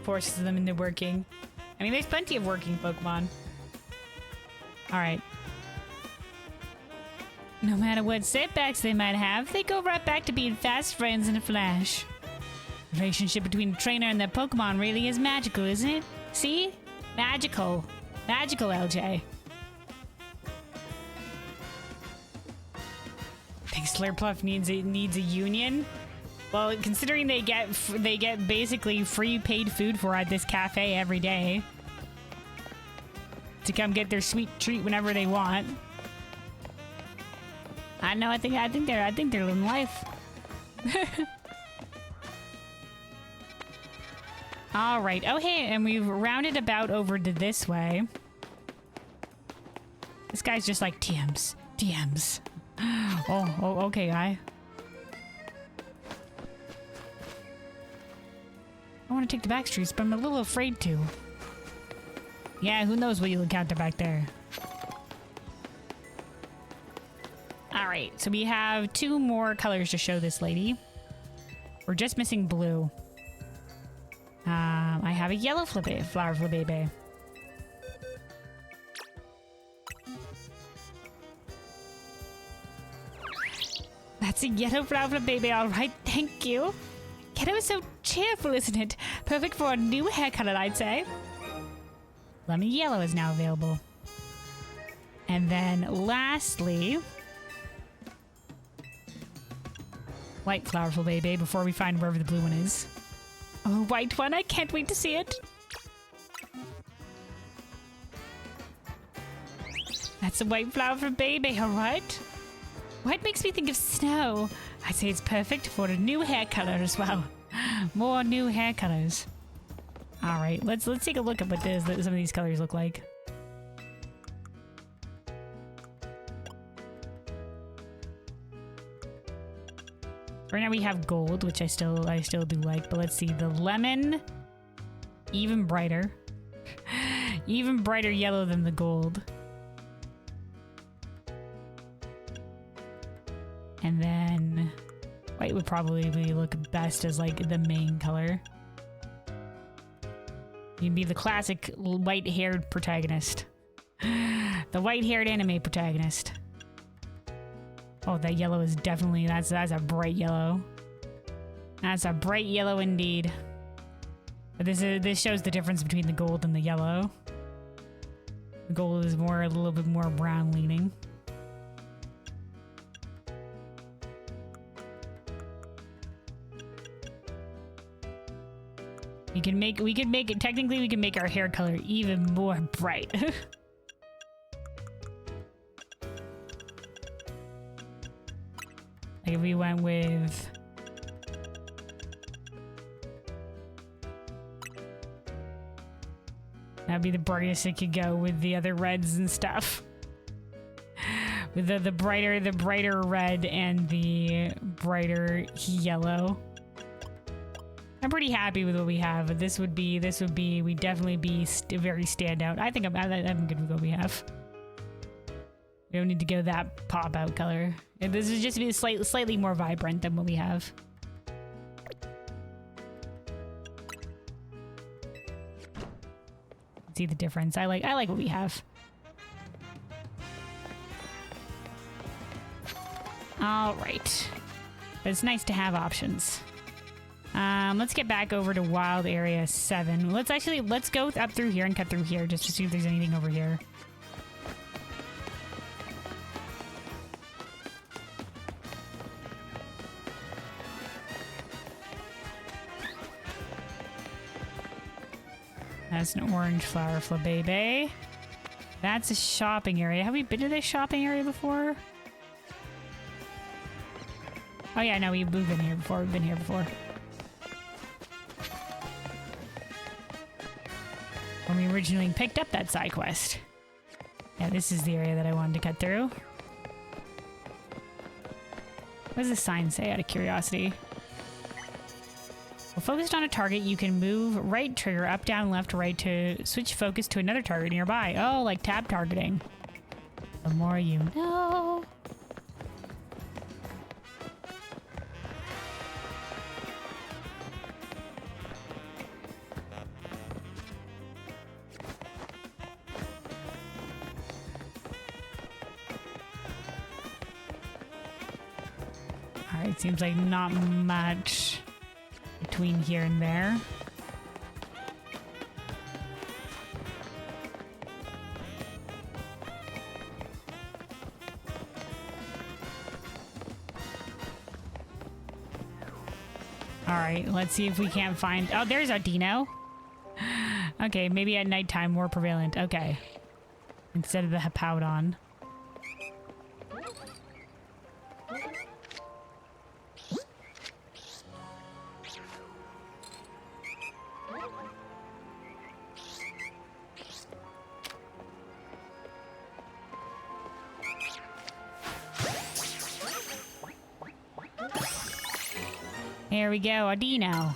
Forces them into working. I mean, there's plenty of working Pokemon. Alright. No matter what setbacks they might have, they go right back to being fast friends in a flash. The relationship between a trainer and their Pokemon really is magical, isn't it? See? Magical. Magical, LJ. Think Slurpuff needs a union? Well, considering they get basically free paid food for at this cafe every day to come get their sweet treat whenever they want. I know. I think they're living life. All right. Oh, hey, and we've rounded about over to this way. This guy's just like TMs. Oh, okay, I want to take the back streets, but I'm a little afraid to. Yeah, who knows what you'll encounter back there. Alright, so we have 2 more colors to show this lady. We're just missing blue. I have a yellow flower Flabébé. That's a yellow flower Flabébé, alright, thank you. Kiddo is so cheerful, isn't it? Perfect for a new hair color, I'd say. Lemon yellow is now available. And then lastly, white flower Flabébé before we find wherever the blue one is. Oh, white one, I can't wait to see it. That's a white flower Flabébé, alright. White makes me think of snow. I'd say it's perfect for a new hair color as well. More new hair colors. All right, let's take a look at what some of these colors look like. Right now we have gold, which I still do like, but let's see. The lemon even brighter. Even brighter yellow than the gold. And then white would probably look best as like the main color. You'd be the classic white-haired protagonist. The white-haired anime protagonist. Oh, that yellow is definitely, that's a bright yellow. That's a bright yellow indeed. But this shows the difference between the gold and the yellow. The gold is a little bit more brown leaning. We can make it, technically we can make our hair color even more bright. Like if we went with that'd be the brightest it could go with the other reds and stuff. With the brighter red and the brighter yellow. I'm pretty happy with what we have. We'd definitely be very standout. I think I'm good with what we have. We don't need to go that pop out color. This is just be slightly more vibrant than what we have. See the difference. I like what we have. All right, but it's nice to have options. Let's get back over to Wild Area 7. Let's go up through here and cut through here just to see if there's anything over here. That's an orange flower flabebe. That's a shopping area. Have we been to this shopping area before? Oh yeah, no, we've been here before. We've been here before. When we originally picked up that side quest. Yeah, this is the area that I wanted to cut through. What does the sign say, out of curiosity? Well, focused on a target, you can move right trigger up, down, left, right to switch focus to another target nearby. Oh, like tab targeting. The more you know. Alright, seems like not much between here and there. Alright, let's see if we can't find... Oh, there's our Dino. Okay, maybe at nighttime more prevalent. Okay. Instead of the Hippowdon. Here we go, Audino.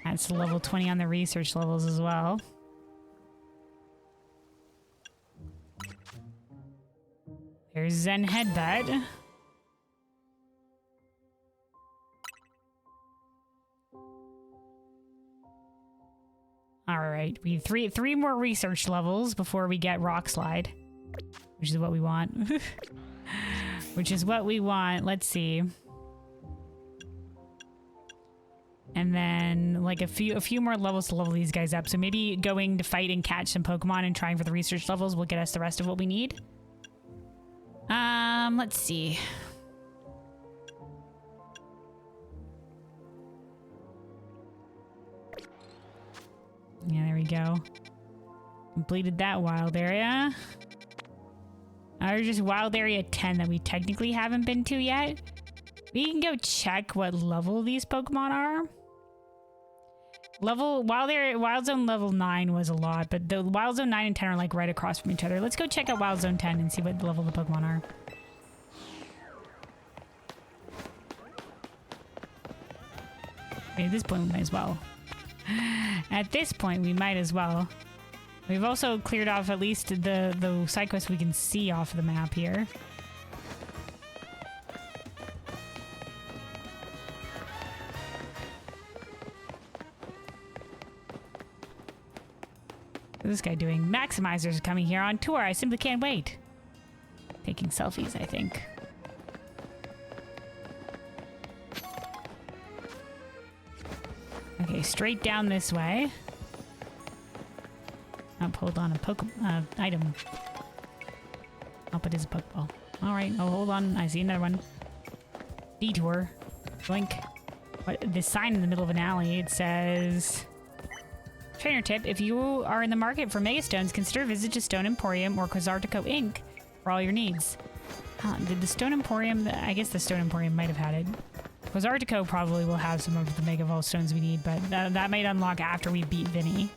That's level 20 on the research levels as well. There's Zen Headbutt. Alright, we have three more research levels before we get Rock Slide. Which is what we want. Which is what we want. Let's see. And then like a few more levels to level these guys up. So maybe going to fight and catch some Pokemon and trying for the research levels will get us the rest of what we need. Let's see. Yeah, there we go. Completed that wild area. There's just wild area 10 that we technically haven't been to yet. We can go check what level these Pokemon are. Wild Zone level 9 was a lot, but the Wild Zone 9 and 10 are like right across from each other. Let's go check out Wild Zone 10 and see what level the Pokemon are. At this point, we might as well. At this point, we might as well. We've also cleared off at least the side quests we can see off the map here. What's this guy doing? Maximizers are coming here on tour. I simply can't wait. Taking selfies, I think. Okay, straight down this way. Hold on, item. Oh, it is a Pokeball. Alright, oh, hold on. I see another one. Detour. Blink. What, this sign in the middle of an alley, it says... Trainer tip, if you are in the market for Megastones, consider visit to Stone Emporium or Quasartico Inc. for all your needs. Did the Stone Emporium... I guess the Stone Emporium might have had it. Quasartico probably will have some of the Mega Evolve stones we need, but that might unlock after we beat Vinny.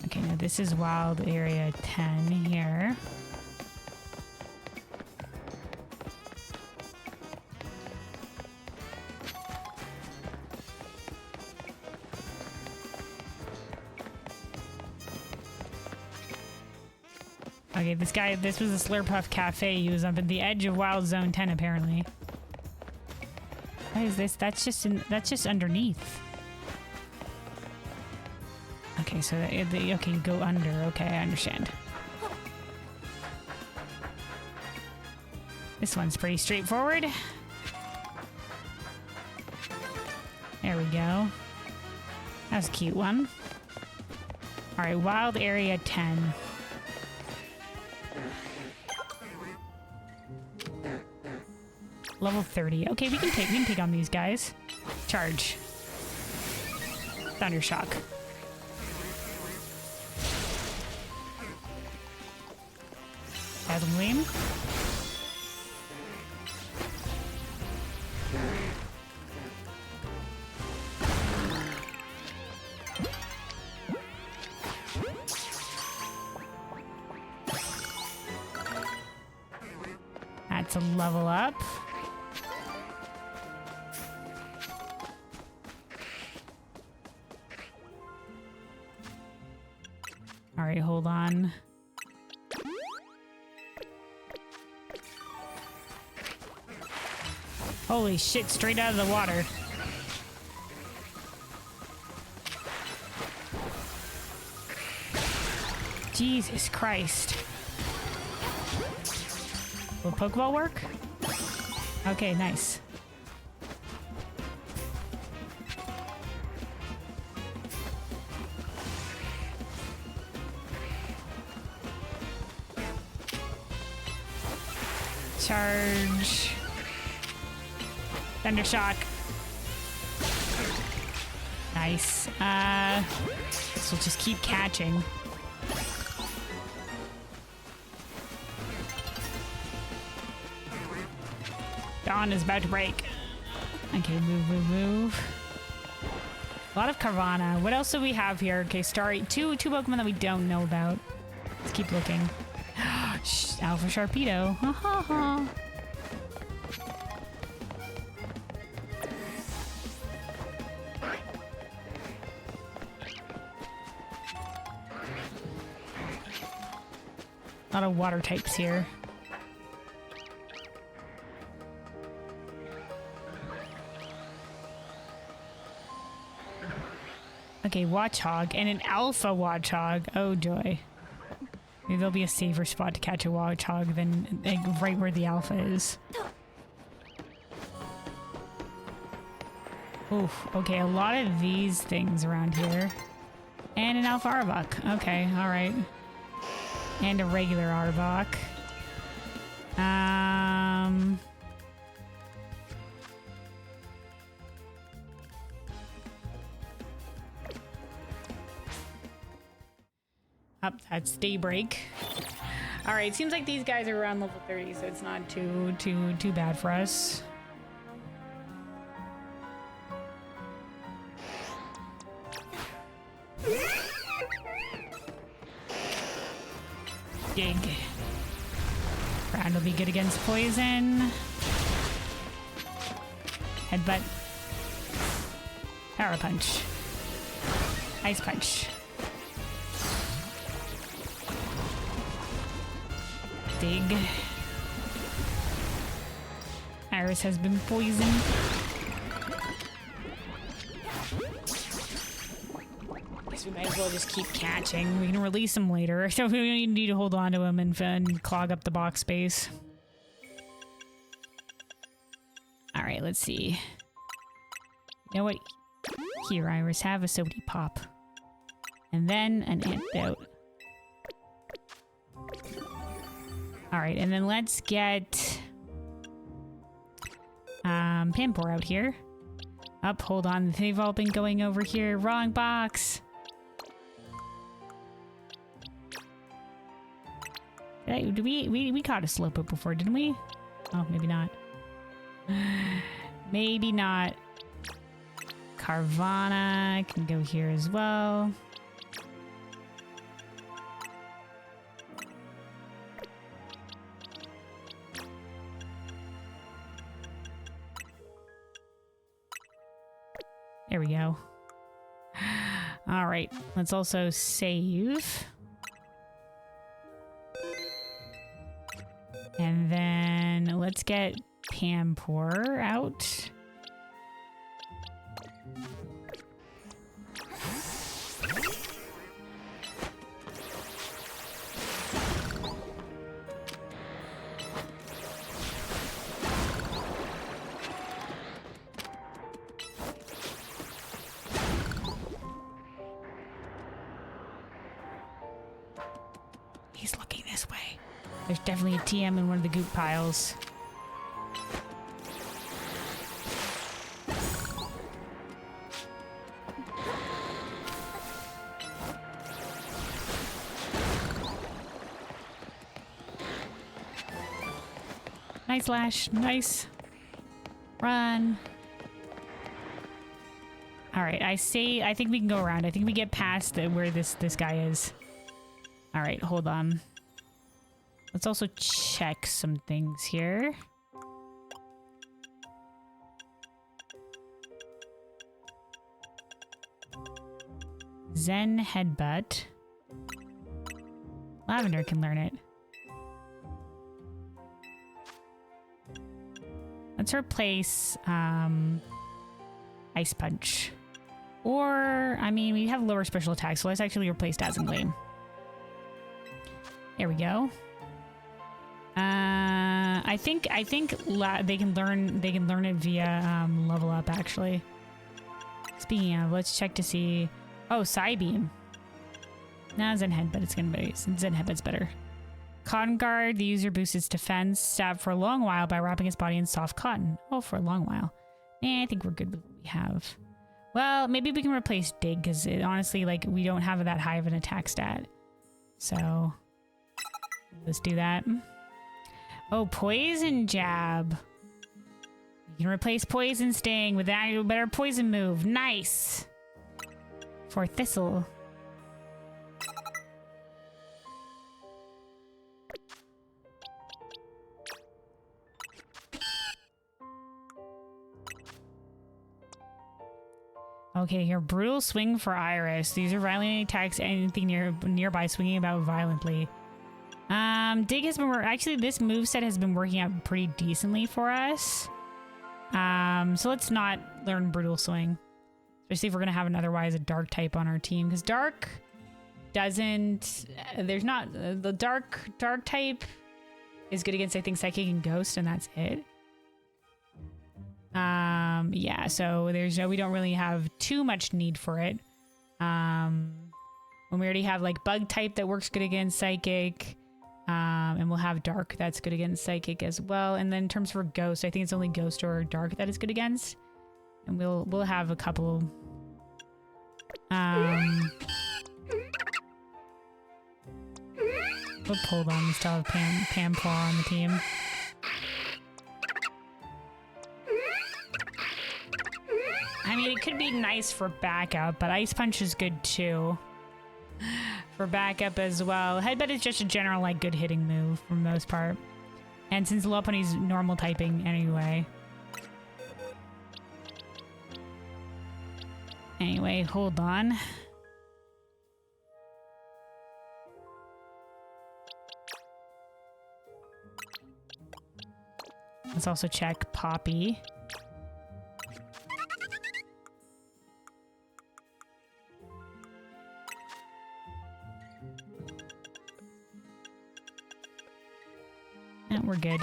Okay, now this is Wild Area 10 here. Okay, this was a Slurpuff Cafe. He was up at the edge of Wild Zone 10, apparently. What is this? That's just underneath. Okay, so okay, you go under. Okay, I understand. This one's pretty straightforward. There we go. That was a cute one. All right, Wild Area 10. Level 30. Okay, we can take on these guys. Charge. Thunder Shock. Dazzling Gleam. That's a level up. Alright, hold on. Holy shit, straight out of the water. Jesus Christ. Will Pokeball work? Okay, nice. Charge. Thunder Shock. Nice. This will just keep catching. Dawn is about to break. Okay, move. A lot of Carvana. What else do we have here? Okay, two Pokemon that we don't know about. Let's keep looking. Alpha Sharpedo. Ha ha ha. A lot of water types here. Okay, Watchog and an Alpha Watchog. Oh joy. Maybe there'll be a safer spot to catch a Watchog than like, right where the Alpha is. Oof. Okay, a lot of these things around here. And an Alpha Arbok. Okay, alright. And a regular Arbok. That's Daybreak. All right, seems like these guys are around level 30, so it's not too bad for us. Dig. Ground will be good against poison. Headbutt. Power punch. Ice punch. Dig. Iris has been poisoned. Guess we might as well just keep catching. We can release him later, so we need to hold on to him and clog up the box space. Alright, let's see. You know what? Here, Iris, have a sody pop. And then an antidote. Alright, and then let's get Pampor out here. Up, hold on. They've all been going over here. Wrong box. Hey, we caught a Slowpoke before, didn't we? Oh, maybe not. Maybe not. Carvana can go here as well. There we go. All right, let's also save. And then let's get Pampor out. He's looking this way. There's definitely a TM in one of the goop piles. Nice Lash, nice. Run. All right, I think we can go around. I think we get past where this guy is. All right, hold on. Let's also check some things here. Zen Headbutt. Lavender can learn it. Let's replace Ice Punch. Or, I mean, we have lower special attacks, so let's actually replace Dazzling Gleam. There we go. I think they can learn it via level up actually. Speaking of, let's check to see. Oh, Psybeam. Nah, Zen Headbutt. It's gonna be Zen Headbutt's better. Cotton Guard. The user boosts its defense stab for a long while by wrapping its body in soft cotton. Oh, for a long while. I think we're good with what we have. Well, maybe we can replace Dig because honestly, like, we don't have that high of an attack stat. So let's do that. Oh, Poison Jab. You can replace Poison Sting with a better poison move. Nice. For Thistle. Okay, here, Brutal Swing for Iris. These are violent attacks anything nearby, swinging about violently. Dig has been actually, this moveset has been working out pretty decently for us. So let's not learn Brutal Swing. Especially if we're gonna have an otherwise a dark type on our team, because dark doesn't. There's not the dark type is good against, I think, Psychic and Ghost, and that's it. Yeah. So we don't really have too much need for it. When we already have like Bug type that works good against Psychic, and we'll have Dark that's good against Psychic as well. And then in terms for Ghost, I think it's only Ghost or Dark that is good against. And we'll have a couple. We'll hold on. We still have Pampor on the team. I mean, it could be nice for backup, but Ice Punch is good too. For backup as well. Headbutt is just a general, like, good hitting move for the most part. And since Lopunny's normal typing anyway. Anyway, hold on. Let's also check Poppy. And we're good.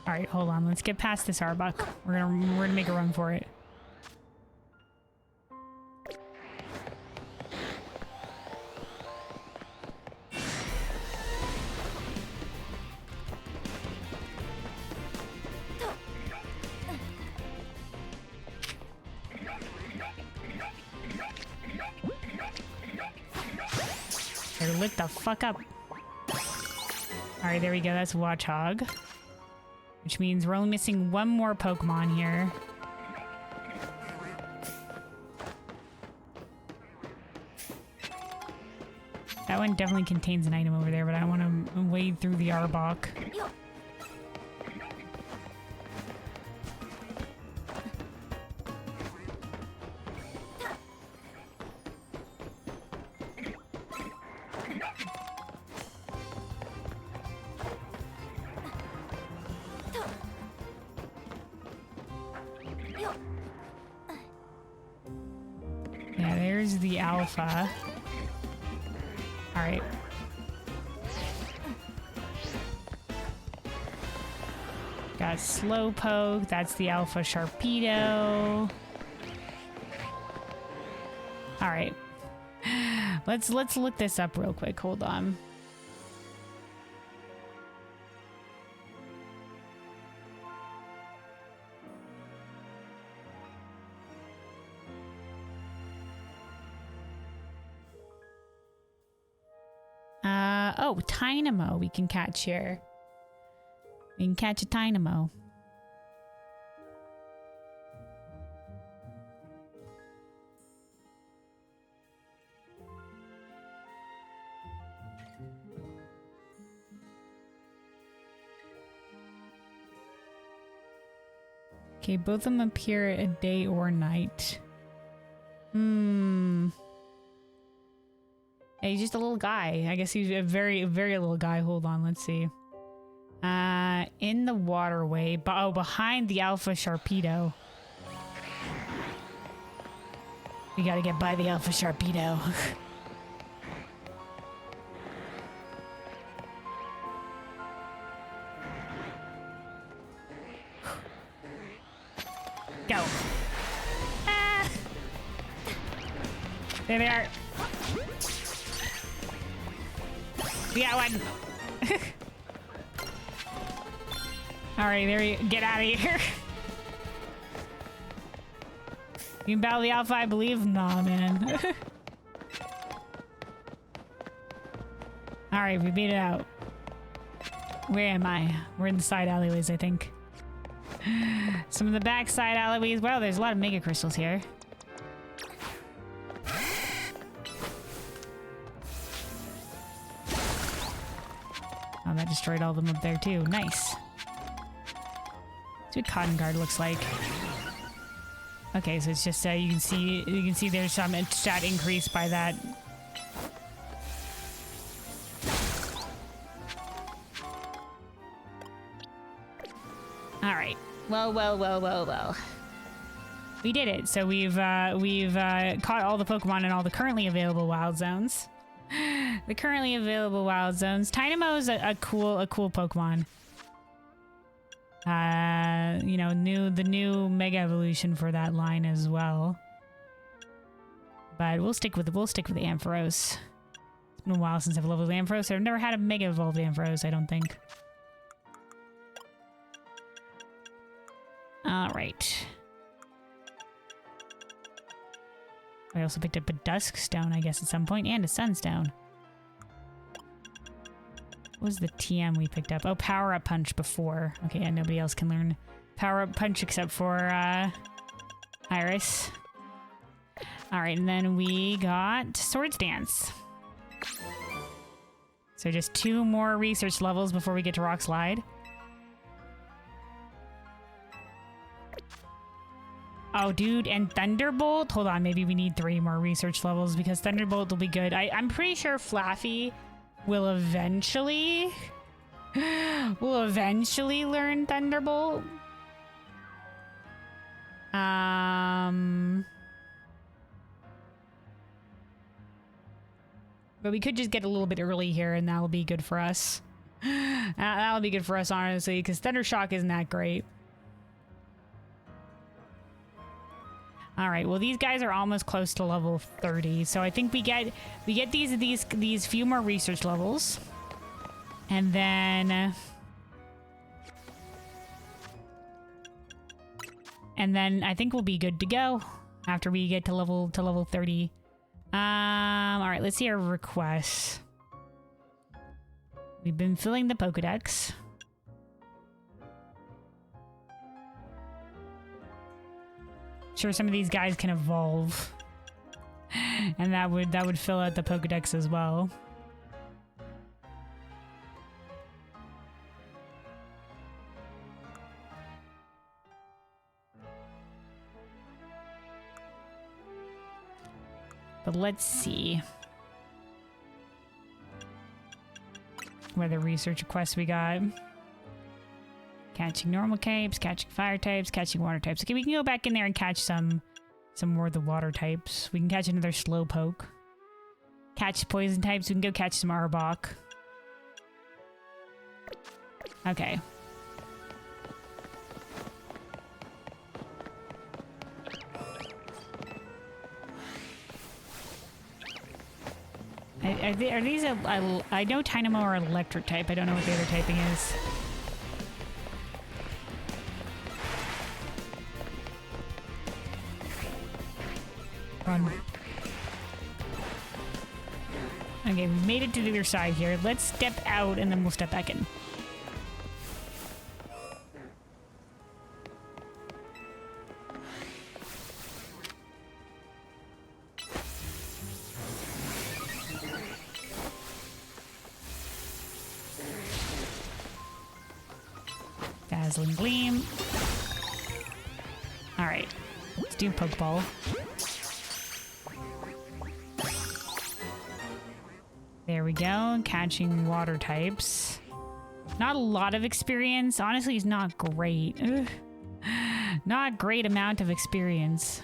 All right, hold on. Let's get past this Arbok. We're gonna make a run for it. Better lit the fuck up. All right, there we go. That's Watchog. Which means we're only missing one more Pokemon here. That one definitely contains an item over there, but I want to wade through the Arbok. Yeah, there's the Alpha. Alright. Got Slowpoke. That's the Alpha Sharpedo. Alright. Let's look this up real quick. Hold on. Oh, Tynamo we can catch here. We can catch a Tynamo. Okay, both of them appear at day or night. Hey, he's just a little guy. I guess he's a very, very little guy. Hold on, let's see. In the waterway. Behind the Alpha Sharpedo. We gotta get by the Alpha Sharpedo. Go. Ah! There they are. We got one. Alright, there we get out of here. You can battle the Alpha, I believe? Nah, man. Alright, we beat it out. Where am I? We're in the side alleyways, I think. Some of the backside alleyways. Wow, there's a lot of Mega Crystals here. Oh, that destroyed all of them up there too. Nice. That's what Cotton Guard looks like. Okay, so it's just you can see there's some stat increase by that. All right. Well. We did it. So we've caught all the Pokemon in all the currently available wild zones. The currently available wild zones. Tynamo is a cool Pokemon. You know, the new Mega Evolution for that line as well. But we'll stick with the Ampharos. It's been a while since I've leveled Ampharos. I've never had a Mega Evolved Ampharos, I don't think. Alright. I also picked up a Dusk Stone, I guess, at some point, and a Sunstone. What was the TM we picked up? Oh, Power Up Punch before. Okay, yeah, nobody else can learn Power Up Punch except for Iris. Alright, and then we got Swords Dance. So just 2 more research levels before we get to Rock Slide. Oh, dude, and Thunderbolt. Hold on, maybe we need 3 more research levels because Thunderbolt will be good. I'm pretty sure Flaffy will eventually learn Thunderbolt. But we could just get a little bit early here, and that'll be good for us. That'll be good for us, honestly, because Thundershock isn't that great. All right, well, these guys are almost close to level 30, so I think we get these few more research levels, and then I think we'll be good to go after we get to level 30. All right, let's see our requests. We've been filling the Pokedex. Sure, some of these guys can evolve, and that would fill out the Pokedex as well. But let's see what the research requests we got. Catching normal types, catching fire types, catching water types. Okay, we can go back in there and catch some more of the water types. We can catch another Slowpoke. Catch poison types. We can go catch some Arbok. Okay. Are these I know Tynamo are electric type. I don't know what the other typing is. Run. Okay, we made it to the other side here. Let's step out and then we'll step back in. Dazzling Gleam. Alright, let's do Pokeball. There we go, catching water types. Not a lot of experience. Honestly, it's not great. Ugh. Not great amount of experience.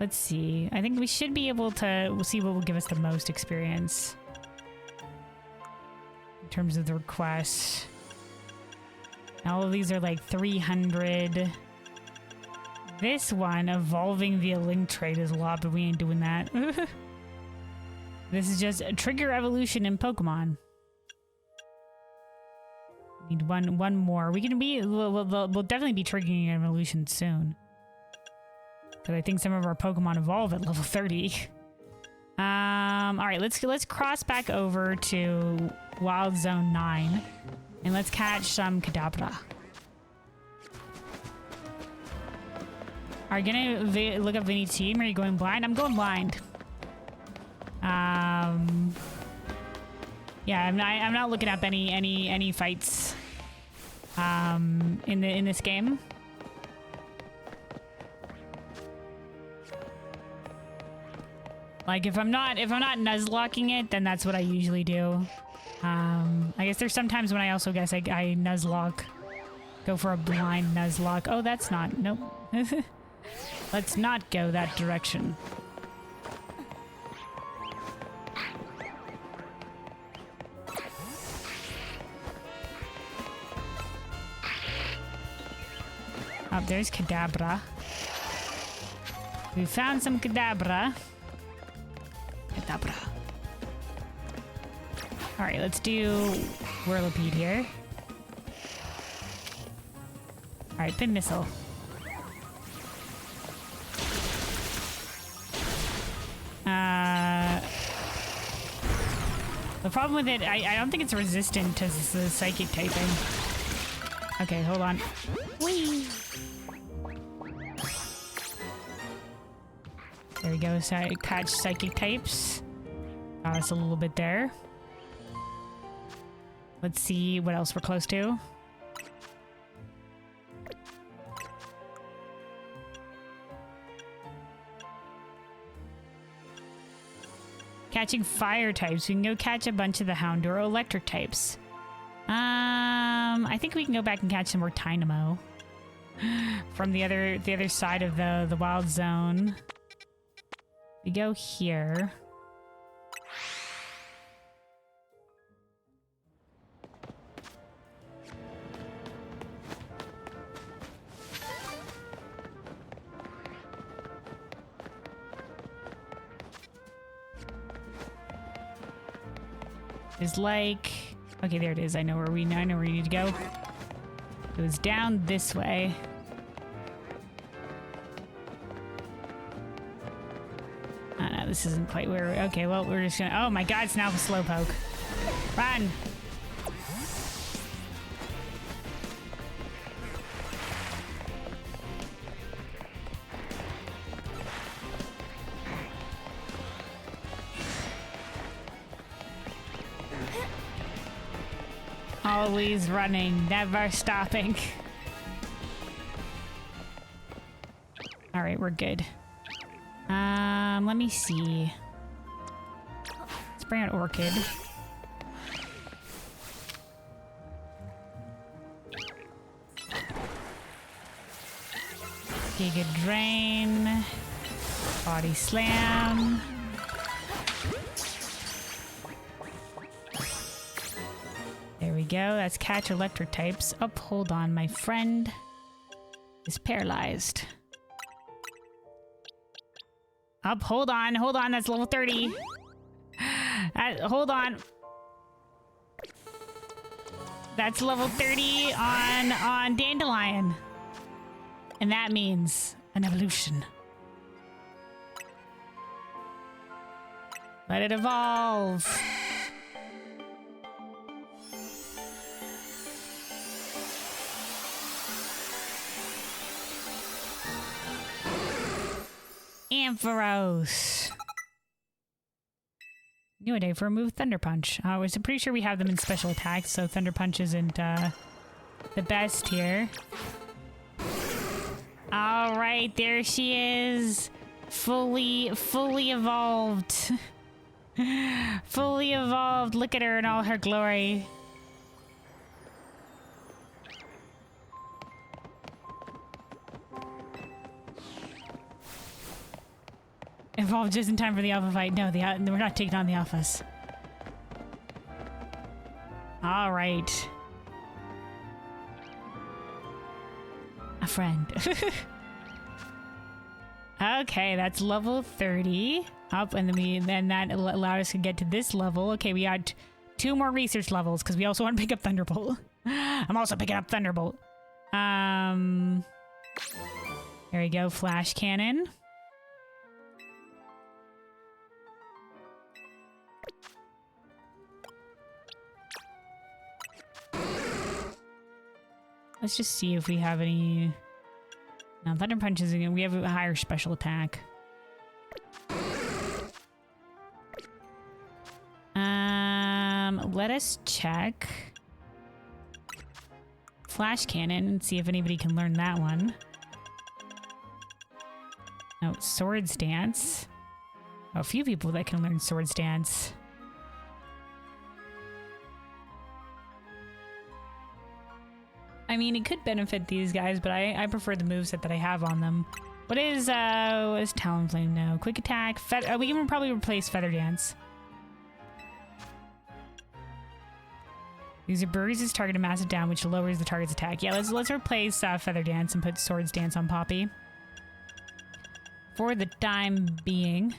Let's see. I think we should be able to... We'll see what will give us the most experience. In terms of the requests. All of these are like 300. This one, evolving via link trade, is a lot, but we ain't doing that. This is just a trigger evolution in Pokemon. Need one more. We'll definitely be triggering an evolution soon. Because I think some of our Pokemon evolve at level 30. All right, let's cross back over to Wild Zone 9, and let's catch some Kadabra. Are you gonna look up Vinny Team? Or are you going blind? I'm going blind. Yeah, I'm not looking up any fights in this game. Like if I'm not Nuzlocking it, then that's what I usually do. I guess there's sometimes when I also guess I Nuzlock, go for a blind Nuzlocke. Oh, that's not, nope. Let's not go that direction. Oh, there's Kadabra. We found some Kadabra. Alright, let's do Whirlipede here. Alright, Pin Missile. The problem with it, I don't think it's resistant to the psychic typing. Okay, hold on. Whee! There we go, so catch psychic types. Got us a little bit there. Let's see what else we're close to. Catching fire types. We can go catch a bunch of the Houndour electric types. I think we can go back and catch some more Tynamo from the other side of the wild zone. We go here. Is like, okay, there it is. I know where we need to go. It was down this way. Oh no, this isn't quite where. Okay, well, we're just gonna. Oh my God, it's now a slowpoke. Run! Always running, never stopping. All right, we're good. Let me see. Let's bring out Orchid. Giga Drain. Body Slam. There we go. That's catch electric types. Oh, hold on. My friend is paralyzed. Up, hold on. That's level 30. Hold on. That's level 30 on Dandelion. And that means an evolution. Let it evolve. Ampharos. New a day for a move Thunder Punch. I was pretty sure we have them in special attacks, so Thunder Punch isn't the best here. All right, there she is. Fully evolved. Fully evolved. Look at her in all her glory. Evolved just in time for the alpha fight. No, we're not taking on the alphas. All right. A friend. Okay, that's level 30. Up, and then that allowed us to get to this level. Okay, we got 2 more research levels because we also want to pick up Thunderbolt. I'm also picking up Thunderbolt. There we go, Flash Cannon. Let's just see if we have any. No, Thunder Punch is again. We have a higher special attack. Let us check Flash Cannon and see if anybody can learn that one. Oh, Swords Dance. Oh, a few people that can learn Swords Dance. I mean, it could benefit these guys, but I prefer the moveset that I have on them. What is Talonflame now? Quick Attack, we can probably replace Feather Dance. User bruises target a massive down, which lowers the target's attack. Yeah, let's replace Feather Dance and put Swords Dance on Poppy. For the time being.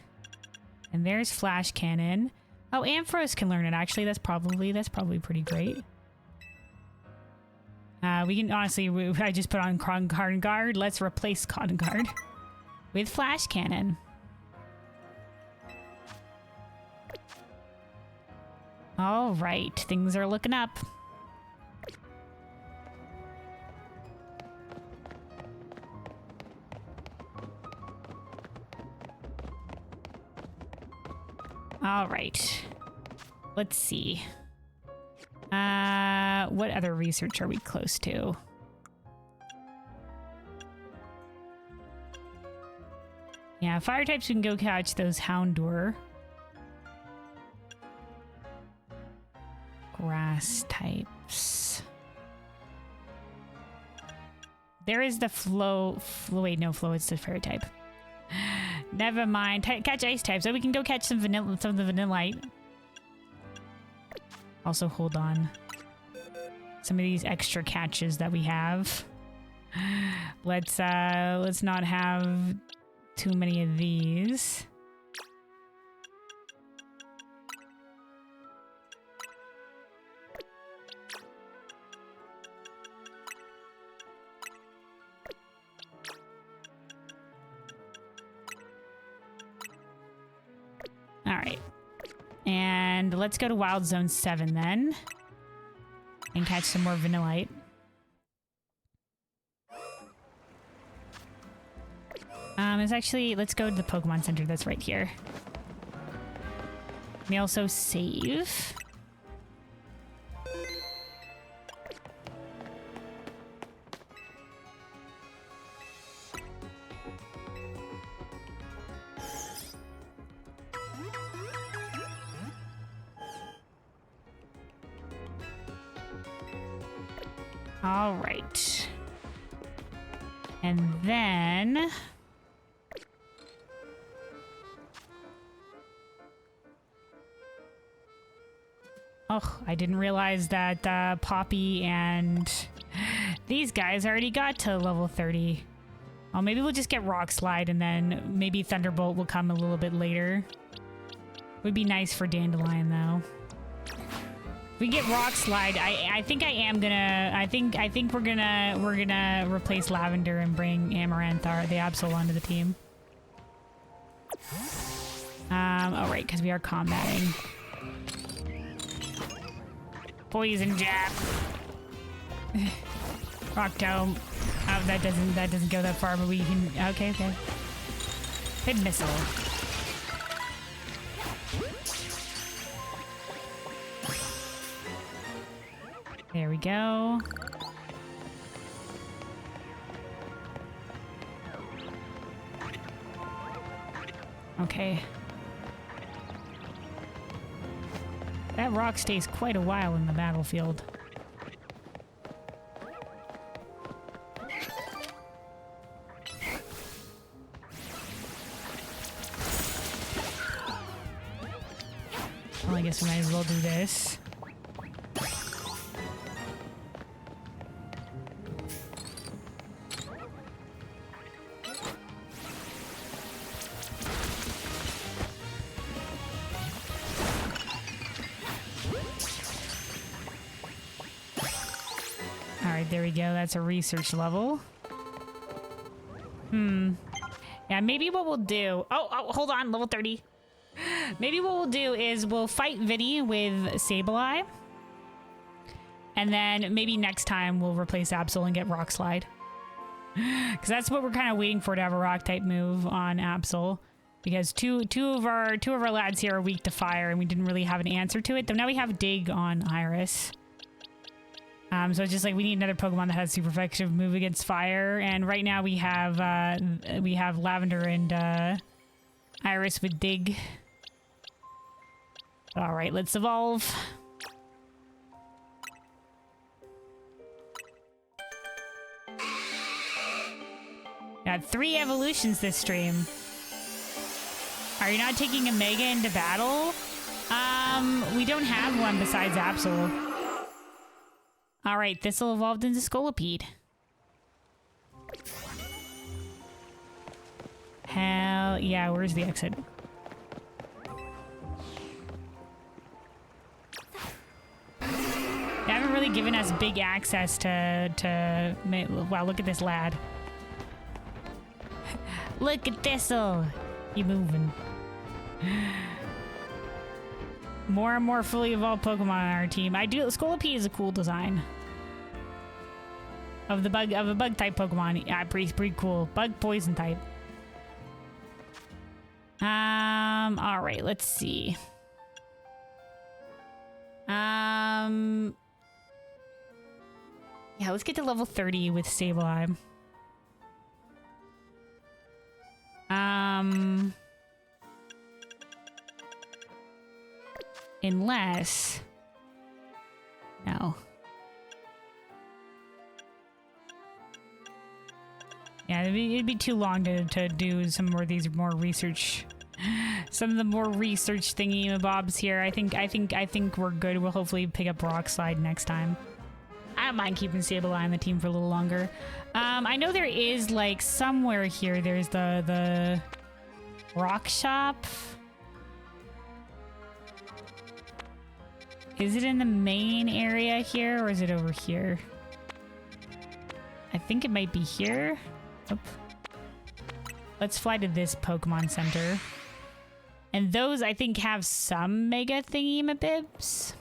And there's Flash Cannon. Oh, Ampharos can learn it, actually. That's probably pretty great. We can, honestly, I just put on Cotton Guard. Let's replace Cotton Guard with Flash Cannon. All right, things are looking up. All right, let's see. What other research are we close to? Yeah, fire types, we can go catch those Houndour. grass types. There is the flow. Wait, no, flow. It's the fairy type. Never mind. Catch ice type. So we can go catch some vanilla, some of the vanillite. Also, hold on. Some of these extra catches that we have. Let's not have too many of these. All right. And let's go to Wild Zone 7 then. And catch some more vanillite. It's actually, let's go to the Pokemon Center that's right here. Let me also save. All right. And then... oh, I didn't realize that Poppy and these guys already got to level 30. Oh, maybe we'll just get Rock Slide and then maybe Thunderbolt will come a little bit later. Would be nice for Dandelion though. If we get Rock Slide, I think I am gonna, I think we're gonna replace Lavender and bring Amaranth, the Absol, onto the team. Oh right, because we are combating. Poison Jab. Rock Dome. Oh, that doesn't go that far, but we can. Okay. Hit Missile. There we go. Okay. That rock stays quite a while in the battlefield. Well, I guess we might as well do this. There we go. That's a research level. Yeah, maybe what we'll do... Oh, hold on. Level 30. Maybe what we'll do is we'll fight Vinny with Sableye. And then maybe next time we'll replace Absol and get Rock Slide. Because that's what we're kind of waiting for, to have a rock type move on Absol. Because two of our lads here are weak to fire and we didn't really have an answer to it. Though now we have Dig on Iris. So it's just like we need another Pokemon that has super effective move against fire, and right now we have Lavender and Iris with Dig. All right, let's evolve. Got 3 evolutions this stream. Are you not taking a Mega into battle? We don't have one besides Absol. Alright, Thistle evolved into Scolipede. Hell yeah, where's the exit? They haven't really given us big access to wow, look at this lad. Look at Thistle! He moving. More and more fully evolved Pokemon on our team. Scolipede is a cool design. Of a bug type Pokemon. Yeah, pretty cool. Bug poison type. Alright, let's see. Yeah, let's get to level 30 with Sableye. Unless it'd be too long to do some more of these more research. Some of the more research thingy-mabobs here. I think we're good. We'll hopefully pick up Rock Slide next time. I don't mind keeping Sableye on the team for a little longer. I know there is like somewhere here. There's the rock shop. Is it in the main area here or is it over here? I think it might be here. Oop. Let's fly to this Pokemon Center. And those, I think, have some Mega Thingy-mabibs.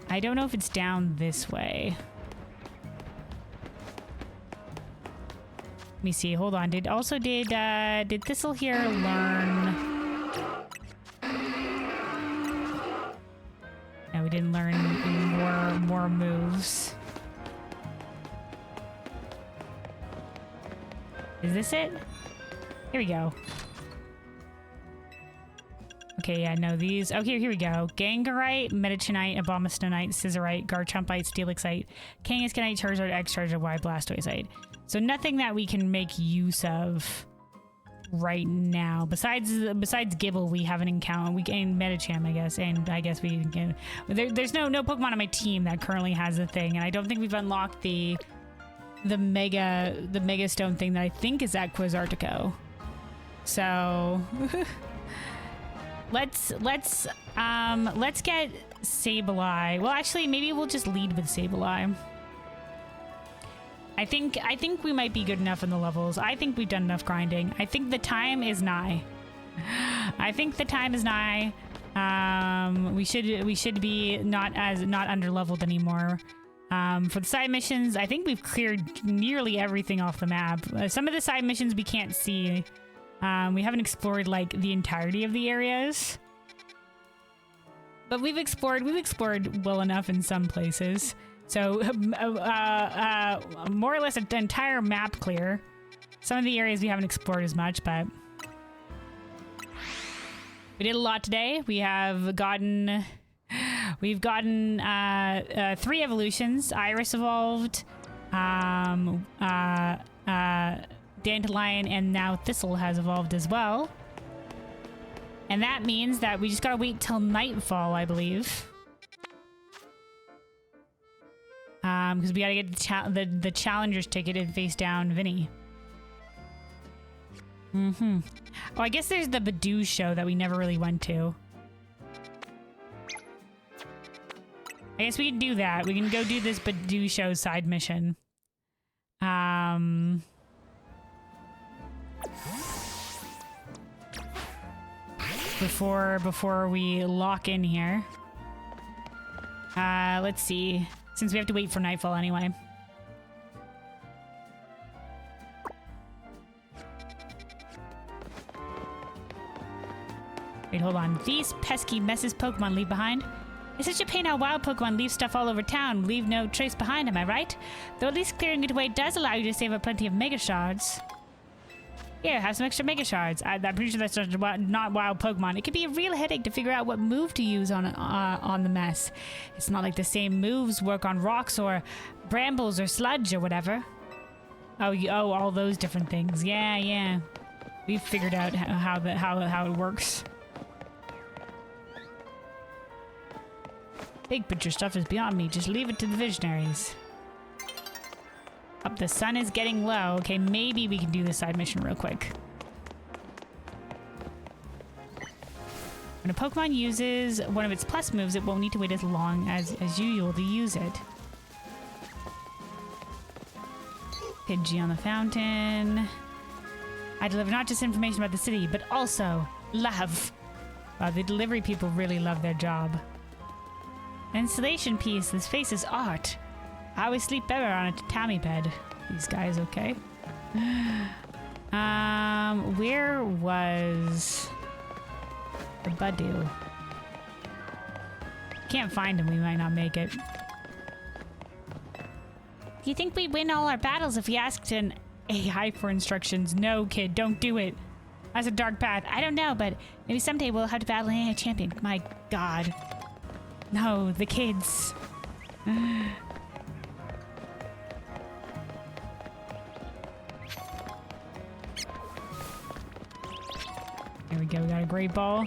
I don't know if it's down this way. Let me see. Hold on. Did Thistle here learn? No, we didn't learn more moves. Is this it? Here we go. Okay, yeah, no, these... Oh, here we go. Gengarite, Medichonite, Abomasnow, Scissorite, Garchompite, Steelixite, Kangaskhanite, Charizard, X-Charizard, Y, Blastoiseite. So nothing that we can make use of right now. Besides Gibble, we have an encounter. We gain Medicham, I guess, and I guess we can... There's no Pokemon on my team that currently has a thing, and I don't think we've unlocked the Mega Stone thing that I think is at Quizartico. So let's get Sableye. Well, actually, maybe we'll just lead with Sableye. I think we might be good enough in the levels. I think we've done enough grinding. I think the time is nigh. We should be not under leveled anymore. For the side missions, I think we've cleared nearly everything off the map. Some of the side missions we can't see. We haven't explored like the entirety of the areas. But we've explored well enough in some places. So more or less an entire map clear. Some of the areas we haven't explored as much, but we did a lot today. We've gotten 3 evolutions. Iris evolved, Dandelion, and now Thistle has evolved as well. And that means that we just gotta wait till nightfall, I believe. Because we gotta get the Challenger's ticket and face down Vinny. Oh, I guess there's the Badoo show that we never really went to. I guess we can do that. We can go do this Badoo show side mission. Before we lock in here. Let's see. Since we have to wait for nightfall anyway. Wait, hold on. These pesky messes Pokemon leave behind. It's such a pain how wild Pokemon leave stuff all over town, leave no trace behind, am I right? Though at least clearing it away does allow you to save up plenty of Mega Shards. Here, have some extra Mega Shards. I'm pretty sure that's not wild Pokemon. It can be a real headache to figure out what move to use on the mess. It's not like the same moves work on rocks or brambles or sludge or whatever. Oh, all those different things. Yeah. We've figured out how it works. Big picture stuff is beyond me. Just leave it to the visionaries. Up, the sun is getting low. Okay, maybe we can do this side mission real quick. When a Pokemon uses one of its plus moves, it won't need to wait as long as usual to use it. Pidgey on the fountain. I deliver not just information about the city, but also love. Wow, the delivery people really love their job. An installation piece. This face is art. I always sleep better on a tatami bed. These guys okay? Where was the Badoo? Can't find him. We might not make it. Do you think we'd win all our battles if we asked an AI for instructions? No, kid, don't do it. That's a dark path. I don't know, but maybe someday we'll have to battle an AI champion. My God. No, the kids. There we go, we got a great ball.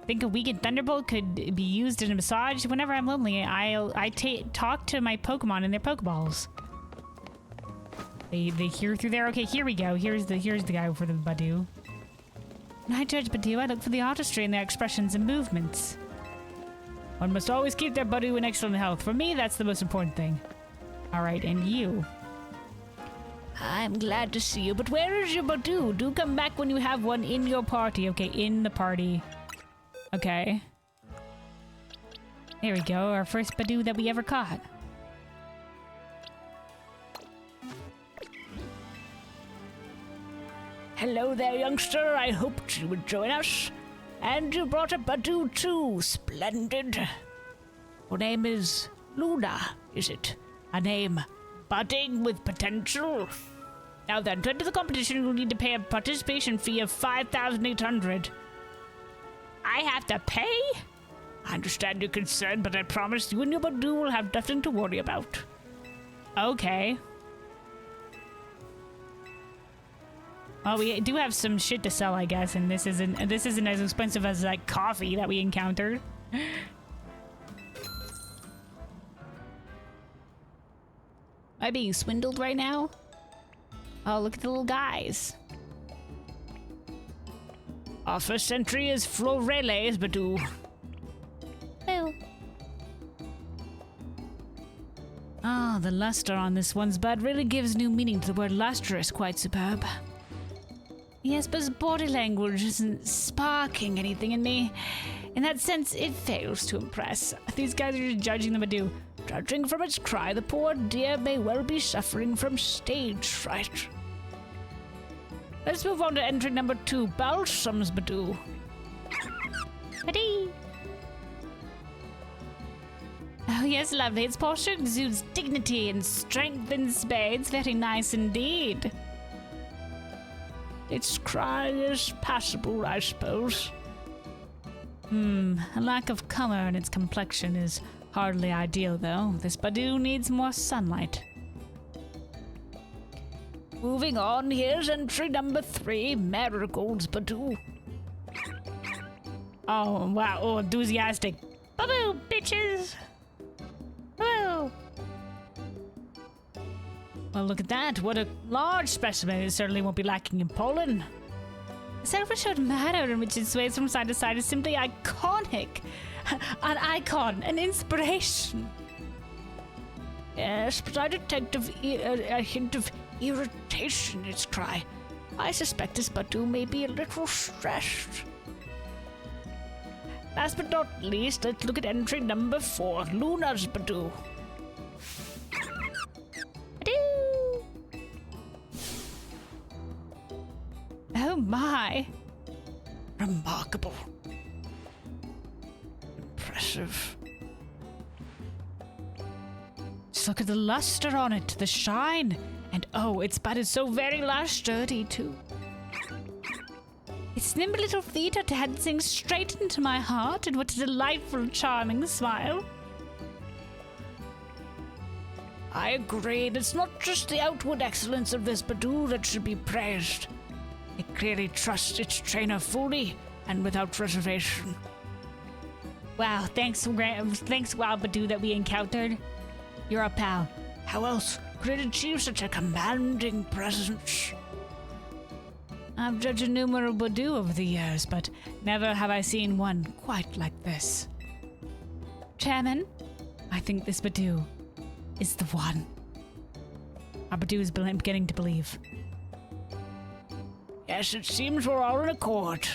Think a weakened Thunderbolt could be used in a massage? Whenever I'm lonely, I talk to my Pokemon in their Pokeballs. They hear through there. Okay, here we go. Here's the guy for the Badoo. When I judge Badoo, I look for the artistry in their expressions and movements. One must always keep their Badoo in excellent health. For me, that's the most important thing. Alright, and you? I'm glad to see you, but where is your Badoo? Do come back when you have one in your party. Okay, in the party. Okay. There we go, our first Badoo that we ever caught. Hello there, youngster. I hoped you would join us. And you brought a Badoo too. Splendid. Your name is Luna, is it? A name budding with potential? Now then, to enter the competition, you'll need to pay a participation fee of 5,800. I have to pay? I understand your concern, but I promise you and your Badoo will have nothing to worry about. Okay. Well, we do have some shit to sell, I guess, and this isn't as expensive as like coffee that we encountered. Am I being swindled right now? Oh, look at the little guys. Our first entry is Floreles Badoo. Oh. Oh, the luster on this one's bud really gives new meaning to the word lustrous. Quite superb. Yes, but his body language isn't sparking anything in me. In that sense, it fails to impress. These guys are just judging the Badoo. Judging from its cry, the poor dear may well be suffering from stage fright. Let's move on to entry number 2, Balsam's Badoo. Badoo. Oh, yes, lovely. Its posture exudes dignity and strength in spades. Very nice indeed. Its cry is passable, I suppose. A lack of color in its complexion is hardly ideal, though. This Badoo needs more sunlight. Moving on, here's entry number 3, Marigold's Badoo. Oh, wow. Oh, enthusiastic. Boo, bitches. Boo. Well, look at that. What a large specimen. It certainly won't be lacking in pollen. The self-assured manner in which it sways from side to side is simply iconic. An icon, an inspiration. Yes, but I detect a hint of irritation in its cry. I suspect this Badoo may be a little stressed. Last but not least, let's look at entry number 4, Luna's Badoo. Badoo. Oh my. Remarkable. Impressive. Just look at the luster on it, the shine. And oh, its bud is so very sturdy too. Its nimble little feet are dancing straight into my heart, and what a delightful, charming smile. I agree. It's not just the outward excellence of this Badoo that should be praised. It clearly trusts its trainer fully and without reservation. Wow, thanks, Wild Badoo that we encountered. You're a pal. How else could it achieve such a commanding presence? I've judged innumerable Badoo over the years, but never have I seen one quite like this. Chairman, I think this Badoo is the one. Our Badoo is beginning to believe. Yes, it seems we're all in accord.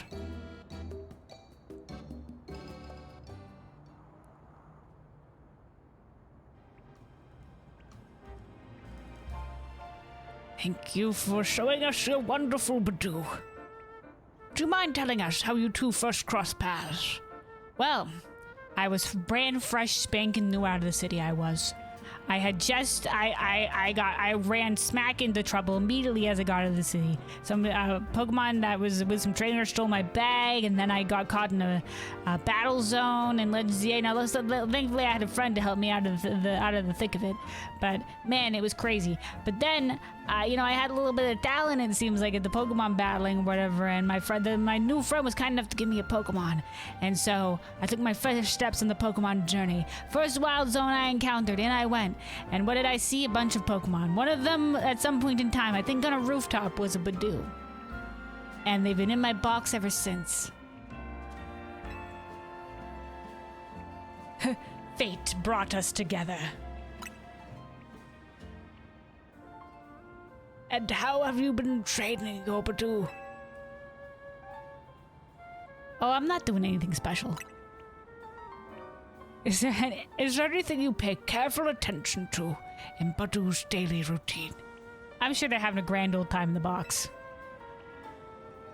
Thank you for showing us your wonderful Badoo. Do you mind telling us how you two first crossed paths? Well, I was brand fresh, spanking new out of the city, I was. I had just I ran smack into trouble immediately as I got out of the city. Some Pokemon that was with some trainers stole my bag, and then I got caught in a battle zone. And thankfully I had a friend to help me out of the thick of it. But man, it was crazy. But then I had a little bit of talent. It seems like at the Pokemon battling or whatever. And my new friend was kind enough to give me a Pokemon, and so I took my first steps in the Pokemon journey. First wild zone I encountered, in I went. And what did I see? A bunch of Pokemon. One of them, at some point in time, I think on a rooftop, was a Badoo. And they've been in my box ever since. Fate brought us together. And how have you been training your Badoo? Oh, I'm not doing anything special. Is there anything you pay careful attention to in Badoo's daily routine? I'm sure they're having a grand old time in the box.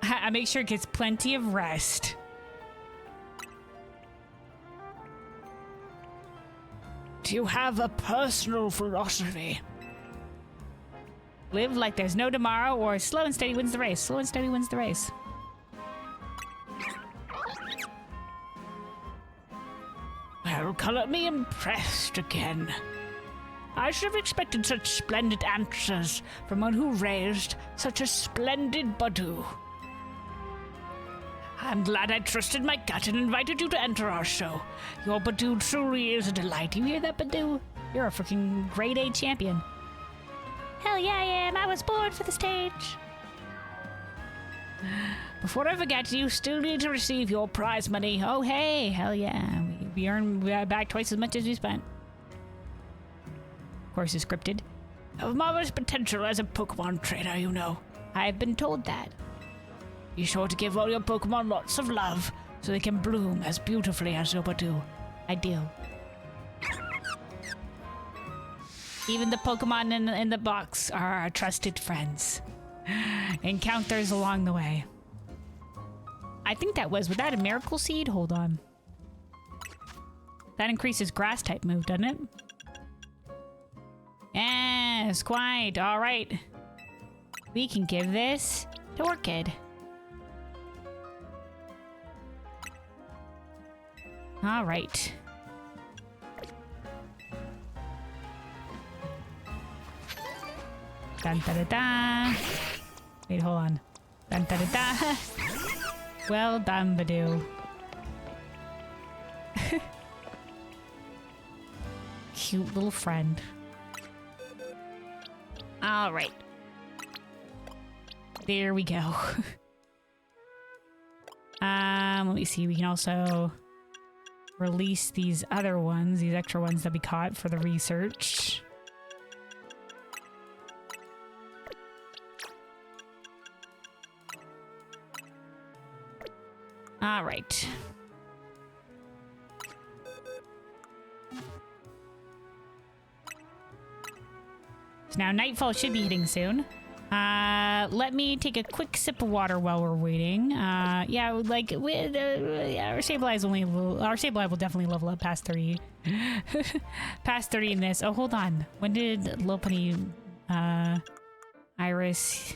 I make sure it gets plenty of rest. Do you have a personal philosophy? Live like there's no tomorrow, or slow and steady wins the race. Slow and steady wins the race. Well, colour me impressed again. I should have expected such splendid answers from one who raised such a splendid Badoo. I'm glad I trusted my gut and invited you to enter our show. Your Badoo truly is a delight. You hear that, Badoo? You're a freaking grade A champion. Hell yeah, I am. I was born for the stage. Before I forget, you still need to receive your prize money. Oh, hey, hell yeah. We earn back twice as much as we spent. Of course, it's scripted. You have marvelous potential as a Pokemon trainer, you know. I've been told that. Be sure to give all your Pokemon lots of love so they can bloom as beautifully as your Badoo. I do. Even the Pokemon in the box are our trusted friends. Encounters along the way. I think was that a Miracle Seed? Hold on. That increases grass type move, doesn't it? Yes, quite. All right. We can give this to Orchid. All right. Dun da da da. Wait, hold on. Dun da da da. Well done, Badoo. Cute little friend. All right. There we go. Let me see. We can also release these other ones, these extra ones that we caught for the research. All right. So now nightfall should be hitting soon. Let me take a quick sip of water while we're waiting. Yeah, like with our Sableye only a little. Our Sableye will definitely level up past 30. Past 30 in this. Oh, hold on. When did Lopunny, Iris?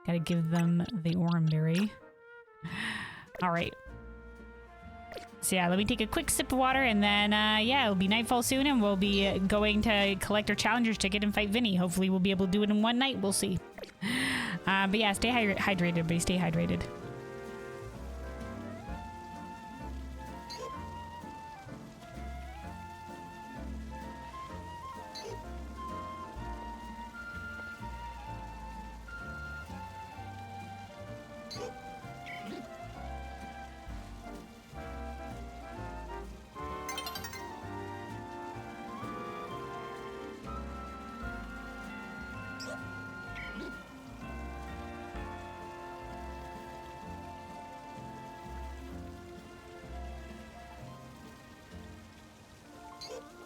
Gotta give them the Oranberry. All right. So yeah, let me take a quick sip of water, and then yeah, it'll be nightfall soon, and we'll be going to collect our challenger's ticket and fight Vinny. Hopefully, we'll be able to do it in one night. We'll see. But yeah, stay hydrated, everybody. Stay hydrated.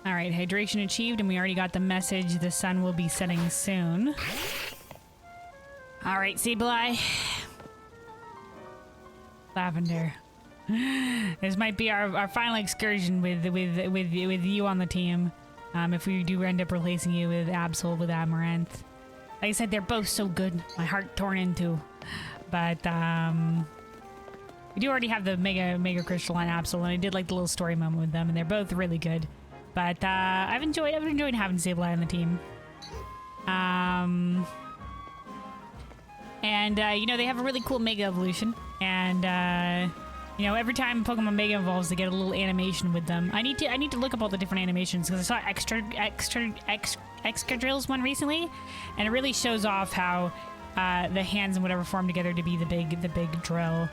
All right, hydration achieved, and we already got the message the sun will be setting soon. All right, Sableye. Lavender. This might be our final excursion with you on the team. If we do end up replacing you with Absol with Amaranth. Like I said, they're both so good. My heart torn into. But we do already have the Mega Crystalline Absol, and I did like the little story moment with them, and they're both really good. But I've enjoyed having Sableye on the team. You know, they have a really cool Mega Evolution, and you know, every time Pokemon Mega evolves, they get a little animation with them. I need to look up all the different animations because I saw Excadrill's one recently, and it really shows off how the hands and whatever form together to be the big drill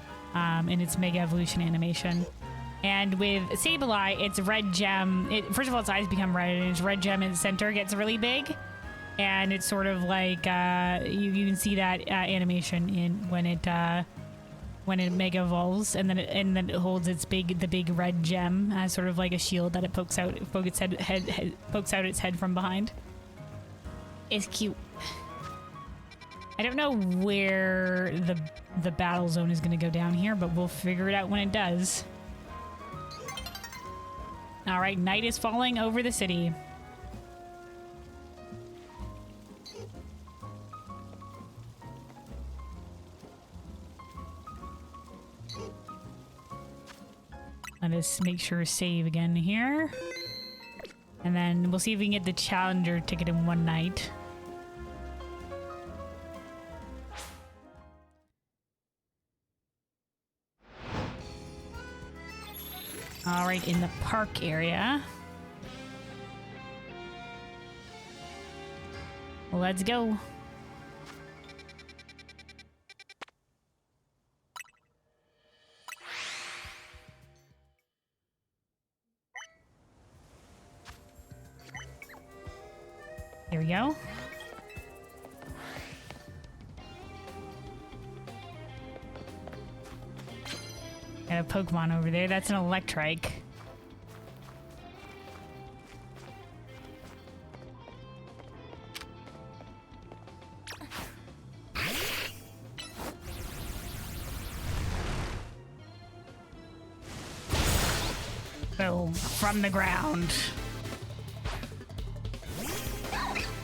in its Mega Evolution animation. And with Sableye, its red gem. First of all, its eyes become red, and its red gem in the center gets really big, and it's sort of like you can see that animation in when it Mega evolves, and then it holds the big red gem as sort of like a shield that it pokes out its head from behind. It's cute. I don't know where the battle zone is going to go down here, but we'll figure it out when it does. All right, night is falling over the city. Let us make sure save again here. And then we'll see if we can get the Challenger ticket in one night. All right, in the park area. Let's go. Here we go. Got a Pokemon over there. That's an Electrike. Boom. From the ground.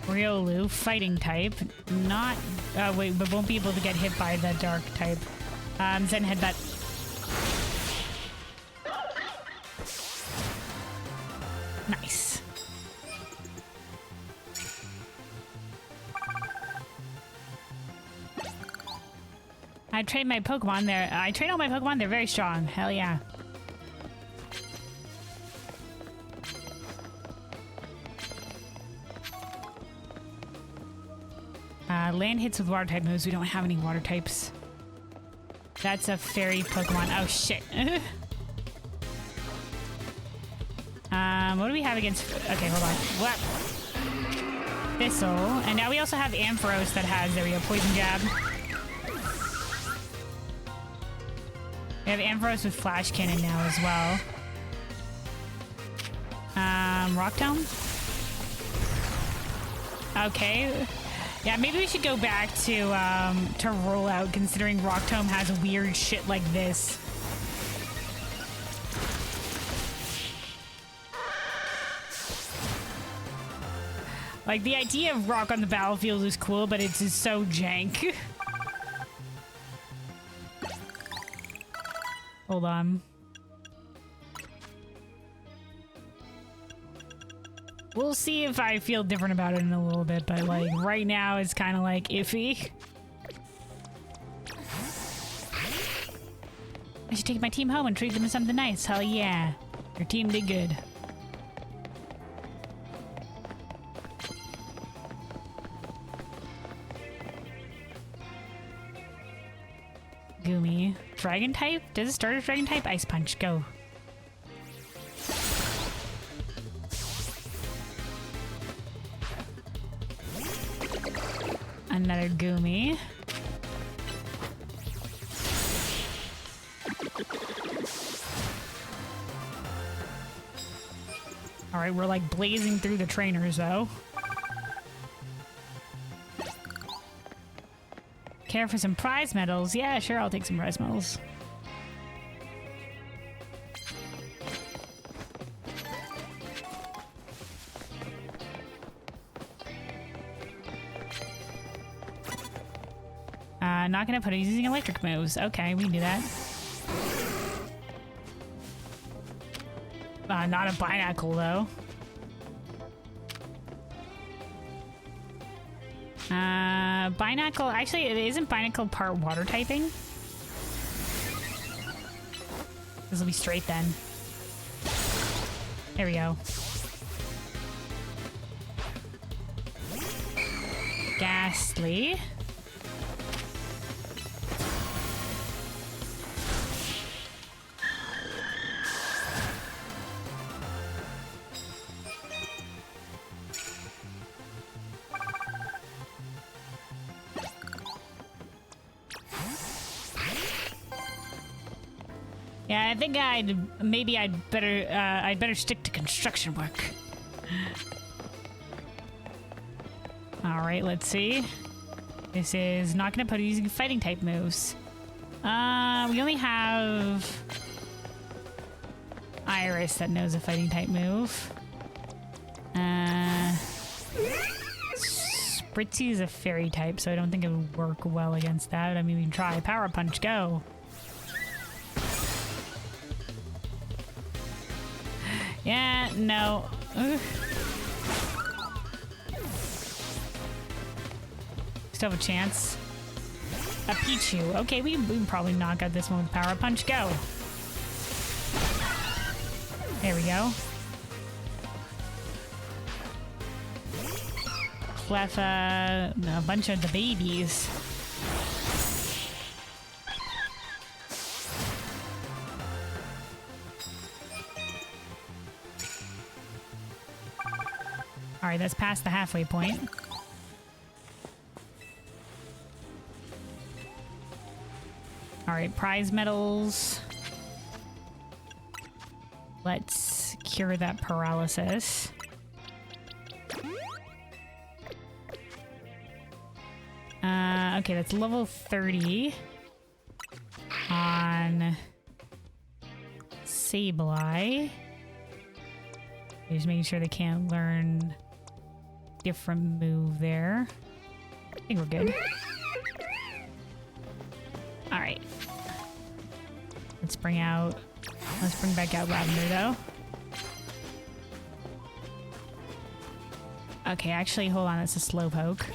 Riolu, fighting type. Not... wait, but won't be able to get hit by the dark type. Zen Headbutt. Nice. I train my Pokemon there. I train all my Pokemon. They're very strong. Hell yeah. Land hits with water type moves. We don't have any water types. That's a fairy Pokemon. Oh shit. What do we have against... Okay, hold on. What? Thistle. And now we also have Ampharos that has... There we go. Poison Jab. We have Ampharos with Flash Cannon now as well. Rock Tomb? Okay. Yeah, maybe we should go back to roll out, considering Rock Tomb has weird shit like this. Like, the idea of rock on the battlefield is cool, but it's just so jank. Hold on. We'll see if I feel different about it in a little bit, but like right now it's kind of like iffy. I should take my team home and treat them to something nice. Hell yeah. Your team did good. Goomy. Dragon type? Does it start as dragon type? Ice Punch. Go. Another Goomy. Alright, we're like blazing through the trainers though. Care for some prize medals? Yeah, sure, I'll take some prize medals. Not gonna put it using electric moves. Okay, we can do that. Not a Binacle, though. Binacle, actually, it isn't Binacle part water typing. This will be straight then. There we go. Ghastly. Yeah, I think I'd better stick to construction work. All right, let's see. This is not gonna put it using fighting type moves. We only have Iris that knows a fighting type move. Spritzy is a fairy type, so I don't think it would work well against that. I mean, we can try. Power Punch, go. Yeah, no. Ugh. Still have a chance. A Pichu. Okay, we can probably knock out this one with Power Punch. Go. There we go. Cleffa, a bunch of the babies. All right, that's past the halfway point. All right, prize medals. Let's cure that paralysis. Okay, that's level 30 on Sableye. Just making sure they can't learn different move there. I think we're good. All right. Let's bring back out Lavender though. Okay, actually, hold on. It's a Slowpoke.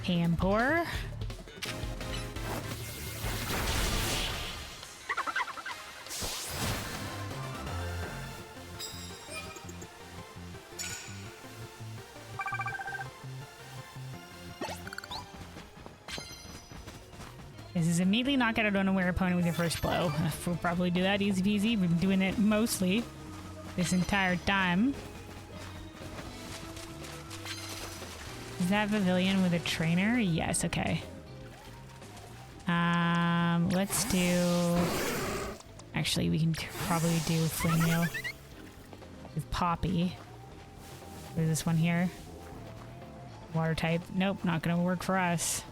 Pampor. This is immediately knock out an unaware opponent with your first blow. We'll probably do that easy peasy. We've been doing it mostly this entire time. Is that Pavilion with a trainer? Yes, okay. Let's do... Actually, we can probably do Flameal with Poppy. There's this one here. Water type. Nope, not gonna work for us.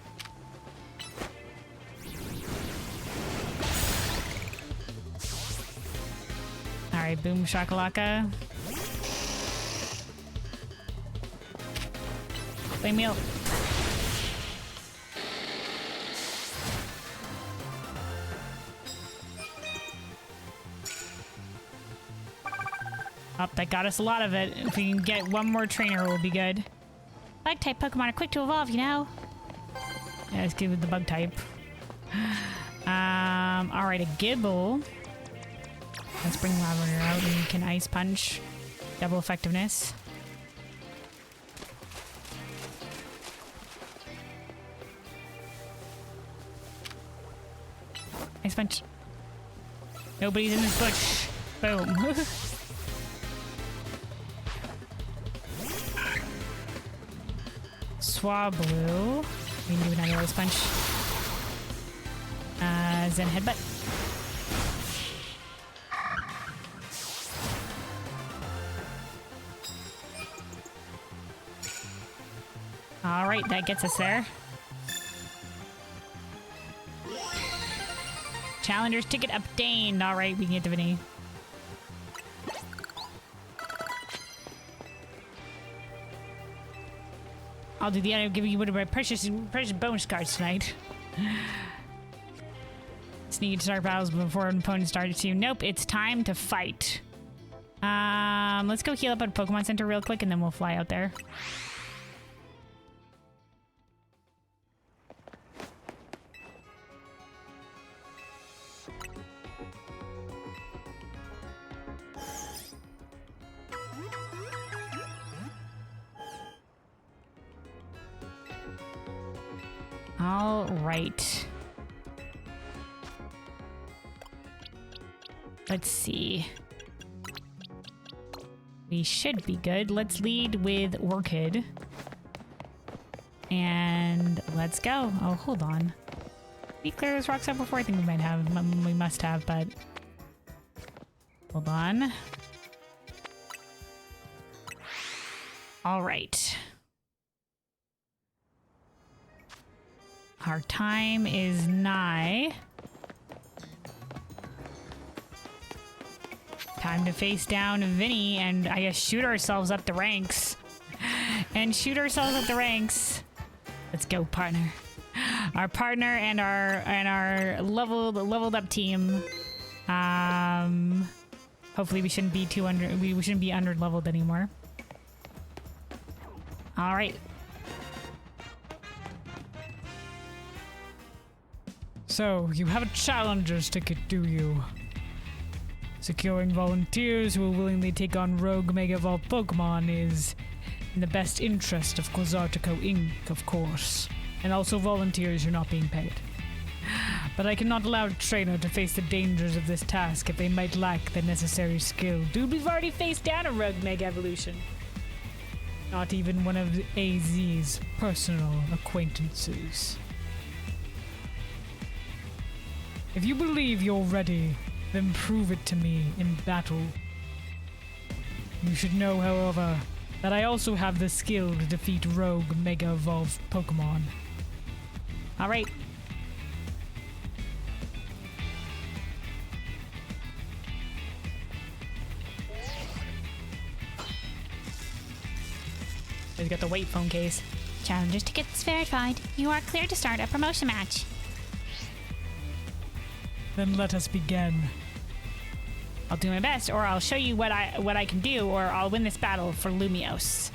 Alright, boom shakalaka. Flameal. Oh, that got us a lot of it. If we can get one more trainer, we'll be good. Bug type Pokemon are quick to evolve, you know? Yeah, let's give it the bug type. Alright, a Gibble. Let's bring Lavender out and we can Ice Punch. Double effectiveness. Ice Punch. Nobody's in this bush. Boom. Swablu. We can do another Ice Punch. Zen Headbutt. Alright, that gets us there. Challenger's ticket obtained. All right, we can get to Vinny. I'll do the honor of giving you one of my precious bonus cards tonight. Just need to start battles before an opponent starts to. Nope, it's time to fight. Let's go heal up at Pokemon Center real quick and then we'll fly out there. All right. Let's see. We should be good. Let's lead with Orchid. And let's go. Oh, hold on. Did we clear those rocks out before? I think we might have. We must have, but... Hold on. All right. Our time is nigh. Time to face down Vinny and I guess shoot ourselves up the ranks. Let's go, partner. Our partner and our leveled up team. Hopefully we shouldn't be we shouldn't be under leveled anymore. All right. So, you have a challenger's ticket, do you? Securing volunteers who will willingly take on rogue Mega Evolved Pokemon is in the best interest of Quasartico Inc., of course. And also volunteers who are not being paid. But I cannot allow a trainer to face the dangers of this task if they might lack the necessary skill. Dude, we've already faced down a rogue Mega Evolution. Not even one of AZ's personal acquaintances. If you believe you're ready, then prove it to me in battle. You should know, however, that I also have the skill to defeat rogue Mega Evolved Pokemon. Alright. He's got the weight phone case. Challenger's tickets verified. You are clear to start a promotion match. Then let us begin. I'll do my best, or I'll show you what I can do, or I'll win this battle for Lumiose.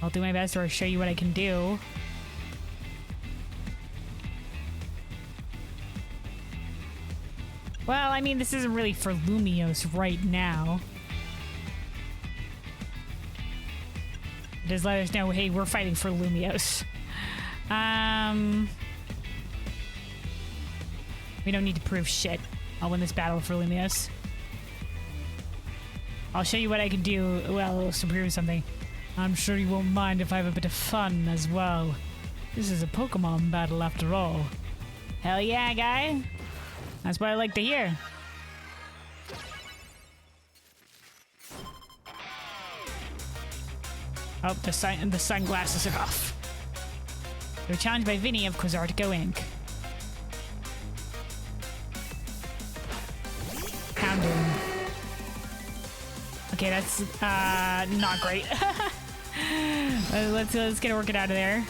I'll do my best, or I'll show you what I can do. Well, I mean, this isn't really for Lumiose right now. Just let us know, hey, we're fighting for Lumiose. We don't need to prove shit. I'll win this battle for Lumiose. I'll show you what I can do, well, to prove something. I'm sure you won't mind if I have a bit of fun as well. This is a Pokemon battle after all. Hell yeah, guy. That's what I like to hear. Oh, the sunglasses are off. They're challenged by Vinny of Quasartico Inc. Houndoom. Okay, that's not great. let's get Orchid out of there.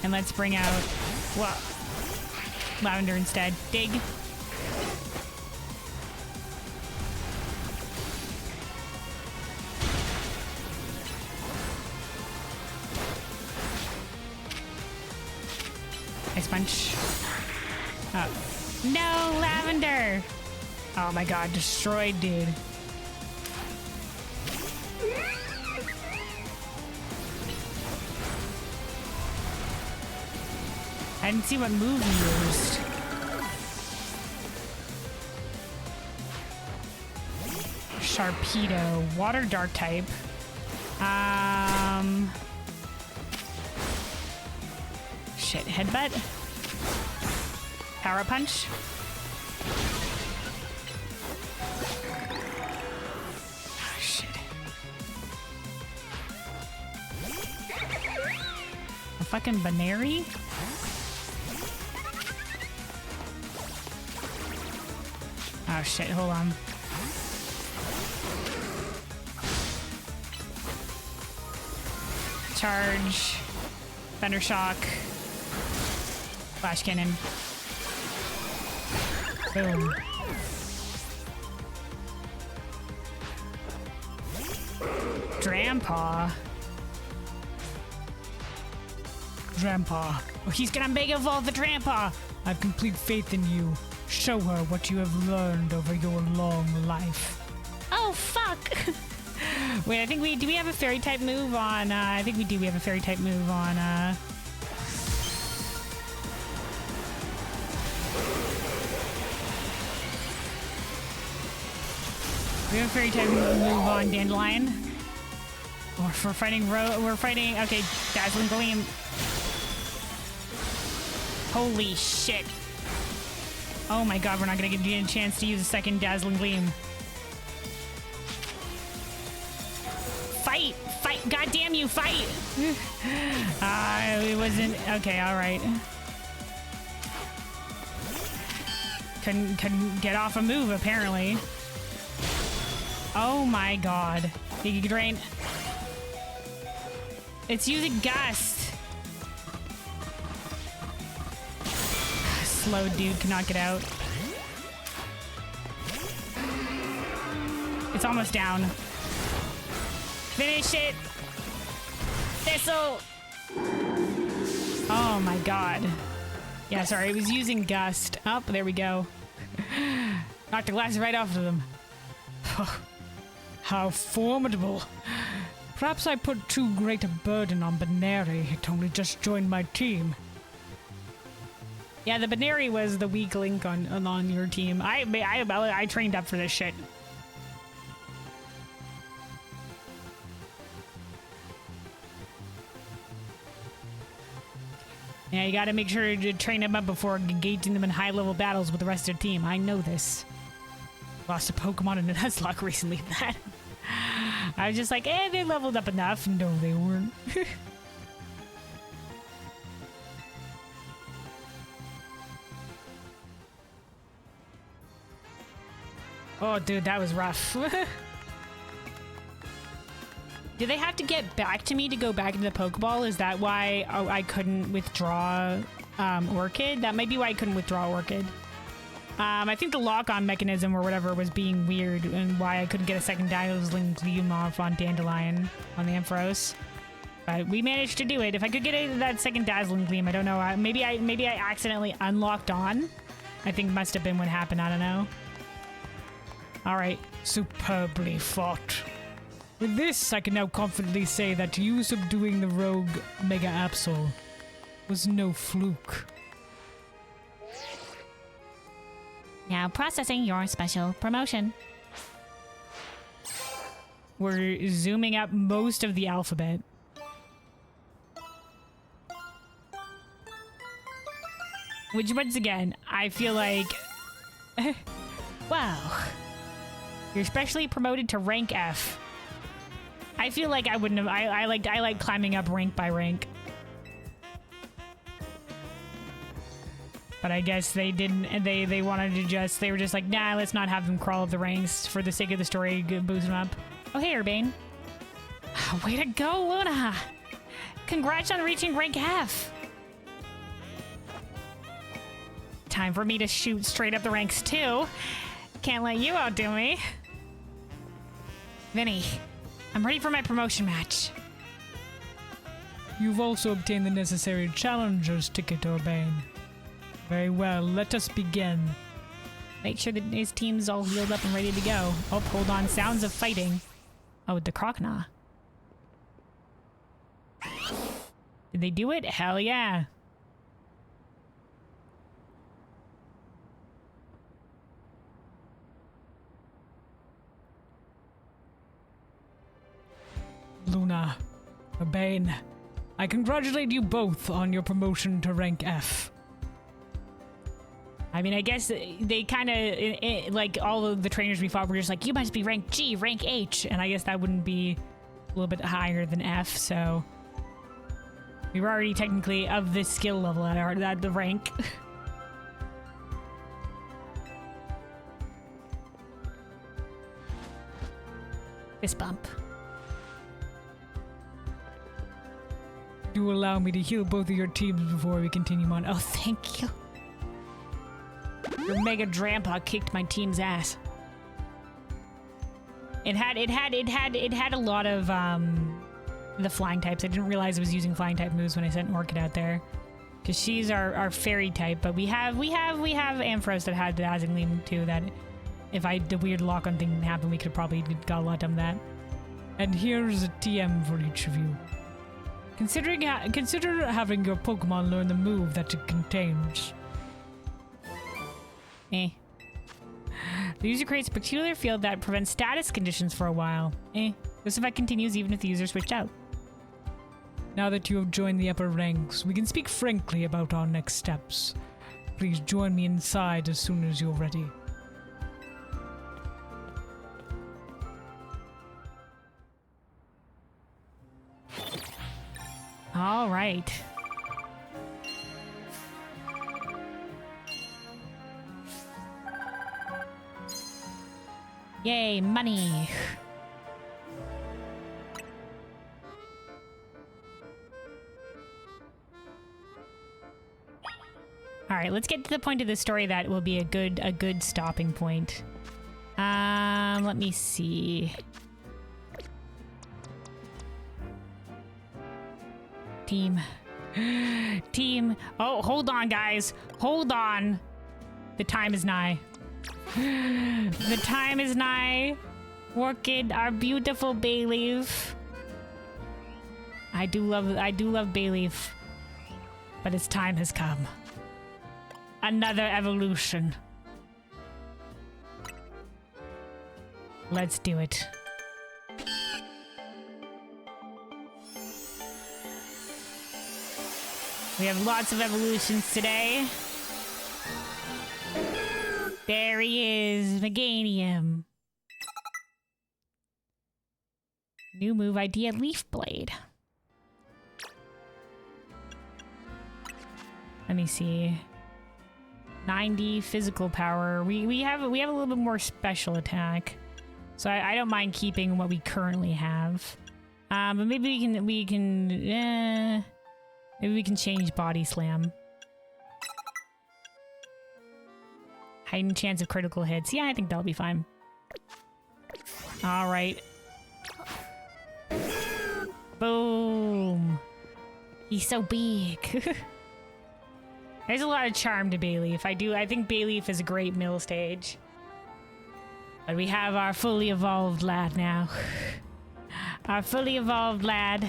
And let's bring out, well, Lavender instead. Dig. Ice Punch. Oh. No, Lavender! Oh my god, destroyed, dude. I didn't see what move he used. Sharpedo, water dark type. Shit, headbutt. Power punch. Oh, shit. A fucking Baneri? Oh shit, hold on. Charge. Thunder Shock. Flash Cannon. Boom. Drampaw. Grandpa, Oh, he's gonna Mega Evolve the Drampaw! I have complete faith in you. Show her what you have learned over your long life. Oh, fuck. Wait, I think do we have a fairy type move on, I think we do. We have a fairy type move on, we have a fairy type move on Dandelion. We're fighting okay, Dazzling Gleam. Holy shit. Oh my god, we're not gonna get a chance to use a second Dazzling Gleam. Fight! Fight! God damn you, fight! It wasn't... Okay, alright. Couldn't get off a move, apparently. Oh my god. Giga Drain. It's using Gust. Slow dude cannot get out. It's almost down. Finish it! Thistle! Oh my god. Yeah, sorry, it was using Gust. Oh, there we go. Knocked the glass right off of them. How formidable. Perhaps I put too great a burden on Baneri. It only just joined my team. Yeah, the Baneri was the weak link on your team. I trained up for this shit. Yeah, you gotta make sure to train them up before engaging them in high-level battles with the rest of the team. I know this. Lost a Pokemon in a Nuzlocke recently. That I was just like, they leveled up enough. No, they weren't. Oh, dude, that was rough. Do they have to get back to me to go back into the Pokeball? Is that why I couldn't withdraw Orchid? That might be why I couldn't withdraw Orchid. I think the lock-on mechanism or whatever was being weird and why I couldn't get a second Dazzling Gleam off on Dandelion on the Ampharos. But we managed to do it. If I could get that second Dazzling Gleam, I don't know. Maybe I accidentally unlocked on. I think must have been what happened. I don't know. All right. Superbly fought. With this, I can now confidently say that you subduing the rogue Mega Absol was no fluke. Now processing your special promotion. We're zooming up most of the alphabet. Which, once again, I feel like... wow. You're specially promoted to rank F. I feel like I wouldn't have... I like climbing up rank by rank. But I guess they didn't... They wanted to just... They were just like, nah, let's not have them crawl up the ranks for the sake of the story, boost them up. Oh, hey, Urbane. Way to go, Luna! Congrats on reaching rank F! Time for me to shoot straight up the ranks, too. Can't let you outdo me. Vinny, I'm ready for my promotion match. You've also obtained the necessary challenger's ticket, Urbane. Very well, let us begin. Make sure that his team's all healed up and ready to go. Oh, hold on. Sounds of fighting. Oh, the Croconaw. Did they do it? Hell yeah. Luna, Urbane, I congratulate you both on your promotion to rank F. I mean, I guess they kind of, like, all of the trainers we fought were just like, you must be rank G, rank H, and I guess that wouldn't be a little bit higher than F, so... We were already technically of this skill level at the rank. fist bump. Do allow me to heal both of your teams before we continue on. Oh, thank you. Your Mega Drampa kicked my team's ass. It had a lot of the flying types. I didn't realize it was using flying type moves when I sent Orchid out there, because she's our fairy type. But we have Ampharos that had the Dazzling Gleam too. That if the weird lock on thing didn't happen, we could have probably got a lot done with that. And here's a TM for each of you. Consider having your Pokemon learn the move that it contains. Eh. The user creates a peculiar field that prevents status conditions for a while. Eh. This effect continues even if the user switched out. Now that you have joined the upper ranks, we can speak frankly about our next steps. Please join me inside as soon as you're ready. All right. Yay, money. All right, let's get to the point of the story that will be a good stopping point. Let me see. Team. Oh, hold on, guys. Hold on. The time is nigh. The time is nigh. Orchid, our beautiful Bayleaf. I do love Bayleaf, but its time has come. Another evolution. Let's do it. We have lots of evolutions today. There he is, Meganium. New move idea, Leaf Blade. Let me see. 90 physical power. We have a little bit more special attack, so I don't mind keeping what we currently have. But maybe we can change Body Slam. Heightened chance of critical hits. Yeah, I think that'll be fine. All right. Boom. He's so big. There's a lot of charm to Bayleaf. I think Bayleaf is a great middle stage. But we have our fully evolved lad now. Our fully evolved lad.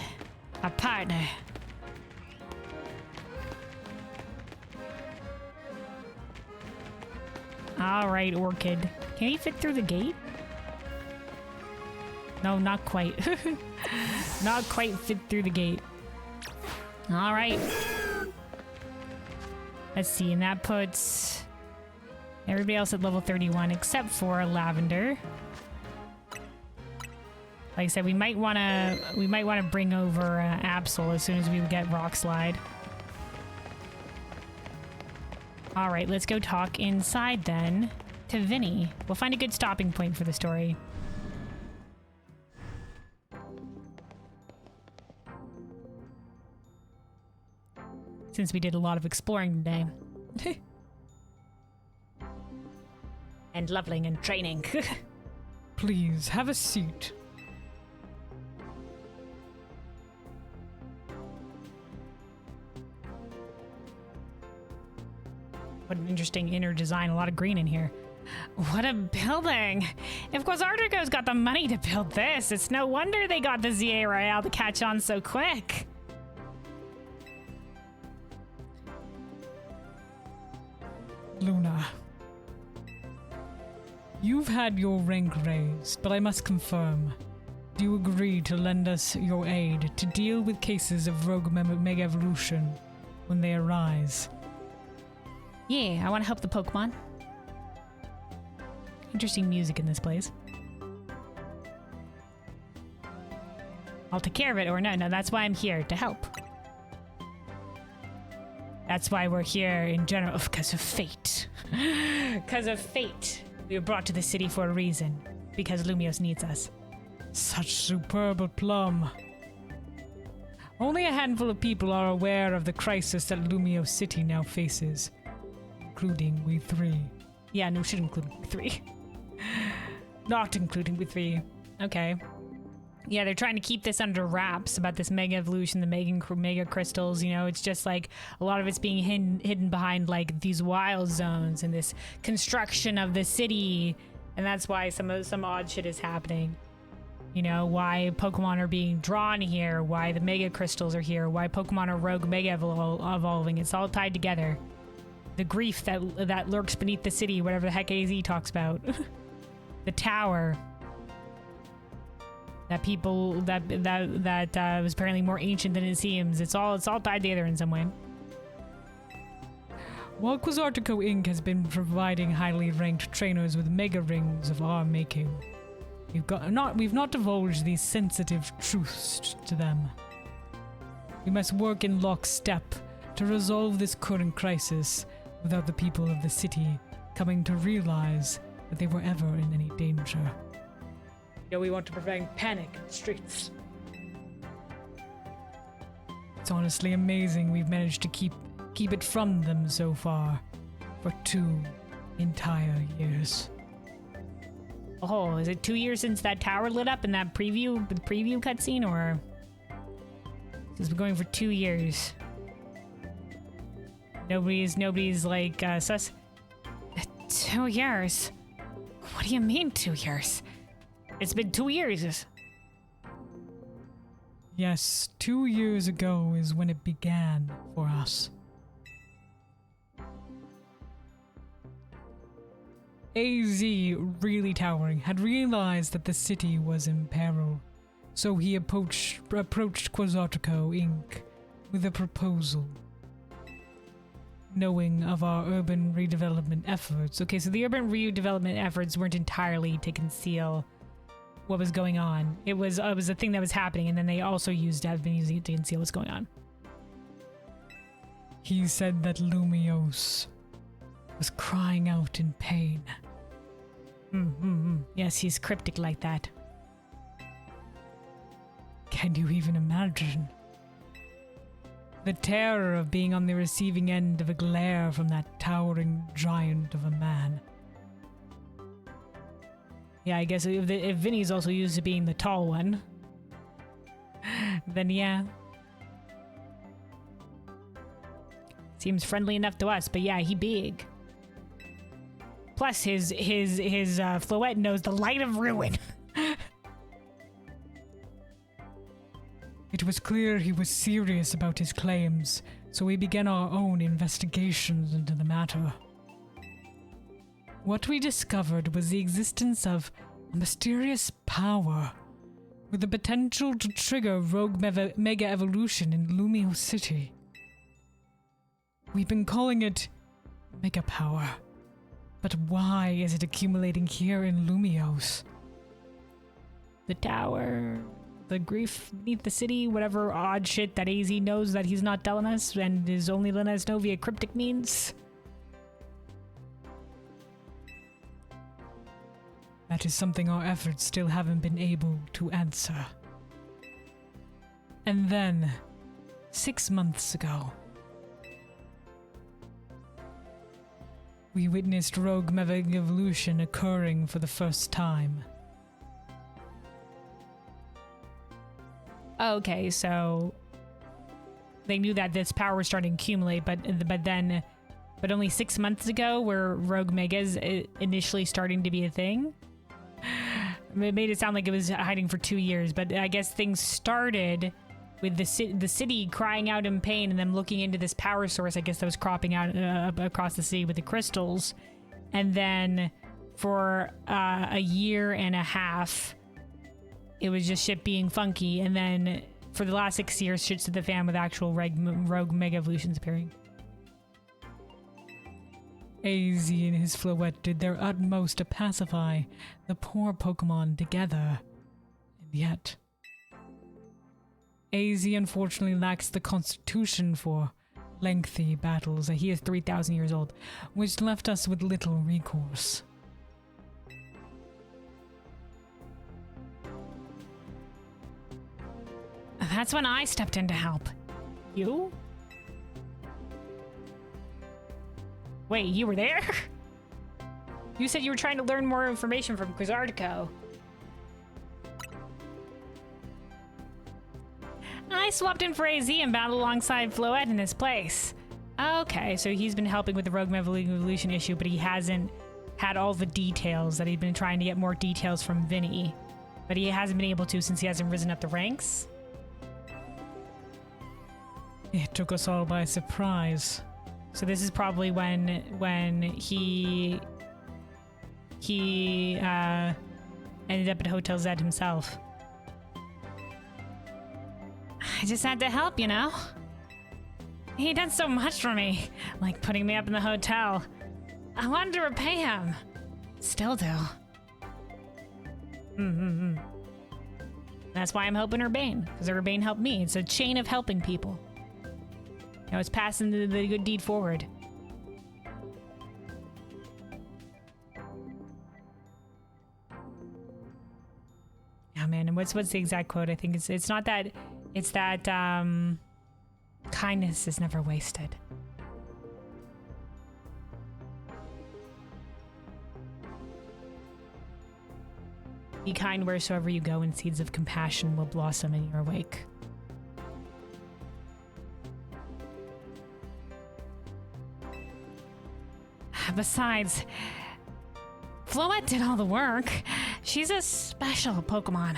Our partner. All right, Orchid. Can he fit through the gate? No, not quite. Not quite fit through the gate. All right. Let's see, and that puts everybody else at level 31 except for Lavender. Like I said, we might want to bring over Absol as soon as we get Rock Slide. All right, let's go talk inside then to Vinny. We'll find a good stopping point for the story. Since we did a lot of exploring today. And leveling and training. Please, have a seat. What an interesting inner design. A lot of green in here. What a building. Of course, Artico's got the money to build this. It's no wonder they got the ZA Royale to catch on so quick. Luna. You've had your rank raised, but I must confirm. Do you agree to lend us your aid to deal with cases of rogue Mega Evolution when they arise? Yeah, I want to help the Pokemon. Interesting music in this place. I'll take care of it, or no, that's why I'm here, to help. That's why we're here in general, because of fate. Because of fate. We were brought to the city for a reason. Because Lumiose needs us. Such superb plum. Only a handful of people are aware of the crisis that Lumio City now faces, including we three. Yeah, no, should include we three. Not including we three. Okay. Yeah, they're trying to keep this under wraps about this mega evolution, the mega crystals. You know, it's just like a lot of it's being hidden behind like these wild zones and this construction of the city, and that's why some odd shit is happening. You know, why Pokemon are being drawn here, why the mega crystals are here, why Pokemon are rogue mega evolving. It's all tied together. The grief that lurks beneath the city, whatever the heck AZ talks about. The tower. That people that was apparently more ancient than it seems. It's all tied together in some way. While Quasartico Inc. has been providing highly ranked trainers with mega rings of our making, we've not divulged these sensitive truths to them. We must work in lockstep to resolve this current crisis without the people of the city coming to realize that they were ever in any danger. You know, we want to prevent panic in the streets. It's honestly amazing we've managed to keep it from them so far for 2 entire years. Oh, is it 2 years since that tower lit up in that preview cutscene, or since we're going for 2 years? Nobody's like sus. 2 years? What do you mean 2 years? It's been 2 years. Yes, 2 years ago is when it began for us. AZ, really towering, had realized that the city was in peril, so he approached Quasartico Inc. with a proposal. Knowing of our urban redevelopment efforts. Okay, so the urban redevelopment efforts weren't entirely to conceal what was going on. It was a thing that was happening, and then they also have been using it to conceal what's going on. He said that Lumiose was crying out in pain. Yes, he's cryptic like that. Can you even imagine? The terror of being on the receiving end of a glare from that towering giant of a man. Yeah, I guess if Vinny's also used to being the tall one, then yeah. Seems friendly enough to us, but yeah, he big. Plus, his Floette knows the light of ruin. It was clear he was serious about his claims, so we began our own investigations into the matter. What we discovered was the existence of a mysterious power with the potential to trigger rogue mega evolution in Lumio City. We've been calling it Mega Power. But why is it accumulating here in Lumiose? The tower, the grief beneath the city, whatever odd shit that AZ knows that he's not telling us and is only letting us know via cryptic means. That is something our efforts still haven't been able to answer. And then, 6 months ago, we witnessed rogue mega evolution occurring for the first time. Okay, so they knew that this power was starting to accumulate, but only 6 months ago were rogue megas initially starting to be a thing. It made it sound like it was hiding for 2 years, but I guess things started with the city crying out in pain and them looking into this power source, I guess, that was cropping out across the city with the crystals. And then for a year and a half, it was just shit being funky. And then for the last 6 years, shit's to the fan with actual rogue mega evolutions appearing. AZ and his Floette did their utmost to pacify the poor Pokemon together. And yet, AZ unfortunately lacks the constitution for lengthy battles. He is 3,000 years old, which left us with little recourse. That's when I stepped in to help. You? Wait, you were there? You said you were trying to learn more information from Quizartico. I swapped in for AZ and battled alongside Floette in his place. Okay, so he's been helping with the Rogue Evolution issue, but he hasn't had all the details that he'd been trying to get more details from Vinny. But he hasn't been able to since he hasn't risen up the ranks. It took us all by surprise. So this is probably when he ended up at Hotel Z himself. I just had to help, you know? He did so much for me, like putting me up in the hotel. I wanted to repay him. Still do. That's why I'm helping Urbane, because Urbane helped me. It's a chain of helping people. You know, it's passing the good deed forward. Yeah, man. And what's the exact quote? I think it's not that. It's that kindness is never wasted. Be kind wheresoever you go, and seeds of compassion will blossom in your wake. Besides, Floette did all the work. She's a special Pokemon,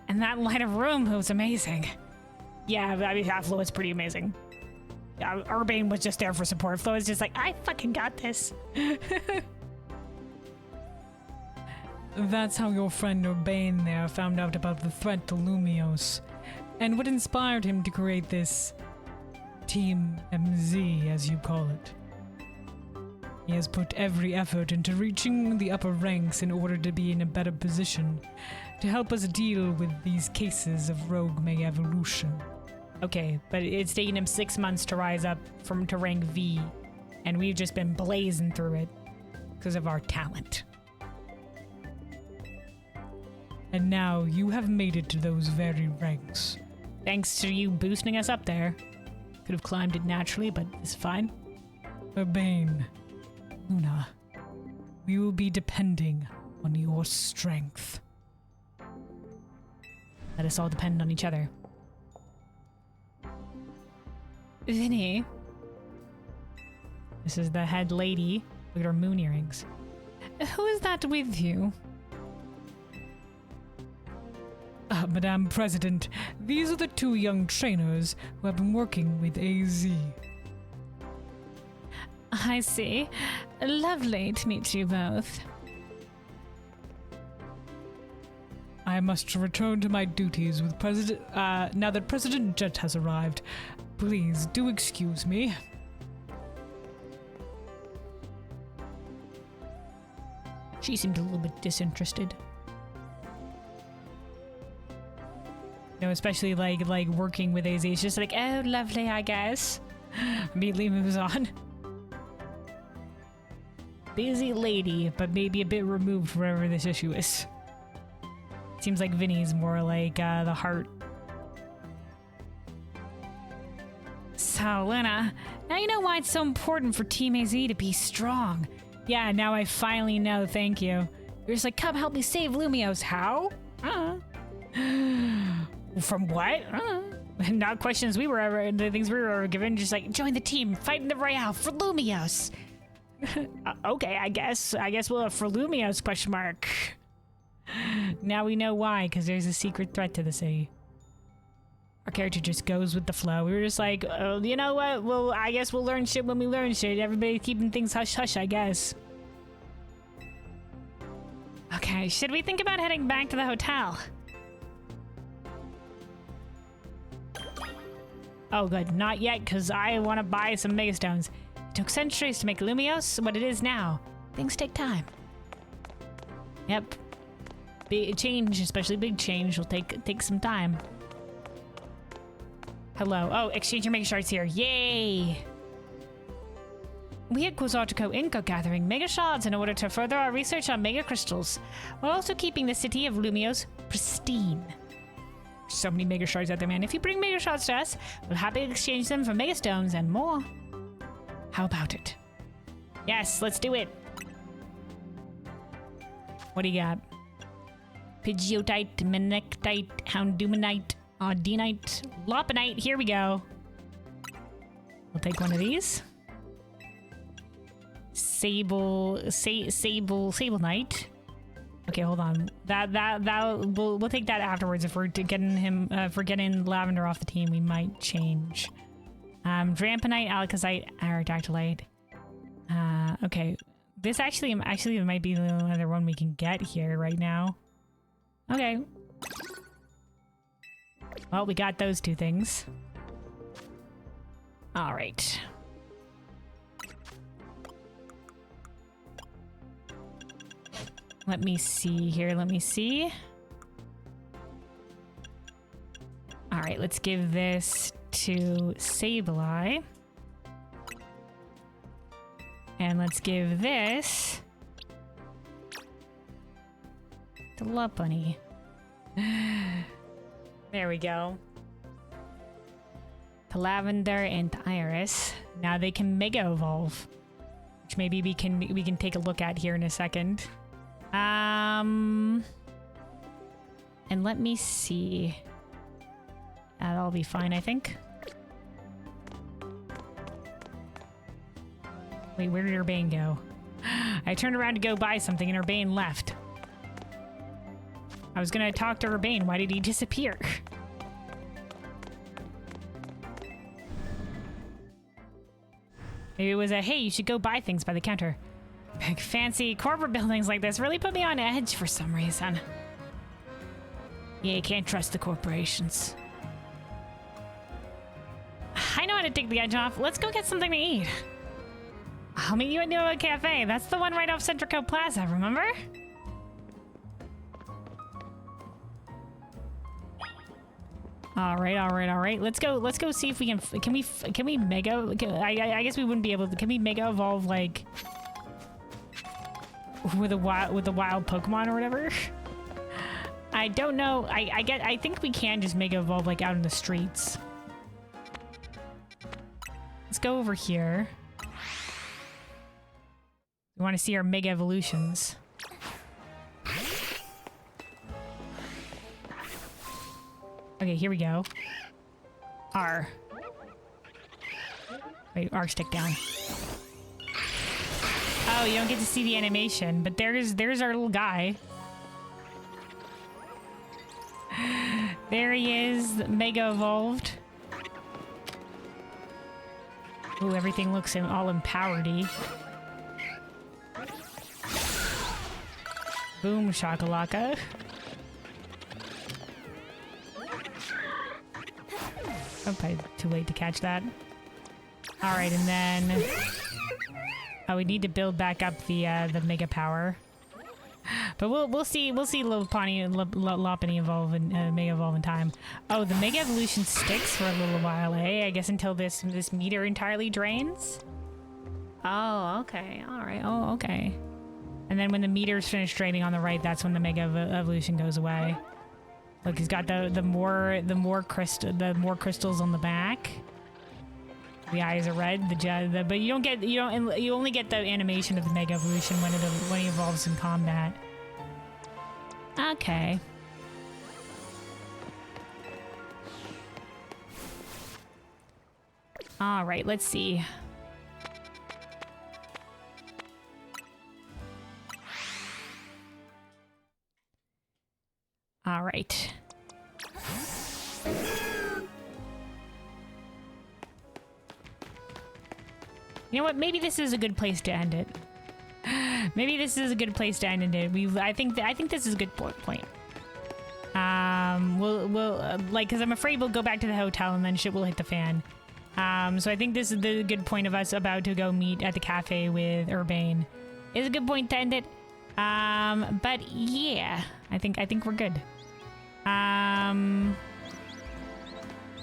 and that light of room was amazing. Yeah, I mean, Floette's pretty amazing. Yeah, Urbane was just there for support. Floette's just like, I fucking got this. That's how your friend Urbane there found out about the threat to Lumios, and what inspired him to create this Team MZ, as you call it. He has put every effort into reaching the upper ranks in order to be in a better position to help us deal with these cases of rogue evolution. Okay, but it's taken him 6 months to rise up to rank V, and we've just been blazing through it because of our talent. And now you have made it to those very ranks. Thanks to you boosting us up there. Could have climbed it naturally, but it's fine. Urbane, Luna, we will be depending on your strength. Let us all depend on each other. Vinny, This is the head lady. Look at her moon earrings. who is that with you? Madame President, these are the 2 young trainers who have been working with AZ. I see. Lovely to meet you both. I must return to my duties with now that President Jet has arrived. Please do excuse me. She seemed a little bit disinterested. You know, especially like working with AZ. It's just like, oh, lovely, I guess. Immediately moves on. Busy lady, but maybe a bit removed from wherever this issue is. Seems like Vinny's more like the heart. So, Luna, now you know why it's so important for Team AZ to be strong. Yeah, now I finally know, thank you. You're just like, come help me save Lumios. How? From what? Not questions we were ever, the things we were ever given, just like, Join the team, fight in the Royale for Lumios. Okay, I guess we'll have for Lumios, question mark. Now we know why, because there's a secret threat to the city. Our character just goes with the flow. We were just like, oh, you know what? Well, I guess we'll learn shit when we learn shit. Everybody keeping things hush-hush, I guess. Okay, should we think about heading back to the hotel? Oh, good. Not yet, because I want to buy some Megastones. It took centuries to make Lumios what it is now. Things take time. Yep. Big change, especially big change, will take some time. Hello. Oh, exchange your Mega Shards here. Yay! We at Quizartico Inc. are gathering Mega Shards in order to further our research on Mega Crystals, while also keeping the city of Lumios pristine. So many Mega Shards out there, man. If you bring Mega Shards to us, we'll happily exchange them for Mega Stones and more. How about it? Yes, let's do it. What do you got? Pidgeotite, Manectite, Houndumanite, Audinite, Lopunite. Here we go. We'll take one of these. Sablenite. Okay, hold on. We'll take that afterwards. If we're getting Lavender off the team, we might change. Dramponite, Alakazite, Aerodactylite. Okay. This actually might be the only other one we can get here right now. Okay. Well, we got those two things. All right. Let me see here. Let me see. All right, let's give this to Sableye. And let's give this to Lopunny. There we go. To Lavender and to Iris. Now they can Mega Evolve, which maybe we can take a look at here in a second. And let me see. That'll be fine, I think. Wait, where did Urbane go? I turned around to go buy something and Urbane left. I was gonna talk to Urbane. Why did he disappear? Maybe it was a, hey, you should go buy things by the counter. Big fancy corporate buildings like this really put me on edge for some reason. Yeah, you can't trust the corporations. I know how to take the edge off. Let's go get something to eat. I'll meet you at Nova Cafe. That's the one right off Centrico Plaza, remember? All right. Let's go see if we can we mega, I guess we wouldn't be able to, can we mega evolve like with a wild Pokemon or whatever? I don't know. I think we can just mega evolve like out in the streets. Let's go over here. We want to see our mega evolutions. Okay, here we go. R. Wait, R stick down. Oh, you don't get to see the animation, but there's our little guy. There he is, mega evolved. Ooh, everything looks all empowered-y. Boom shakalaka. Oh, probably too late to catch that. All right, and then oh, we need to build back up the mega power. But we'll see Lopunny evolve and mega evolve in time. Oh, the mega evolution sticks for a little while, eh? I guess until this meter entirely drains. Oh, okay. All right. Oh, okay. And then when the meter's finished draining on the right, that's when the mega evolution goes away. Look, he's got the more crystals on the back. The eyes are red. But you only get the animation of the mega evolution when he evolves in combat. Okay. All right, let's see. All right. You know what? Maybe this is a good place to end it. Maybe this is a good place to end it. I think this is a good point. Because I'm afraid we'll go back to the hotel and then shit will hit the fan. So I think this is the good point of us about to go meet at the cafe with Urbane. It's a good point to end it. But yeah, I think we're good.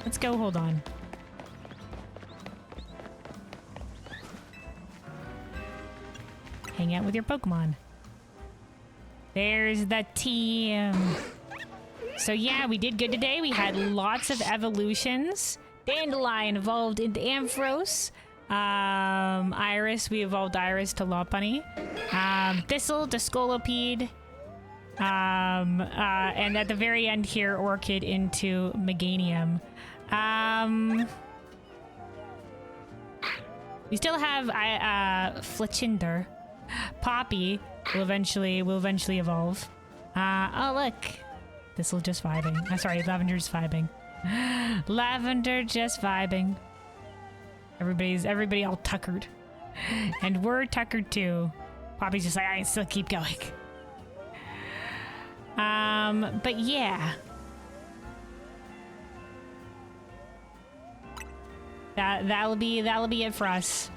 Let's go. Hold on. Hang out with your Pokemon. There's the team. So yeah, we did good today. We had lots of evolutions. Dandelion evolved into Ampharos. Iris, we evolved Iris to Lopunny. Thistle to Scolipede. And at the very end here, Orchid into Meganium. We still have Fletchinder. Poppy will eventually evolve. Oh look, Thistle just vibing. Sorry, Lavender's vibing. Lavender just vibing. Everybody all tuckered. And we're tuckered too. Poppy's just like, I can still keep going. But yeah. That'll be it for us.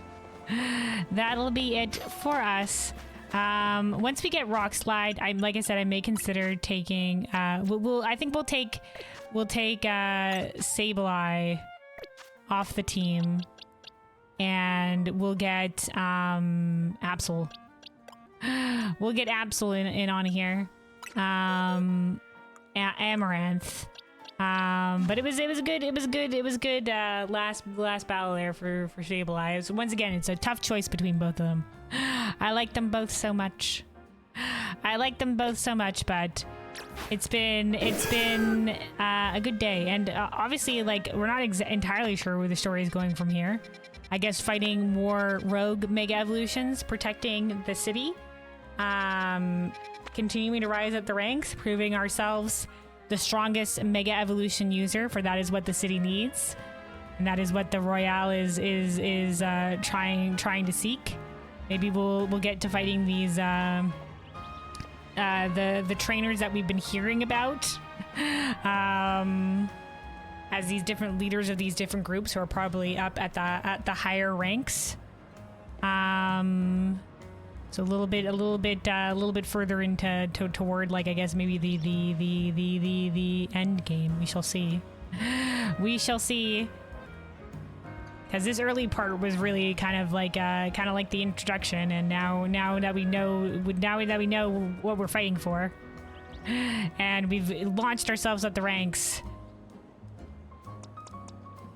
That'll be it for us. Once we get Rock Slide, like I said, I may consider taking I think we'll take Sableye off the team, and we'll get Absol. We'll get Absol in on here. Amaranth. But it was good last battle there for Sableye. So once again, it's a tough choice between both of them. I like them both so much. But it's been a good day, and obviously, like, we're not entirely sure where the story is going from here. I guess fighting more rogue mega evolutions, protecting the city, continuing to rise up the ranks, proving ourselves the strongest mega evolution user, for that is what the city needs, and that is what the Royale is trying to seek. Maybe we'll get to fighting these the trainers that we've been hearing about, as these different leaders of these different groups who are probably up at the higher ranks. So a little bit further into toward, like, I guess maybe the end game. We shall see. Because this early part was really kind of like the introduction, and now that we know what we're fighting for, and we've launched ourselves up the ranks.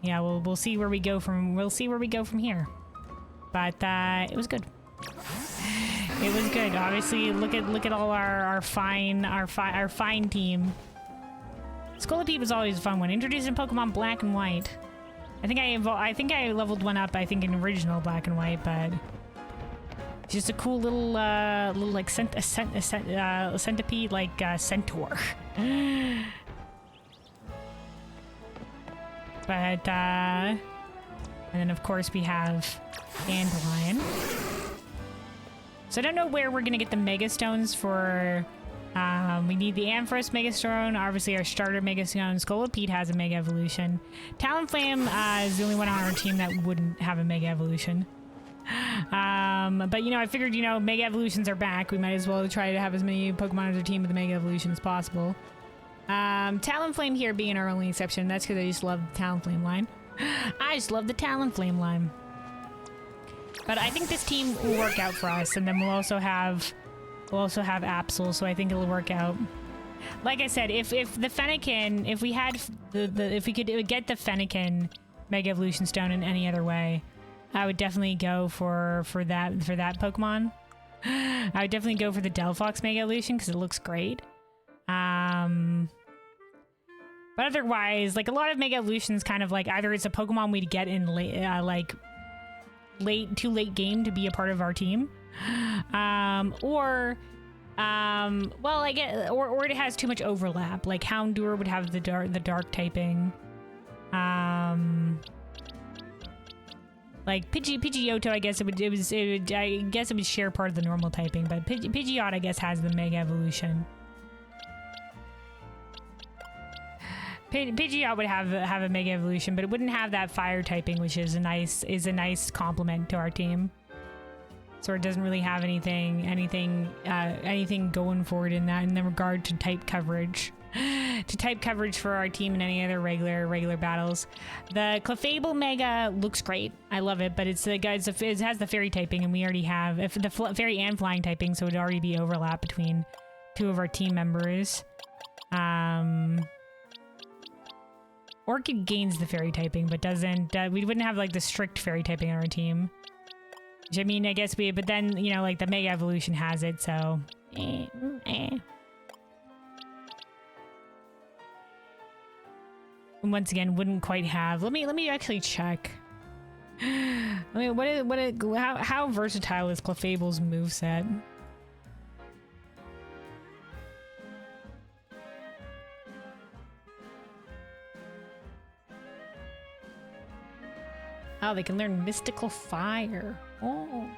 Yeah, we'll see where we go from here. But it was good. It was good. Obviously, look at all our fine team. Scolipede was always a fun one. Introducing Pokemon Black and White. I think I leveled one up, I think, in original Black and White, but it's just a cool little like centipede, like centaur. But and then of course we have Dandelion. So I don't know where we're gonna get the Mega Stones for. We need the Ampharos Mega Stone, obviously our starter Mega Stone. Scolipede has a Mega Evolution. Talonflame is the only one on our team that wouldn't have a Mega Evolution. But I figured, Mega Evolutions are back. We might as well try to have as many Pokemon on our team with the Mega Evolution as possible. Talonflame here being our only exception. That's because I just love the Talonflame line. I just love the Talonflame line. But I think this team will work out for us, and then we'll also have Absol, so I think it'll work out. Like I said, if the Fennekin, if we had if we could get the Fennekin Mega Evolution Stone in any other way, I would definitely go for that Pokemon. I would definitely go for the Delphox Mega Evolution because it looks great. But otherwise, like, a lot of Mega Evolutions, kind of like either it's a Pokemon we'd get in too late game to be a part of our team, or it has too much overlap. Like Houndour would have the dark typing. Like Pidgeotto, I guess it would share part of the normal typing, but Pidgeot, I guess, has the Mega Evolution. Pidgeot would have a Mega Evolution, but it wouldn't have that fire typing, which is a nice complement to our team. So it doesn't really have anything going forward in the regard to type coverage. To type coverage for our team in any other regular battles. The Clefable Mega looks great. I love it, but it has the fairy typing, and we already have the fairy and flying typing, so it would already be overlap between two of our team members. Orchid gains the fairy typing, but doesn't. We wouldn't have like the strict fairy typing on our team. Which I mean, I guess but then, you know, like the Mega Evolution has it, so. And once again, wouldn't quite have. Let me actually check. I mean, how versatile is Clefable's moveset? Oh, they can learn Mystical Fire. Oh.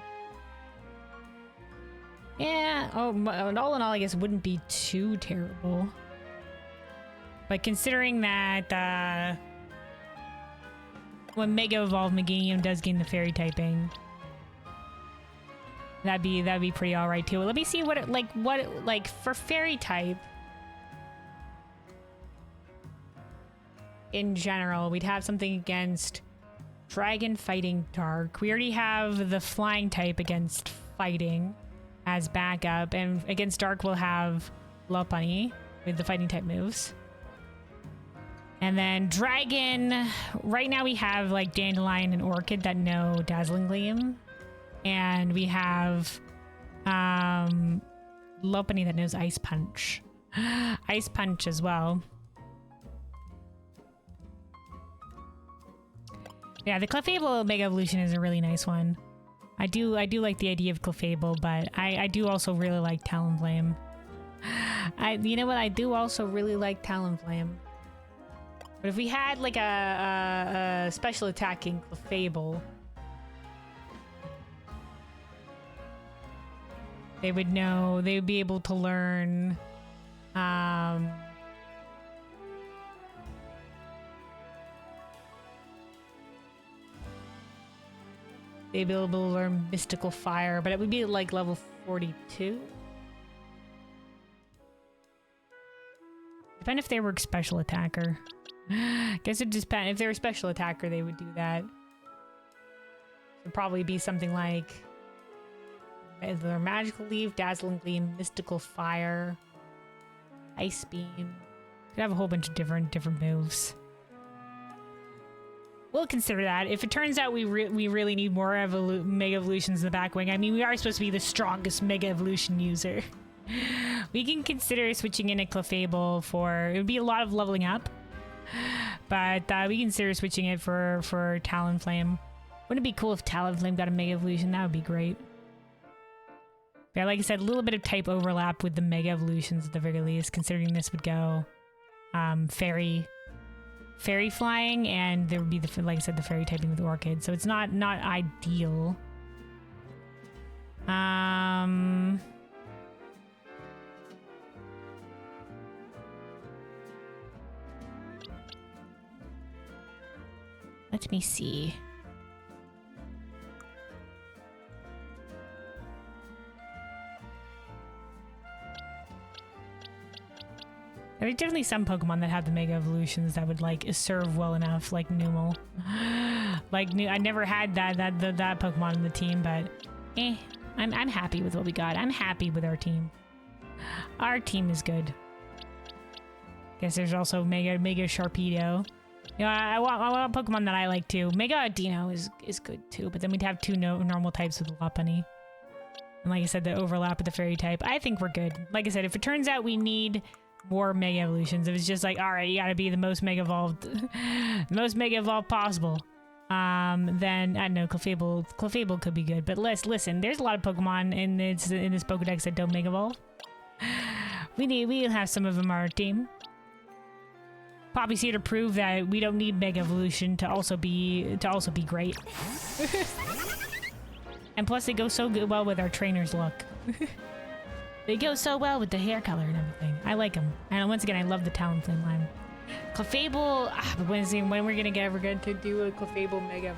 Yeah. Oh, all in all, I guess it wouldn't be too terrible. But considering that when Mega Evolved, Meganium does gain the fairy typing, that'd be pretty alright too. Let me see what for fairy type in general, we'd have something against Dragon Fighting Dark. We already have the flying type against fighting as backup, and against Dark we'll have Lopunny with the fighting type moves. And then Dragon, right now we have like Dandelion and Orchid that know Dazzling Gleam. And we have Lopunny that knows Ice Punch. Ice Punch as well. Yeah, the Clefable Mega Evolution is a really nice one. I do like the idea of Clefable, but I do also really like Talonflame. You know what? I do also really like Talonflame. But if we had like a special attacking Clefable, they would know. They would be able to learn. They'd be able to learn Mystical Fire, but it would be like level 42. Depend if they were special attacker. Guess it just depends. If they were special attacker, they would do that. It'd probably be something like their Magical Leaf, Dazzling Gleam, Mystical Fire, Ice Beam. Could have a whole bunch of different moves. We'll consider that. If it turns out we really need more Mega Evolutions in the back wing, I mean, we are supposed to be the strongest Mega Evolution user. We can consider switching in a Clefable for... It would be a lot of leveling up. But we consider switching it for Talonflame. Wouldn't it be cool if Talonflame got a Mega Evolution? That would be great. But like I said, a little bit of type overlap with the Mega Evolutions at the very least, considering this would go Fairy Flying, and there would be like I said, the Fairy typing with Orchid. So it's not ideal. Let me see. There are definitely some Pokemon that have the Mega Evolutions that would like serve well enough, like Numel. I never had that Pokemon in the team, but I'm happy with what we got. I'm happy with our team. Our team is good. Guess there's also Mega Sharpedo. You know, I want Pokemon that I like too. Mega Dino is good too, but then we'd have two normal types with Lopunny. And like I said, the overlap with the Fairy type. I think we're good. Like I said, if it turns out we need more Mega Evolutions, if it's just like, all right, you gotta be the most Mega Evolved possible, then I don't know, Clefable could be good. But listen, there's a lot of Pokemon in this Pokedex that don't Mega Evolve. We'll have some of them on our team. Poppy's here to prove that we don't need Mega Evolution to also be great. And plus, they go so well with our trainer's look. They go so well with the hair color and everything. I like them. And once again, I love the Talonflame line. Clefable, but when we're going to do a Clefable Mega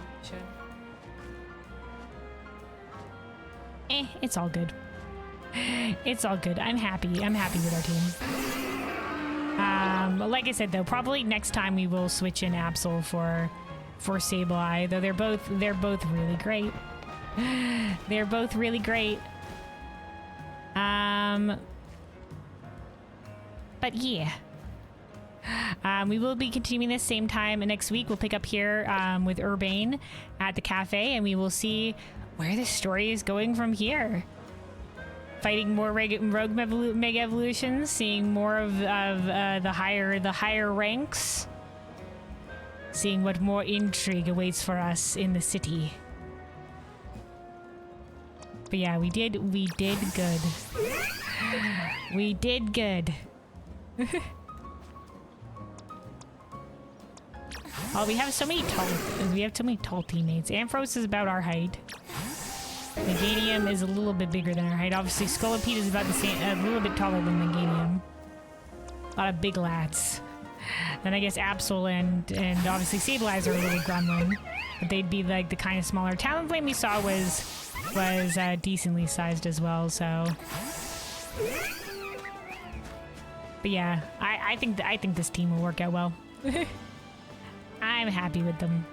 Evolution. It's all good. It's all good. I'm happy. I'm happy with our team. Like I said, though, probably next time we will switch in Absol for Sableye, though they're both really great. They're both really great. But yeah, We will be continuing this same time next week. We'll pick up here with Urbane at the cafe, and we will see where the story is going from here. Fighting more rogue mega evolutions, seeing more of the higher ranks, seeing what more intrigue awaits for us in the city. But yeah, we did good. We did good. Oh, we have so many tall teammates. Ampharos is about our height. Meganium is a little bit bigger than our height. Obviously, Scolipede is about the same, a little bit taller than Meganium. A lot of big lats. Then I guess Absol and obviously Sableye are a little gremlin, but they'd be like the kind of smaller. Talonflame we saw was decently sized as well. So, but yeah, I think this team will work out well. I'm happy with them.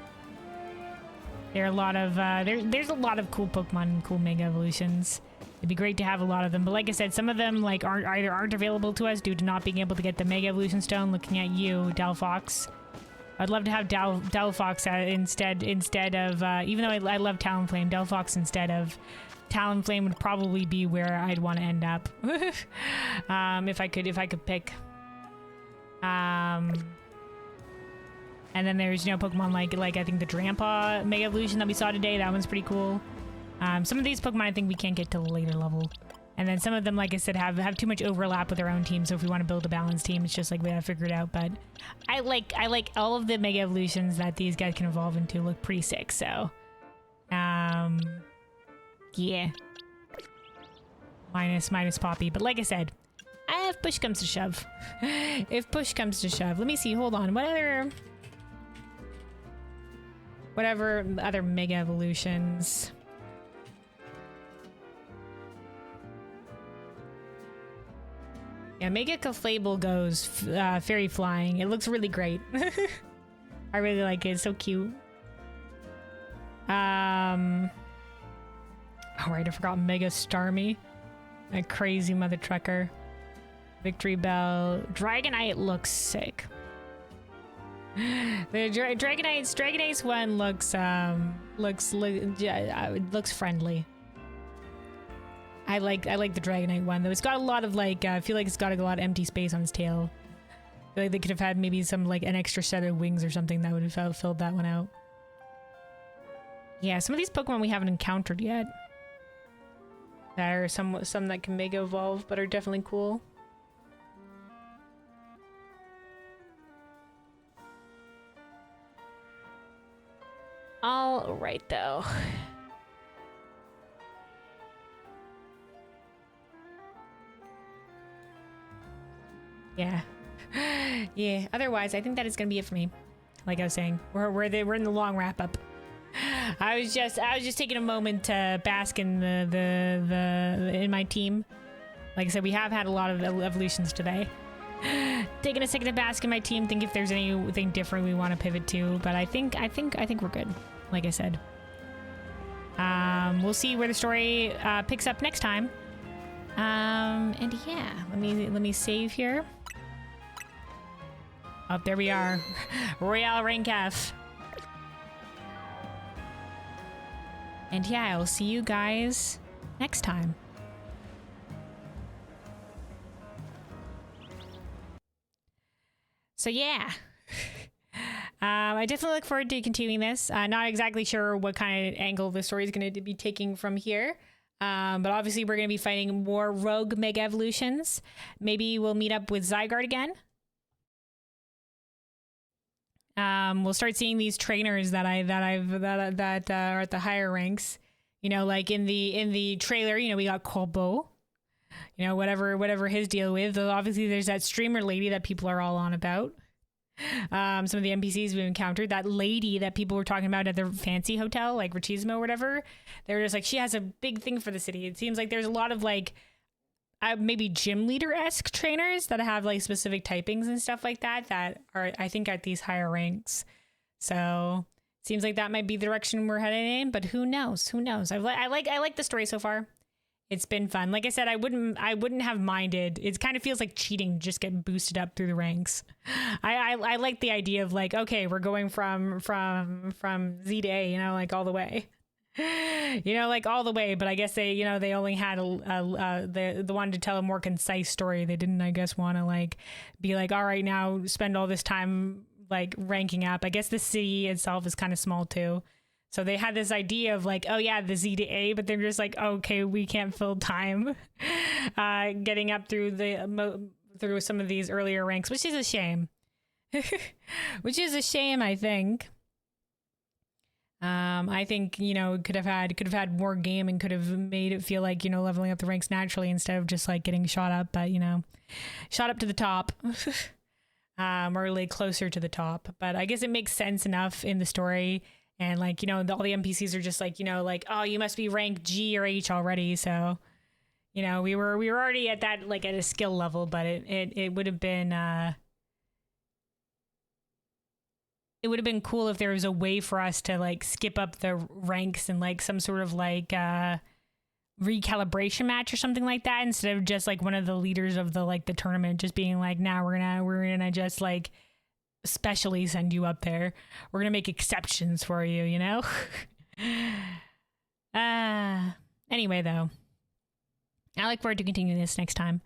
There are a lot of there's a lot of cool Pokemon and cool Mega Evolutions. It'd be great to have a lot of them, but like I said, some of them like aren't available to us due to not being able to get the Mega Evolution Stone. Looking at you, Delphox. I'd love to have Delphox instead of even though I love Talonflame, Delphox instead of Talonflame would probably be where I'd want to end up. If I could pick. And then there's, Pokemon like I think the Drampa Mega Evolution that we saw today. That one's pretty cool. Some of these Pokemon I think we can't get till a later level. And then some of them, like I said, have too much overlap with their own team. So if we want to build a balanced team, it's just like we gotta figure it out. But I like all of the Mega Evolutions that these guys can evolve into look pretty sick. So, yeah. Minus Poppy. But like I said, if push comes to shove. If push comes to shove. Let me see. Hold on. Whatever other Mega Evolutions. Yeah, Mega Clefable goes Fairy Flying. It looks really great. I really like it. It's so cute. Oh right, I forgot Mega Starmie. A crazy mother trucker. Victory Bell. Dragonite looks sick. The Dragonite's one looks friendly. I like the Dragonite one though. It's got a lot of I feel like it's got a lot of empty space on its tail. I feel like they could have had maybe some an extra set of wings or something that would have filled that one out. Yeah, some of these Pokemon we haven't encountered yet. There are some that can Mega Evolve but are definitely cool. All right, though. Yeah. Yeah. Otherwise, I think that is gonna be it for me. Like I was saying, we're in the long wrap up. I was just taking a moment to bask in in my team. Like I said, we have had a lot of evolutions today. Taking a second to bask in my team, think if there's anything different we want to pivot to, but I think we're good. Like I said, we'll see where the story picks up next time. And yeah, let me save here. Oh, there we are, Royale Rank F. And yeah, I'll see you guys next time. So yeah. I definitely look forward to continuing this. Not exactly sure what kind of angle the story is going to be taking from here. But obviously we're going to be fighting more rogue Mega Evolutions. Maybe we'll meet up with Zygarde again. We'll start seeing these trainers that are at the higher ranks. Like in the trailer, we got Colbo. Whatever his deal with. Obviously there's that streamer lady that people are all on about. Some of the NPCs we've encountered, that lady that people were talking about at the fancy hotel, like Richismo or whatever, they're just like, she has a big thing for the city. It seems like there's a lot of maybe gym leader-esque trainers that have specific typings and stuff like that are, I think, at these higher ranks. So seems like that might be the direction we're heading in, but who knows? I like the story so far. It's been fun. Like I said, I wouldn't have minded. It kind of feels like cheating, just getting boosted up through the ranks. I like the idea of like, okay, we're going from Z to A, like all the way. Like all the way. But I guess they only had they wanted to tell a more concise story. They didn't, I guess, want to like be like, all right, now spend all this time like ranking up. I guess the city itself is kind of small too. So they had this idea of like, oh yeah, the Z to A, but they're just like, okay, we can't fill time getting up through through some of these earlier ranks, which is a shame. Which is a shame, I think. I think could have had more game and could have made it feel like leveling up the ranks naturally instead of just like getting shot up, but shot up to the top. Or like closer to the top. But I guess it makes sense enough in the story. And like, all the NPCs are just like, like, oh, you must be rank G or H already. So, we were already at that, like at a skill level, but it would have been, it would have been cool if there was a way for us to like skip up the ranks and like some sort of like, recalibration match or something like that, instead of just like one of the leaders of the tournament just being like, nah, we're gonna just like specially send you up there. We're gonna make exceptions for you, Anyway, though, I look forward to continuing this next time.